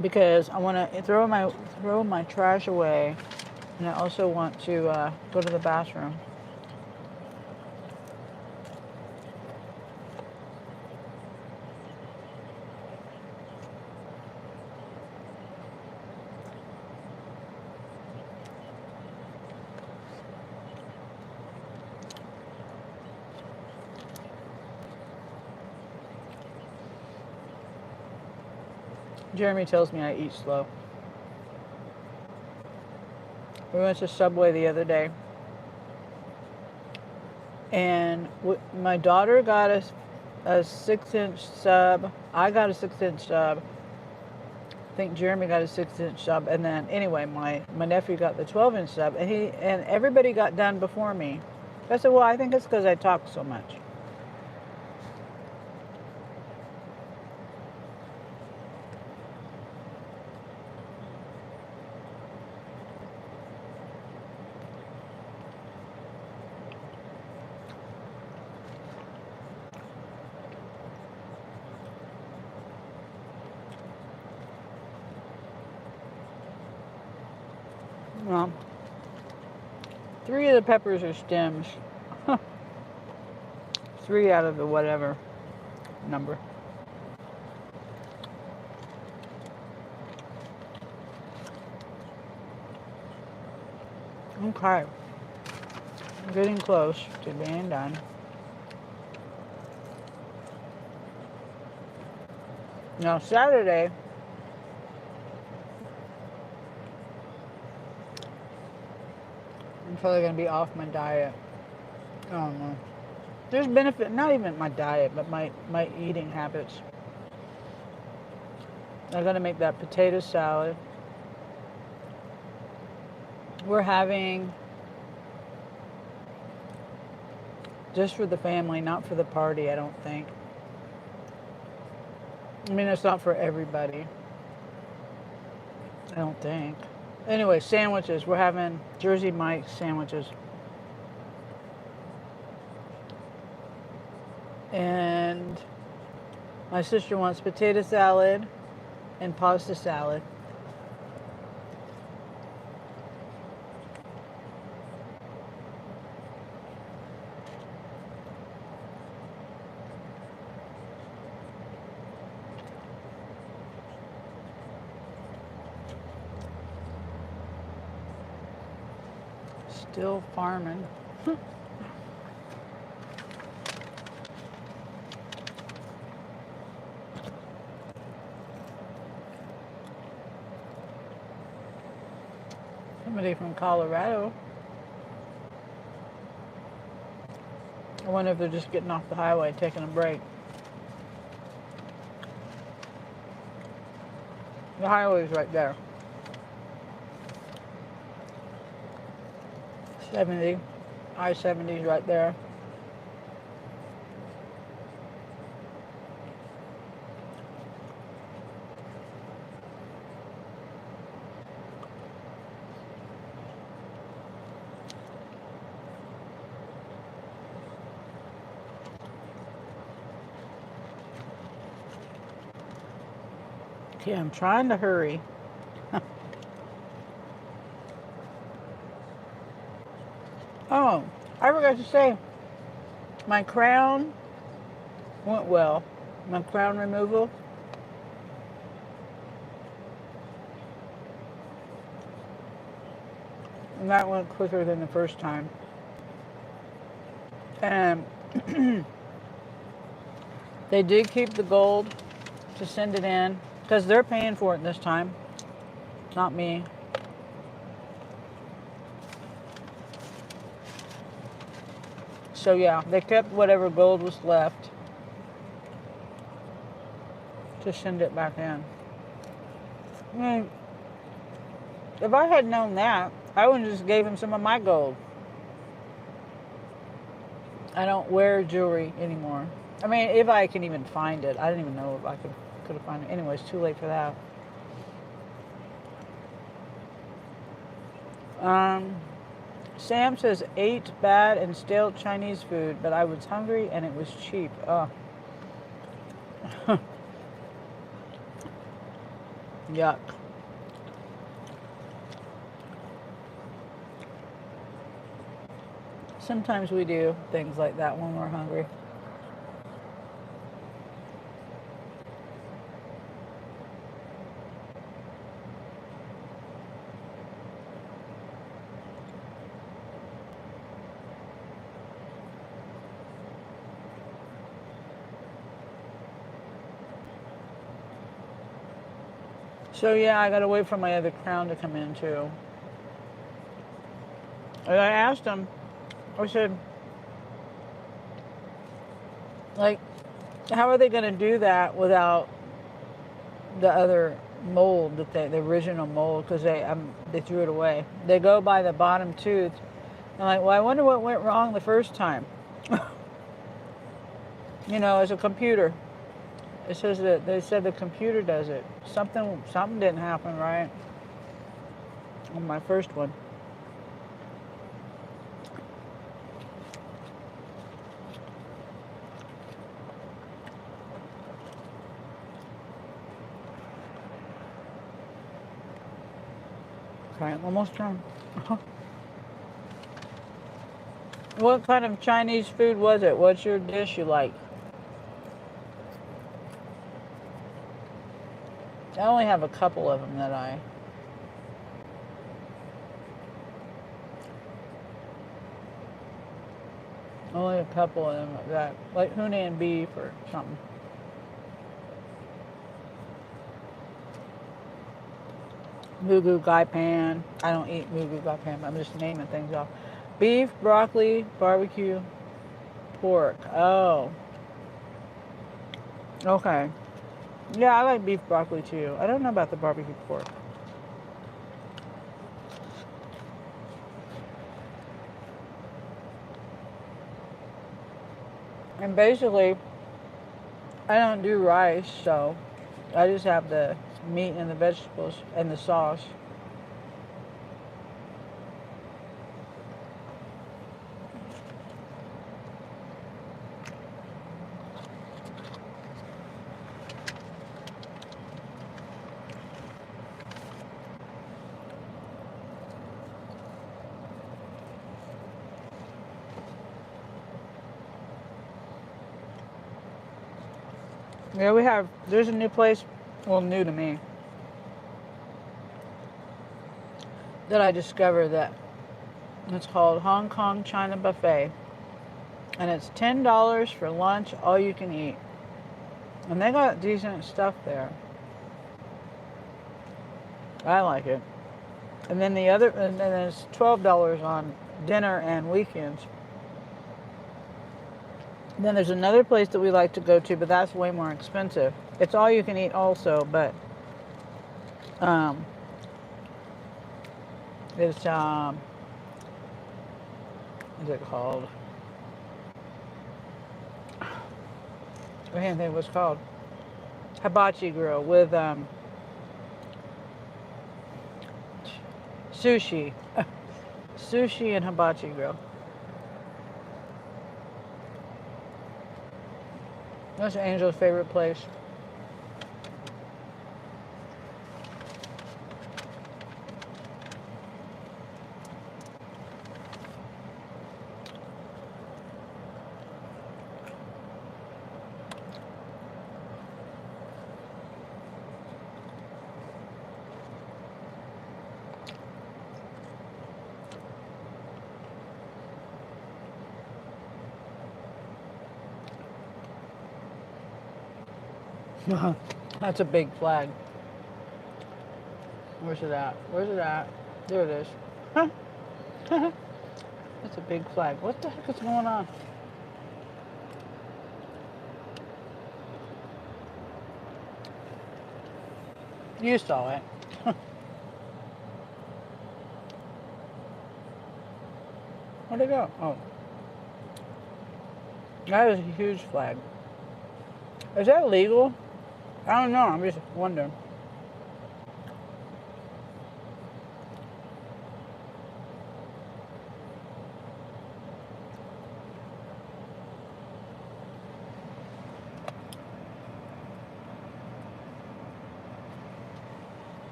Because I want to throw my trash away, and I also want to go to the bathroom. Jeremy tells me I eat slow. We went to Subway the other day, and my daughter got a 6-inch sub. I got a 6-inch sub. I think Jeremy got a 6-inch sub, and then anyway, my nephew got the 12-inch sub, and everybody got done before me. I said, well, I think it's because I talk so much. Well, 3 of the peppers are stems. 3 out of the whatever number. Okay. I'm getting close to being done. Now Saturday, I'm probably gonna be off my diet. I don't know. There's benefit, not even my diet, but my eating habits. I'm gonna make that potato salad. We're having just for the family, not for the party, I don't think. I mean, it's not for everybody. I don't think. Anyway, sandwiches. We're having Jersey Mike's sandwiches. And my sister wants potato salad and pasta salad. Still farming. Somebody from Colorado. I wonder if they're just getting off the highway, taking a break. The highway's right there. 70. I-70's right there. Okay, I'm trying to hurry. Oh, I forgot to say, my crown went well. My crown removal. And that went quicker than the first time. And they did keep the gold to send it in because they're paying for it this time, not me. So yeah, they kept whatever gold was left to send it back in. I mean, if I had known that, I would have just gave him some of my gold. I don't wear jewelry anymore. I mean, if I can even find it. I didn't even know if I could have found it. Anyway, it's too late for that. Sam says, ate bad and stale Chinese food, but I was hungry and it was cheap. Oh. Yuck. Sometimes we do things like that when we're hungry. So yeah, I gotta wait for my other crown to come in too. And I asked him, I said, like, how are they gonna do that without the other mold, the original mold, because they threw it away. They go by the bottom tooth. I'm like, well, I wonder what went wrong the first time. You know, as a computer. It says that they said the computer does it. Something didn't happen right on my first one. Okay, almost done. What kind of Chinese food was it? What's your dish you like? I only have a couple of them that I... Only a couple of them that, like Hunan beef or something. Mugu Gai Pan. I don't eat Mugu Gai Pan, but I'm just naming things off. Beef, broccoli, barbecue, pork. Oh, okay. Yeah, I like beef broccoli too. I don't know about the barbecue pork. And basically, I don't do rice, so I just have the meat and the vegetables and the sauce. Yeah, there's a new place, well, new to me, that I discovered that it's called Hong Kong China Buffet. And it's $10 for lunch, all you can eat. And they got decent stuff there. I like it. And then and then it's $12 on dinner and weekends. And then there's another place that we like to go to, but that's way more expensive. It's all you can eat also, but it's what's it called? I can't think of what it's called. Hibachi grill with sushi. Sushi and hibachi grill. That's Angel's favorite place. That's a big flag. Where's it at? Where's it at? There it is. That's a big flag. What the heck is going on? You saw it. Where'd it go? Oh. That is a huge flag. Is that legal? I don't know. I'm just wondering.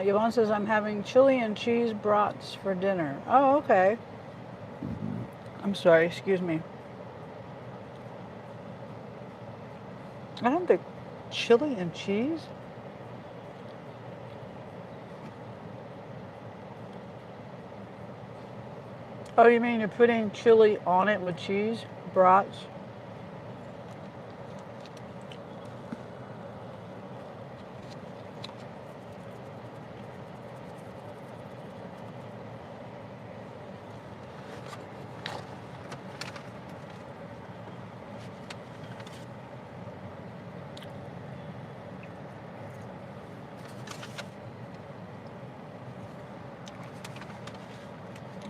Yvonne says, I'm having chili and cheese brats for dinner. Oh, okay. I'm sorry, excuse me. I don't think chili and cheese? Oh, you mean you're putting chili on it with cheese? Brats?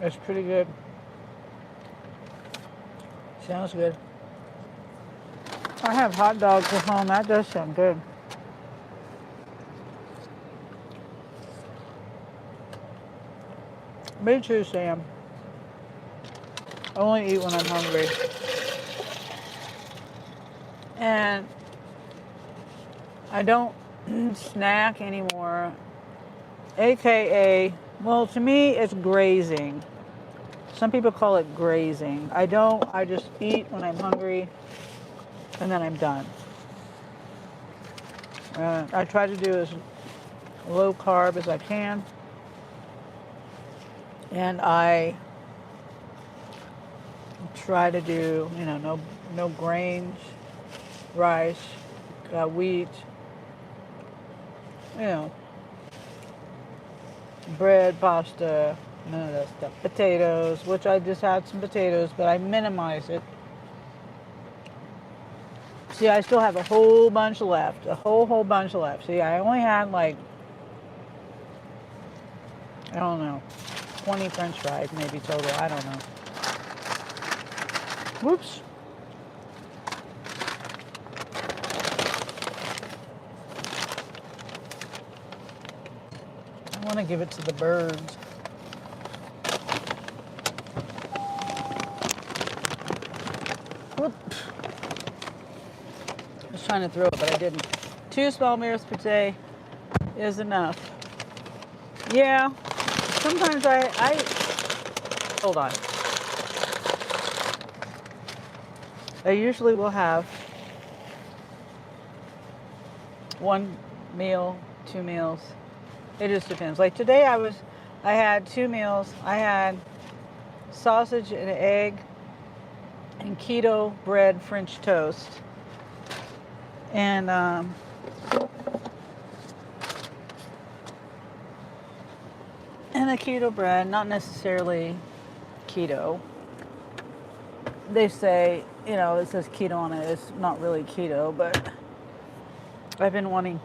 It's pretty good. Sounds good. I have hot dogs at home. That does sound good. Me too, Sam. I only eat when I'm hungry. And I don't snack anymore. AKA, well, to me, it's grazing. Some people call it grazing. I don't. I just eat when I'm hungry, and then I'm done. I try to do as low carb as I can. And I try to do, no grains, rice, wheat, you know, bread, pasta, none of that stuff. Potatoes, which I just had some potatoes, but I minimize it. See, I still have a whole bunch left, a whole bunch left. See, I only had like, I don't know, 20 French fries maybe total. I don't know. Whoops. I want to give it to the birds. Whoop. I was trying to throw it, but I didn't. 2 small meals per day is enough. Yeah. Sometimes I hold on. I usually will have 1 meal, 2 meals. It just depends. Like today I had 2 meals. I had sausage and egg and keto bread French toast. And a keto bread, not necessarily keto. They say, it says keto on it. It's not really keto, but I've been wanting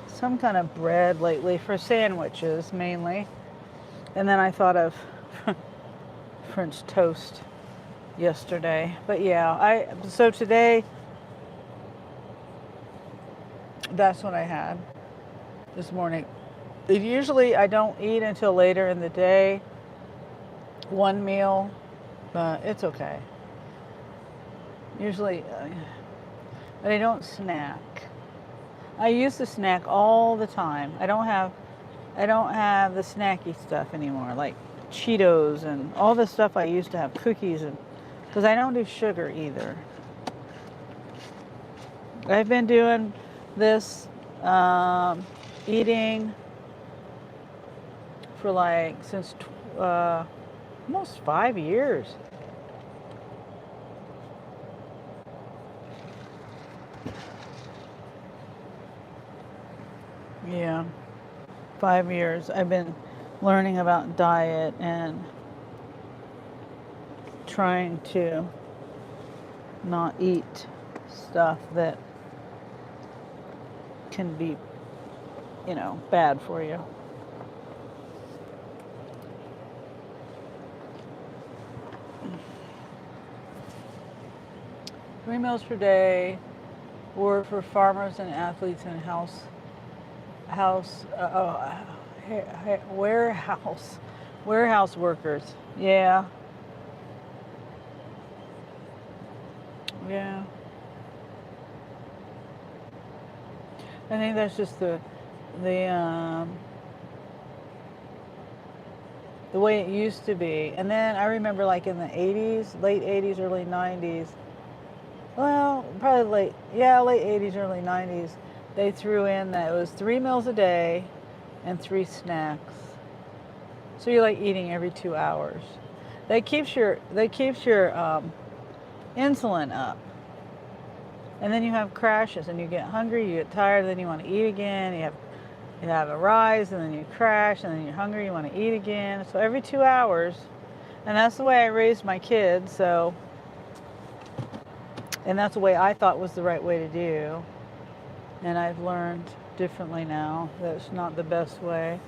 some kind of bread lately for sandwiches mainly. And then I thought of French toast yesterday. But yeah, so today that's what I had this morning. Usually I don't eat until later in the day. 1 meal, but it's okay. Usually, but I don't snack. I used to snack all the time. I don't have the snacky stuff anymore, like Cheetos and all the stuff I used to have, cookies, and because I don't do sugar either. I've been doing this eating for since almost 5 years. Yeah, 5 years. I've been learning about diet and trying to not eat stuff that can be, bad for you. Three meals per day were for farmers and athletes and warehouse workers. Yeah. I think that's just the way it used to be. And then I remember like in the 80s, late 80s, early 90s, well, probably late 80s, early 90s, they threw in that it was 3 meals a day and 3 snacks. So you're like eating every 2 hours. That keeps your insulin up. And then you have crashes and you get hungry, you get tired, then you want to eat again. You have a rise and then you crash and then you're hungry, you want to eat again. So every 2 hours. And that's the way I raised my kids, and that's the way I thought was the right way to do. And I've learned differently now that it's not the best way.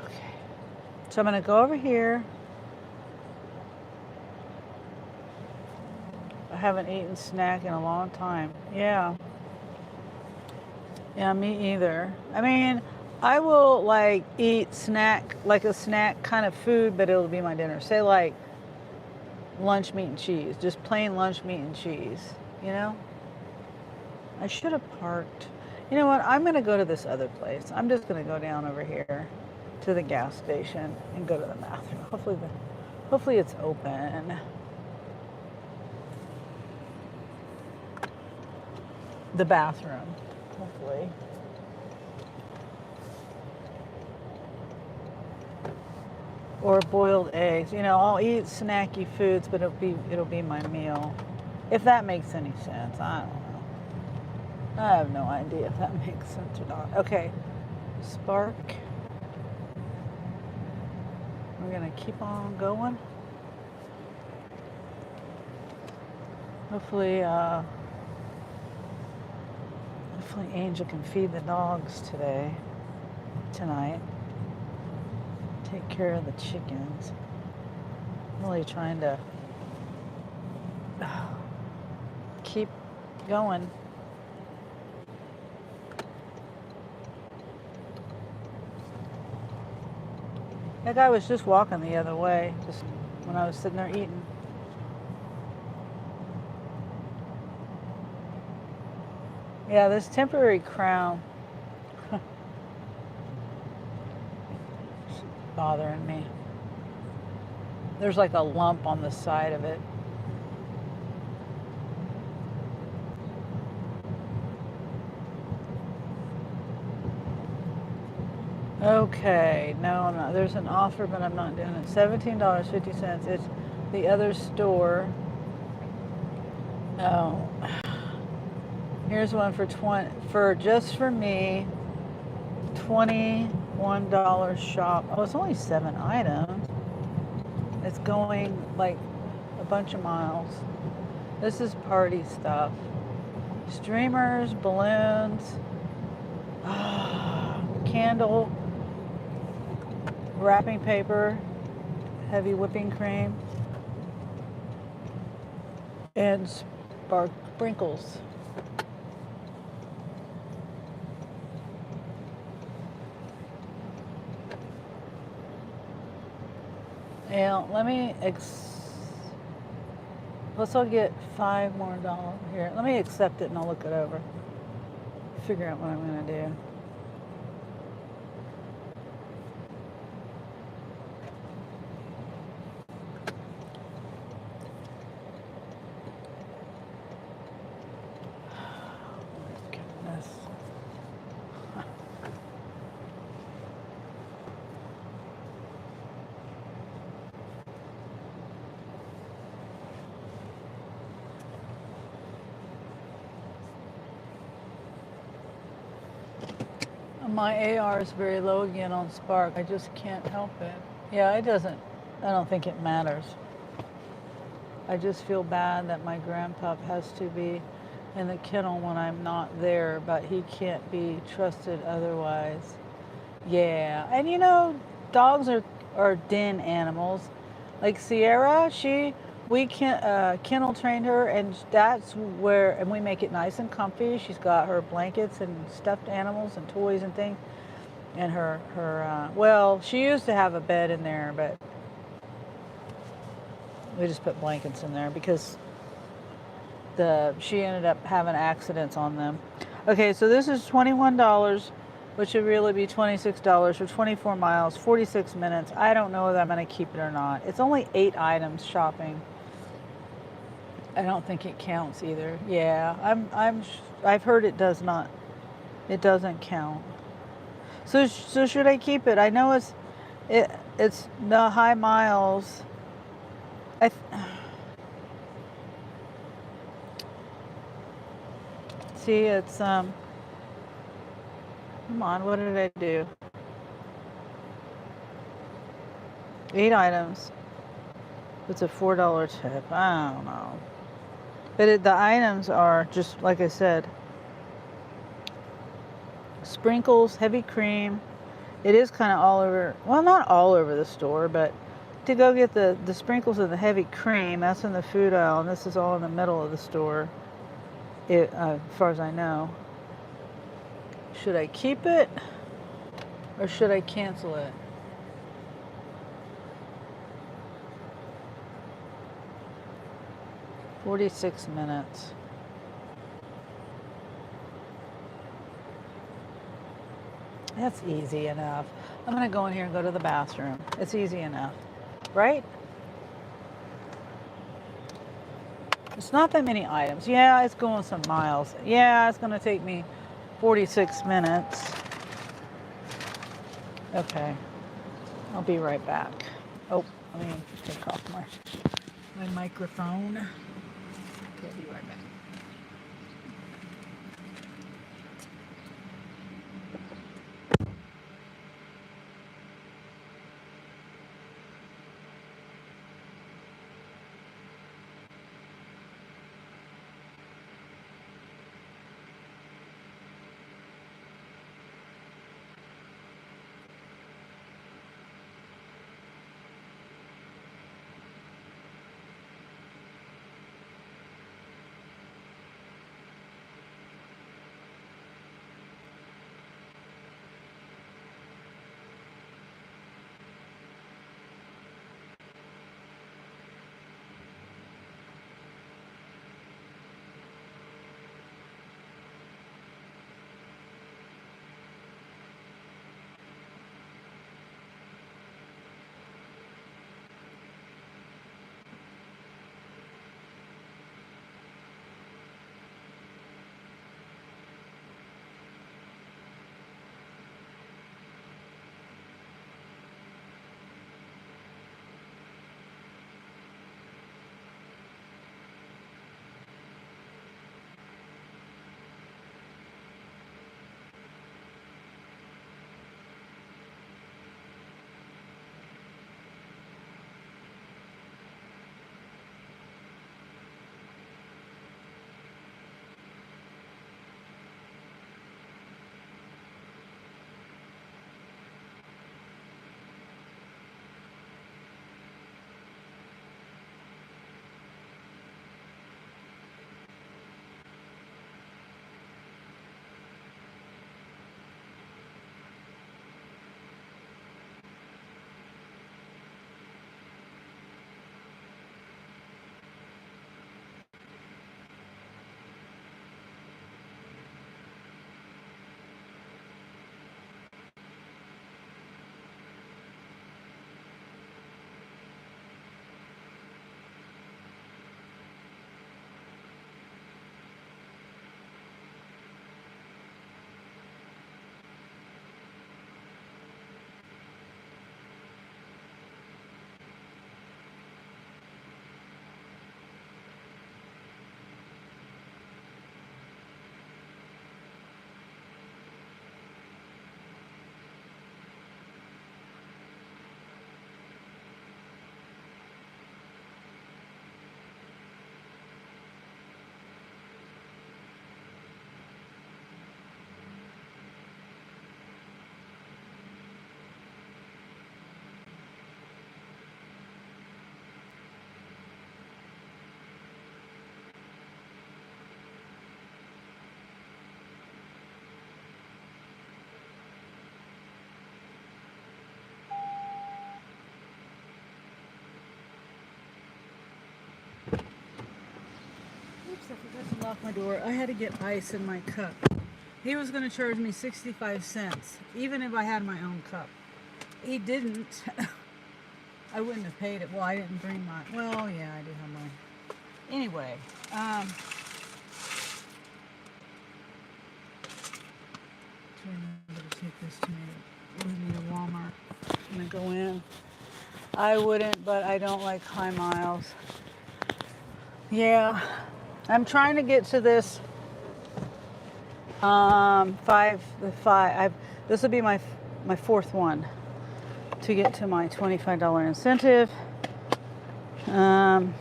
Okay. So I'm going to go over here. I haven't eaten snack in a long time. Yeah, me either. I mean, I will eat snack, like a snack kind of food, but it'll be my dinner. Say like lunch meat and cheese, just plain lunch meat and cheese, I should have parked. You know what? I'm going to go to this other place. I'm just going to go down over here to the gas station and go to the bathroom. Hopefully it's open. The bathroom, hopefully. or boiled eggs. You know, I'll eat snacky foods, but it'll be my meal. If that makes any sense, I don't know. I have no idea if that makes sense or not. Okay, Spark. We're gonna keep on going. Hopefully, hopefully Angel can feed the dogs tonight. Take care of the chickens. I'm really trying to keep going. That guy was just walking the other way, just when I was sitting there eating. Yeah, this temporary crown is bothering me. There's like a lump on the side of it. Okay, no, I'm not. There's an offer, but I'm not doing it. $17.50. It's the other store. Oh, here's one for just for me. $21 shop. Oh, it's only 7 items. It's going like a bunch of miles. This is party stuff. Streamers, balloons, candle, wrapping paper, heavy whipping cream, and sprinkles. And let me let's all get $5 more here. Let me accept it and I'll look it over. Figure out what I'm gonna do. My AR is very low again on Spark. I just can't help it. Yeah, it doesn't. I don't think it matters. I just feel bad that my grandpup has to be in the kennel when I'm not there, but he can't be trusted otherwise. Yeah, and you know, dogs are den animals. Like Sierra, we kennel trained her, and that's where, and we make it nice and comfy. She's got her blankets and stuffed animals and toys and things, and well, she used to have a bed in there, but we just put blankets in there because she ended up having accidents on them. Okay, so this is $21, which would really be $26 for 24 miles, 46 minutes. I don't know whether I'm going to keep it or not. It's only 8 items shopping. I don't think it counts either. Yeah, I've heard it doesn't count. So should I keep it? I know it's the high miles. See, it's come on, what did I do? 8 items. It's a $4 tip. I don't know. But the items are just, like I said, sprinkles, heavy cream. It is kind of all over, well, not all over the store, but to go get the sprinkles and the heavy cream, that's in the food aisle, and this is all in the middle of the store, as far as I know. Should I keep it or should I cancel it? $46 minutes. That's easy enough. I'm going to go in here and go to the bathroom. It's easy enough, right? It's not that many items. Yeah, it's going some miles. Yeah, it's going to take me 46 minutes. Okay. I'll be right back. Oh, let me take off my microphone. Okay, I'll be right back. Oops, I forgot to lock my door. I had to get ice in my cup. He was going to charge me 65 cents, even if I had my own cup. He didn't. I wouldn't have paid it. Well, I didn't bring my. Well, yeah, I do have mine. Anyway, trying to remember to take this to me with me to Walmart when I go in. I wouldn't, but I don't like high miles. Yeah, I'm trying to get to this this will be my fourth one to get to my $25 incentive. I'm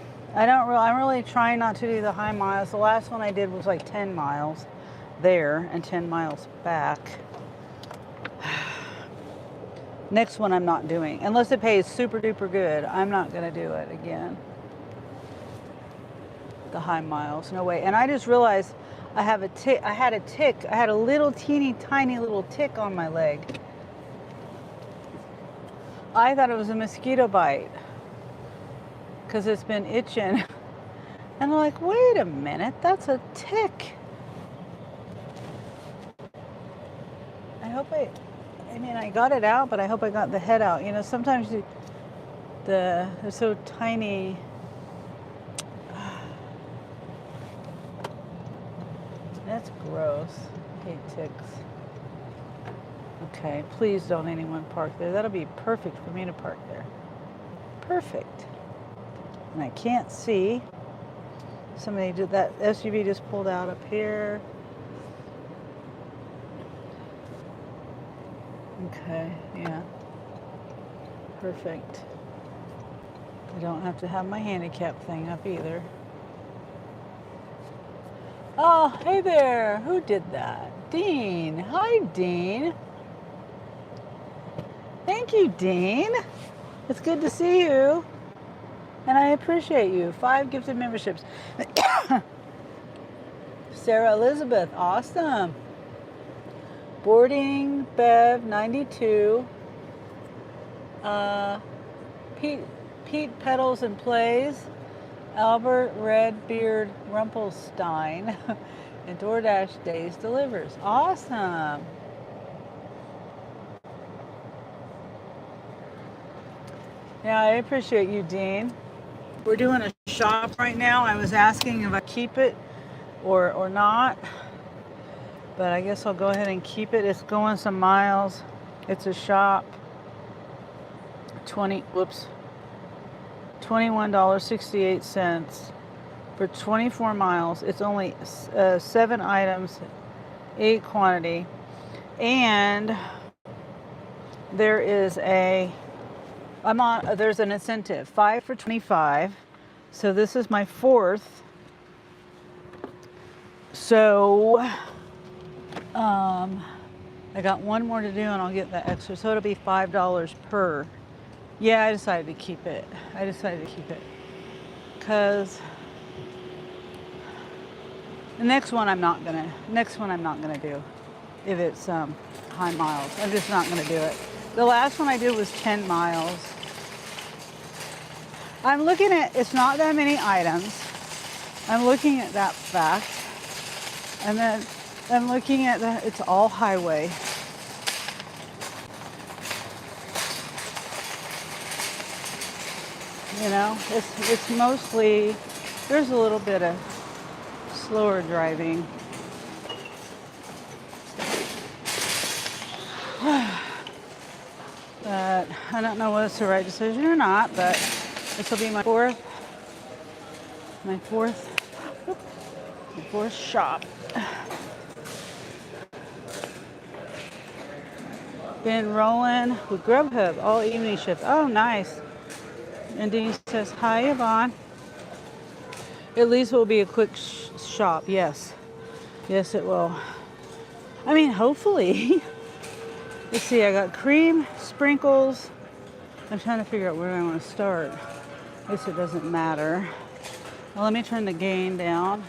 really trying not to do the high miles. The last one I did was like 10 miles there and 10 miles back. Next one I'm not doing. Unless it pays super duper good, I'm not going to do it again. The high miles, no way. And I just realized I had a little teeny tiny little tick on my leg. I thought it was a mosquito bite because it's been itching. And I'm like, wait a minute, that's a tick. I got it out, but I hope I got the head out. You know, sometimes they're so tiny. That's gross. I hate ticks. Okay, please don't anyone park there. That'll be perfect for me to park there. Perfect. And I can't see. Somebody did that. SUV just pulled out up here. Okay, yeah. Perfect. I don't have to have my handicap thing up either. Oh, hey there. Who did that? Dean. Hi, Dean. Thank you, Dean. It's good to see you. And I appreciate you. 5 gifted memberships. Sarah Elizabeth, awesome. Boarding Bev 92. Pete Pedals and Plays. Albert Redbeard Rumpelstein. And DoorDash Days Delivers. Awesome. Yeah, I appreciate you, Dean. We're doing a shop right now. I was asking if I keep it or not, but I guess I'll go ahead and keep it. It's going some miles. It's a shop. $21.68 for 24 miles. It's only 7 items, 8 quantity, and there is there's an incentive, 5 for 25. So this is my 4th. So I got one more to do and I'll get that extra. So it'll be $5 per. Yeah, I decided to keep it. Because the next one I'm not gonna do if it's high miles. I'm just not gonna do it. The last one I did was 10 miles. I'm looking at, it's not that many items. I'm looking at that fact. And then I'm looking at that, it's all highway. You know, it's mostly, there's a little bit of slower driving. But I don't know whether it's the right decision or not, but this will be my fourth shop. Been rolling with Grubhub all evening shift. Oh, nice. And Dean says, hi, Yvonne. At least it will be a quick shop. Yes. Yes, it will. I mean, hopefully. Let's see, I got cream, sprinkles. I'm trying to figure out where I want to start. I guess it doesn't matter. Well, let me turn the gain down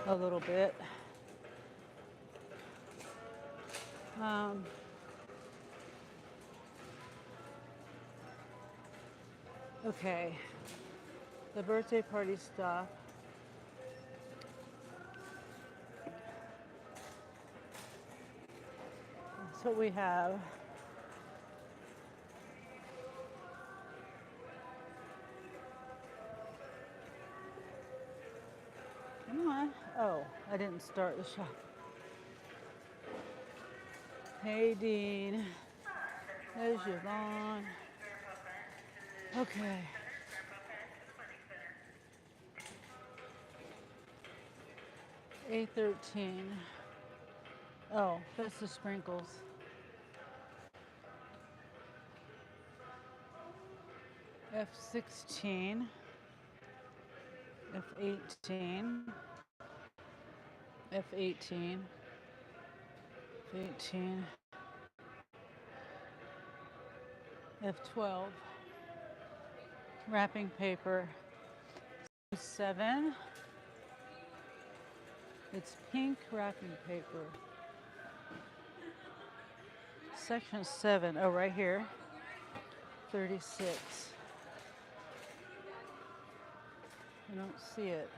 a little bit. Okay. The birthday party stuff. That's what we have. Come on. Oh, I didn't start the shop. Hey, Dean. There's Yvonne. Okay. A13. Oh, that's the sprinkles. F16. F18. F18. F18. F12. Wrapping paper. 7. It's pink wrapping paper. Section 7. Oh, right here. 36. I don't see it.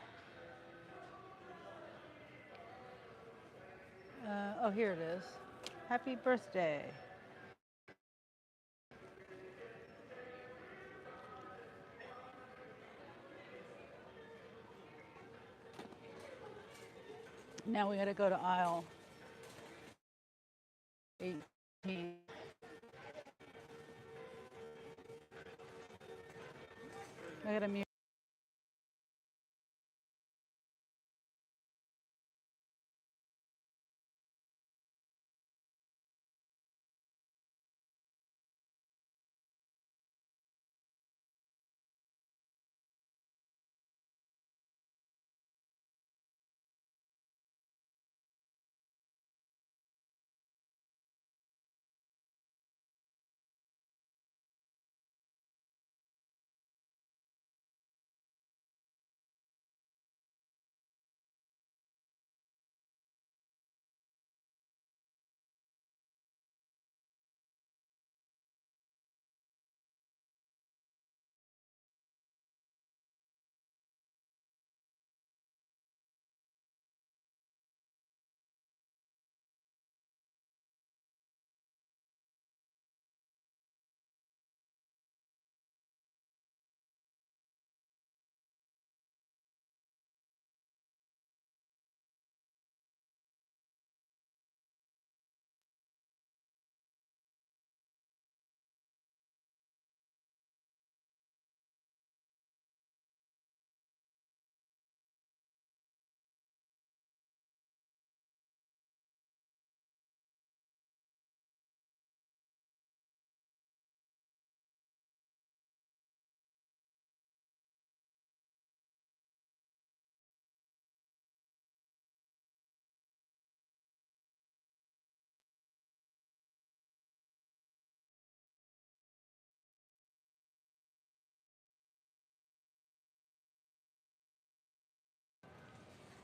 Oh, here it is. Happy birthday. Now we got to go to aisle 18. I gotta mute.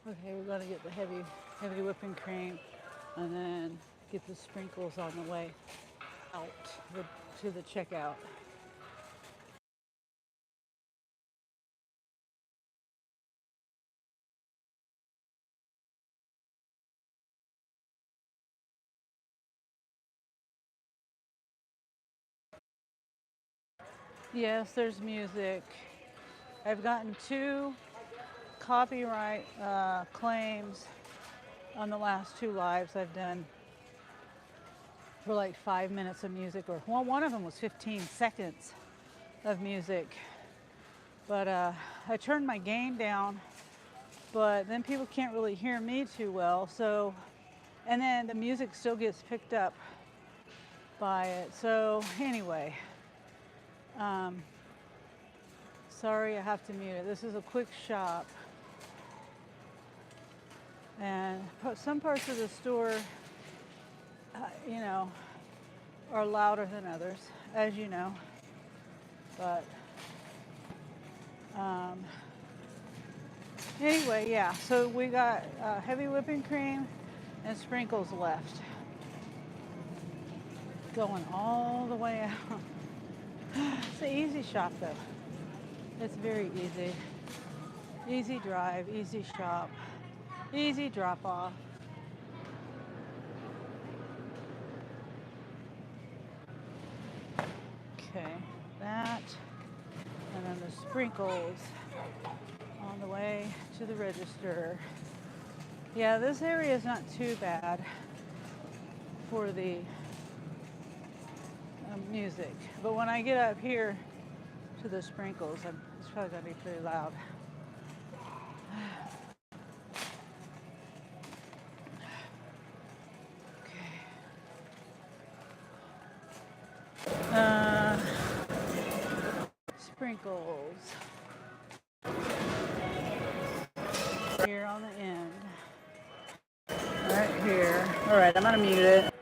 Okay, we're gonna get the heavy whipping cream, and then get the sprinkles on the way out to the checkout. Yes, there's music. I've gotten 2 copyright claims on the last 2 lives I've done for like 5 minutes of music, or one of them was 15 seconds of music. But I turned my gain down, but then people can't really hear me too well. So, and then the music still gets picked up by it. So anyway, sorry I have to mute it. This is a quick shop. And some parts of the store, you know, are louder than others, as you know. But anyway, yeah, so we got heavy whipping cream and sprinkles left. Going all the way out. It's an easy shop though. It's very easy. Easy drive, easy shop, easy drop off. Okay, that, and then the sprinkles on the way to the register. Yeah, this area is not too bad for the music, but when I get up here to the sprinkles, it's probably gonna be pretty loud. Sprinkles here on the end, right here. All right, I'm gonna mute it.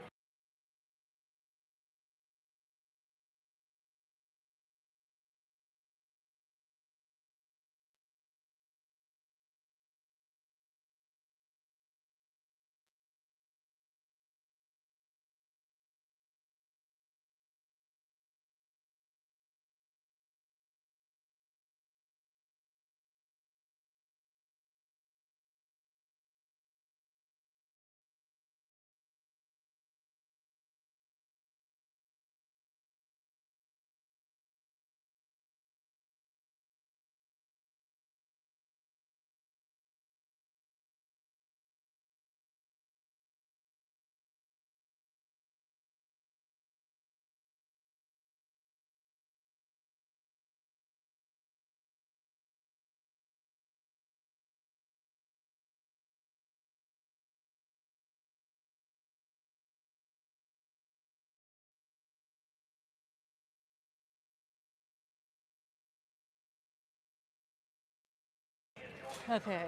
Okay.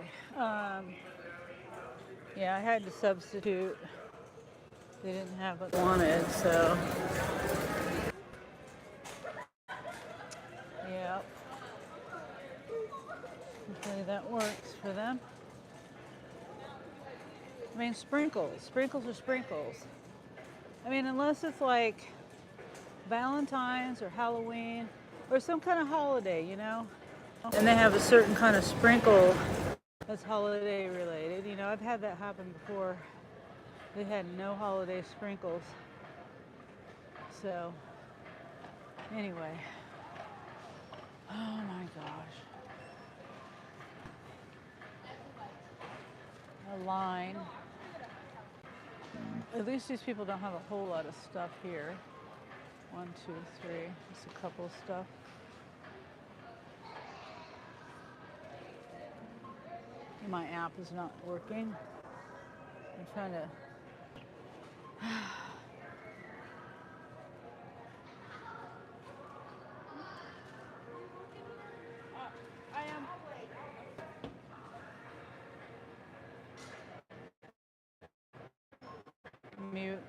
Yeah, I had to substitute. They didn't have what they wanted, so yeah. Hopefully that works for them. I mean, sprinkles. Sprinkles are sprinkles. I mean, unless it's like Valentine's or Halloween or some kind of holiday, you know? And they have a certain kind of sprinkle that's holiday related. You know, I've had that happen before. They had no holiday sprinkles. So, anyway. Oh my gosh. A line. At least these people don't have a whole lot of stuff here. 1, 2, 3. Just a couple of stuff. My app is not working. I'm trying to. I am. Mute.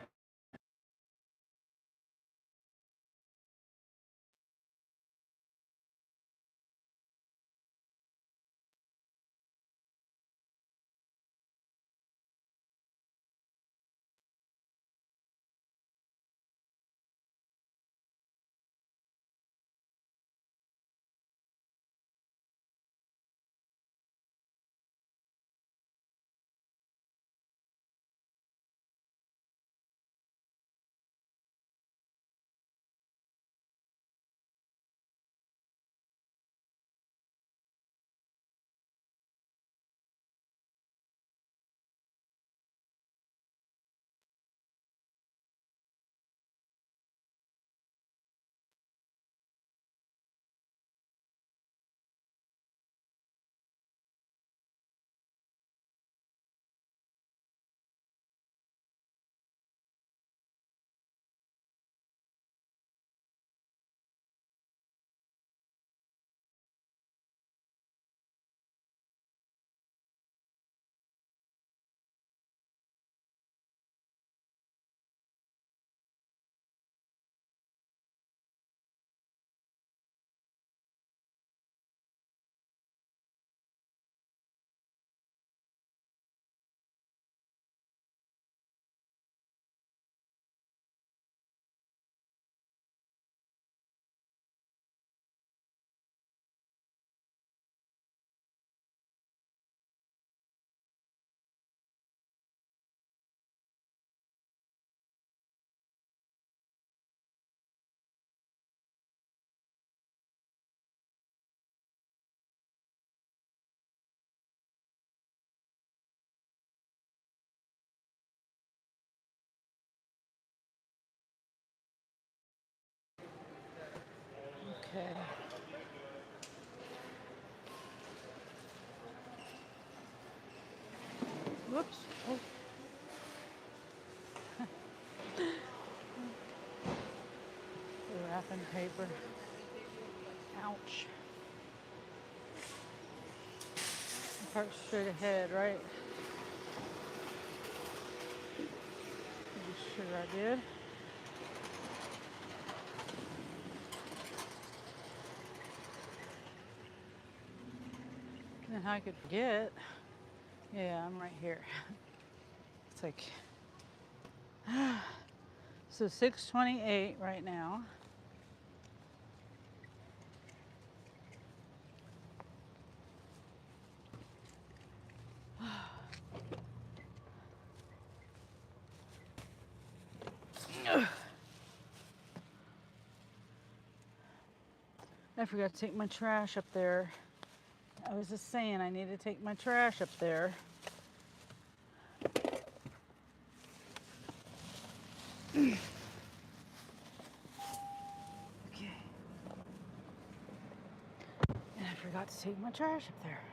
Okay. Whoops. Oh. The wrapping paper. Ouch. Part straight ahead, right? Pretty sure I did. And I could forget. Yeah, I'm right here. It's like so 6:28 right now. I forgot to take my trash up there. I was just saying I need to take my trash up there. Okay. And I forgot to take my trash up there.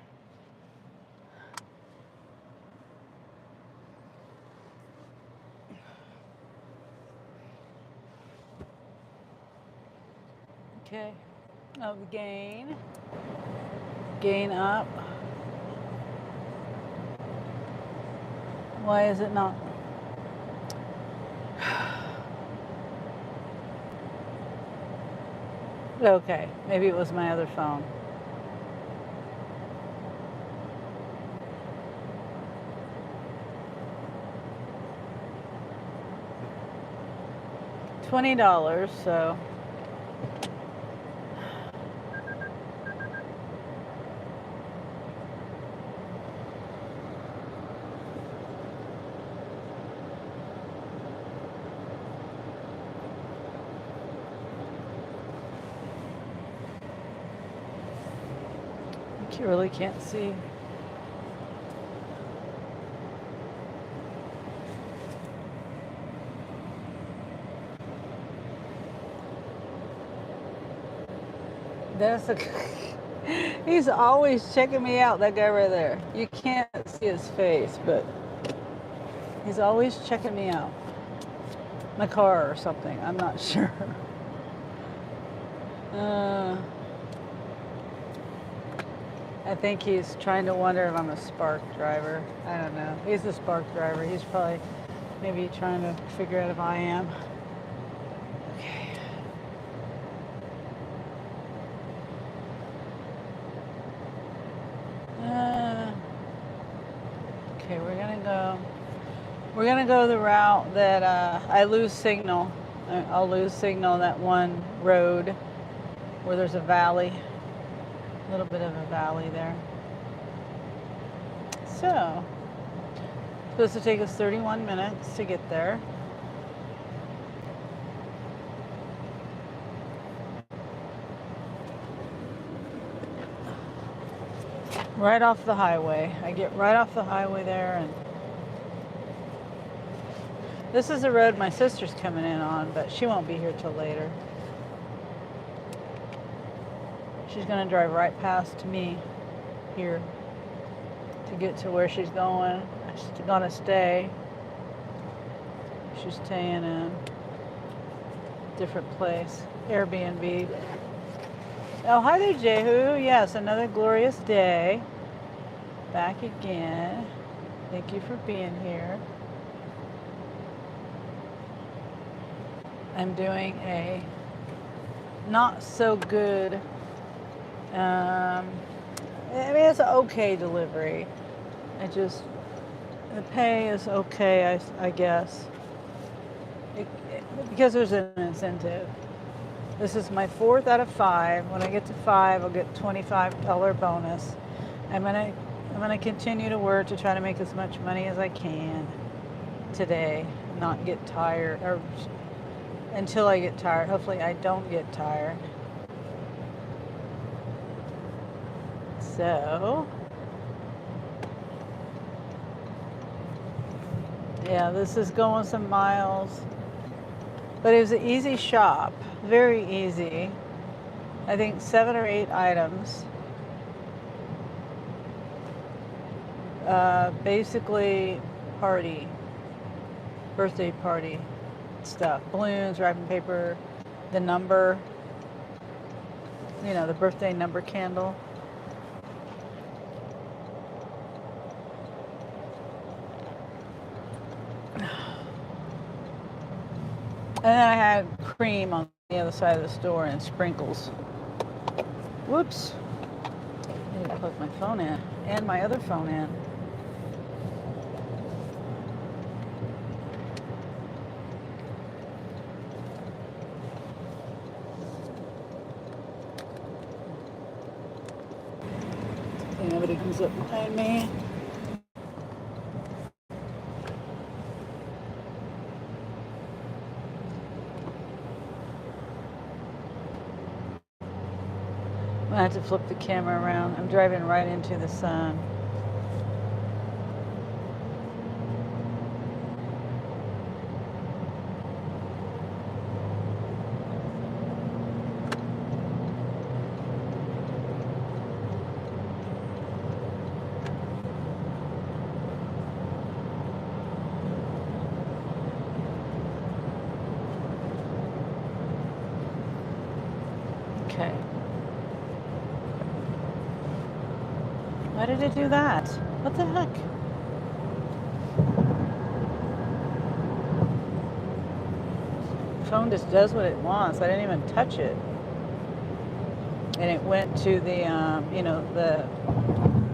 Okay. Of gain. Gain up. Why is it not? Okay, maybe it was my other phone. $20, so you really can't see. That's a. He's always checking me out. That guy right there. You can't see his face, but he's always checking me out. My car or something. I'm not sure. I think he's trying to wonder if I'm a Spark driver. I don't know. He's a Spark driver. He's probably maybe trying to figure out if I am. Okay. Okay, we're gonna go the route that I lose signal. I'll lose signal on that one road where there's a valley, a little bit of a valley there. So, it's supposed to take us 31 minutes to get there. Right off the highway. I get right off the highway there, and this is the road my sister's coming in on, but she won't be here till later. She's gonna drive right past me here to get to where she's going. She's gonna stay. She's staying in a different place, Airbnb. Oh, hi there, Jehu. Yes, another glorious day. Back again. Thank you for being here. I'm doing a not so good, I mean, it's an okay delivery. The pay is okay, I guess. Because there's an incentive. This is my 4th out of 5. When I get to 5, I'll get $25 bonus. I'm gonna continue to work to try to make as much money as I can today, not get tired, or until I get tired. Hopefully I don't get tired. So, yeah, this is going some miles. But it was an easy shop, very easy. I think 7 or 8 items. Basically birthday party stuff. Balloons, wrapping paper, the number, the birthday number candle. And then I had cream on the other side of the store and sprinkles. Whoops. I need to plug my phone in and my other phone in. Nobody comes up behind me. I have to flip the camera around. I'm driving right into the sun. Okay. Why did it do that? What the heck? phone just does what it wants. I didn't even touch it. And it went to the, you know,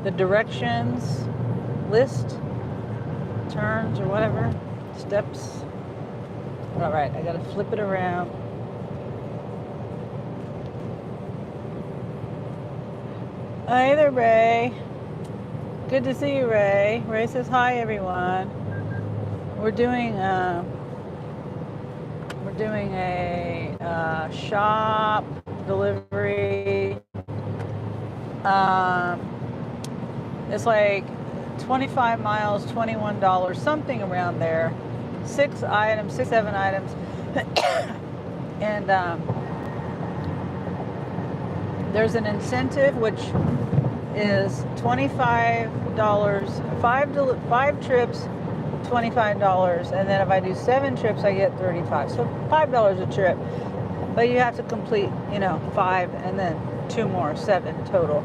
the directions list, turns or whatever, steps. All right, I gotta flip it around. Hi there, Ray. Good to see you, Ray. Ray says hi, everyone. We're doing a shop delivery. It's like 25 miles, $21, something around there. 6 items, 6, 7 items. And there's an incentive which is $25, 5 trips, $25, and then if I do 7 trips, I get $35. So $5 a trip, but you have to complete, you know, 5 and then 2 more, 7 total.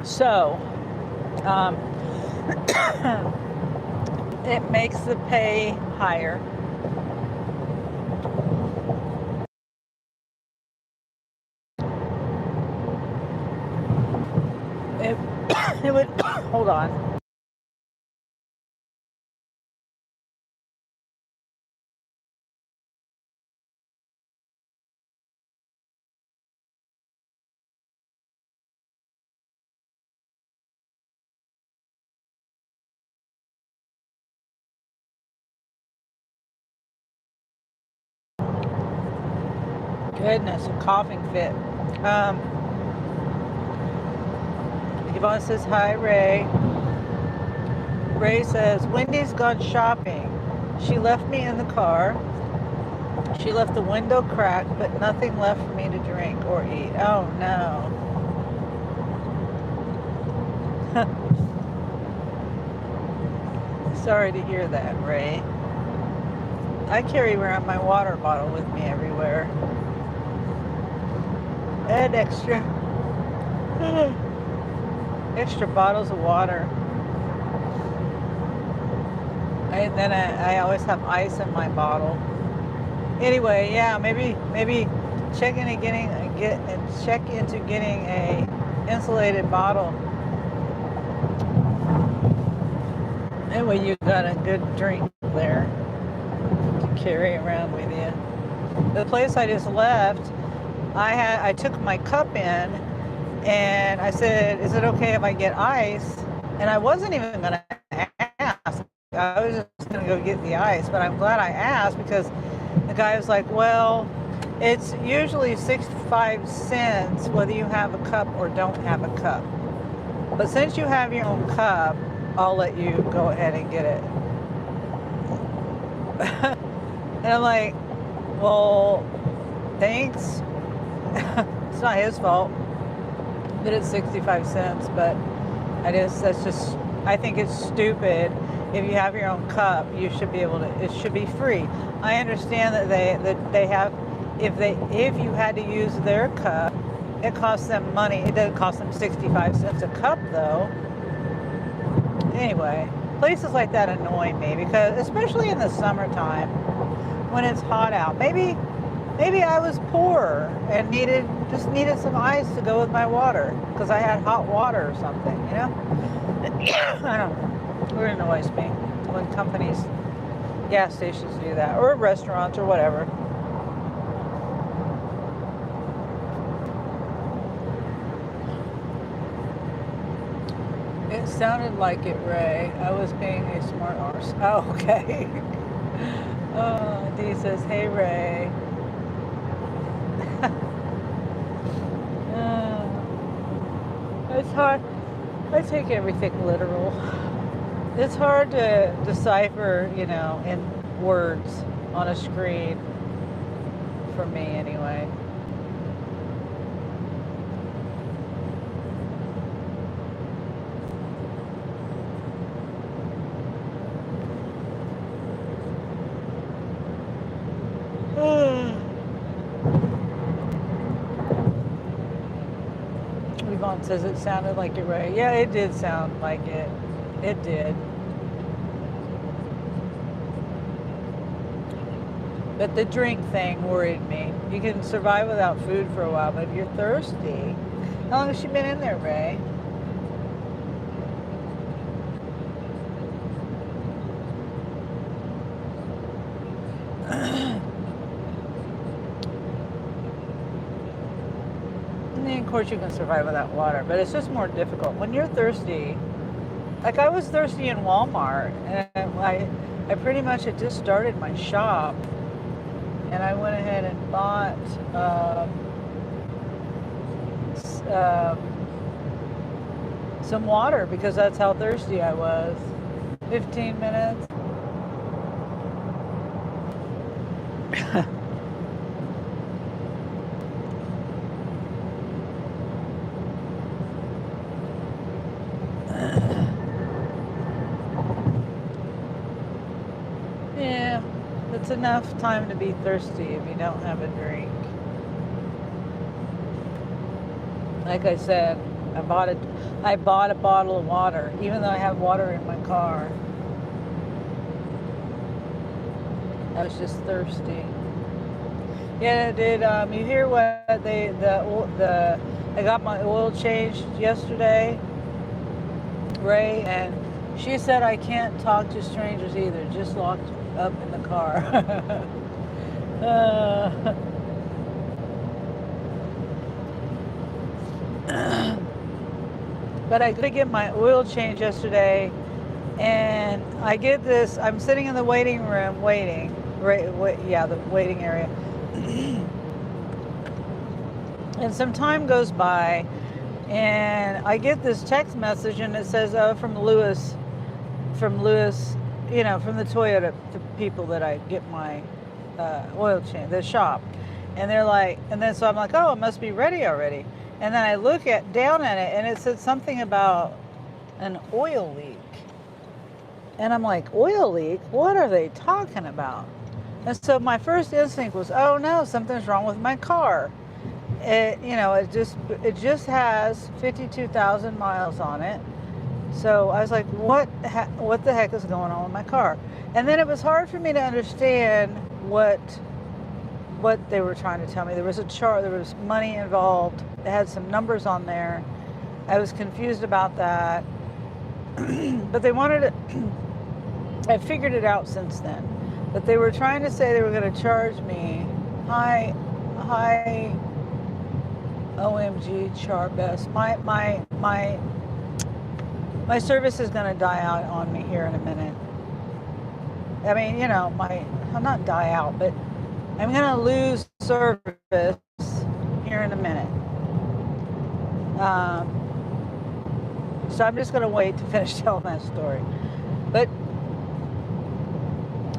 So it makes the pay higher. It would, hold on. Goodness, a coughing fit. Yvonne says, hi, Ray. Ray says, Wendy's gone shopping. She left me in the car. She left the window cracked, but nothing left for me to drink or eat. Oh, no. Sorry to hear that, Ray. I carry around my water bottle with me everywhere. And extra bottles of water. Then I always have ice in my bottle. Anyway, yeah, maybe check into getting a insulated bottle. Anyway, you got a good drink there to carry around with you. The place I just left, I took my cup in and I said, is it okay if I get ice? And I wasn't even going to ask. I was just going to go get the ice, but I'm glad I asked because the guy was like, well, it's usually 65 cents whether you have a cup or don't have a cup. But since you have your own cup, I'll let you go ahead and get it. And I'm like, well, thanks. It's not his fault that it's 65 cents, but I think it's stupid. If you have your own cup, you should be able to, it should be free. I understand that they have, if you had to use their cup, it costs them money. It doesn't cost them 65 cents a cup though. Anyway, places like that annoy me because, especially in the summertime when it's hot out, maybe I was poor and just needed some ice to go with my water because I had hot water or something, you know? I don't know. It annoys me when companies, gas stations do that, or restaurants or whatever. It sounded like it, Ray. I was being a smart arse. Oh, okay. Dee says, hey, Ray. It's hard. I take everything literal. It's hard to decipher, you know, in words on a screen. For me, anyway. Yvonne says it sounded like it, Ray. Yeah, it did sound like it. It did. But the drink thing worried me. You can survive without food for a while, but if you're thirsty. How long has she been in there, Ray? And then, of course, you can survive without water, but it's just more difficult. When you're thirsty, like I was thirsty in Walmart, and I pretty much had just started my shop, and I went ahead and bought some water because that's how thirsty I was. 15 minutes. Yeah, it's enough time to be thirsty if you don't have a drink. Like I said, I bought a bottle of water, even though I have water in my car. I was just thirsty. Yeah, did you hear what I got my oil changed yesterday, Ray, and she said I can't talk to strangers either, just locked up in the car. But I did get my oil change yesterday, and I get this. I'm sitting in the waiting room waiting, the waiting area, and some time goes by, and I get this text message, and it says, "Oh, from Lewis, from the Toyota people that I get my oil change, the shop," and they're like, and then so I'm like, "Oh, it must be ready already." And then I look down at it, and it said something about an oil leak. And I'm like, oil leak? What are they talking about? And so my first instinct was, oh no, something's wrong with my car. It just has 52,000 miles on it. So I was like, what the heck is going on with my car? And then it was hard for me to understand what they were trying to tell me. There was there was money involved. It had some numbers on there. I was confused about that. But they wanted to, I figured it out since then. But they were trying to say they were going to charge me high OMG Charbest. My service is going to die out on me here in a minute. I mean, I'll not die out, but I'm going to lose service here in a minute. So I'm just going to wait to finish telling that story. But,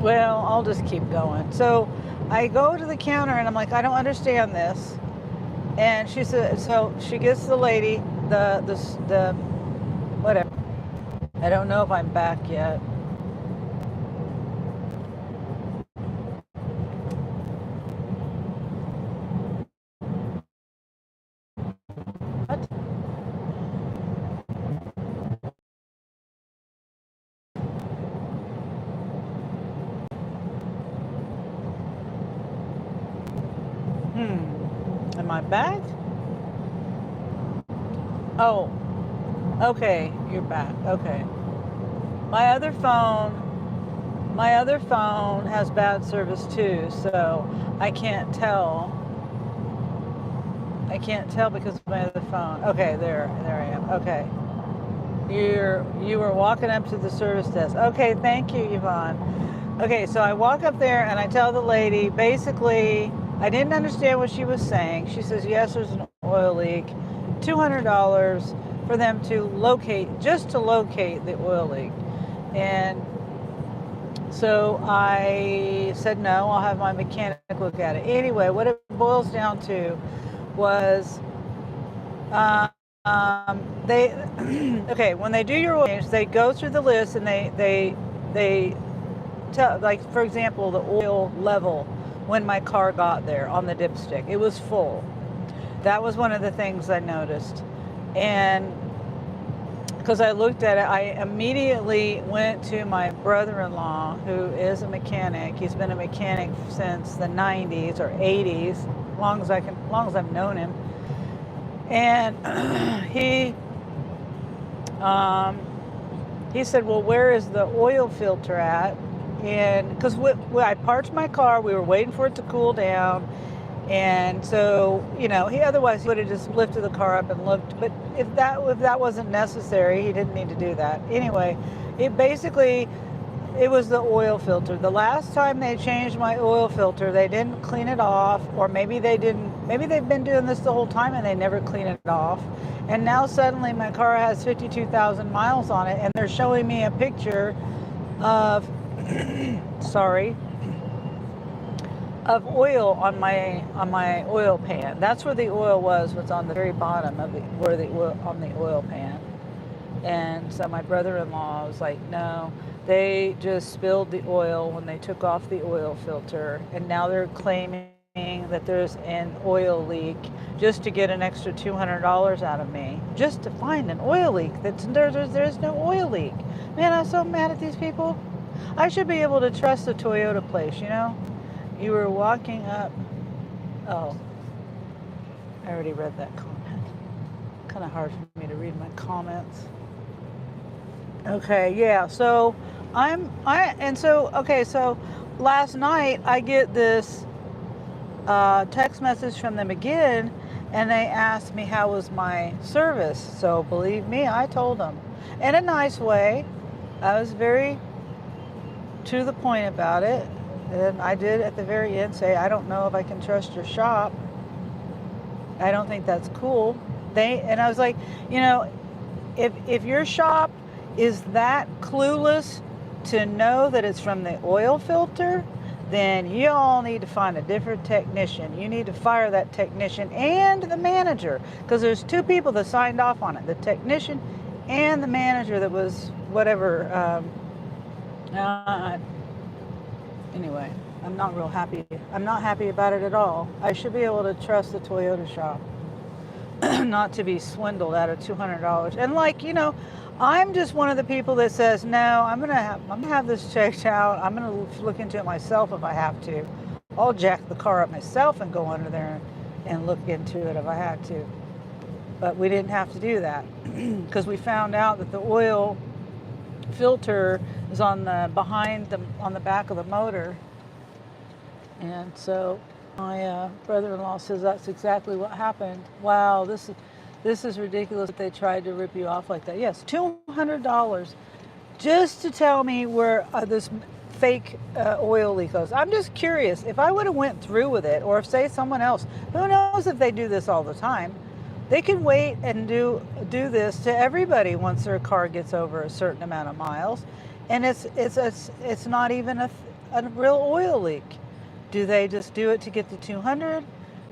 well, I'll just keep going. So I go to the counter and I'm like, I don't understand this. And she said, so she gets the lady, the whatever. I don't know if I'm back yet. What? Am I back? Oh, okay, you're back. Okay. My other phone has bad service too, so I can't tell. I can't tell because of my other phone. Okay, there I am. Okay. You were walking up to the service desk. Okay, thank you, Yvonne. Okay, so I walk up there and I tell the lady, basically, I didn't understand what she was saying. She says, yes, there's an oil leak. $200 for them to locate the oil leak. And so I said, no, I'll have my mechanic look at it. Anyway, what it boils down to was when they do your oil change, they go through the list and they tell, like, for example, the oil level when my car got there on the dipstick, it was full. That was one of the things I noticed. And because I looked at it, I immediately went to my brother-in-law, who is a mechanic. He's been a mechanic since the 90s or 80s, long as I've known him. And he said, well, where is the oil filter at? And because I parked my car, we were waiting for it to cool down. And so, he otherwise would have just lifted the car up and looked. But if that wasn't necessary, he didn't need to do that. Anyway, it was the oil filter. The last time they changed my oil filter, they didn't clean it off, or maybe they didn't. Maybe they've been doing this the whole time and they never clean it off. And now suddenly my car has 52,000 miles on it, and they're showing me a picture of, of oil on my oil pan. That's where the oil was on the very bottom of on the oil pan. And so my brother-in-law was like, no, they just spilled the oil when they took off the oil filter, and now they're claiming that there's an oil leak just to get an extra $200 out of me, just to find an oil leak. There's no oil leak. Man, I'm so mad at these people. I should be able to trust the Toyota place, You were walking up. Oh, I already read that comment. Kind of hard for me to read my comments. Okay, yeah. So so last night I get this text message from them again, and they asked me how was my service. So believe me, I told them in a nice way. I was very to the point about it. And I did at the very end say, I don't know if I can trust your shop. I don't think that's cool. And I was like, if your shop is that clueless to know that it's from the oil filter, then you all need to find a different technician. You need to fire that technician and the manager, because there's two people that signed off on it, the technician and the manager that was whatever. Anyway, I'm not real happy. I'm not happy about it at all. I should be able to trust the Toyota shop, not to be swindled out of $200. And I'm just one of the people that says, no, I'm gonna have this checked out. I'm gonna look into it myself if I have to. I'll jack the car up myself and go under there and look into it if I had to. But we didn't have to do that because we found out that the oil filter is on the back of the motor. And so my brother-in-law says that's exactly what happened. Wow, this is ridiculous that they tried to rip you off like that. Yes, $200 just to tell me where this fake oil leak goes. I'm just curious, if I would have went through with it, or if say someone else, who knows if they do this all the time, they can wait and do this to everybody once their car gets over a certain amount of miles, and it's not even a real oil leak. Do they just do it to get the 200?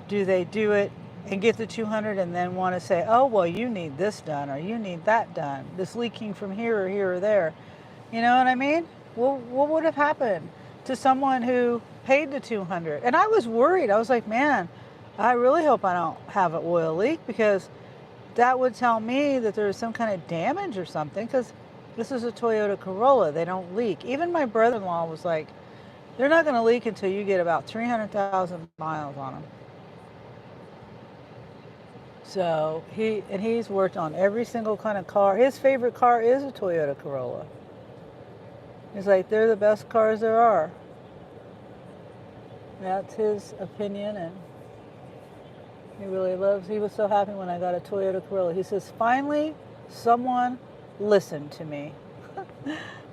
Do they do it and get the 200 and then want to say, oh, well, you need this done or you need that done, this leaking from here or there? You know what I mean? Well, what would have happened to someone who paid the 200? And I was worried. I was like, man, I really hope I don't have an oil leak, because that would tell me that there's some kind of damage or something, because this is a Toyota Corolla. They don't leak. Even my brother-in-law was like, they're not going to leak until you get about 300,000 miles on them. So he's worked on every single kind of car. His favorite car is a Toyota Corolla. He's like, they're the best cars there are. That's his opinion, and he was so happy when I got a Toyota Corolla. He says, finally, someone listened to me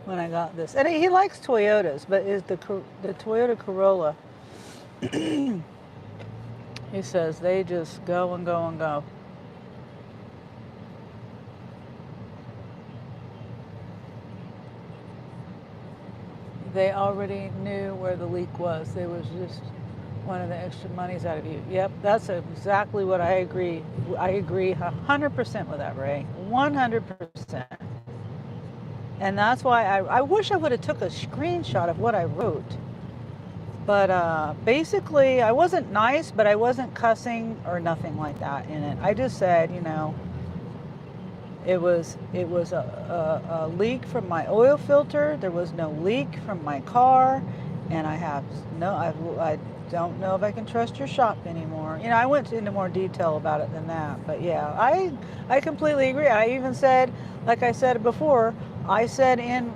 when I got this. And he likes Toyotas, but is the Toyota Corolla, he says, they just go and go and go. They already knew where the leak was. They was just wanted the extra monies out of you. Yep, that's exactly what I agree. I agree 100% with that, Ray. 100%. And that's why I wish I would have took a screenshot of what I wrote. But basically, I wasn't nice, but I wasn't cussing or nothing like that in it. I just said, It was a leak from my oil filter. There was no leak from my car, and I don't know if I can trust your shop anymore. I went into more detail about it than that, but yeah, I completely agree. I even said, like I said before, I said in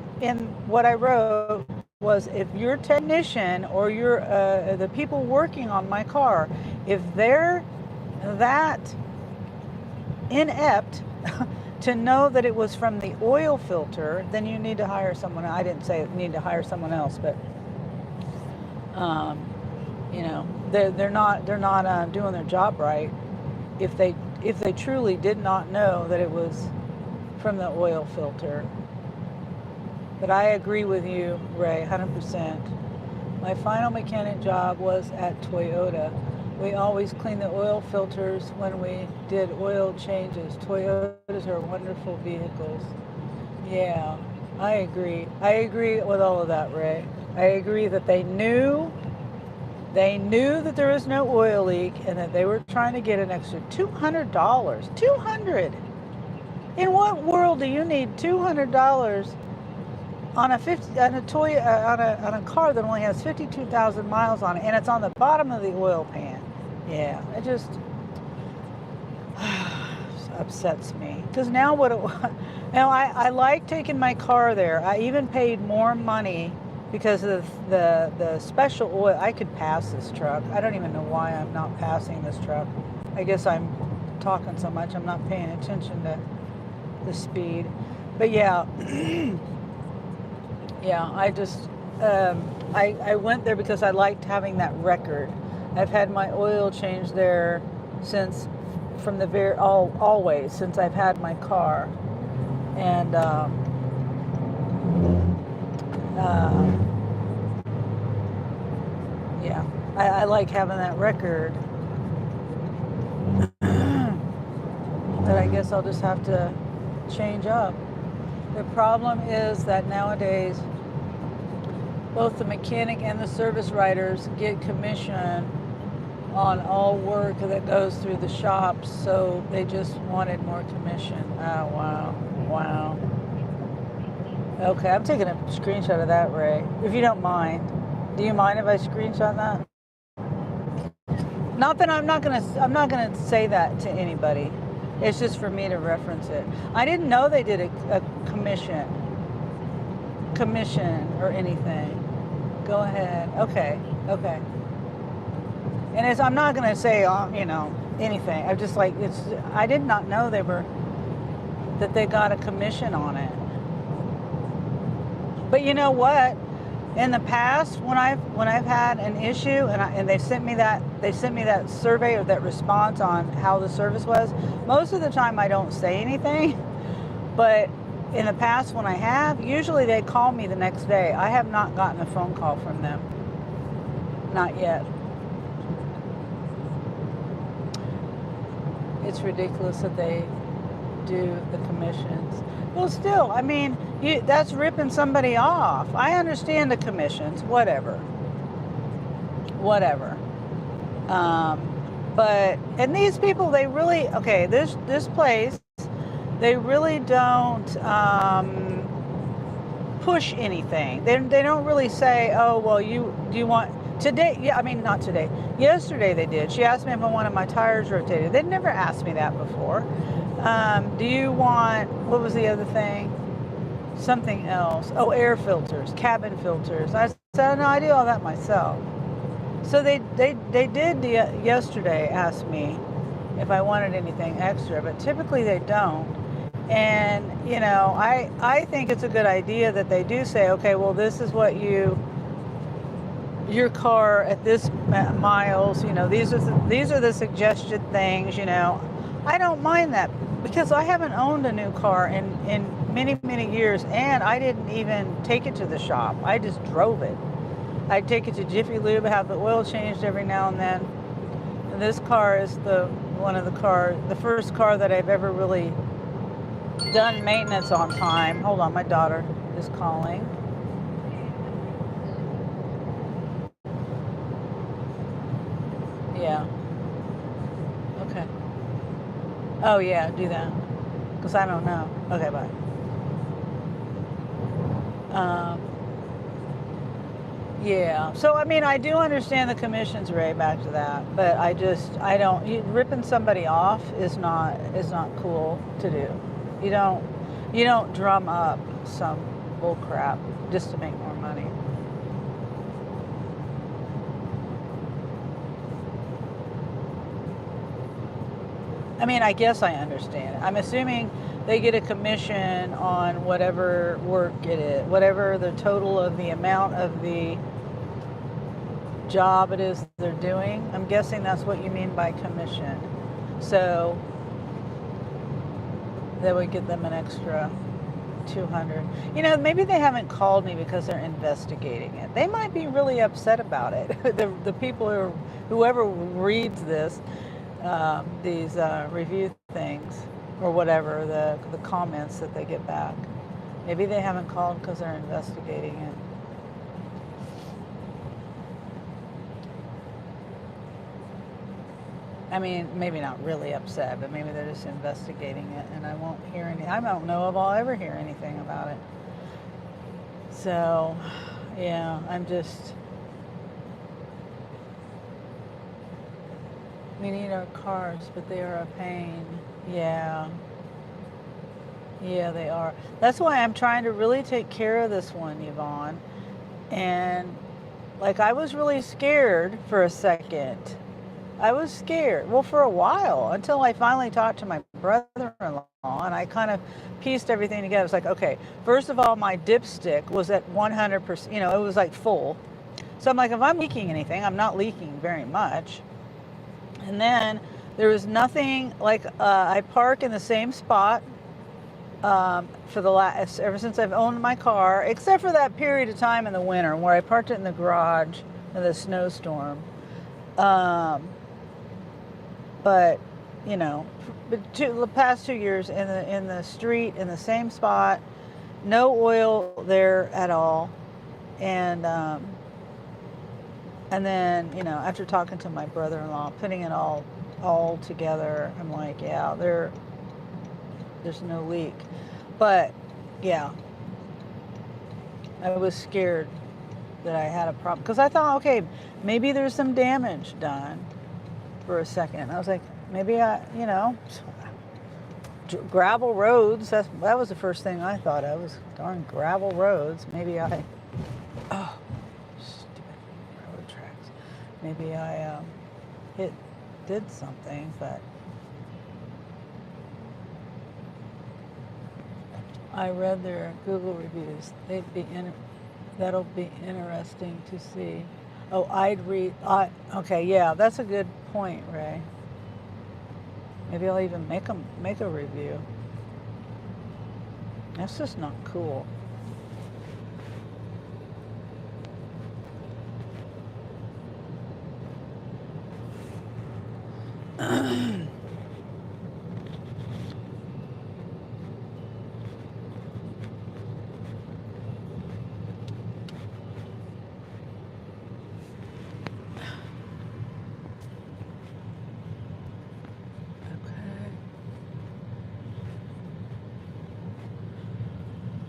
what I wrote was, if your technician or the people working on my car, if they're that inept to know that it was from the oil filter, then you need to hire someone. I didn't say you need to hire someone else, but um, they're not doing their job right if they truly did not know that it was from the oil filter. But I agree with you, Ray, 100%. My final mechanic job was at Toyota. We always clean the oil filters when we did oil changes. Toyotas are wonderful vehicles. Yeah, I agree. I agree with all of that, Ray. I agree that they knew that there was no oil leak and that they were trying to get an extra $200. $200. In what world do you need $200 on a Toyota on a car that only has 52,000 miles on it, and it's on the bottom of the oil pan? Yeah, it just upsets me, because now I like taking my car there. I even paid more money because of the special oil. I could pass this truck. I don't even know why I'm not passing this truck. I guess I'm talking so much I'm not paying attention to the speed. But yeah, yeah, I went there because I liked having that record. I've had my oil changed there from the always since I've had my car, and yeah, I like having that record. But I guess I'll just have to change up. The problem is that nowadays both the mechanic and the service writers get commission on all work that goes through the shops, so they just wanted more commission. Oh, wow. Okay, I'm taking a screenshot of that, Ray, if you don't mind. Do you mind if I screenshot that? Not that I'm not gonna say that to anybody. It's just for me to reference it. I didn't know they did a commission or anything. Go ahead. Okay. And I'm not gonna say anything. I'm just like, I did not know that they got a commission on it. But you know what? In the past, when I've had an issue and they sent me that survey or that response on how the service was, most of the time I don't say anything. But in the past, when I have, usually they call me the next day. I have not gotten a phone call from them. Not yet. It's ridiculous that they do the commissions. Well, still, I mean, that's ripping somebody off. I understand the commissions, whatever. And these people, they really, okay, this place, they really don't push anything. They don't really say, oh, well, do you want today? Yeah, I mean, not today. Yesterday they did. She asked me if I wanted my tires rotated. They'd never asked me that before. Do you want, what was the other thing? Something else. Oh, air filters, cabin filters. I said, no, I do all that myself. So they did yesterday ask me if I wanted anything extra, but typically they don't. And, I think it's a good idea that they do say, okay, well, this is what your car at this miles, these are the suggested things, I don't mind that, because I haven't owned a new car in many, many years, and I didn't even take it to the shop. I just drove it. I'd take it to Jiffy Lube, have the oil changed every now and then. And this car is the first car that I've ever really done maintenance on time. Hold on, my daughter is calling. Yeah. Okay. Oh yeah, do that. Because I don't know. Okay, bye. Um, yeah. So I mean, I do understand the commissions, Ray. Back to that, but I don't. Ripping somebody off is not cool to do. You don't, you don't drum up some bull crap just to make more money. I mean, I guess I understand it. I'm assuming they get a commission on whatever work it is, whatever the total of the amount of the job it is they're doing. I'm guessing that's what you mean by commission. So that would get them an extra 200. You know, maybe they haven't called me because they're investigating it. They might be really upset about it. The people whoever reads this, these review things or whatever, the comments that they get back. Maybe they haven't called because they're investigating it. I mean, maybe not really upset, but maybe they're just investigating it, and I won't hear any. I don't know if I'll ever hear anything about it. So, yeah, I'm just. We need our cars, but they are a pain. Yeah. Yeah, they are. That's why I'm trying to really take care of this one, Yvonne. And like I was really scared for a second. I was scared. Well, for a while until I finally talked to my brother-in-law and I kind of pieced everything together. It's like, okay, first of all, my dipstick was at 100%, it was like full. So I'm like, if I'm leaking anything, I'm not leaking very much. And then there was nothing like I park in the same spot for the last ever since I've owned my car, except for that period of time in the winter where I parked it in the garage in the snowstorm. But the past 2 years in the street in the same spot, no oil there at all, and then after talking to my brother-in-law, putting it all together, I'm like, yeah, there's no leak. But yeah, I was scared that I had a problem because I thought, okay, maybe there's some damage done for a second. I was like, maybe gravel roads. That was the first thing I thought of, was darn gravel roads. Maybe stupid railroad tracks. Maybe I did something, but I read their Google reviews. That'll be interesting to see. Oh, okay, yeah, that's a good point, Ray. Maybe I'll even make a review. That's just not cool.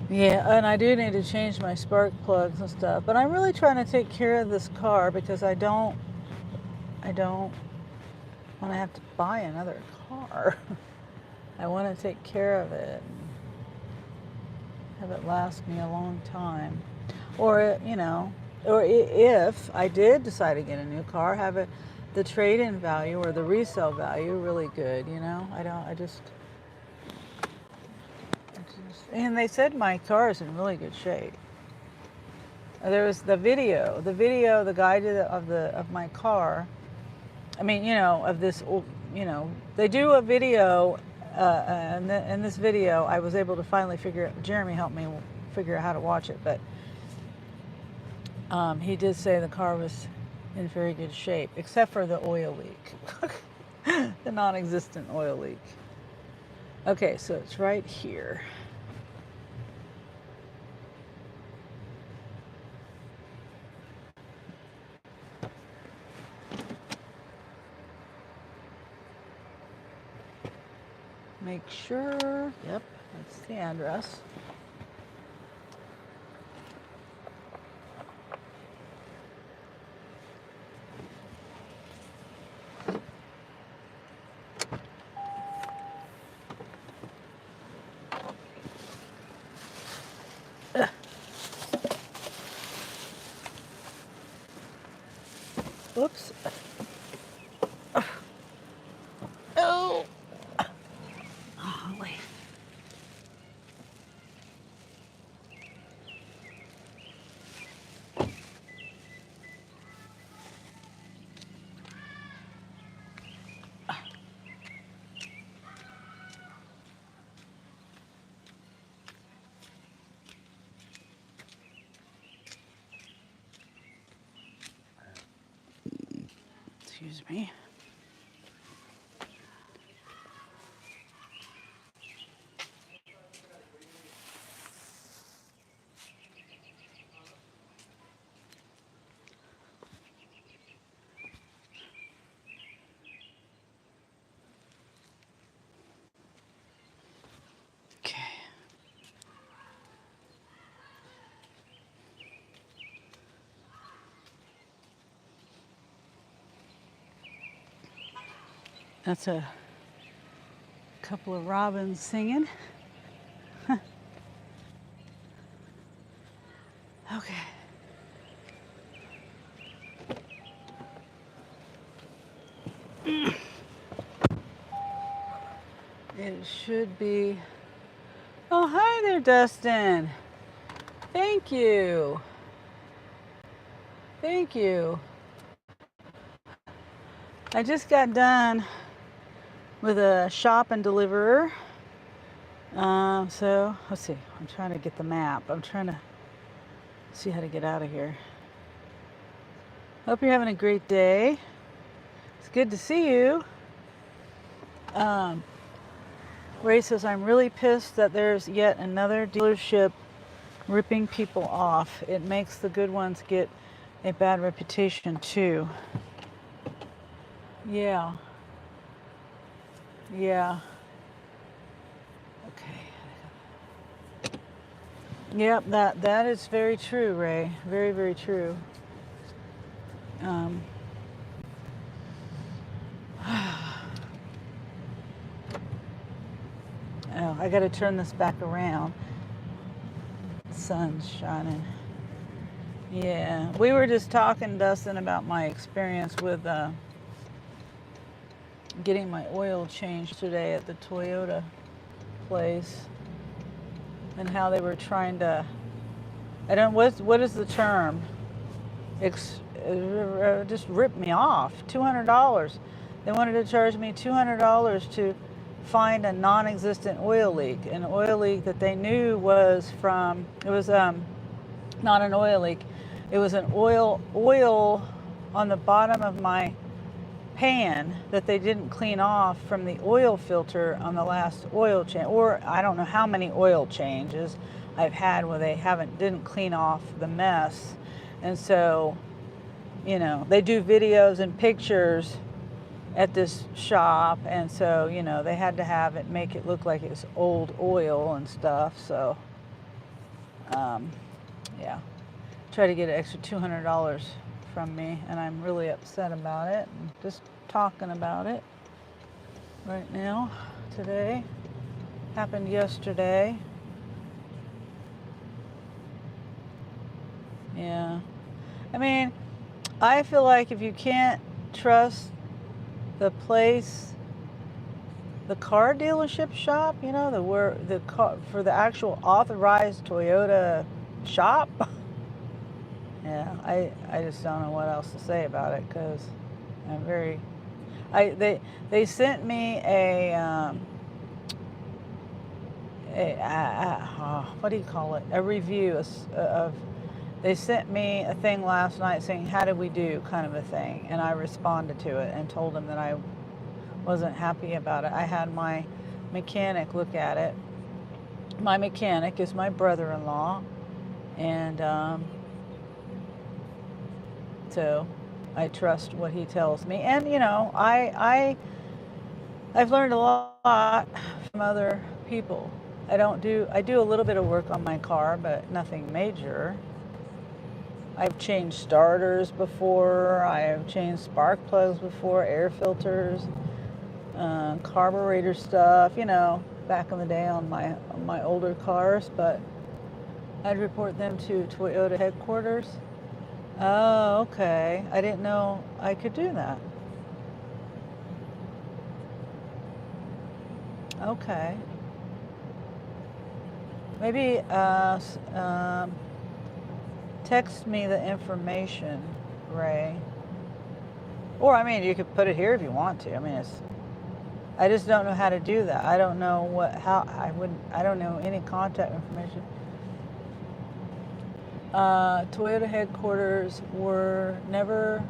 Yeah, and I do need to change my spark plugs and stuff. But I'm really trying to take care of this car because I don't want to have to buy another car. I want to take care of it and have it last me a long time. Or, if I did decide to get a new car, have the trade-in value or the resale value really good, and they said my car is in really good shape. There was the guy of my car. I mean, of this, they do a video, and in this video, I was able to finally Jeremy helped me figure out how to watch it, but he did say the car was in very good shape, except for the oil leak, the non-existent oil leak. Okay, so it's right here. Make sure. Yep, that's the address. Whoops. Oh. Oh, wait. Excuse me. Okay. That's a couple of robins singing. Okay. It should be. Oh, hi there, Dustin. Thank you. Thank you. I just got done with a shop and deliverer. So let's see. I'm trying to get the map. I'm trying to see how to get out of here. Hope you're having a great day. It's good to see you. Ray says, I'm really pissed that there's yet another dealership ripping people off. It makes the good ones get a bad reputation too. Yeah. Yeah. Okay. Yep, that is very true, Ray. Very, very true. Oh, I got to turn this back around. Sun's shining. Yeah, we were just talking, Dustin, about my experience with getting my oil changed today at the Toyota place, and how they were trying to. I don't. What is the term? Just ripped me off. $200. They wanted to charge me $200 to find a non-existent oil leak, an oil leak that they knew was from. It was not an oil leak. It was an oil on the bottom of my pan that they didn't clean off from the oil filter on the last oil change, or I don't know how many oil changes I've had where they didn't clean off the mess. And so, they do videos and pictures at this shop, and so they had to have it, make it look like it was old oil and stuff. So yeah, try to get an extra $200 from me, and I'm really upset about it. I'm just talking about it right now. Today happened yesterday. Yeah, I mean, I feel like if you can't trust the place, the car dealership shop, the car for the actual authorized Toyota shop. Yeah, I just don't know what else to say about it, because I'm very. They sent me what do you call it? A review of. They sent me a thing last night saying, how did we do, kind of a thing. And I responded to it and told them that I wasn't happy about it. I had my mechanic look at it. My mechanic is my brother-in-law. And so I trust what he tells me. And, I've learned a lot other people. I do a little bit of work on my car, but nothing major. I've changed starters before. I've changed spark plugs before, air filters, carburetor stuff, back in the day on my older cars, but I'd report them to Toyota headquarters. Oh, okay. I didn't know I could do that. Okay. Maybe text me the information, Ray. Or, I mean, you could put it here if you want to. I mean, I just don't know how to do that. I don't know I don't know any contact information. Toyota headquarters were never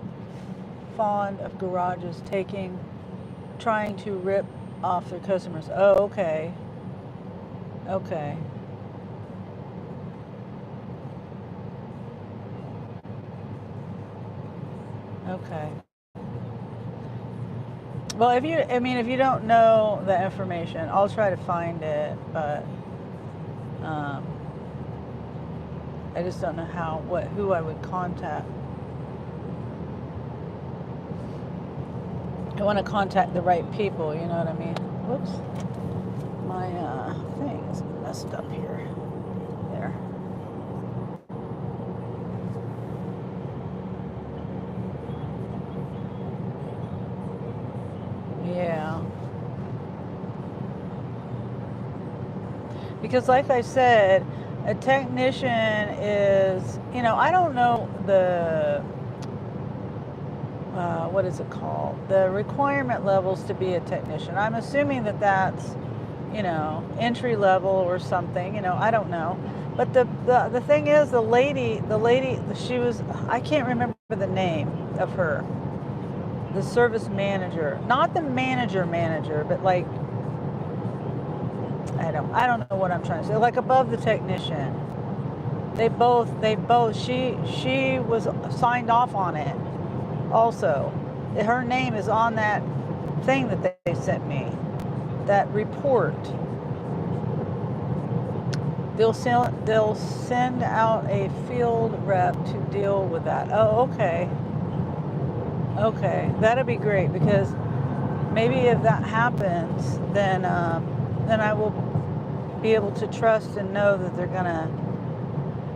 fond of garages trying to rip off their customers. Oh, okay. Okay. Okay. Well, if you don't know the information, I'll try to find it, but I just don't know who I would contact. I want to contact the right people, you know what I mean? Whoops. My thing is messed up here. There. Yeah. Because like I said, a technician is, I don't know what is it called? The requirement levels to be a technician. I'm assuming that's, entry level or something, I don't know. But the thing is, the lady, she was, I can't remember the name of her. The service manager, not the manager, but like, I don't know what I'm trying to say. Like above the technician. They both, she was signed off on it also. Her name is on that thing that they sent me, that report. They'll send out a field rep to deal with that. Oh, okay. Okay, that'd be great, because maybe if that happens, then I will be able to trust and know that they're gonna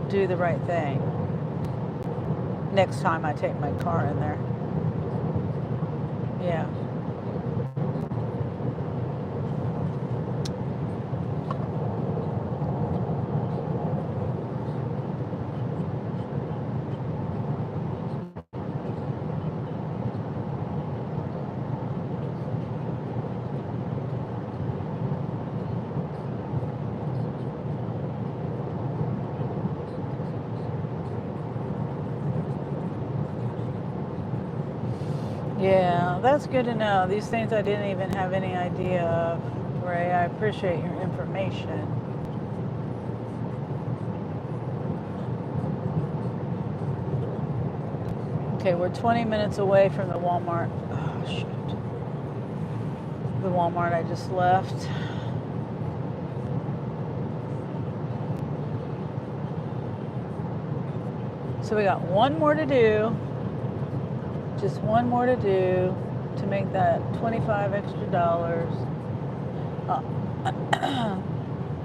do the right thing next time I take my car in there. Yeah. Yeah, that's good to know. These things I didn't even have any idea of, Ray. I appreciate your information. Okay, we're 20 minutes away from the Walmart. Oh, shoot. The Walmart I just left. So we got one more to do. Just one more to do to make that $25 extra.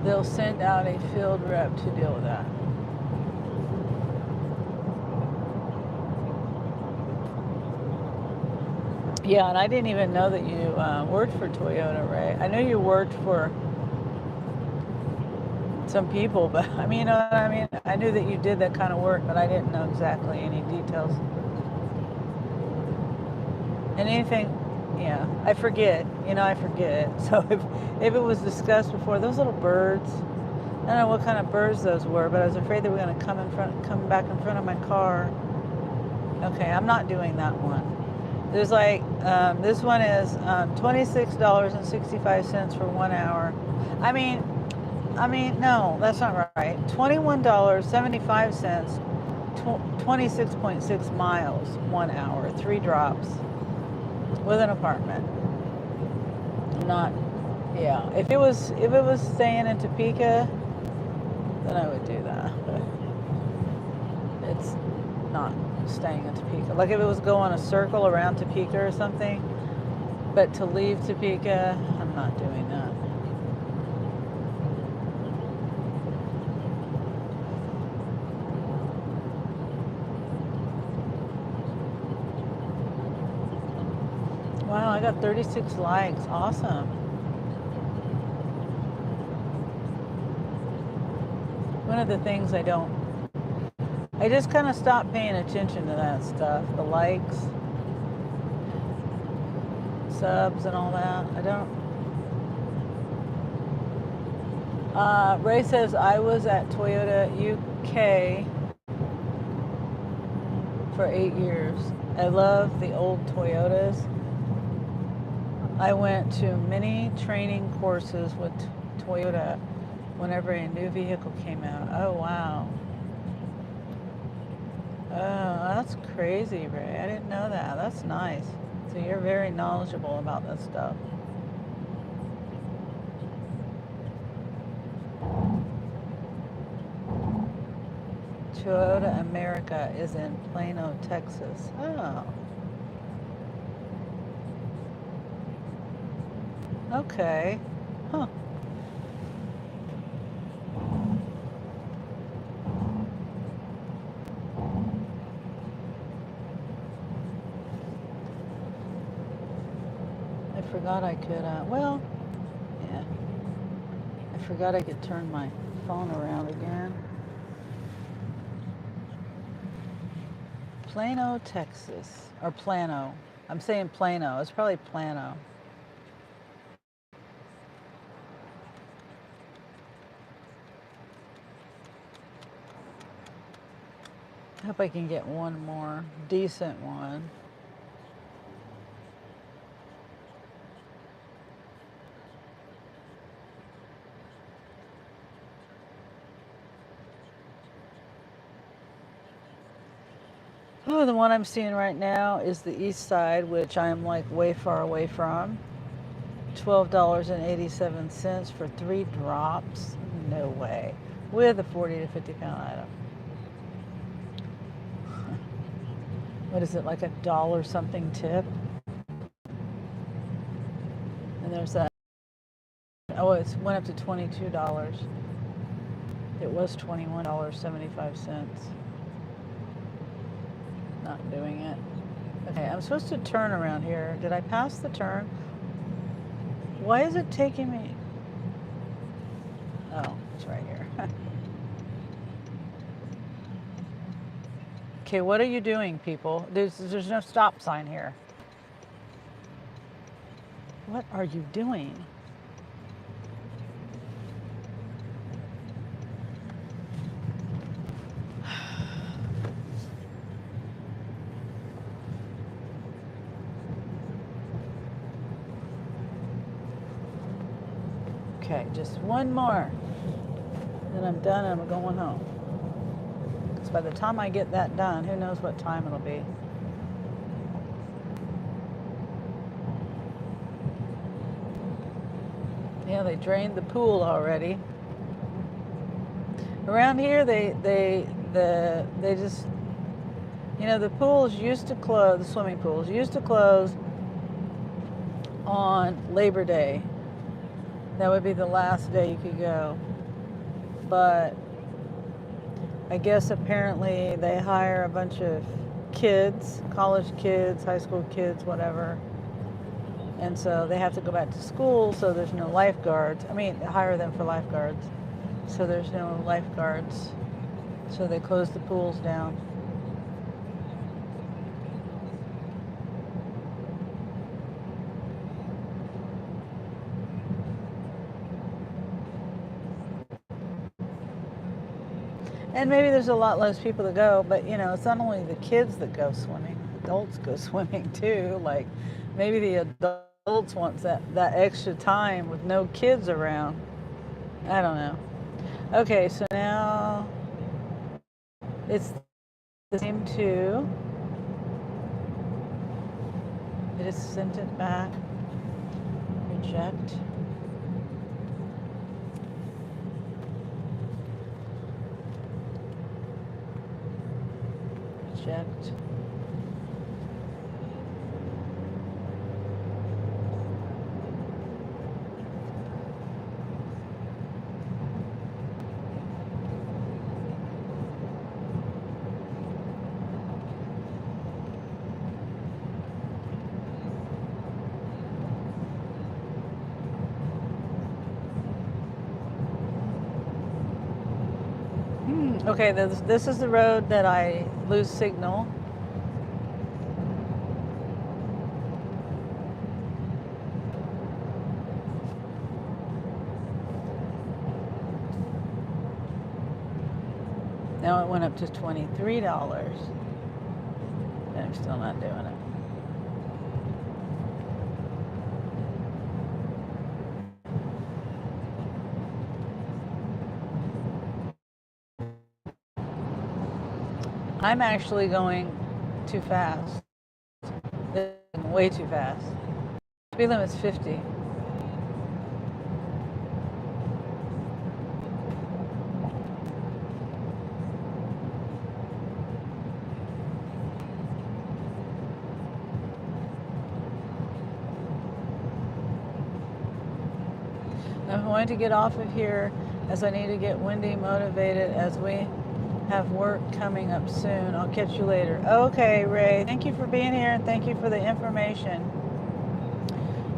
They'll send out a field rep to deal with that. Yeah, and I didn't even know that you worked for Toyota, Ray. I know you worked for some people, but I mean, I knew that you did that kind of work, but I didn't know exactly any details. And anything, yeah, I forget. I forget. So if it was discussed before, those little birds, I don't know what kind of birds those were, but I was afraid they were going to come back in front of my car. Okay, I'm not doing that one. There's like, this one is $26.65 for 1 hour. I mean, no, that's not right. $21.75, 26.6 miles, 1 hour, 3 drops with an apartment. Yeah, if it was staying in Topeka, then I would do that. But it's not staying in Topeka. Like if it was going a circle around Topeka or something, but to leave Topeka, I'm not doing that. Wow, I got 36 likes. Awesome. One of the things I just kind of stopped paying attention to that stuff. The likes, subs, and all that. I don't. Ray says, I was at Toyota UK for 8 years. I love the old Toyotas. I went to many training courses with Toyota whenever a new vehicle came out. Oh, wow. Oh, that's crazy, Ray. I didn't know that. That's nice. So you're very knowledgeable about this stuff. Toyota America is in Plano, Texas. Oh. Okay. Huh. I forgot I could, well, yeah. I forgot I could turn my phone around again. Plano, Texas. Or Plano. I'm saying Plano. It's probably Plano. I hope I can get one more decent one. Oh, the one I'm seeing right now is the east side, which I'm like way far away from. $12.87 for 3 drops. No way. With a 40 to 50 pound item. What is it, like $1 something tip? And there's that. Oh, it went up to $22. It was $21.75. Not doing it. Okay, I'm supposed to turn around here. Did I pass the turn? Why is it taking me? Oh, it's right here. Okay, what are you doing, people? There's no stop sign here. What are you doing? Okay, just one more. Then I'm done and I'm going home. Because by the time I get that done, who knows what time it'll be. Yeah, they drained the pool already. Around here, they just, the pools used to close, the swimming pools used to close on Labor Day. That would be the last day you could go. But I guess apparently they hire a bunch of kids, college kids, high school kids, whatever. And so they have to go back to school, so there's no lifeguards. I mean, hire them for lifeguards. So there's no lifeguards. So they close the pools down. And maybe there's a lot less people to go, but it's not only the kids that go swimming, adults go swimming too. Like maybe the adults want that extra time with no kids around. I don't know. Okay, so now it's the same two. I just sent it back. Reject. checked. Okay, this is the road that I lose signal. Now it went up to $23. And I'm still not doing it. I'm actually going too fast. Way too fast. Speed limit's 50. I'm going to get off of here as I need to get Wendy motivated as we have work coming up soon. I'll catch you later. Okay, Ray, thank you for being here and thank you for the information.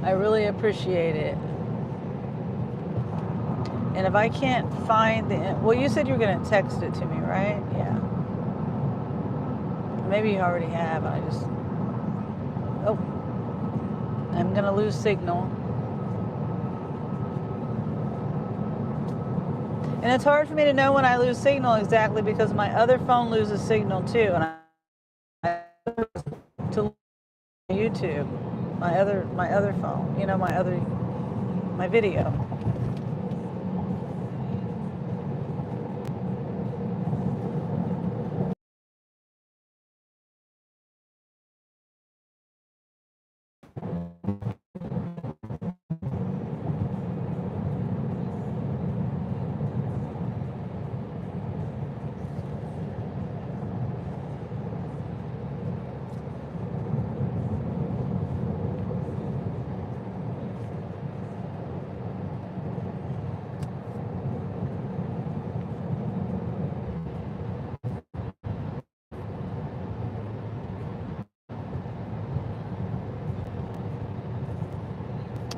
I really appreciate it. And if I can't find well, you said you were going to text it to me, right? Yeah. Maybe you already have. I'm going to lose signal. And it's hard for me to know when I lose signal exactly because my other phone loses signal too. And I to YouTube, my other phone, my video.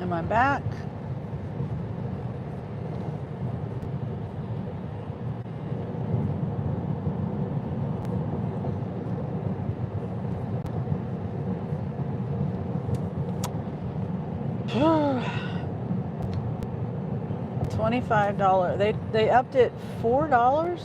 Am I back? $25. They upped it $4?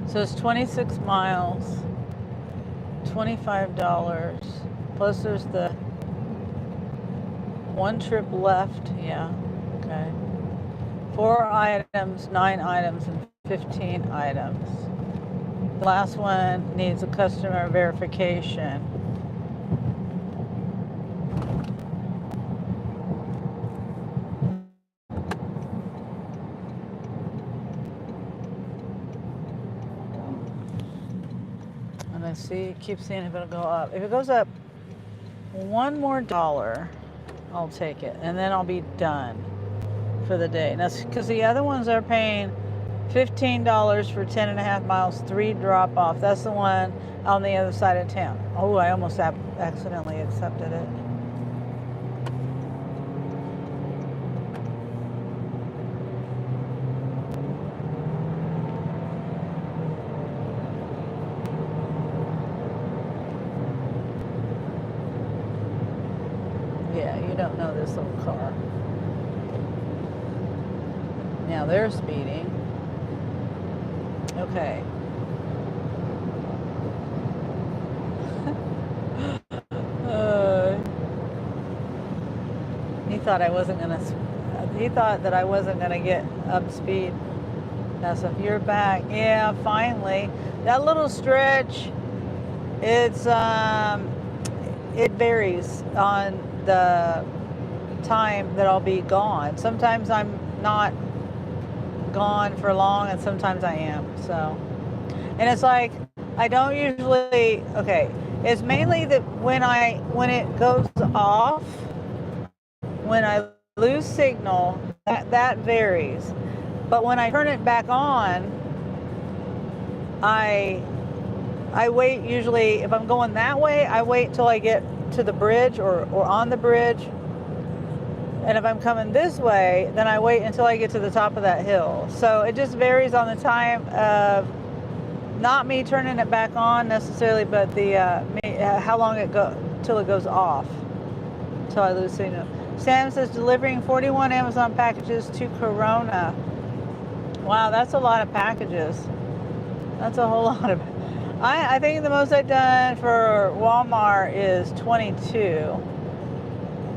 So it's 26 miles, $25. Plus there's the one trip left. Yeah, okay. 4 items, 9 items, and 15 items. The last one needs a customer verification. And I keep seeing if it'll go up. If it goes up $1 more, I'll take it, and then I'll be done for the day. And that's because the other ones are paying $15 for 10.5 miles, 3 drop off. That's the one on the other side of town. Oh, I almost accidentally accepted it. Yeah, you don't know this little car. Now they're speeding. Okay. He thought that I wasn't gonna get up speed. Now, so if you're back, yeah, finally. That little stretch, it's it varies on the time that I'll be gone. Sometimes I'm not gone for long, and sometimes I am. So, and it's like I don't usually. Okay, it's mainly that when it goes off, when I lose signal, that varies. But when I turn it back on, I wait. Usually, if I'm going that way, I wait till I get to the bridge or on the bridge. And if I'm coming this way, then I wait until I get to the top of that hill. So it just varies on the time of not me turning it back on necessarily, but the how long it go till it goes off, till I lose signal. Sam says delivering 41 Amazon packages to Corona. Wow, that's a lot of packages. That's a whole lot of. I think the most I've done for Walmart is 22.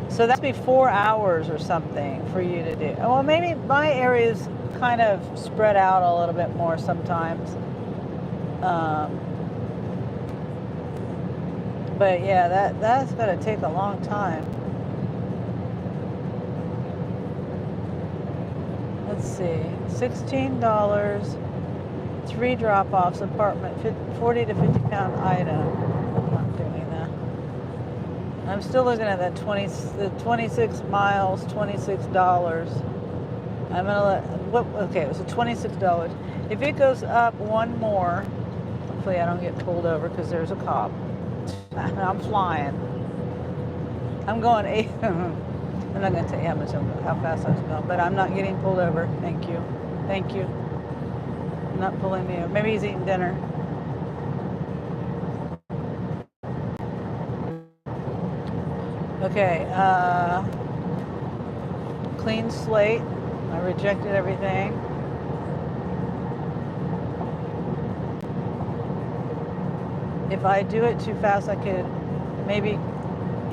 So that's be 4 hours or something for you to do. Well, maybe my area's kind of spread out a little bit more sometimes. But yeah, that's going to take a long time. Let's see, $16, 3 drop-offs, apartment, 40 to 50 pound item. I'm not doing that. I'm still looking at that 26 miles, $26. I'm gonna okay, it was $26. If it goes up one more, hopefully I don't get pulled over because there's a cop. I'm flying. I'm going 8. I'm not going to tell you how fast I was going, but I'm not getting pulled over. Thank you. Thank you. I'm not pulling me over. Maybe he's eating dinner. Okay, clean slate. I rejected everything. If I do it too fast, I could maybe,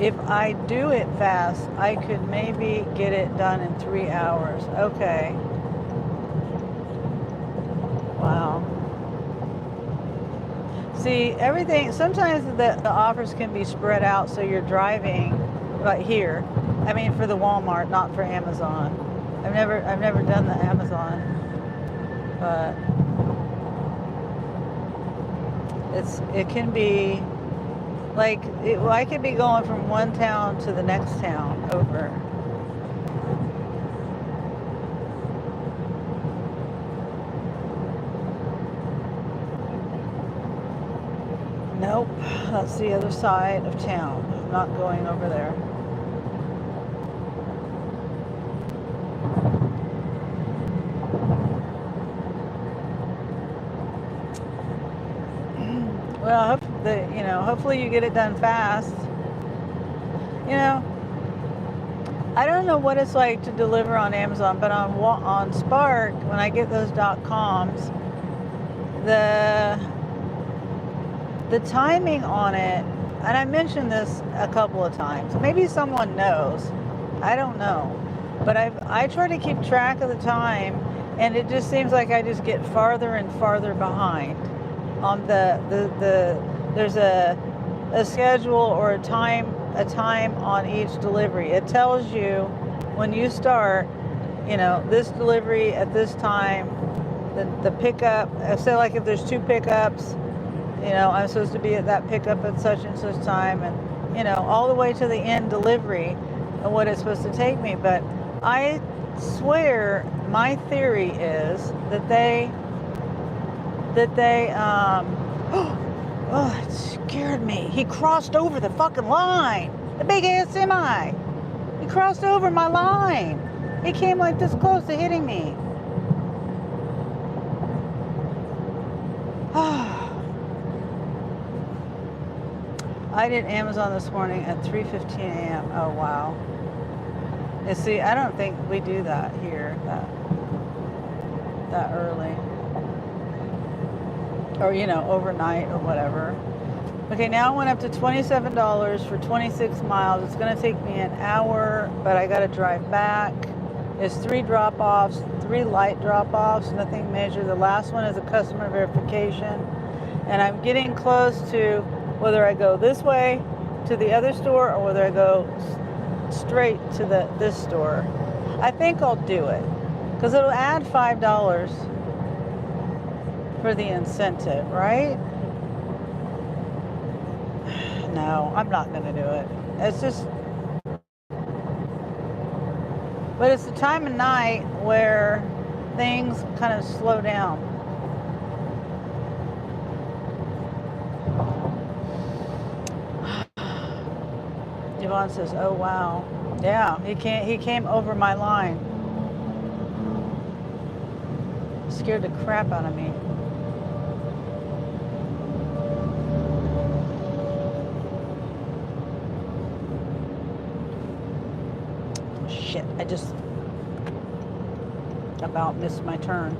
if I do it fast, I could maybe get it done in 3 hours. Okay. Wow. See, everything, sometimes the offers can be spread out so you're driving right here. I mean, for the Walmart, not for Amazon. I've never done the Amazon, but it can be like I could be going from one town to the next town over. Nope, that's the other side of town. I'm not going over there. Well, hopefully you get it done fast. I don't know what it's like to deliver on Amazon, but on Spark, when I get those .coms, the timing on it, and I mentioned this a couple of times. Maybe someone knows. I don't know. But I try to keep track of the time, and it just seems like I just get farther and farther behind on there's a schedule or a time on each delivery. It tells you when you start, this delivery at this time, the pickup, say like if there's 2 pickups, I'm supposed to be at that pickup at such and such time, and all the way to the end delivery of what it's supposed to take me. But I swear my theory is that they oh, it scared me. He crossed over the fucking line. The big ass semi. He crossed over my line. He came like this close to hitting me. I did Amazon this morning at 3:15 a.m. Oh, wow. You see, I don't think we do that here that early. Or, overnight or whatever. Okay, now I went up to $27 for 26 miles. It's going to take me an hour, but I got to drive back. It's 3 drop-offs, 3 light drop-offs, nothing major. The last one is a customer verification. And I'm getting close to whether I go this way to the other store or whether I go straight to this store. I think I'll do it because it'll add $5 for the incentive, right? No, I'm not going to do it. It's just, but it's the time of night where things kind of slow down. Yvonne says, "Oh wow, yeah, he came over my line, scared the crap out of me." Shit, I just about missed my turn.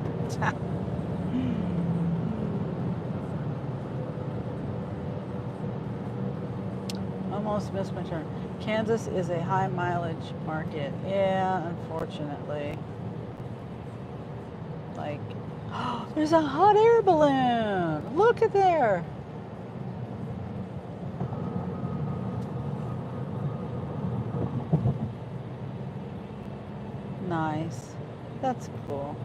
Almost missed my turn. Kansas is a high mileage market. Yeah, unfortunately. Like, oh, there's a hot air balloon. Look at there. Nice. That's cool.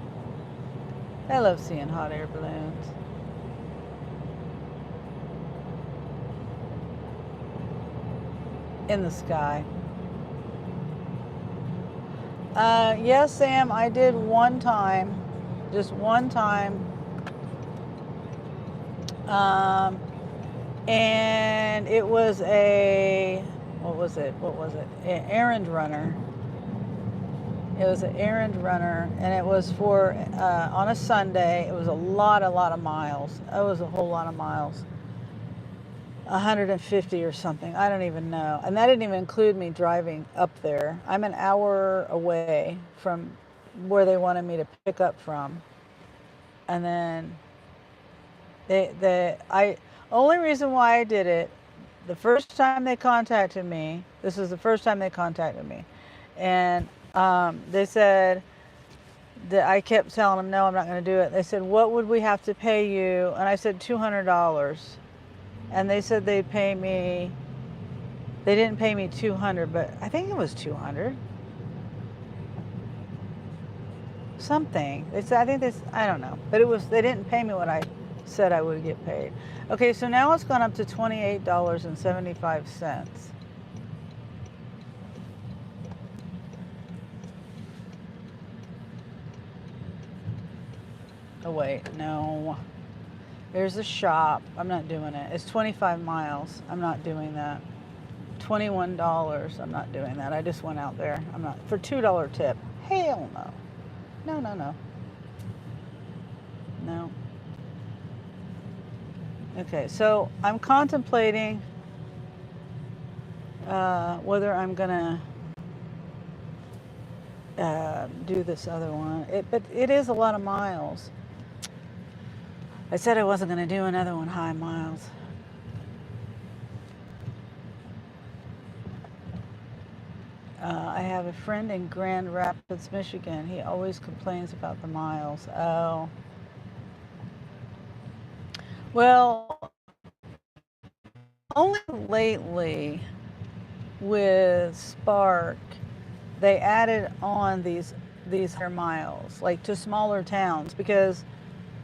I love seeing hot air balloons. In the sky. Yes, Sam, I did one time. Just one time. And it was what was it? An errand runner. It was an errand runner, and it was for, on a Sunday. It was a lot of miles. It was a whole lot of miles. 150 or something. I don't even know. And that didn't even include me driving up there. I'm an hour away from where they wanted me to pick up from. And then only reason why I did it, the first time they contacted me, this is the first time they contacted me, and they said that I kept telling them, no, I'm not going to do it. They said, what would we have to pay you? And I said, $200. And they said they'd pay me, they didn't pay me 200, but I think it was 200. Something. They said, I don't know. But they didn't pay me what I said I would get paid. Okay, so now it's gone up to $28.75. Oh wait, no. There's a shop. I'm not doing it. It's 25 miles. I'm not doing that. $21. I'm not doing that. I just went out there. I'm not for $2 tip. Hell no. No. No. Okay, so I'm contemplating whether I'm gonna do this other one. But it is a lot of miles. I said I wasn't gonna do another one high miles. I have a friend in Grand Rapids, Michigan. He always complains about the miles. Oh. Well, only lately with Spark, they added on these higher miles, like to smaller towns, because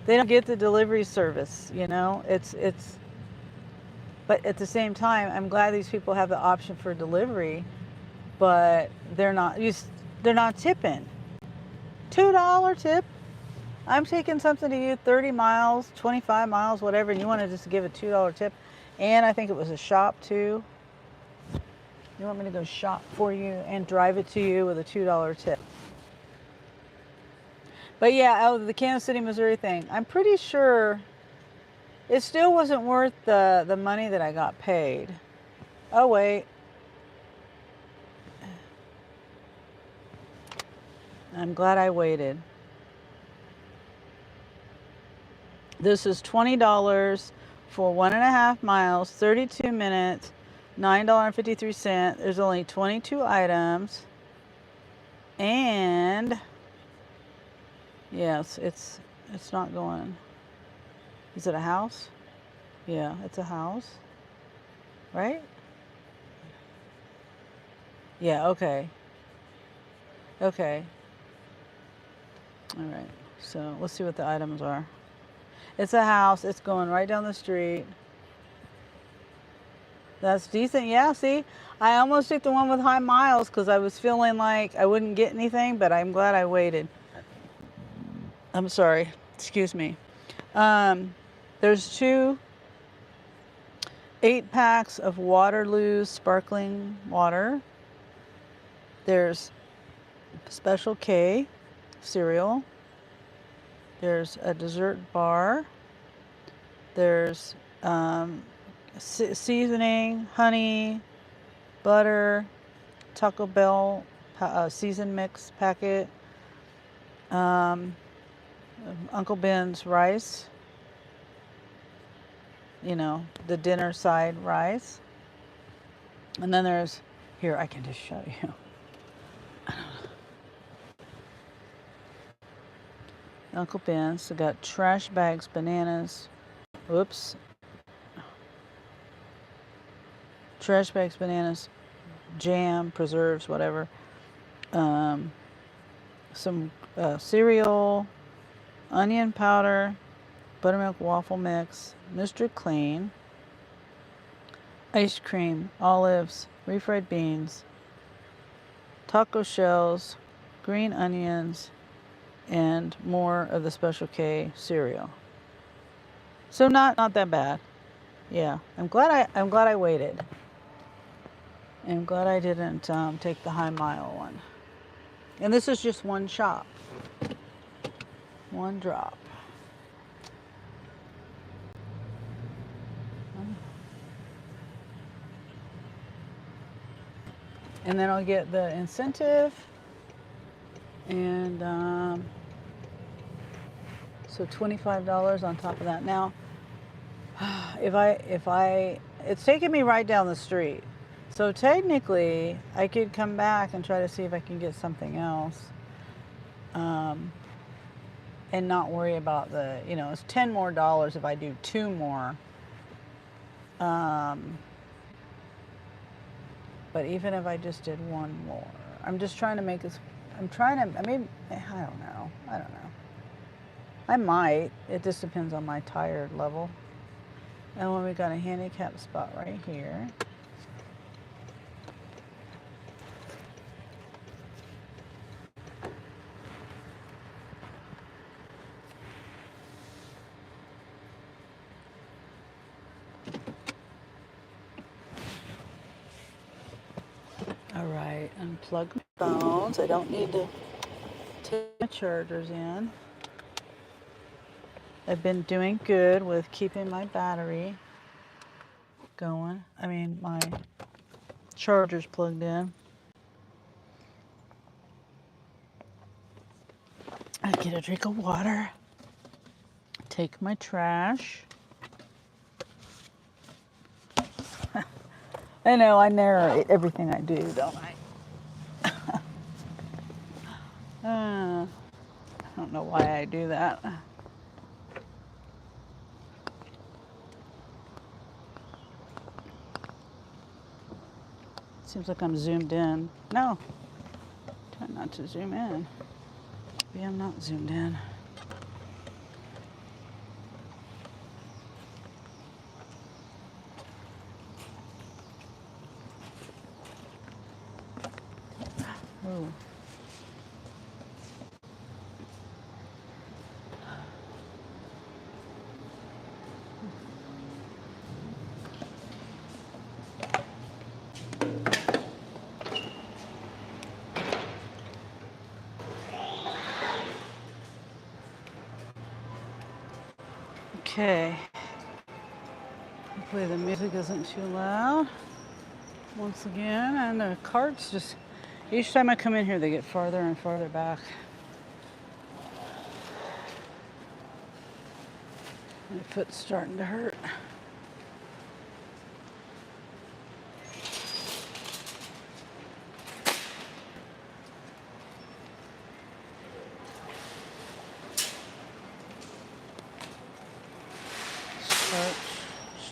they don't get the delivery service, you know? But at the same time, I'm glad these people have the option for delivery, but they're not tipping. $2 tip. I'm taking something to you 30 miles, 25 miles, whatever, and you want to just give a $2 tip. And I think it was a shop too. You want me to go shop for you and drive it to you with a $2 tip. But yeah, the Kansas City, Missouri thing, I'm pretty sure it still wasn't worth the money that I got paid. Oh wait. I'm glad I waited. This is $20 for 1.5 miles, 32 minutes, $9.53. There's only 22 items. And yes, it's not going. Is it a house? Yeah, it's a house. Right? Yeah, okay. Okay. All right. So let's see what the items are. It's a house. It's going right down the street. That's decent. Yeah, see, I almost took the one with high miles because I was feeling like I wouldn't get anything, but I'm glad I waited. I'm sorry. Excuse me. There's 8 packs of Waterloo sparkling water. There's Special K cereal. There's a dessert bar. There's seasoning, honey, butter, Taco Bell season mix packet, Uncle Ben's rice, you know, the dinner side rice. And then there's, here, I can just show you. Uncle Ben's, they got trash bags, bananas, whoops. Trash bags, bananas, jam, preserves, whatever. Some cereal, onion powder, buttermilk waffle mix, Mr. Clean, ice cream, olives, refried beans, taco shells, green onions, and more of the Special K cereal. So not that bad. Yeah, I'm glad I waited. I'm glad I didn't take the high mile one. And this is just one shop, one drop. And then I'll get the incentive, and so $25 on top of that. Now, if I, it's taking me right down the street. So technically, I could come back and try to see if I can get something else, and not worry about the, you know, it's $10 more if I do 2 more. But even if I just did 1 more, I'm just trying to make this. I'm trying to. I mean, I don't know. I might. It just depends on my tired level. And when we got a handicap spot right here. All right, unplug my phones. I don't need to take my chargers in. I've been doing good with keeping my battery going. I mean, my charger's plugged in. I get a drink of water. Take my trash. I know, I narrate everything I do, don't I? I don't know why I do that. Seems like I'm zoomed in. No, try not to zoom in. Maybe I'm not zoomed in. Oh. Okay. Hopefully the music isn't too loud. Once again, and the carts just, each time I come in here, they get farther and farther back. My foot's starting to hurt.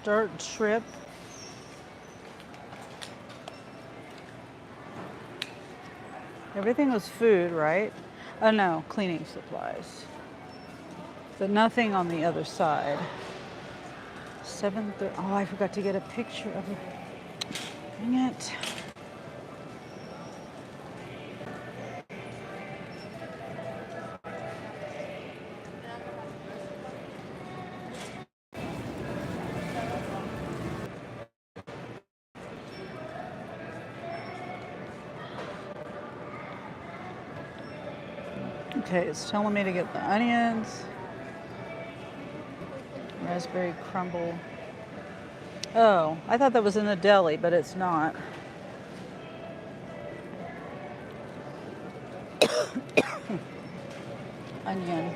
Start trip. Everything was food, right? Oh no, cleaning supplies. But nothing on the other side. 7:30. Oh, I forgot to get a picture of it. Dang it. Okay, it's telling me to get the onions, raspberry crumble. Oh, I thought that was in the deli, but it's not. Onion.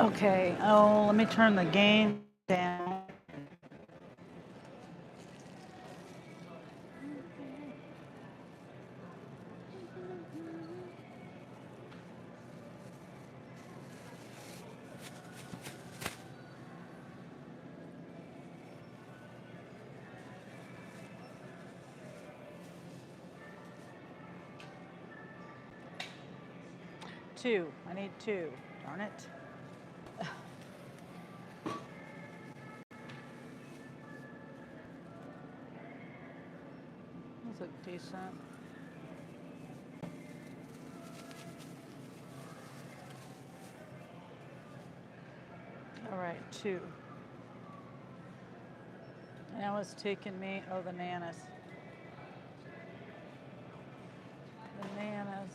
Okay, oh, let me turn the game down. Two. I need two. Darn it. Those look decent. All right, two. Now it's taking me, oh, the bananas. Bananas.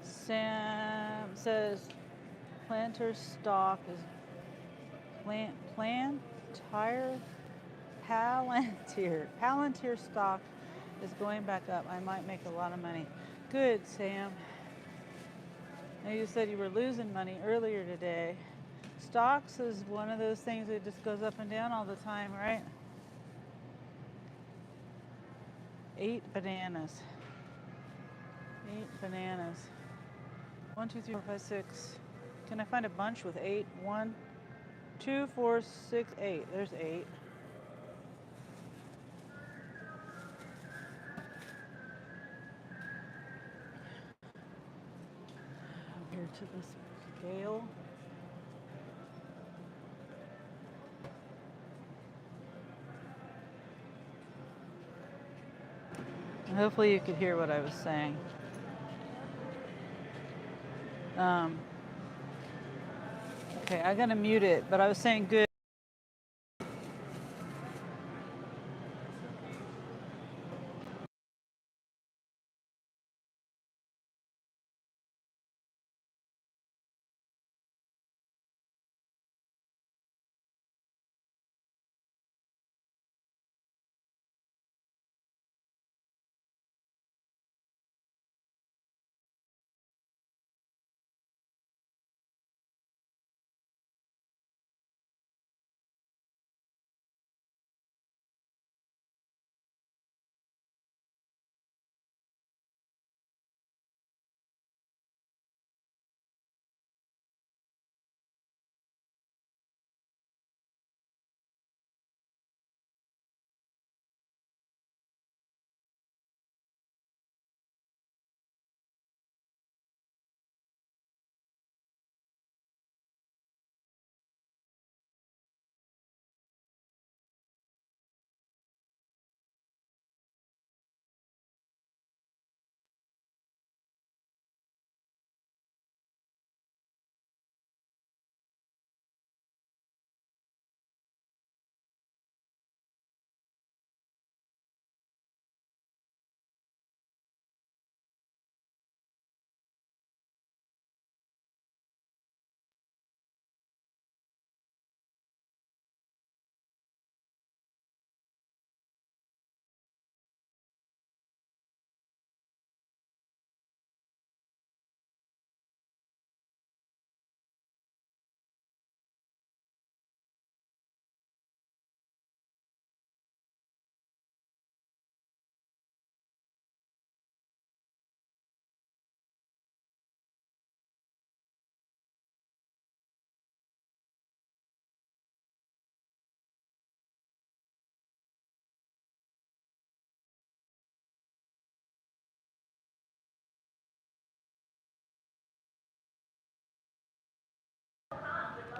Sam says planter stock is Palantir stock is going back up. I might make a lot of money. Good, Sam. Now you said you were losing money earlier today. Stocks is one of those things that just goes up and down all the time, right? 8 bananas. 8 bananas. 1, 2, 3, 4, 5, 6. Can I find a bunch with 8? 1, 2, 4, 6, 8. There's 8. Here to this scale. Hopefully you could hear what I was saying. Okay, I gotta mute it, but I was saying good.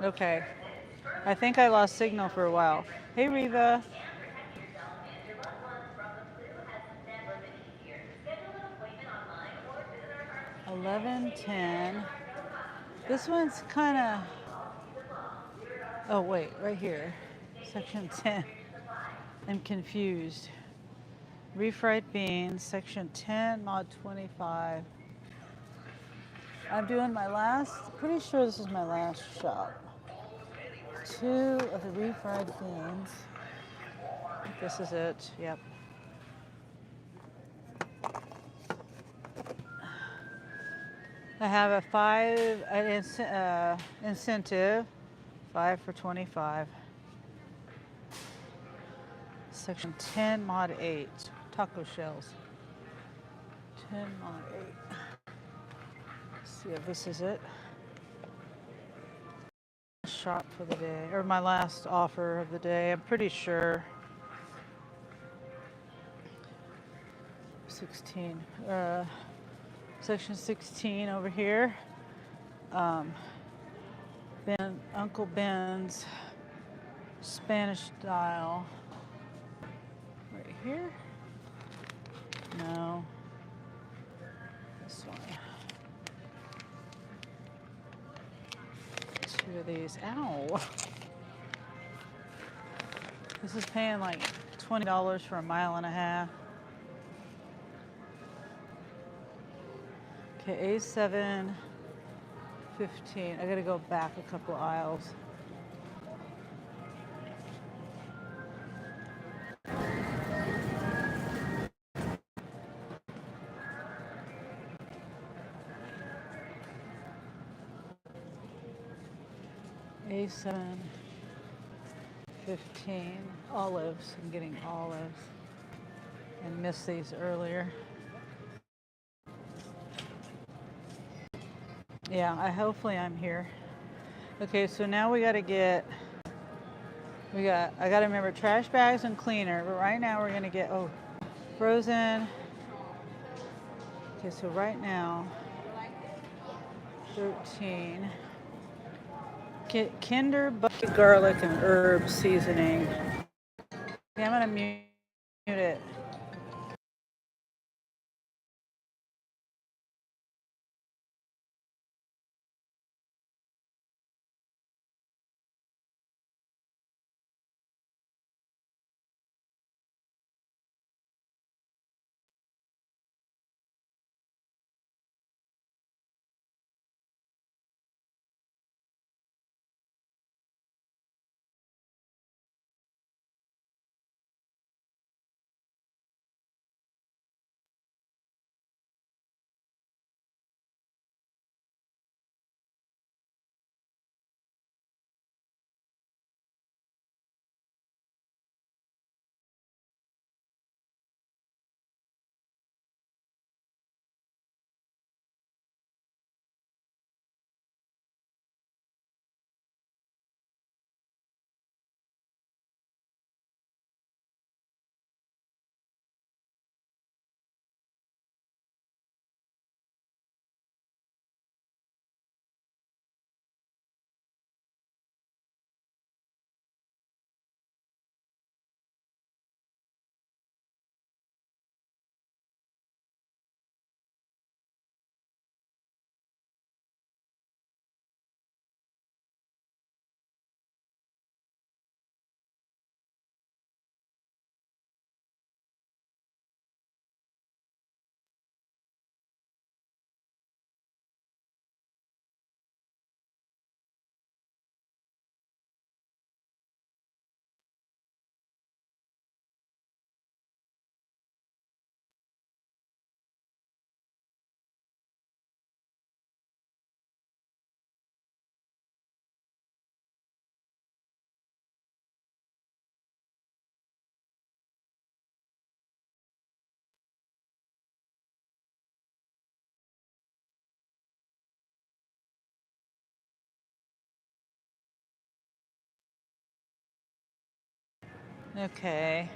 Okay. I think I lost signal for a while. Hey, Reva. 11:10. This one's kind of. Oh wait, right here, section 10. I'm confused. Refried beans, section 10, mod 25. I'm doing my last. Pretty sure this is my last shop. 2 of the refried beans. I think this is it. Yep. I have a 5 incentive, 5 for 25. Section 10, mod 8, taco shells. 10, mod 8. Let's see if this is it. Shop for the day, or my last offer of the day. I'm pretty sure. 16. Section 16 over here. Uncle Ben's Spanish style. Right here? No. This one. 2 of these. Ow. This is paying like $20 for a mile and a half. Okay, A7, 15. I gotta go back a couple aisles. A7, 15. Olives. I'm getting olives. I missed these earlier. Yeah, hopefully I'm here. Okay, so now we gotta get. I gotta remember trash bags and cleaner. But right now we're gonna get frozen. Okay, so right now 13. Kinder bucket garlic and herb seasoning. Okay, I'm gonna mute it. Okay.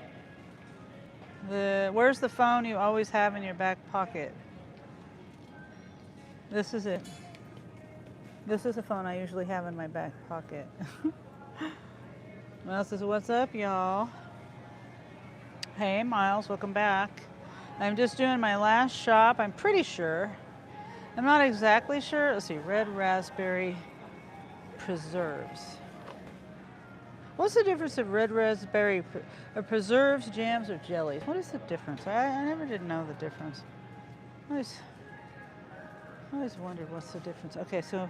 Where's the phone you always have in your back pocket? This is it. This is a phone I usually have in my back pocket. Well, this is what's up, y'all. Hey, Miles, welcome back. I'm just doing my last shop, I'm pretty sure. I'm not exactly sure. Let's see, red raspberry preserves. What's the difference of red raspberry preserves, jams, or jellies? What is the difference? I never did know the difference. I always wondered what's the difference. Okay, so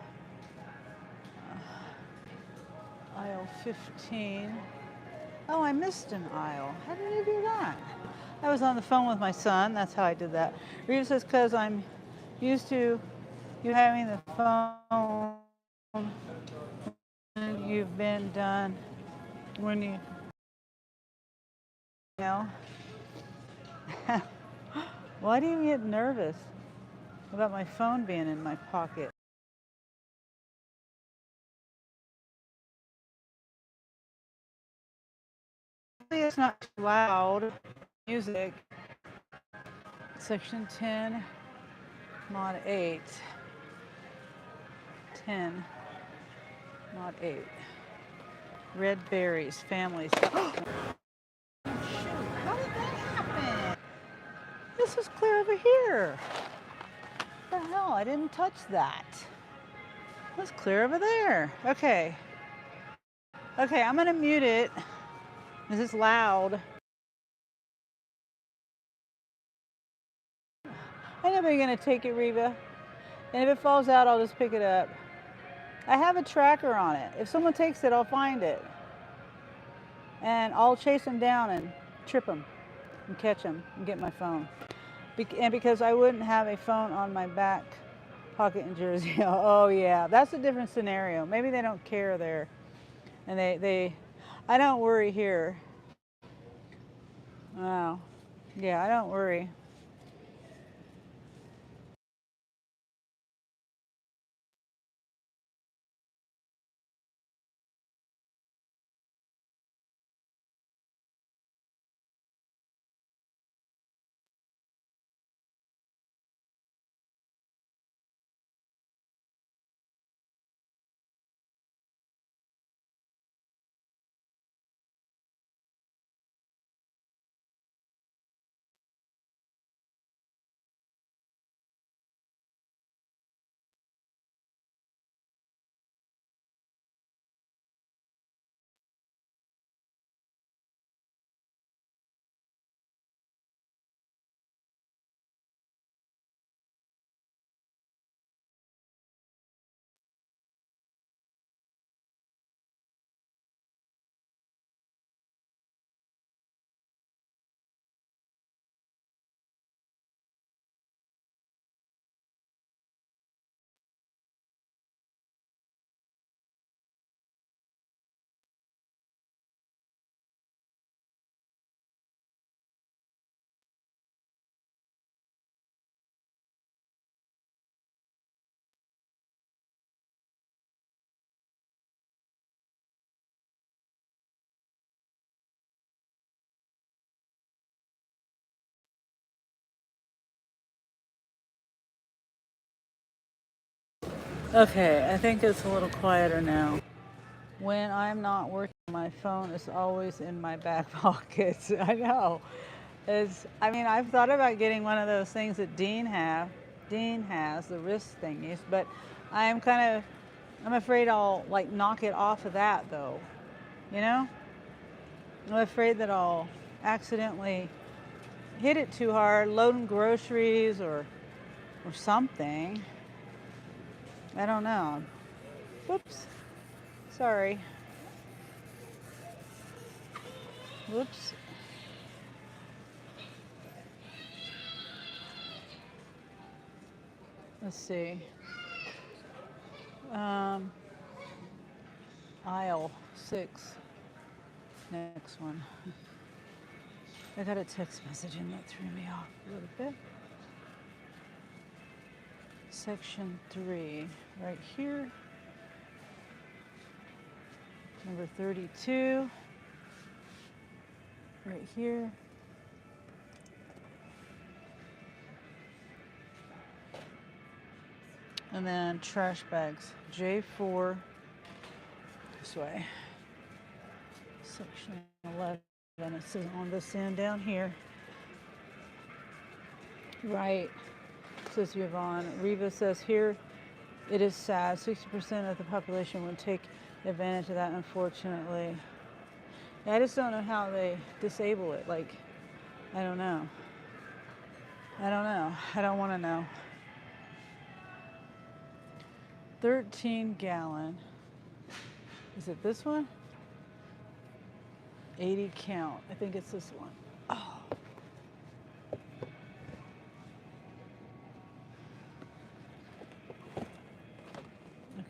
aisle 15. Oh, I missed an aisle. How did I do that? I was on the phone with my son. That's how I did that. Rita says, because I'm used to you having the phone when you've been done when you know. Why do you get nervous about my phone being in my pocket? It's not too loud. Music. Section 10, mod 8. 10, mod 8. Red berries, families. Oh, shoot, how did that happen? This was clear over here. What the hell? I didn't touch that. It was clear over there. Okay. Okay, I'm gonna mute it. This is loud. I know you're gonna take it, Reba. And if it falls out, I'll just pick it up. I have a tracker on it. If someone takes it, I'll find it. And I'll chase them down and trip them and catch them and get my phone. And because I wouldn't have a phone on my back pocket in Jersey. Oh yeah, that's a different scenario. Maybe they don't care there. And I don't worry here. Oh, yeah, I don't worry. Okay, I think it's a little quieter now. When I'm not working, my phone is always in my back pocket. I know. I've thought about getting one of those things that Dean has, the wrist thingies, but I'm afraid I'll like knock it off of that though. You know? I'm afraid that I'll accidentally hit it too hard, loading groceries or something. I don't know. Whoops. Sorry. Whoops. Let's see. Aisle 6. Next one. I got a text message and that threw me off a little bit. Section 3, right here. Number 32, right here. And then trash bags, J4, this way. Section 11, it says on this end down here. Right, says Yvonne. Reva says here, it is sad, 60% of the population would take advantage of that, unfortunately. Yeah, I just don't know how they disable it, like, I don't know. I don't want to know. 13 gallon. Is it this one? 80 count. I think it's this one. Oh.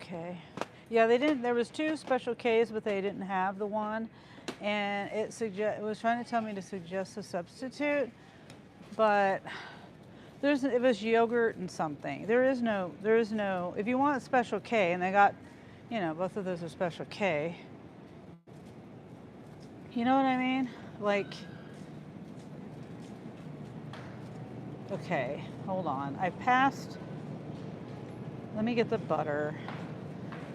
Okay. Yeah, they didn't. There was 2 special Ks, but they didn't have the one, and it was trying to tell me to suggest a substitute, but it was yogurt and something. There is no. If you want a special K, and they got, both of those are special K. You know what I mean? Like, okay, hold on. I passed. Let me get the butter.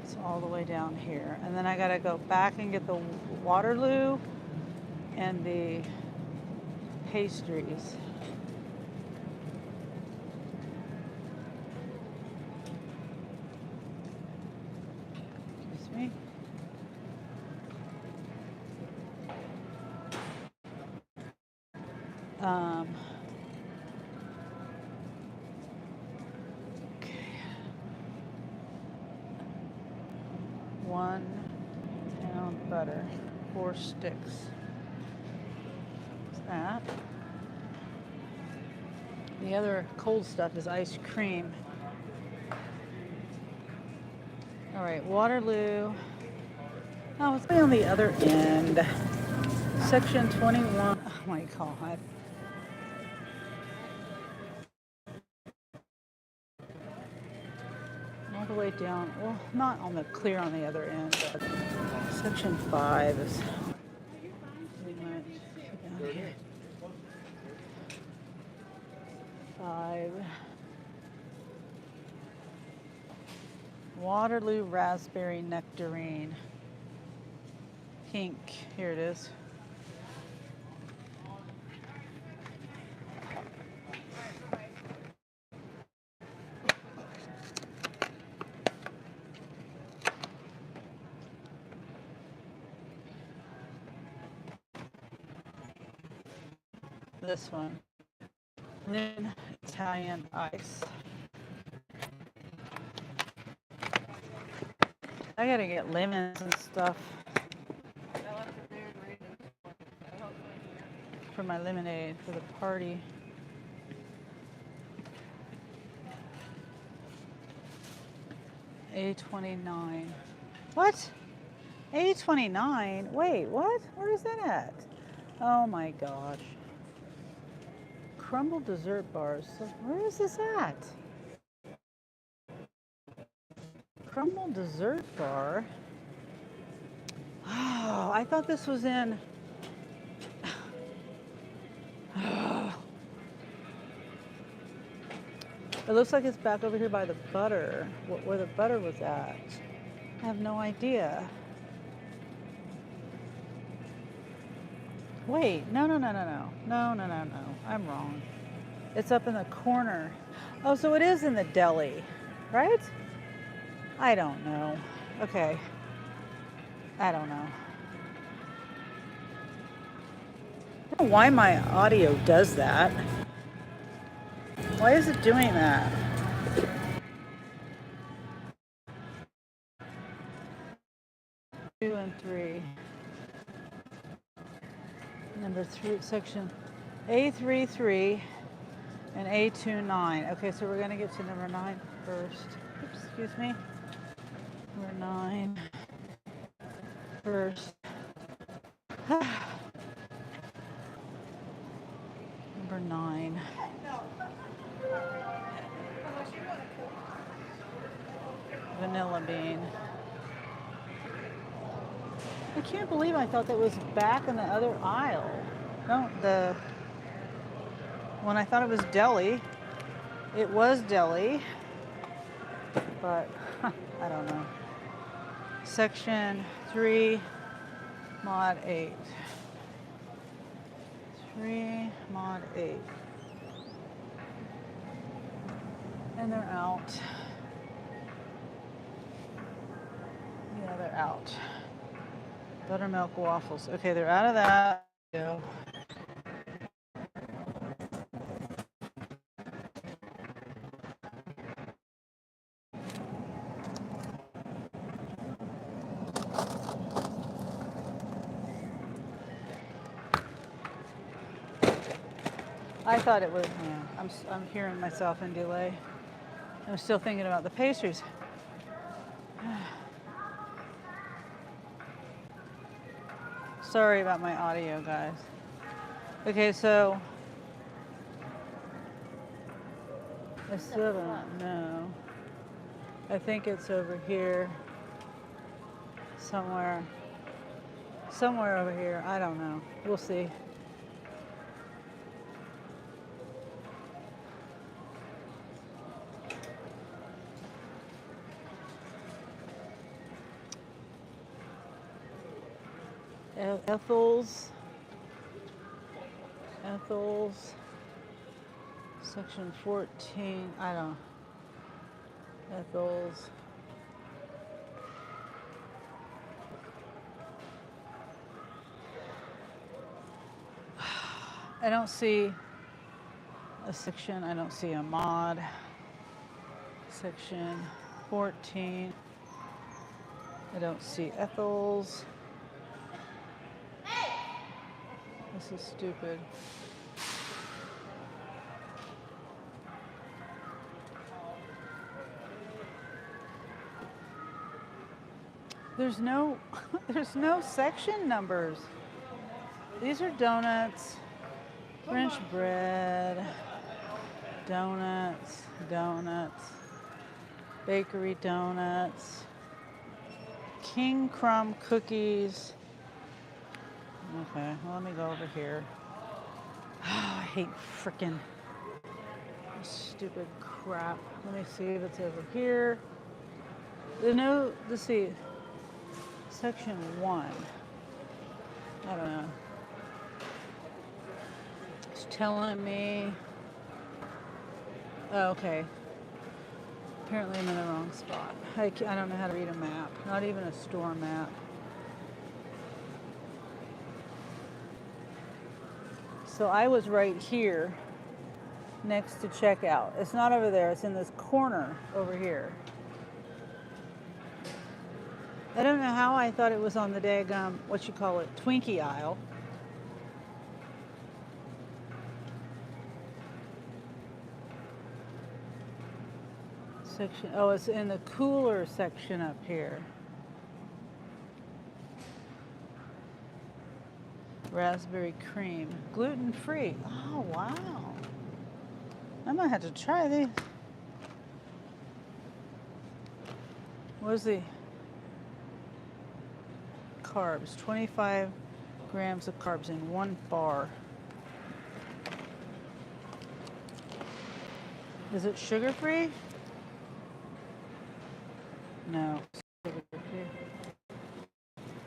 It's all the way down here, and then I gotta go back and get the Waterloo and the pastries. Excuse me. Okay. 1 pound butter, 4 sticks. What's that? The other cold stuff is ice cream. All right, Waterloo. Oh, it's on the other end. Section 21. Oh my God. All the way down. Well, not on the clear on the other end, but section 5 is pretty much down here. 5. Waterloo raspberry nectarine. Pink. Here it is. This one. Then Italian ice. I gotta get lemons and stuff for my lemonade for the party. A29. What? A29? Wait, what? Where is that at? Oh my gosh. Crumble dessert bars. Where is this at? Crumble dessert bar. Oh, I thought this was in. It looks like it's back over here by the butter, where the butter was at. I have no idea. Wait, no. I'm wrong. It's up in the corner. Oh, so it is in the deli, right? I don't know. Okay. I don't know. I don't know why my audio does that. Why is it doing that? Two and 3. Number 3, section A33 and A29. Okay, so we're going to get to number 9 first. Oops, excuse me. Number 9 first. Number 9. Vanilla bean. I can't believe I thought that was back in the other aisle. No, when I thought it was deli, it was deli. but I don't know. Section 3, mod 8. 3, mod 8. And they're out. Yeah, they're out. Buttermilk waffles. Okay, they're out of that. Yeah. I thought it was, yeah, I'm hearing myself in delay. I'm still thinking about the pastries. Sorry about my audio, guys. Okay, so I still don't know. I think it's over here somewhere. Somewhere over here. I don't know. We'll see. Ethel's, section 14, I don't know. Ethel's. I don't see a section, I don't see a mod. Section 14. I don't see Ethel's. This is stupid. There's no there's no section numbers. These are donuts, French bread, donuts, bakery donuts, king crumb cookies. Okay, well, let me go over here. Oh, I hate frickin' stupid crap. Let me see if it's over here. Let's see. Section 1. I don't know. It's telling me. Oh, okay. Apparently I'm in the wrong spot. I don't know how to read a map. Not even a store map. So I was right here next to checkout. It's not over there. It's in this corner over here. I don't know how I thought it was on the daggum, Twinkie aisle. Section, oh, it's in the cooler section up here. Raspberry cream, gluten-free. Oh, wow. I might have to try these. What's the carbs? 25 grams of carbs in one bar. Is it sugar-free? No. Sugar-free.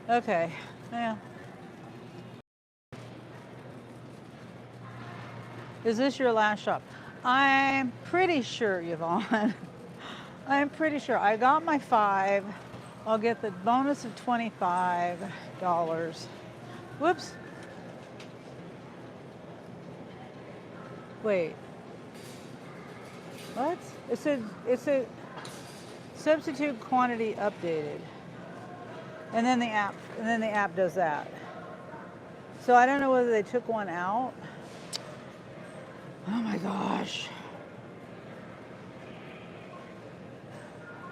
Okay. Yeah. Is this your last shop? I'm pretty sure, Yvonne. I'm pretty sure. I got my 5. I'll get the bonus of $25. Whoops. Wait. What? It said substitute quantity updated. And then the app does that. So I don't know whether they took one out. Oh my gosh.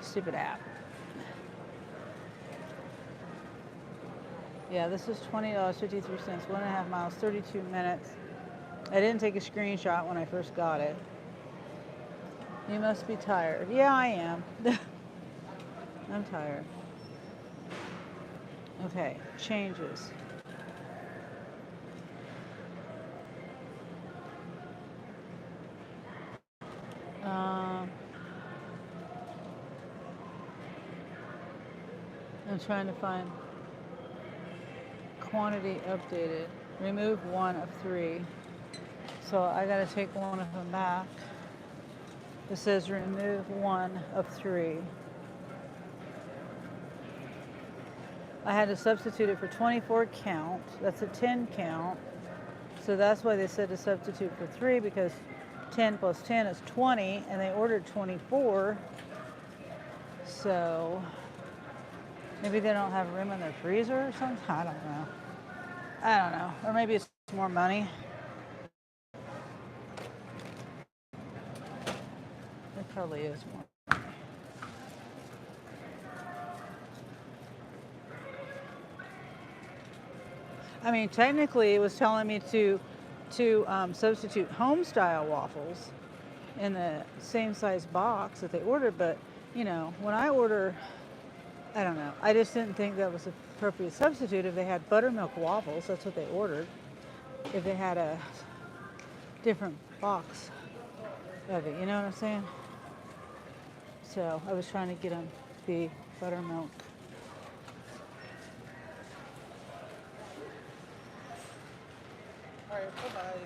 Stupid app. Yeah, this is $20.53, 1.5 miles, 32 minutes. I didn't take a screenshot when I first got it. You must be tired. Yeah, I am. I'm tired. Okay, changes. I'm trying to find quantity updated. Remove 1 of 3. So I gotta take one of them back. It says remove 1 of 3. I had to substitute it for 24 count. That's a 10 count. So that's why they said to substitute for 3, because 10 plus 10 is 20, and they ordered 24. So maybe they don't have room in their freezer or something. I don't know. Or maybe it's more money. It probably is more. I mean, technically, it was telling me to substitute home style waffles in the same size box that they ordered, but when I order, I don't know. I just didn't think that was an appropriate substitute. If they had buttermilk waffles, that's what they ordered. If they had a different box of it, you know what I'm saying? So I was trying to get them the buttermilk. All right, bye-bye.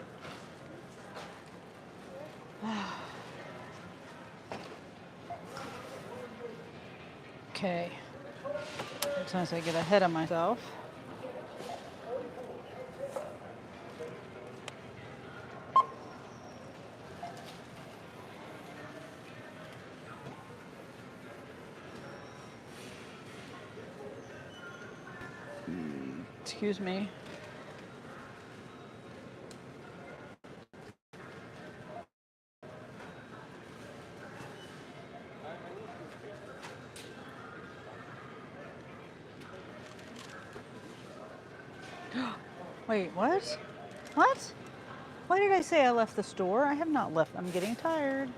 Okay. Sometimes I get ahead of myself. Excuse me. Wait, what? What? Why did I say I left the store? I have not left. I'm getting tired.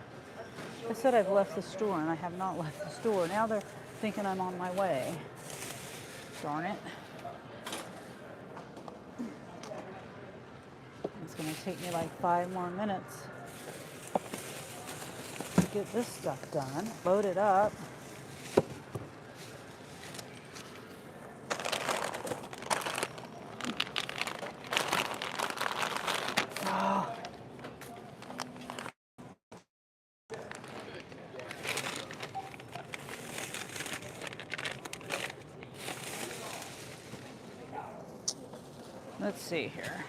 I said I've left the store, and I have not left the store. Now they're thinking I'm on my way. Darn it. It's going to take me like 5 more minutes to get this stuff done. Load it up. Let's see here.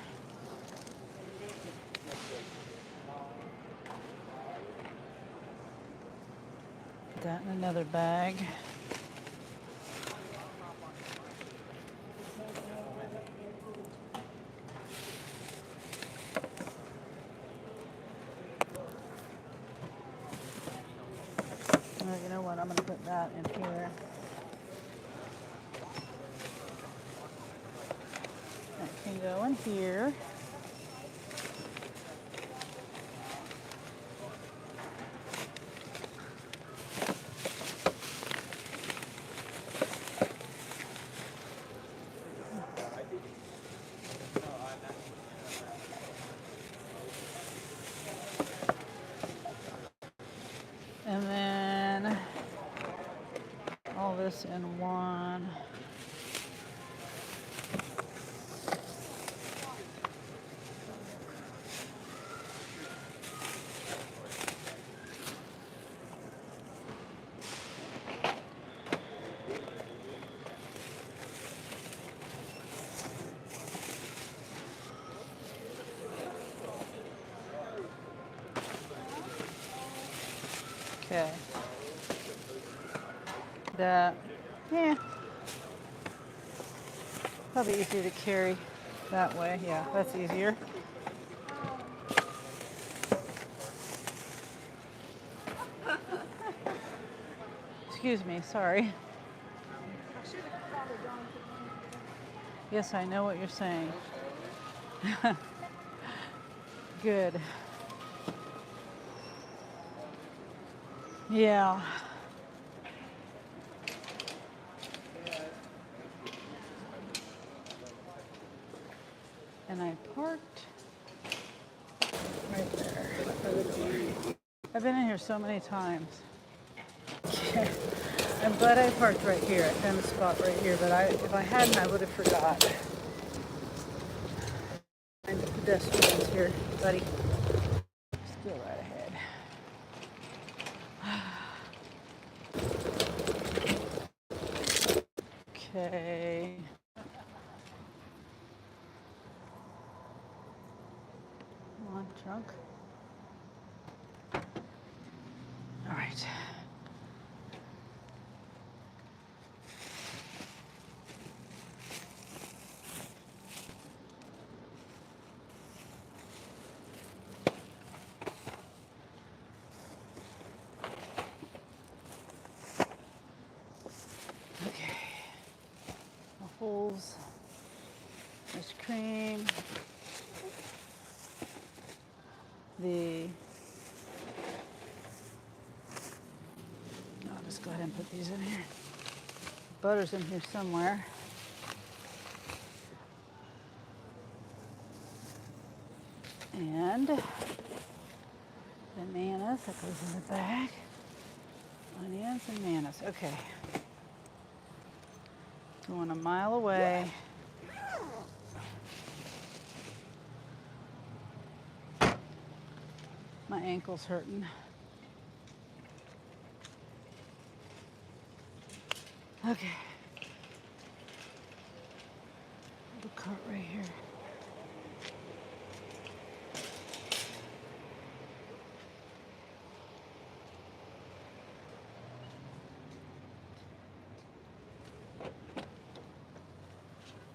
Put that in another bag. Well, you know what? I'm going to put that in here. That can go in here. And then all this in one. Okay. That, yeah. Probably easier to carry that way. Yeah, that's easier. Excuse me, sorry. Yes, I know what you're saying. Good. Yeah. And I parked right there. I've been in here so many times. I'm glad I parked right here. I found a spot right here, but if I hadn't, I would have forgot. Find the pedestrians here, buddy. Just go right ahead. Okay. Come on, trunk. All right. Okay. Waffles, ice cream, I'll just go ahead and put these in here. Butter's in here somewhere. And bananas, that goes in the bag. Onions and bananas, okay. Going a mile away. My ankle's hurting. Okay. Little cart right here.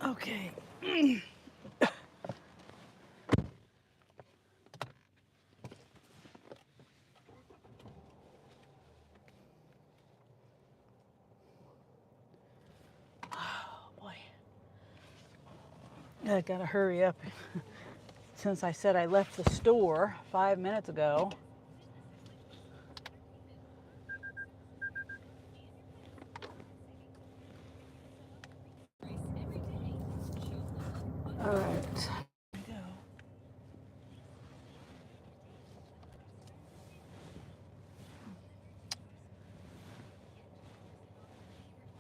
Okay. Oh boy. I gotta hurry up. Since I said I left the store 5 minutes ago. All right. Here we go.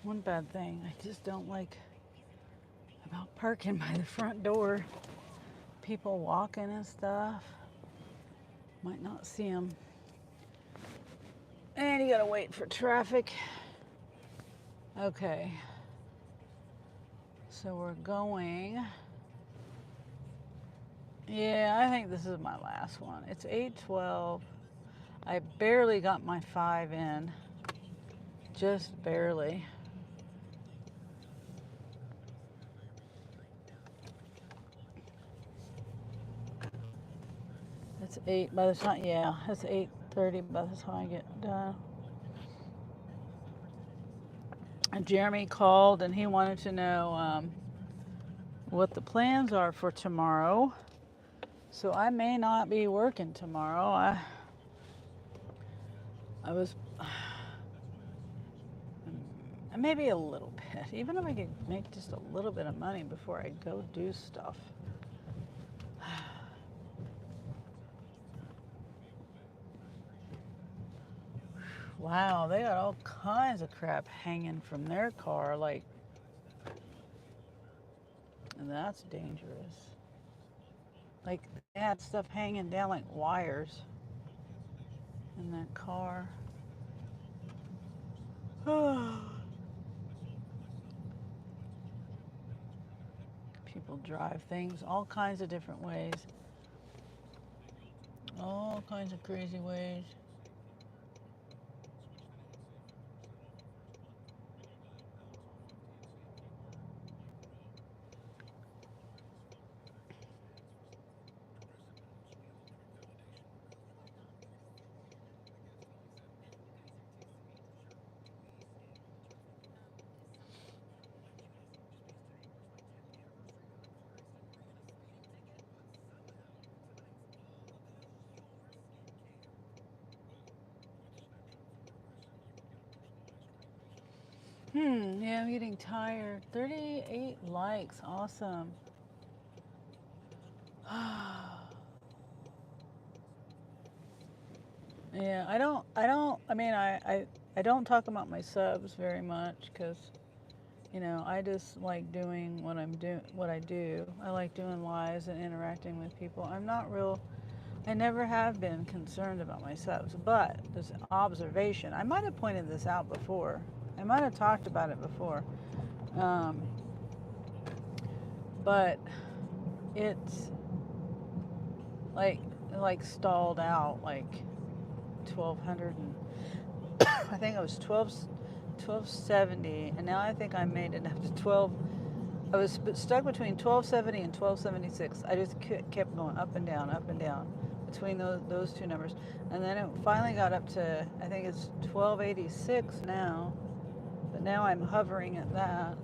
One bad thing I just don't like about parking by the front door. People walking and stuff. Might not see them. And you gotta wait for traffic. Okay. So we're going. Yeah, I think this is my last one. It's 8:12. I barely got my 5 in. Just barely. It's 8 by the time, yeah, it's 8:30 by the time I get done. And Jeremy called and he wanted to know what the plans are for tomorrow. So I may not be working tomorrow. I was, maybe a little bit. Even if I could make just a little bit of money before I go do stuff. Wow, they got all kinds of crap hanging from their car, like, and that's dangerous. Like, they had stuff hanging down like wires in that car. People drive things all kinds of different ways. All kinds of crazy ways. Yeah, I'm getting tired. 38 likes, awesome. Yeah, I mean, I don't talk about my subs very much because, you know, I just like doing what I do. I like doing lives and interacting with people. I never have been concerned about my subs, but this observation, I might have pointed this out before. I might have talked about it before. But it's like stalled out like 1200 and I think it was 1270, and now I think I made it up to 12. I was stuck between 1270 and 1276. I just kept going up and down between those two numbers, and then it finally got up to, I think it's 1286 now, but now I'm hovering at that.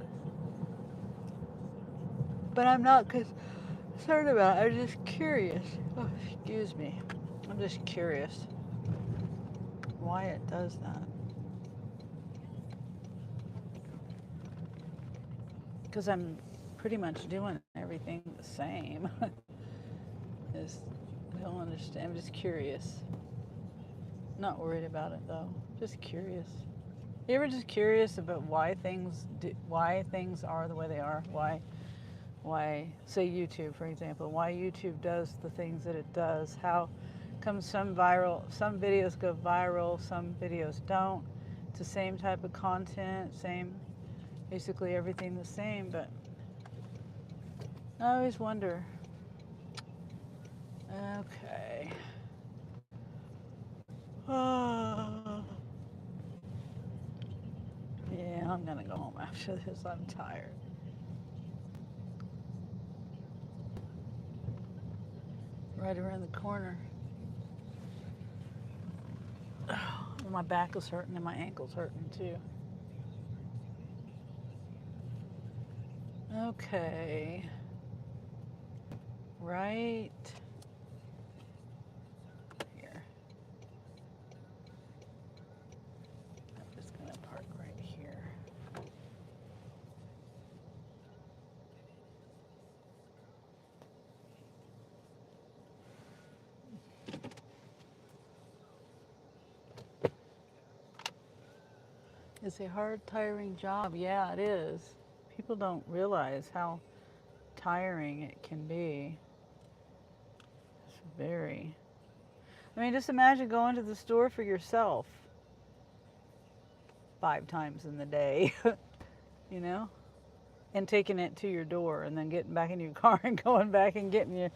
But I'm not concerned about it. I'm just curious. Oh, excuse me. I'm just curious why it does that. Because I'm pretty much doing everything the same. Just, I don't understand. I'm just curious. Not worried about it though. Just curious. You ever just curious about why things are the way they are? Why say YouTube, for example, why YouTube does the things that it does? How come some videos go viral, some videos don't? It's the same type of content, basically everything the same, but I always wonder. Okay. Yeah, I'm gonna go home after this. I'm tired. Right around the corner. My back is hurting and my ankle's hurting too. Okay. Right here. I'm just gonna park right here. It's a hard, tiring job. Yeah, it is. People don't realize how tiring it can be. It's very. I mean, just imagine going to the store for yourself 5 times in the day, you know? And taking it to your door and then getting back in your car and going back and getting your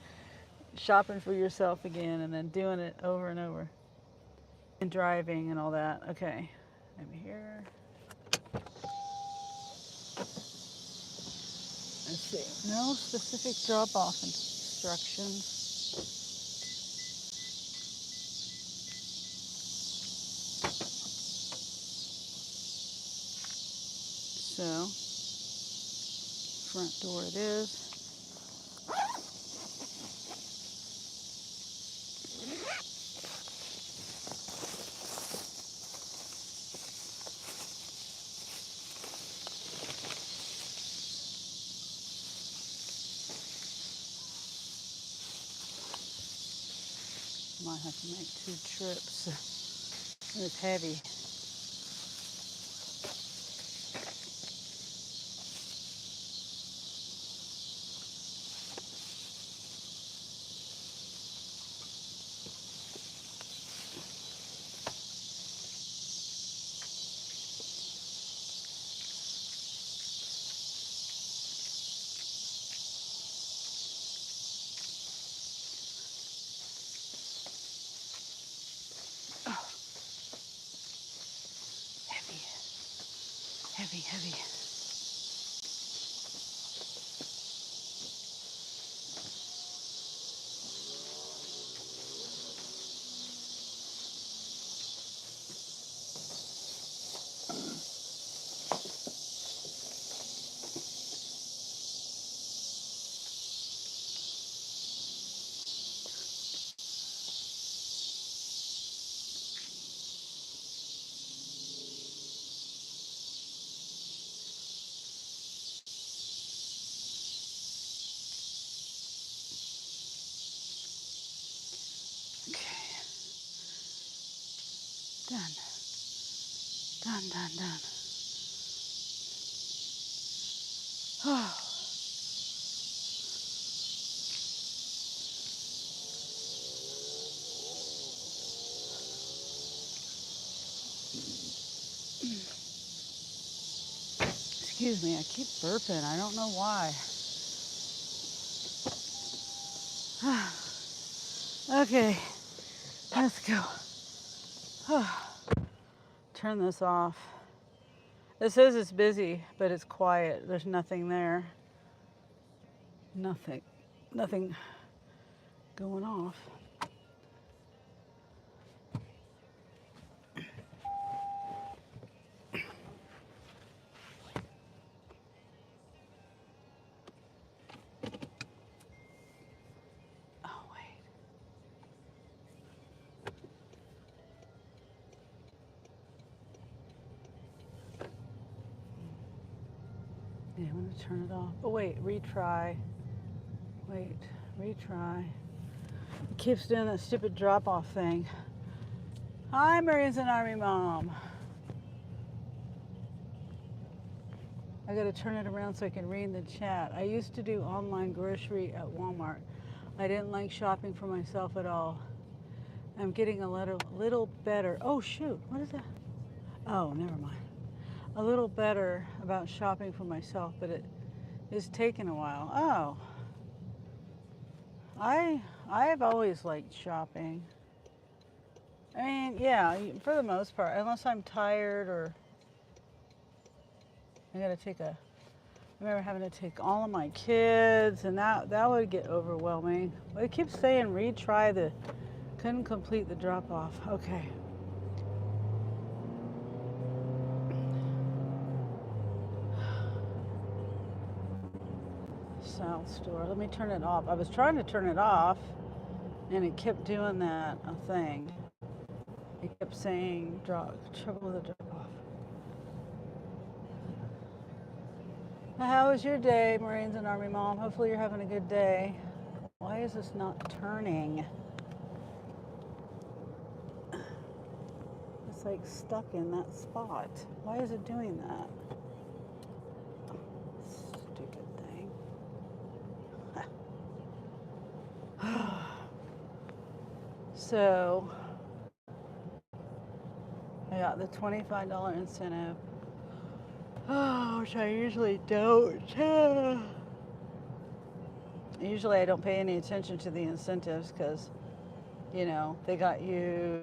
shopping for yourself again and then doing it over and over. And driving and all that. Okay. I'm here. Let's see. No specific drop-off instructions. So, front door it is. Might have to make 2 trips. It's heavy. Oh, heavy, heavy, heavy. Done, done, done. Oh. Excuse me, I keep burping. I don't know why. Okay, let's go. Turn this off. It says it's busy, but it's quiet. There's nothing there. Nothing going off. Oh, wait. Yeah, I'm gonna turn it off. Oh, wait, retry. Wait, retry. It keeps doing that stupid drop-off thing. Hi, Marines and Army Mom. I gotta turn it around so I can read the chat. I used to do online grocery at Walmart. I didn't like shopping for myself at all. I'm getting a little better. Oh, shoot, what is that? Oh, never mind. A little better about shopping for myself, but it is taking a while. Oh, I have always liked shopping. I mean, yeah, for the most part, unless I'm tired or I gotta take a. I remember having to take all of my kids, and that would get overwhelming. But it keeps saying retry the. Couldn't complete the drop off. Okay. South store. Let me turn it off. I was trying to turn it off, and it kept doing that thing. It kept saying trouble with the drop off. How was your day, Marines and Army Mom? Hopefully you're having a good day. Why is this not turning? It's like stuck in that spot. Why is it doing that? Stupid thing. So, I got the $25 incentive. Oh, which I usually don't. Usually I don't pay any attention to the incentives because, they got you.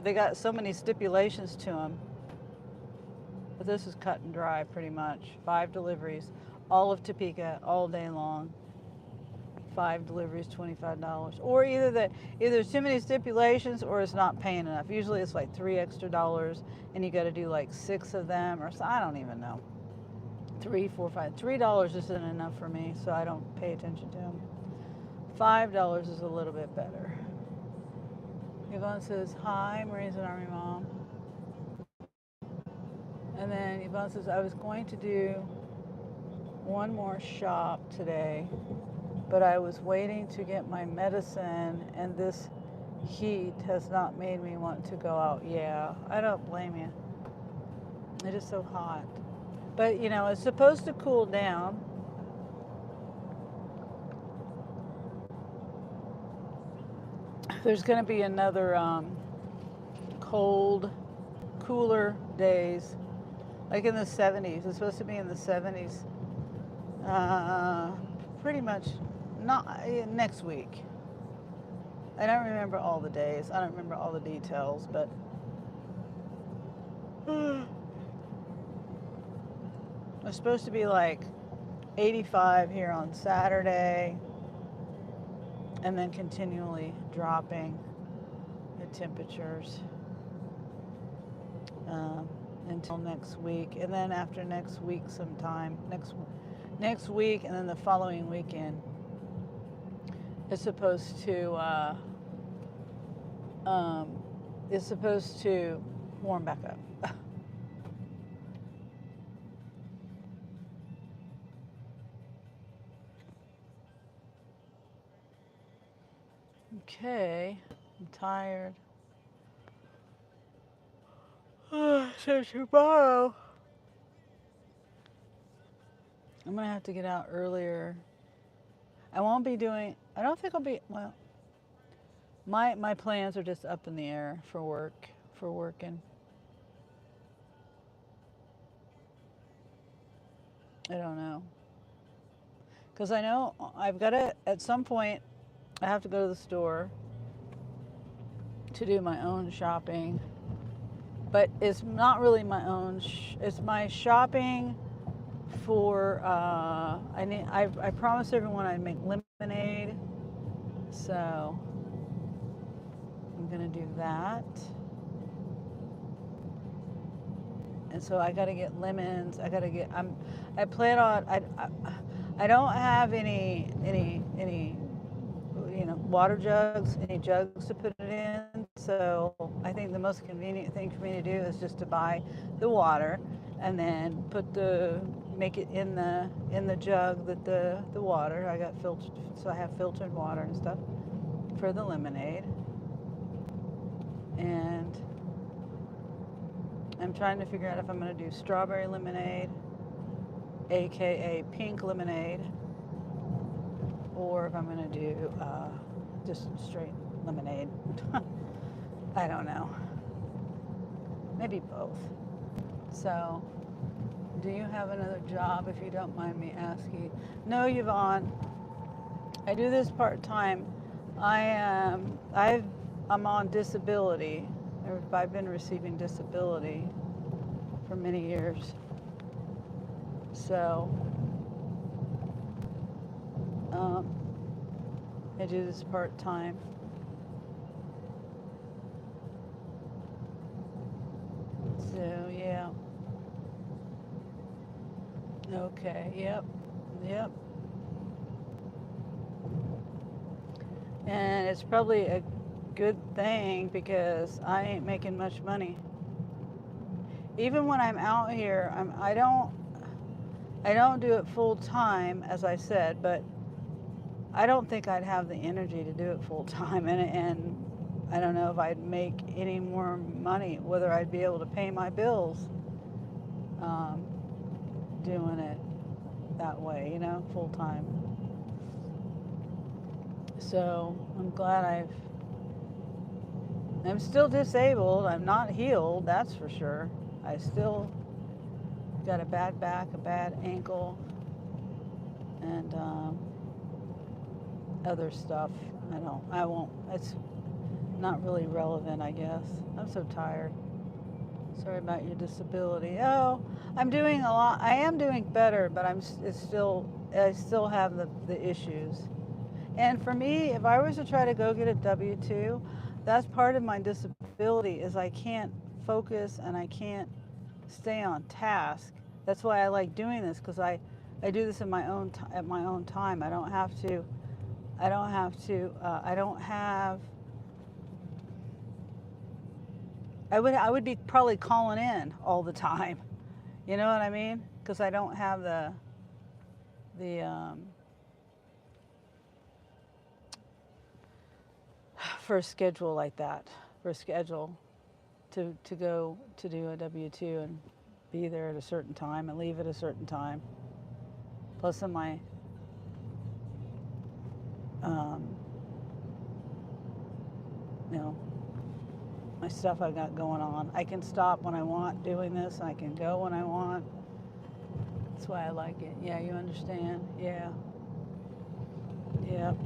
They got so many stipulations to them. But this is cut and dry pretty much. 5 deliveries, all of Topeka, all day long. 5 deliveries, $25. Or either there's too many stipulations or it's not paying enough. Usually it's like $3 extra, and you got to do like 6 of them, or so, I don't even know. 3, 4, 5. $3 isn't enough for me, so I don't pay attention to them. $5 is a little bit better. Yvonne says, hi, Marines and Army Mom. And then Yvonne says, I was going to do one more shop today, but I was waiting to get my medicine, and this heat has not made me want to go out. Yeah, I don't blame you. It is so hot. But, it's supposed to cool down. There's going to be another cold, cooler days, like in the 70s. It's supposed to be in the 70s. Pretty much not next week. I don't remember all the days. I don't remember all the details, but it's supposed to be like 85 here on Saturday, and then continually dropping the temperatures until next week, and then after next week sometime next week, and then the following weekend it's supposed to warm back up. Okay, I'm tired. So tomorrow, I'm gonna have to get out earlier. I won't be doing. I don't think I'll be. Well, my plans are just up in the air for work, for working. I don't know, because I know I've got to. At some point, I have to go to the store to do my own shopping, but it's not really my own. It's my shopping for. I promised everyone I'd make lemonade, so I'm gonna do that. And so I got to get lemons. I got to get. I plan on. I don't have any water jugs, any jugs to put it in. So I think the most convenient thing for me to do is just to buy the water, and then make it in the jug that the water. I got filtered, so I have filtered water and stuff for the lemonade. And I'm trying to figure out if I'm going to do strawberry lemonade, aka pink lemonade, or if I'm going to do just straight lemonade. I don't know. Maybe both. So, do you have another job, if you don't mind me asking? No, Yvonne. I do this part-time. I'm on disability. I've been receiving disability for many years. So, I do this part-time. So, yeah. Okay, yep. And it's probably a good thing because I ain't making much money. Even when I'm out here, I don't do it full time, as I said, but I don't think I'd have the energy to do it full time, and I don't know if I'd make any more money, whether I'd be able to pay my bills doing it that way, full time. So I'm glad I'm still disabled. I'm not healed, that's for sure. I still got a bad back, a bad ankle, and other stuff. It's not really relevant, I guess. I'm so tired. Sorry about your disability. Oh, I'm doing a lot. I am doing better, but I still have the issues. And for me, if I was to try to go get a W-2, that's part of my disability is I can't focus and I can't stay on task. That's why I like doing this, because I do this at my own time. I don't have. I would be probably calling in all the time. You know what I mean? Because I don't have the for a schedule like that, for a schedule to go to do a W-2 and be there at a certain time and leave at a certain time. Plus in my my stuff I've got going on. I can stop when I want doing this, and I can go when I want. That's why I like it. Yeah, you understand? Yeah. Yep.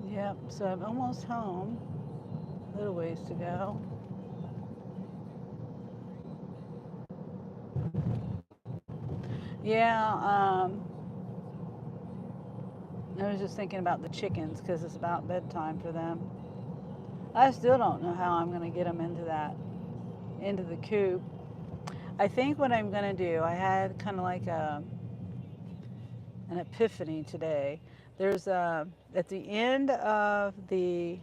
Yep. So I'm almost home. A little ways to go. Yeah. I was just thinking about the chickens because it's about bedtime for them. I still don't know how I'm going to get them into the coop. I think what I'm going to do, I had kind of like an epiphany today. There's at the end of the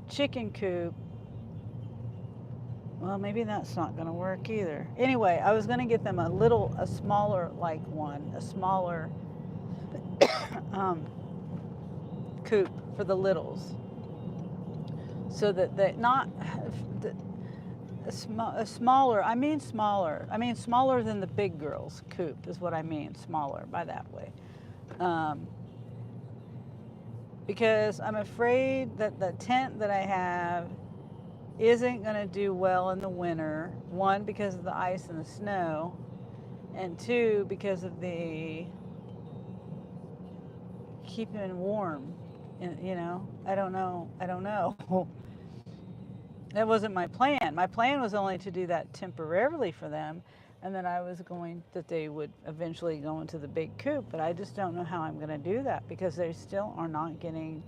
chicken coop, well, maybe that's not going to work either. Anyway, I was going to get them a smaller coop for the littles. so that not a smaller. I mean smaller. I mean smaller than the big girls' coop is what I mean. Smaller by that way. Because I'm afraid that the tent that I have isn't going to do well in the winter. One, because of the ice and the snow, and two, because of the keeping warm. You know, I don't know. I don't know. That wasn't my plan. My plan was only to do that temporarily for them, and then I was going that they would eventually go into the big coop. But I just don't know how I'm going to do that because they still are not getting.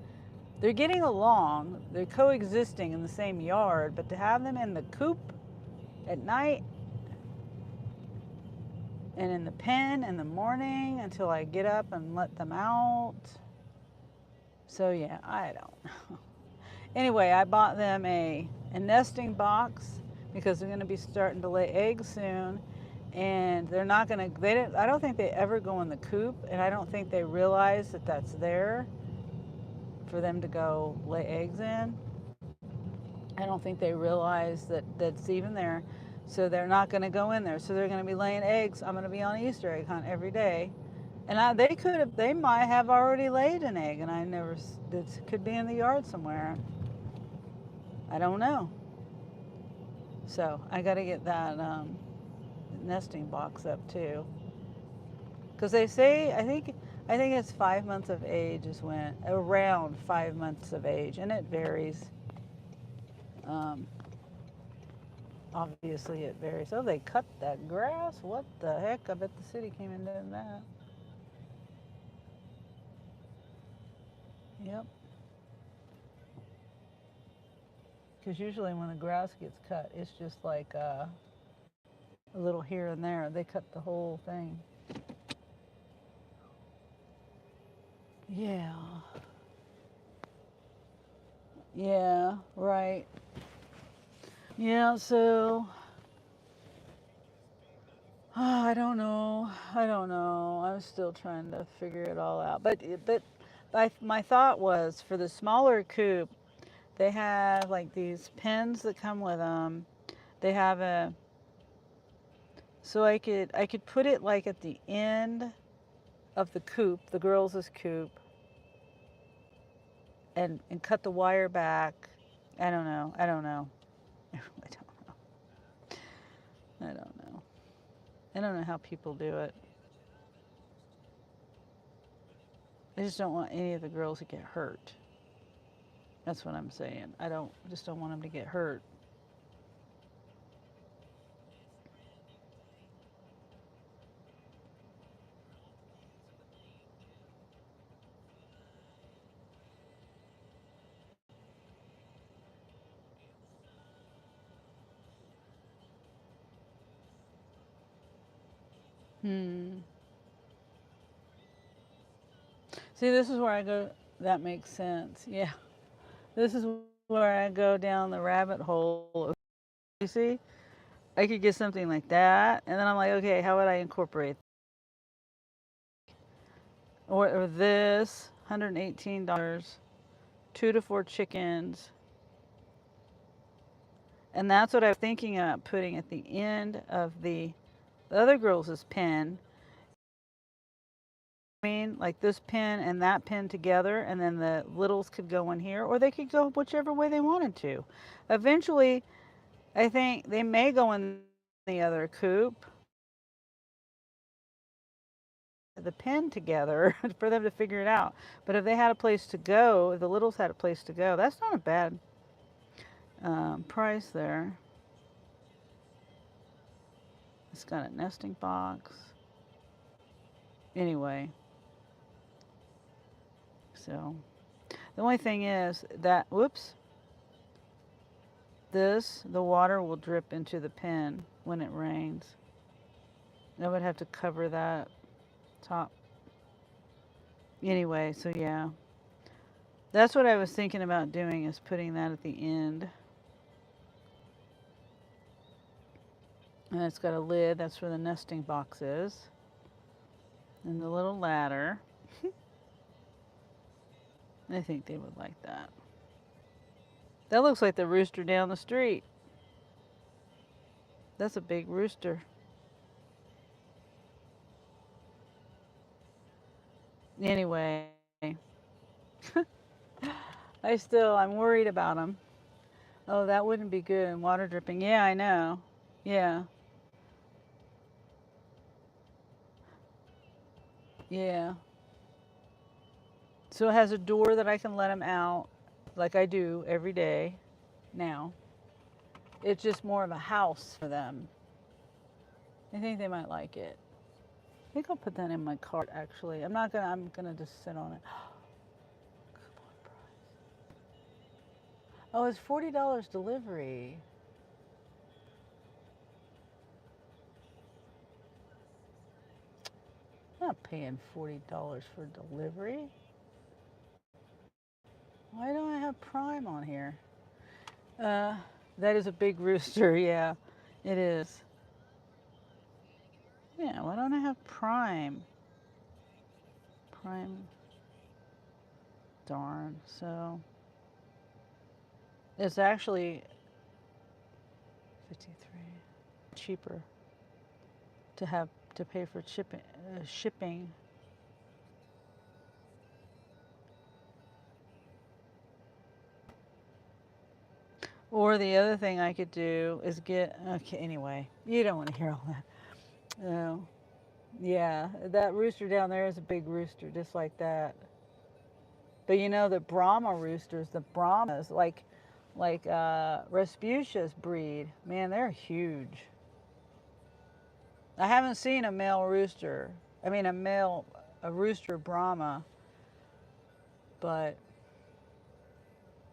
They're getting along. They're coexisting in the same yard, but to have them in the coop at night and in the pen in the morning until I get up and let them out. So yeah, I don't know. Anyway, I bought them a nesting box because they're going to be starting to lay eggs soon, and they're not going to. They didn't. I don't think they ever go in the coop, and I don't think they realize that that's there for them to go lay eggs in. I don't think they realize that that's even there, so they're not going to go in there. So they're going to be laying eggs. I'm going to be on Easter egg hunt every day, and they might have already laid an egg, and I never. It could be in the yard somewhere. I don't know. So I got to get that nesting box up too, because they say I think it's 5 months of age is when around 5 months of age, and it varies. Um, Obviously, it varies. Oh, they cut that grass. What the heck? I bet the city came in doing that. Yep. Because usually when the grass gets cut, it's just like a little here and there. They cut the whole thing. Yeah. Yeah, right. Yeah, so I don't know. I don't know. I'm still trying to figure it all out. But my thought was for the smaller coop, they have like these pens that come with them. They have a so I could put it like at the end of the coop, the girls' coop, and cut the wire back. I don't know. I don't know. I really don't know. I don't know. I don't know how people do it. I just don't want any of the girls to get hurt. That's what I'm saying. Just don't want them to get hurt. Hmm. See, this is where I go. That makes sense. Yeah. This is where I go down the rabbit hole. You see, I could get something like that, and then I'm like, okay, how would I incorporate or this $118, 2 to 4 chickens, and that's what I was thinking about putting at the end of the other girls' pen. I mean, like this pen and that pen together, and then the littles could go in here, or they could go whichever way they wanted to. Eventually, I think they may go in the other coop, the pen together for them to figure it out. But if they had a place to go, if the littles had a place to go, that's not a bad price there. It's got a nesting box. Anyway, so the only thing is that, whoops, the water will drip into the pen when it rains. I would have to cover that top. Anyway, so yeah. That's what I was thinking about doing is putting that at the end. And it's got a lid, that's where the nesting box is. And the little ladder. I think they would like that. That looks like the rooster down the street. That's a big rooster. Anyway, I'm worried about him. Oh, that wouldn't be good. Water dripping. Yeah, I know. Yeah, yeah. So it has a door that I can let him out, like I do every day now. It's just more of a house for them. I think they might like it. I think I'll put that in my cart actually. I'm gonna just sit on it. Coupon price. Oh, it's $40 delivery. I'm not paying $40 for delivery. Why don't I have Prime on here? Uh, that is a big rooster, yeah. It is. Yeah, why don't I have Prime? Prime. Darn. So it's actually 53 cheaper to pay for shipping. Or the other thing I could do is okay, anyway, you don't want to hear all that. Oh, yeah, that rooster down there is a big rooster, just like that. But you know the Brahma roosters, the Brahmas, like Respucia's breed, man, they're huge. I haven't seen a male rooster. I mean a rooster Brahma, but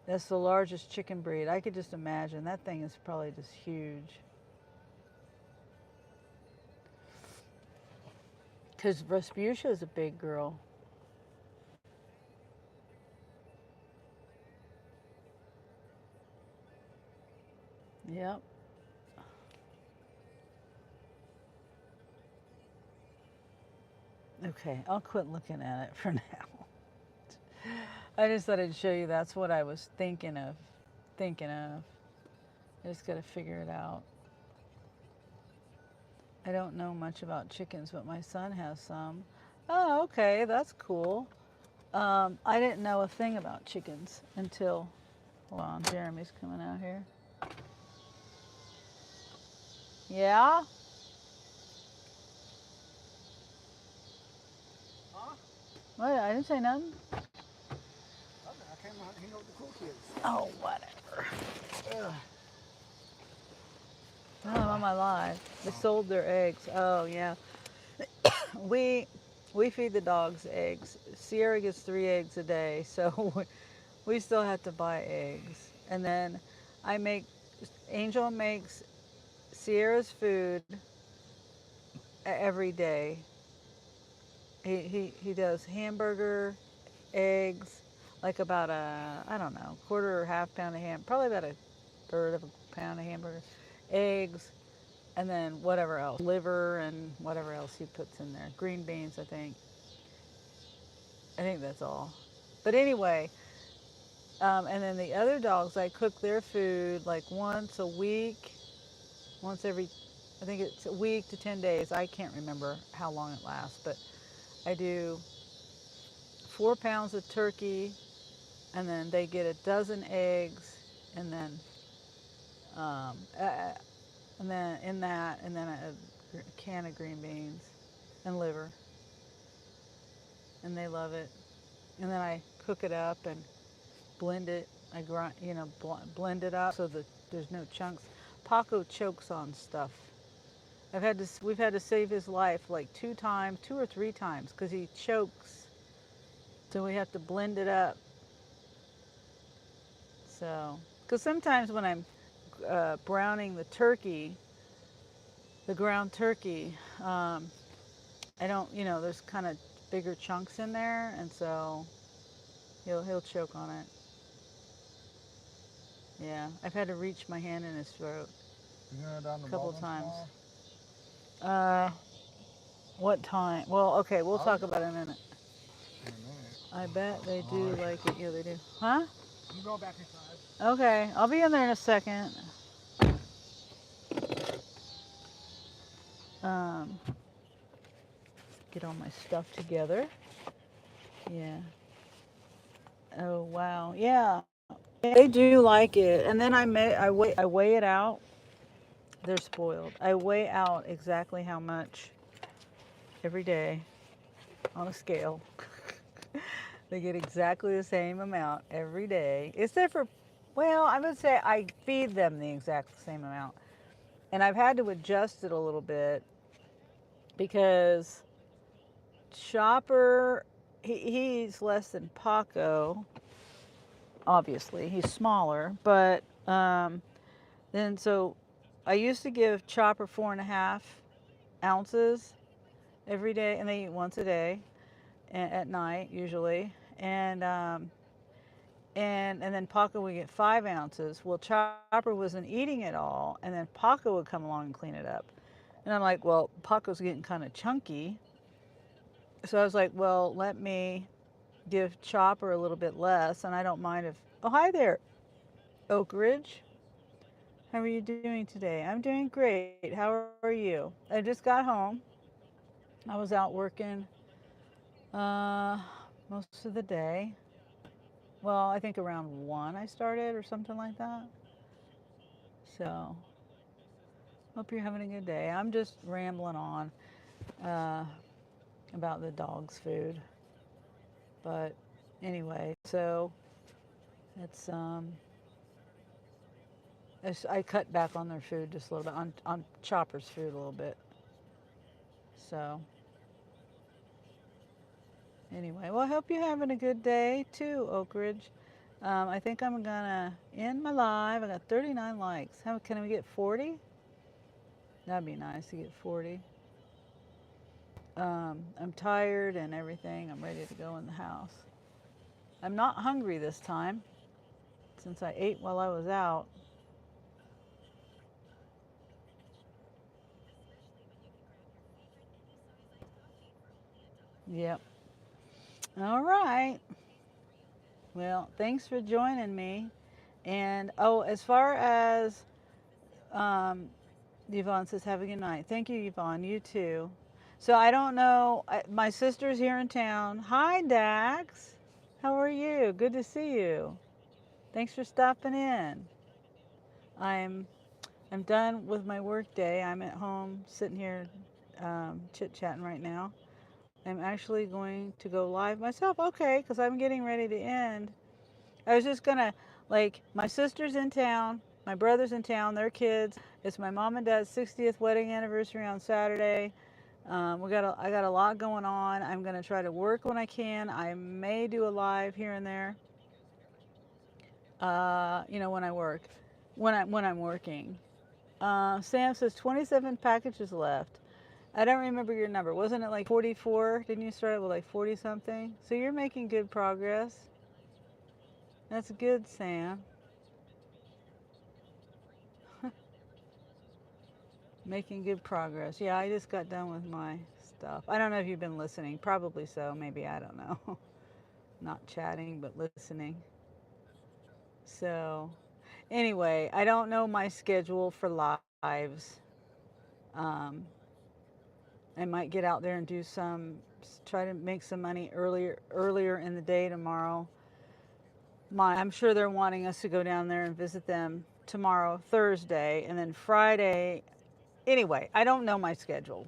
that's the largest chicken breed. I could just imagine that thing is probably just huge. Because Respucia is a big girl. Yep. Okay, I'll quit looking at it for now. I just thought I'd show you that's what I was thinking of. Thinking of. I just got to figure it out. I don't know much about chickens, but my son has some. Oh, okay, that's cool. I didn't know a thing about chickens until, hold on, Jeremy's coming out here. Yeah? Huh? What? I didn't say nothing. I came out hang out with the cool kids. Oh, whatever. Ugh. No, I'm on my live. They sold their eggs. Oh, yeah. we we feed the dogs eggs. Sierra gets 3 eggs a day, so we still have to buy eggs. And then I make Angel makes Sierra's food every day. He does hamburger, eggs, like about I don't know, quarter or half pound of ham, probably about a third of a pound of hamburger, eggs, and then whatever else, liver and whatever else he puts in there, green beans, I think. I think that's all. But anyway, and then the other dogs, I cook their food like once a week, once every, I think it's a week to 10 days. I can't remember how long it lasts, but I do 4 pounds of turkey, and then they get a dozen eggs, and then, um, uh, and then in that, and then a can of green beans and liver, and they love it. And then I cook it up and blend it. I grind, blend it up so that there's no chunks. Paco chokes on stuff. We've had to save his life like 2 or 3 times, because he chokes. So we have to blend it up. So, because sometimes when I'm browning the ground turkey, I don't, there's kind of bigger chunks in there, and so he'll choke on it. Yeah, I've had to reach my hand in his throat a couple of times. What time? Well, okay, we'll talk about it in a minute. I bet they do like it. Yeah, they do. Huh? You go back inside. Okay, I'll be in there in a second. Um, get all my stuff together. Yeah. Oh wow. Yeah. They do like it. And then I weigh it out. They're spoiled. I weigh out exactly how much every day on a scale. They get exactly the same amount every day. Except for, well, I would say I feed them the exact same amount. And I've had to adjust it a little bit because Chopper, he's less than Paco, obviously. He's smaller, but then so I used to give Chopper 4.5 ounces every day, and they eat once a day at night usually, and then Paco would get 5 ounces. Well, Chopper wasn't eating it all, and then Paco would come along and clean it up, and I'm like, well, Paco's getting kind of chunky, so I was like, well, let me give Chopper a little bit less, and I don't mind if. Oh, hi there, Oak Ridge. How are you doing today? I'm doing great. How are you? I just got home. I was out working uh, most of the day. Well, I think around 1 I started or something like that. So, hope you're having a good day. I'm just rambling on uh, about the dog's food. But anyway, so it's I cut back on their food just a little bit, on Chopper's food a little bit. So anyway, well, I hope you're having a good day too, Oak Ridge. I think I'm gonna end my live. I got 39 likes. How can we get 40? That'd be nice to get 40. I'm tired and everything. I'm ready to go in the house. I'm not hungry this time since I ate while I was out. Yep. All right. Well, thanks for joining me. And oh, as far as um, Yvonne says, have a good night. Thank you, Yvonne. You too. So I don't know. My sister's here in town. Hi, Dax. How are you? Good to see you. Thanks for stopping in. I'm I'm done with my work day. I'm at home sitting here chit chatting right now. I'm actually going to go live myself. Okay, because I'm getting ready to end. I was just gonna, like, my sister's in town, my brother's in town, their kids. It's my mom and dad's 60th wedding anniversary on Saturday. I got a lot going on. I'm gonna try to work when I can. I may do a live here and there. When I work, when I'm working. Sam says 27 packages left. I don't remember your number. Wasn't it like 44? Didn't you start with like 40 something? So you're making good progress. That's good, Sam. Making good progress. Yeah, I just got done with my stuff. I don't know if you've been listening. Probably so. Maybe, I don't know. Not chatting, but listening. So, anyway, I don't know my schedule for lives. Um, I might get out there and do some, try to make some money earlier in the day tomorrow. I'm sure they're wanting us to go down there and visit them tomorrow, Thursday, and then Friday. Anyway, I don't know my schedule,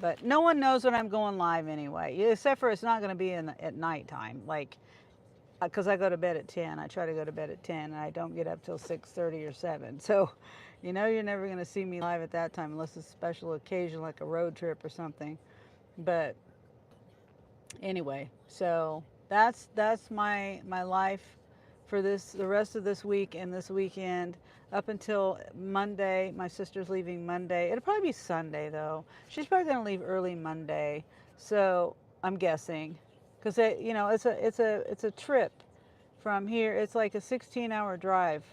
but no one knows when I'm going live anyway, except for it's not going to be at nighttime, like, because I go to bed at 10. I try to go to bed at 10, and I don't get up till 6:30 or 7. So, you're never going to see me live at that time unless it's a special occasion like a road trip or something. But anyway, so that's my life for the rest of this week and this weekend up until Monday. My sister's leaving Monday. It'll probably be Sunday though. She's probably going to leave early Monday. So I'm guessing because it's a trip from here. It's like a 16-hour drive.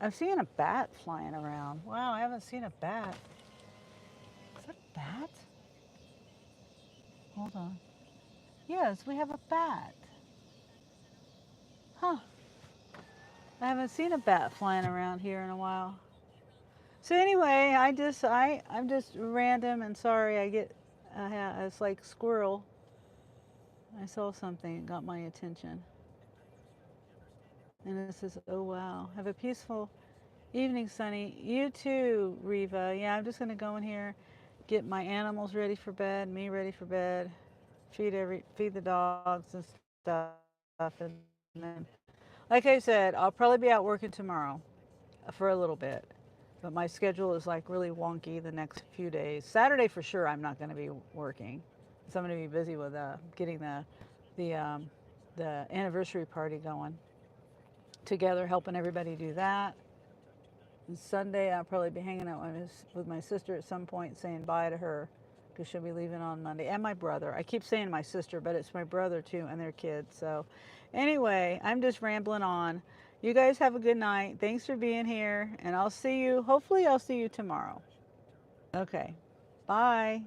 I'm seeing a bat flying around. Wow, I haven't seen a bat. Is that a bat? Hold on. Yes, we have a bat. Huh. I haven't seen a bat flying around here in a while. So anyway, I'm just random and sorry. It's like squirrel. I saw something that got my attention, and it says, "Oh wow, have a peaceful evening, Sunny. You too, Riva. Yeah, I'm just gonna go in here, get my animals ready for bed, me ready for bed, feed the dogs and stuff, and then, like I said, I'll probably be out working tomorrow for a little bit. But my schedule is like really wonky the next few days. Saturday for sure, I'm not going to be working. So I'm going to be busy with getting the um, the anniversary party going together, helping everybody do that. And Sunday, I'll probably be hanging out with my sister at some point, saying bye to her because she'll be leaving on Monday. And my brother. I keep saying my sister, but it's my brother too, and their kids. So, anyway, I'm just rambling on. You guys have a good night. Thanks for being here, and I'll see you. Hopefully, I'll see you tomorrow. Okay. Bye.